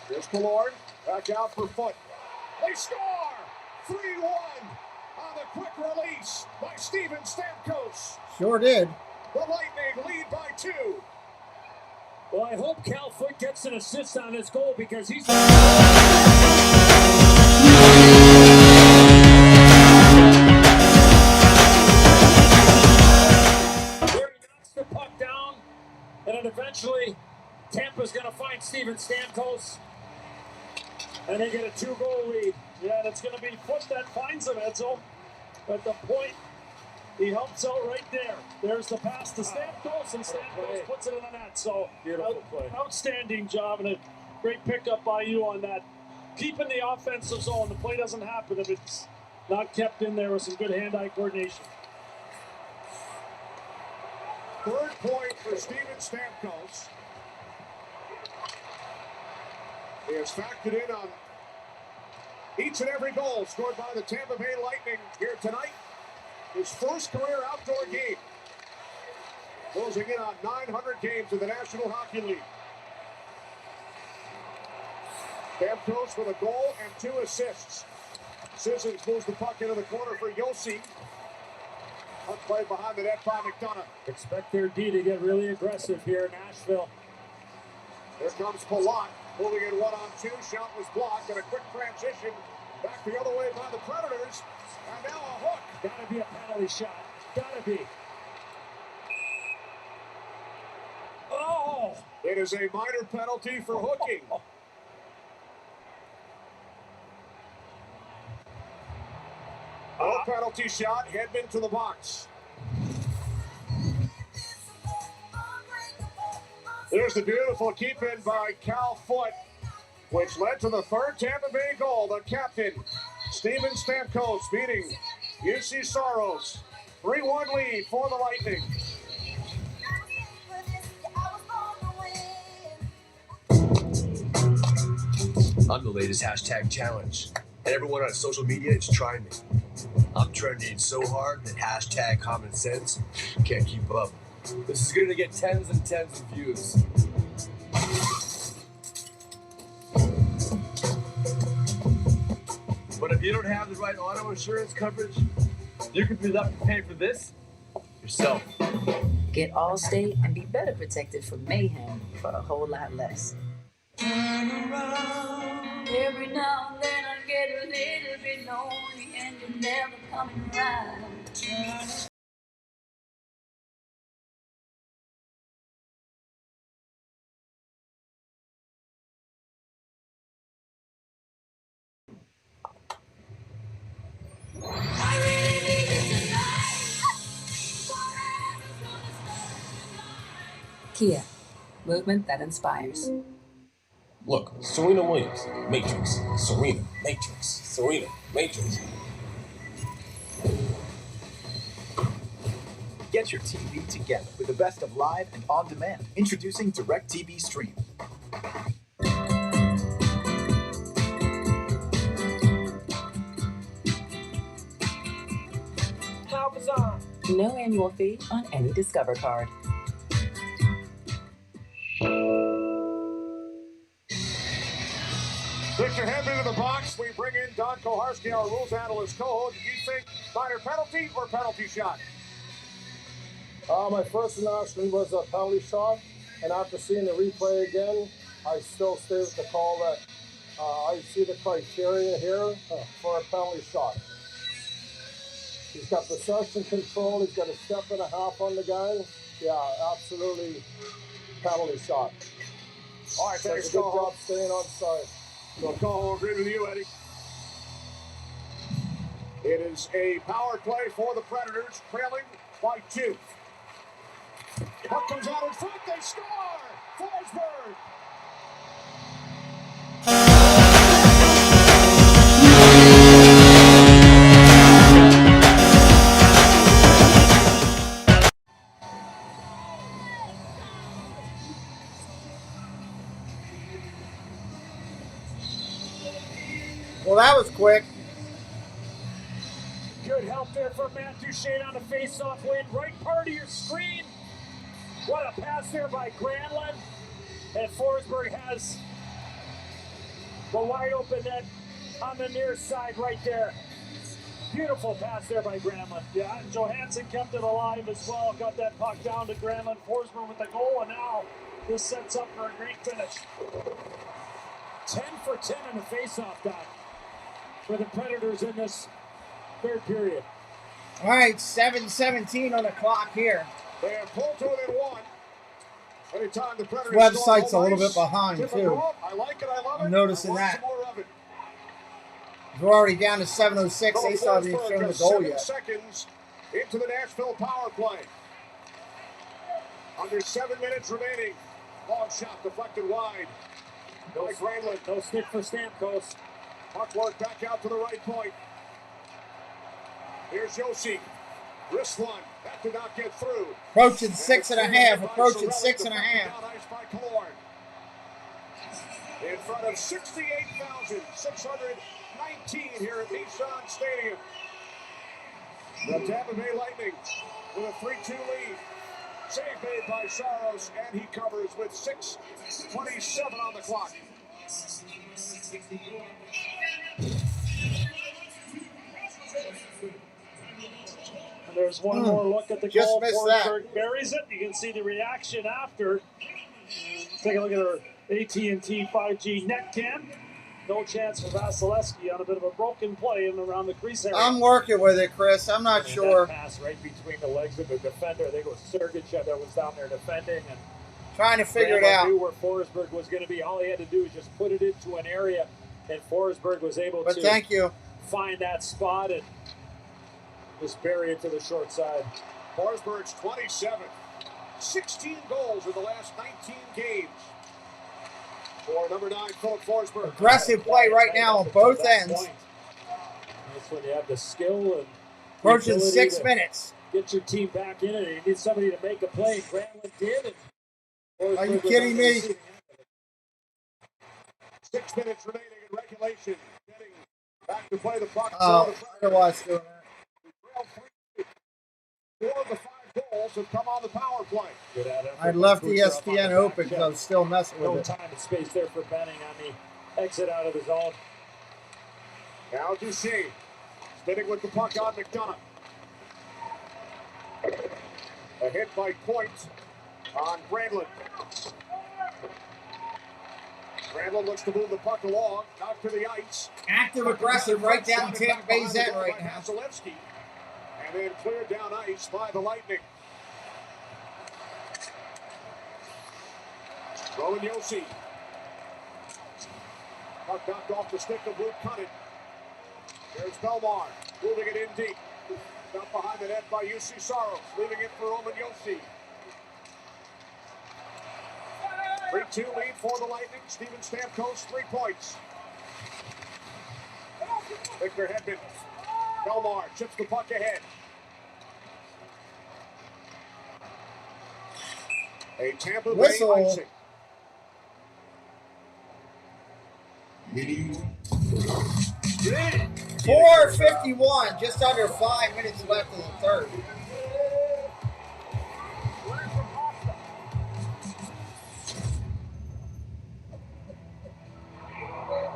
S8: Here's Killorn. Back out for Foot. They score! 3-1 on the quick release by Steven Stamkos.
S11: Sure did.
S8: The Lightning lead by 2.
S33: Well, I hope Cal Foot gets an assist on this goal because he's... And then eventually, Tampa's going to find Steven Stamkos, and they get a 2-goal lead.
S34: Yeah, and it's going to be Foot that finds him, Edsel. At the point, he helps out right there. There's the pass to Stamkos, and Stamkos puts it in the net. So,
S33: beautiful play.
S34: Outstanding job, and a great pickup by you on that. Keeping the offensive zone. The play doesn't happen if it's not kept in there with some good hand-eye coordination.
S8: Third point for Steven Stamkos. He has factored in on each and every goal scored by the Tampa Bay Lightning here tonight. His first career outdoor game. Closing in on 900 games in the National Hockey League. Stamkos with a goal and 2 assists. Sissons moves the puck into the corner for Josi. Puck played behind the net by McDonough.
S33: Expect their D to get really aggressive here in Nashville.
S8: Here comes Palat, moving in 1-on-2. Shot was blocked, and a quick transition back the other way by the Predators. And now a hook.
S33: Gotta be a penalty shot. Gotta be. Oh!
S8: It is a minor penalty for hooking. No penalty shot, Hedman to the box. There's the beautiful keep-in by Cal Foot, which led to the third Tampa Bay goal. The captain, Steven Stamkos, beating UC Soros. 3-1 lead for the Lightning.
S2: I'm the latest hashtag challenge, and everyone on social media is trying me. I'm trending so hard that hashtag common sense can't keep up. This is gonna get tens and tens of views. But if you don't have the right auto insurance coverage, you could be left to pay for this yourself.
S4: Get Allstate and be better protected from mayhem for a whole lot less. Turn around. Every now and then I get a little bit lonely and you're never coming around. Kia, movement that inspires.
S13: Look, Serena Williams, Matrix, Serena, Matrix, Serena, Matrix.
S5: Get your TV together with the best of live and on demand. Introducing DirecTV Stream.
S20: No annual fee on any Discover card.
S8: Victor Hedman into the box. We bring in Don Koharski, our rules analyst co-host. Do you think minor penalty or penalty shot?
S6: My first announcement was a penalty shot, and after seeing the replay again, I still stay with the call that I see the criteria here for a penalty shot. He's got possession control. He's got a step and a half on the guy. Yeah, absolutely penalty shot.
S8: All right, thanks,
S6: good job staying on side.
S8: So, Coho, agree with you, Eddie. It is a power play for the Predators, trailing by 2. Puck comes out in front. They score! Forsberg!
S11: Well, that was quick.
S33: Good help there from Matt Duchene on the face-off win. Right part of your screen. What a pass there by Granlund. And Forsberg has the wide open net on the near side right there. Beautiful pass there by Granlund. Yeah, and Johansson kept it alive as well. Got that puck down to Granlund. Forsberg with the goal, and now this sets up for a great finish. 10 for 10 in the face-off dot for the Predators in this third period.
S11: All right, 7:17 on the clock here.
S8: They have pulled to within 1. Anytime the Predators
S11: Website's a little bit behind, too.
S8: I like it, I love it.
S11: I'm noticing that. We're already down to 7:06. They still haven't even shown the goal
S8: 7
S11: yet.
S8: seconds into the Nashville power play. Under 7 minutes remaining. Long shot deflected wide.
S33: No stick for Stamkos.
S8: Puck work back out to the right point. Here's Josi. Wrist one. That did not get through.
S11: Approaching 6.5. Approaching 6.5.
S8: In front of 68,619 here at Nissan Stadium. The Tampa Bay Lightning with a 3-2 lead. Save made by Saros, and he covers with 6:27 on the clock.
S33: And there's one more look at the goal. Forsberg buries it. You can see the reaction after. Take a look at our AT&T 5G net cam. No chance for Vasilevsky on a bit of a broken play in around the crease area.
S11: I'm working with it, Chris. I'm not sure.
S33: That pass right between the legs of the defender. I think it was Sergachev that was down there defending. And
S11: trying to figure it out.
S33: Knew where Forsberg was going to be. All he had to do was just put it into an area, and Forsberg was able to
S11: thank you.
S33: Find that spot and just bury it to the short side.
S8: Forsberg's 27. 16 goals in the last 19 games. For number 9, Philip Forsberg.
S11: Aggressive play right now on both ends.
S33: That's when you have the skill and
S11: approaching 6 minutes.
S33: Get your team back in it. You need somebody to make a play. Granlund did.
S11: Are you kidding me?
S8: 6 minutes remaining in regulation. Getting back to play the puck.
S11: Oh, I know why it's doing that.
S8: 4 of the 5 goals have come on the power play.
S11: I left ESPN open because I was still messing with it.
S33: No time and space there for Benning on the exit out of the zone.
S8: Now Duchene spinning with the puck on McDonough. A hit by Point on Granlund. Granlund looks to move the puck along, out to the ice.
S11: Active, aggressive, right down Tampa Bay's end right now.
S8: Vasilevsky. And then cleared down ice by the Lightning. Rowan Josi. Puck knocked off the stick of Luke Cunnin. There's Belmar, moving it in deep. Got behind the net by UC Saros, leaving it for Roman Josi. 3-2 lead for the Lightning. Steven Stamkos, 3 points. Victor Hedman. Belmar chips the puck ahead. A Tampa Bay icing.
S11: .451, just under 5 minutes left in the third.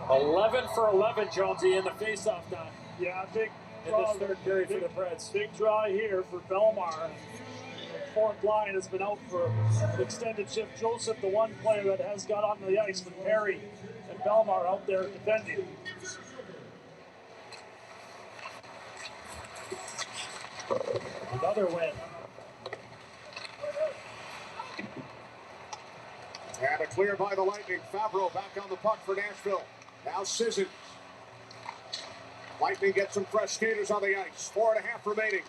S33: $11 for 11, Jonesy, in the faceoff time.
S34: Yeah, big
S33: in this third period for the Preds.
S34: Big try here for Belmar. The fourth line has been out for an extended shift. Joseph, the one player that has got on the ice with Perry and Belmar out there defending.
S33: Another win.
S8: And a clear by the Lightning. Favreau back on the puck for Nashville. Now Sissons. Lightning gets some fresh skaters on the ice. 4.5 remaining.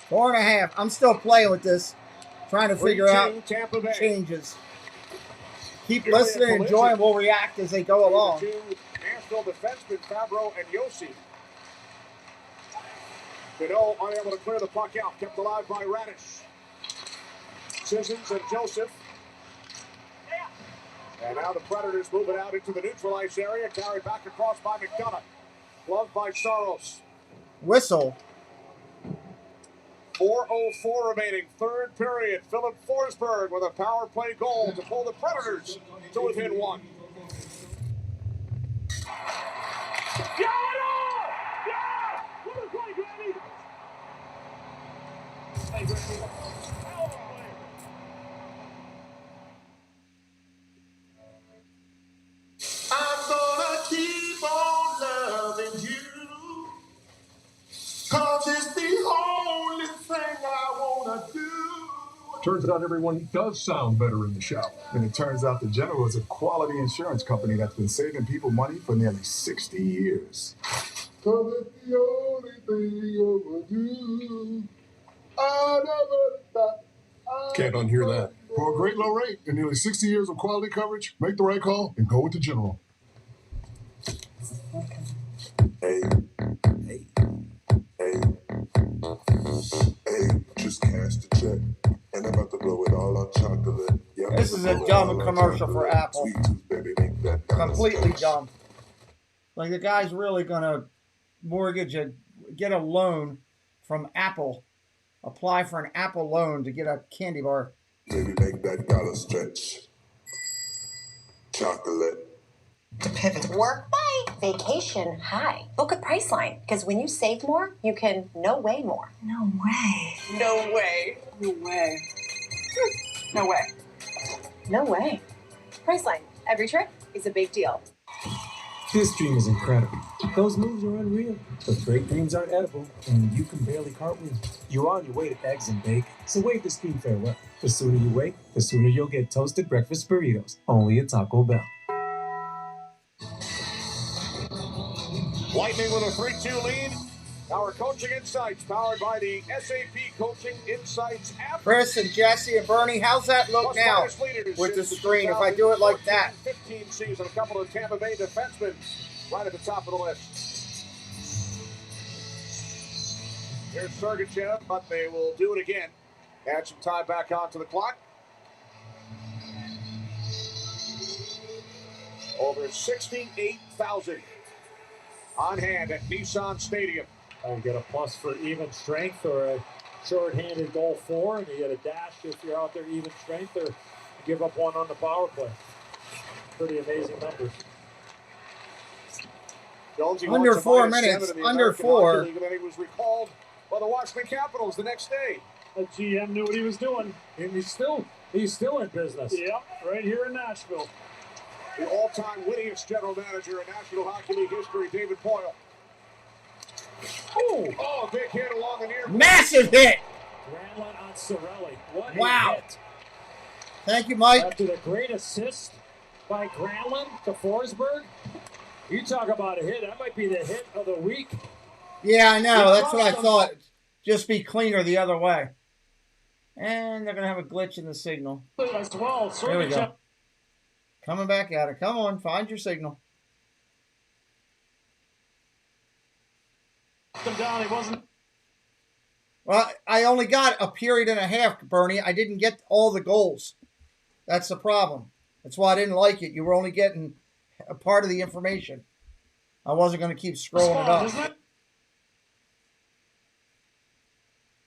S11: 4.5. I'm still playing with this. Trying to figure out
S8: Tampa Bay.
S11: changes. Keep listening, enjoy, and we'll react as they go along.
S8: Nashville defensemen Favreau and Josi. Kittle unable to clear the puck out. Kept alive by Radish. Sissons and Joseph. And now the Predators move it out into the neutral ice area. Carried back across by McDonough. Gloved by Saros.
S11: Whistle.
S8: 4:04 remaining, third period. Philip Forsberg with a power play goal to pull the Predators to within 1.
S34: What a play, Granny! Hey, Granny.
S14: I'm gonna keep on loving you, 'cause it's the only thing I wanna do.
S3: Turns out everyone does sound better in the shower.
S7: And it turns out the General is a quality insurance company that's been saving people money for nearly 60 years.
S14: 'Cause it's the only thing I wanna do. I never stop.
S3: Can't unhear that.
S7: For a great low rate and nearly 60 years of quality coverage, make the right call and go with the General.
S9: Hey, just cash the check, and I'm about to blow it all on chocolate. Yeah,
S11: this is a dumb commercial for Apple. Completely dumb. Like the guy's really gonna mortgage get a loan from Apple, apply for an Apple loan to get a candy bar.
S9: Maybe make that dollar stretch. Chocolate.
S10: To pivot. Work bye. Vacation high. Book a Priceline, because when you save more, you can no way more.
S22: No way.
S10: No way.
S22: No way.
S10: No way. No way. Priceline. Every trip is a big deal.
S12: This dream is incredible. Those moves are unreal. But great dreams aren't edible, and you can barely cartwheel. You're on your way to eggs and bake, so wave this dream farewell. The sooner you wake, the sooner you'll get toasted breakfast burritos, only at Taco Bell.
S8: Lightning with a 3-2 lead. Our coaching insights powered by the SAP Coaching Insights app.
S11: Chris and Jesse and Bernie, how's that look now with the screen if I do it like that?
S8: 15 season, a couple of Tampa Bay defensemen right at the top of the list. Here's Sergachev, but they will do it again. Add some time back onto the clock. Over 68,000 on hand at Nissan Stadium.
S33: You get a plus for even strength or a short-handed goal for, and you get a dash if you're out there even strength, or give up one on the power play. Pretty amazing numbers.
S11: Under 4 minutes. Under 4.
S8: And then he was recalled by the Washington Capitals the next day.
S34: The GM knew what he was doing.
S33: And he's still in business.
S34: Yep, right here in Nashville.
S8: The all-time winningest general manager in National Hockey League history, David Poile. Oh, big hit along the near.
S11: Massive hit.
S33: Granlund on Cirelli. What
S11: wow.
S33: a hit.
S11: Thank you, Mike.
S33: After the great assist by Granlund to Forsberg, you talk about a hit. That might be the hit of the week.
S11: Yeah, I know. That's what I thought. Just be cleaner the other way. And they're going to have a glitch in the signal.
S34: As well.
S11: There we go. Coming back at it. Come on, find your signal.
S34: Him down. He wasn't.
S11: Well, I only got a period and a half, Bernie. I didn't get all the goals. That's the problem. That's why I didn't like it. You were only getting a part of the information. I wasn't going to keep scrolling it up.
S34: Isn't it?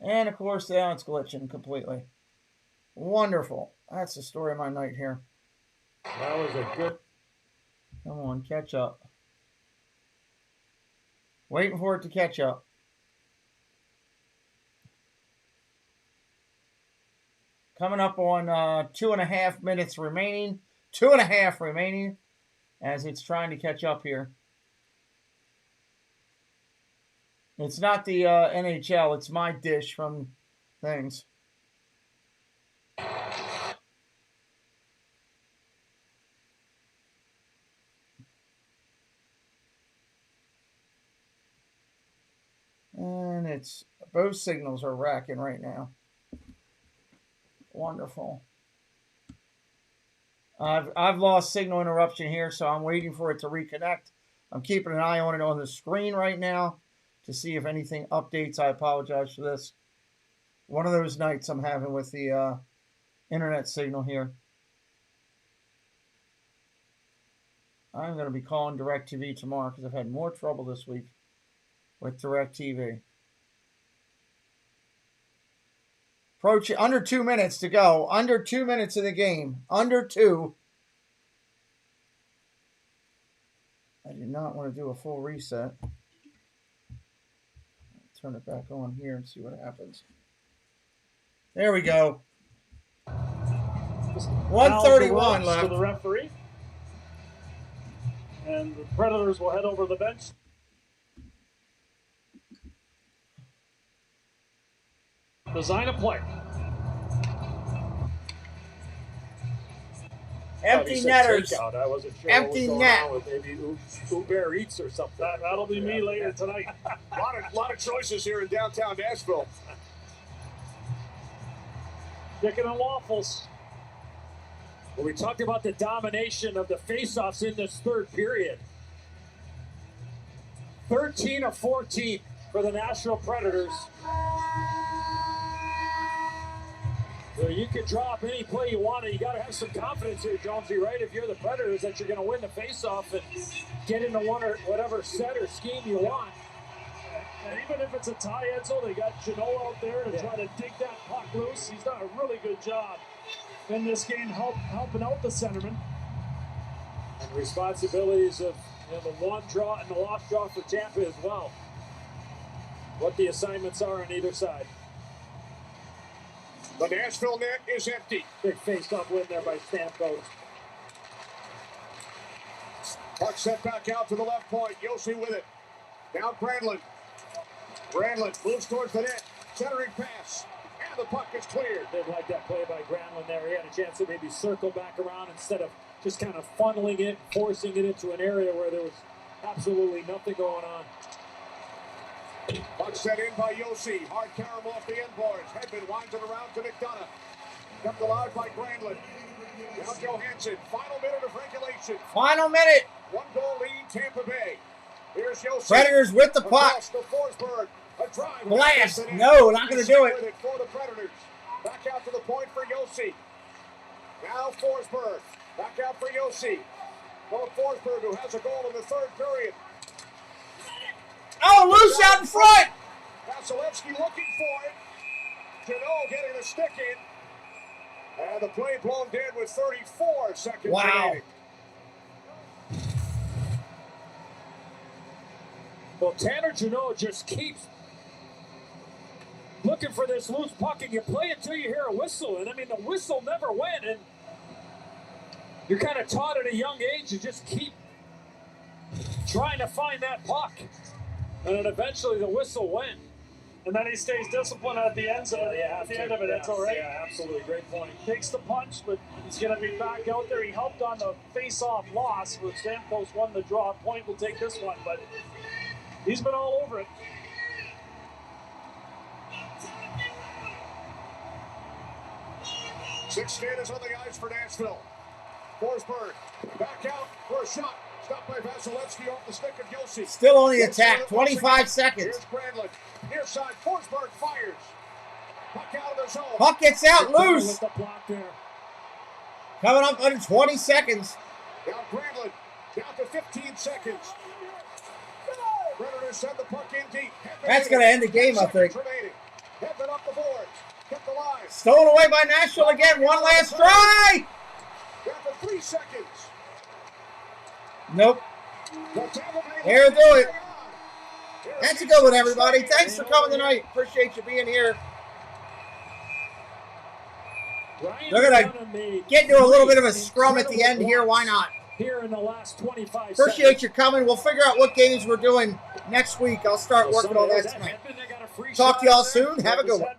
S11: And, of course, now it's glitching completely. Wonderful. That's the story of my night here.
S33: That was a good.
S11: Come on, catch up. Waiting for it to catch up. Coming up on 2.5 minutes remaining. 2.5 remaining as it's trying to catch up here. It's not the NHL. It's my dish from things. And it's both signals are racking right now. Wonderful. I've lost signal interruption here, so I'm waiting for it to reconnect. I'm keeping an eye on it on the screen right now to see if anything updates. I apologize for this. One of those nights I'm having with the internet signal here. I'm going to be calling DirecTV tomorrow because I've had more trouble this week with DirecTV. Approach under 2 minutes to go. Under 2 minutes of the game. Under 2. I do not want to do a full reset. Turn it back on here and see what happens. There we go. 1:31 left.
S34: To the referee. And the Predators will head over to the bench. Design a play.
S11: Empty netters.
S33: I wasn't sure
S11: Empty
S33: what was going
S11: net.
S33: on with maybe Uber Eats or something.
S34: That'll be me later tonight.
S8: A lot of choices here in downtown Nashville.
S34: Chicken and waffles.
S33: Well, we talked about the domination of the faceoffs in this third period. 13 of 14 for the Nashville Predators. So you can draw up any play you want, and you got to have some confidence here, Jonesy, right? If you're the Predators, that you're going to win the faceoff and get into one or whatever set or scheme you want.
S34: And even if it's a tie, Edsel, they got Janot out there to try to dig that puck loose. He's done a really good job in this game helping out the centerman.
S33: And responsibilities of the one draw and the lost draw for Tampa as well. What the assignments are on either side.
S8: The Nashville net is empty.
S33: Big face-off win there by Stamkos.
S8: Puck set back out to the left point. Josi with it. Down Granlund. Granlund moves towards the net. Centering pass. And the puck is cleared.
S33: Did like that play by Granlund there. He had a chance to maybe circle back around instead of just kind of funneling it, forcing it into an area where there was absolutely nothing going on.
S8: Puck set in by Josi. Hard carom off the end boards. Hedman winds it around to McDonough. Kept alive by Granlund. Now Johansson. Final minute of regulation.
S11: Final minute.
S8: 1 goal lead, Tampa Bay. Here's Josi.
S11: Predators with the puck.
S8: Across to Forsberg. A drive.
S11: Blast. No, not going to do
S8: With
S11: it.
S8: it for the Predators. Back out to the point for Josi. Now Forsberg. Back out for Josi. Well, Forsberg, who has a goal in the third period.
S11: Oh, loose out in front.
S8: Vasilevsky looking for it. Janot getting the stick in. And the play blown dead with 34 seconds remaining.
S33: Well, Tanner Janot just keeps looking for this loose puck, and you play it until you hear a whistle. And, I mean, the whistle never went, and you're kind of taught at a young age to just keep trying to find that puck. And then eventually the whistle went.
S34: And then he stays disciplined at the end, at the end of it. That's all right.
S33: Yeah, absolutely. Great point.
S34: Takes the punch, but he's going to be back out there. He helped on the face-off loss where Stamkos won the draw. Point will take this one, but he's been all over it.
S8: Six skaters on the ice for Nashville. Forsberg back out for a shot. Stopped by Vasilevsky off the stick of Josi.
S11: Still on the attack. 25 seconds.
S8: Here's Granlund. Near side. Forsberg fires. Puck out of the zone.
S11: Puck gets out loose.
S33: With the block there.
S11: Coming up under 20 seconds.
S8: Now Granlund down to 15 seconds. Predators send the puck in deep.
S11: That's going to end the game, I think.
S8: Headed up the boards. Kept alive.
S11: Stolen away by Nashville again. One last try.
S8: Down to 3 seconds.
S11: Nope. Here, do it. That's a good one, everybody. Thanks for coming tonight. Appreciate you being here. They're going to get into a little bit of a scrum at the end here. Why not?
S33: Here in the last 25
S11: Appreciate you coming. We'll figure out what games we're doing next week. I'll start working on that tonight. Talk to y'all soon. Have a good one.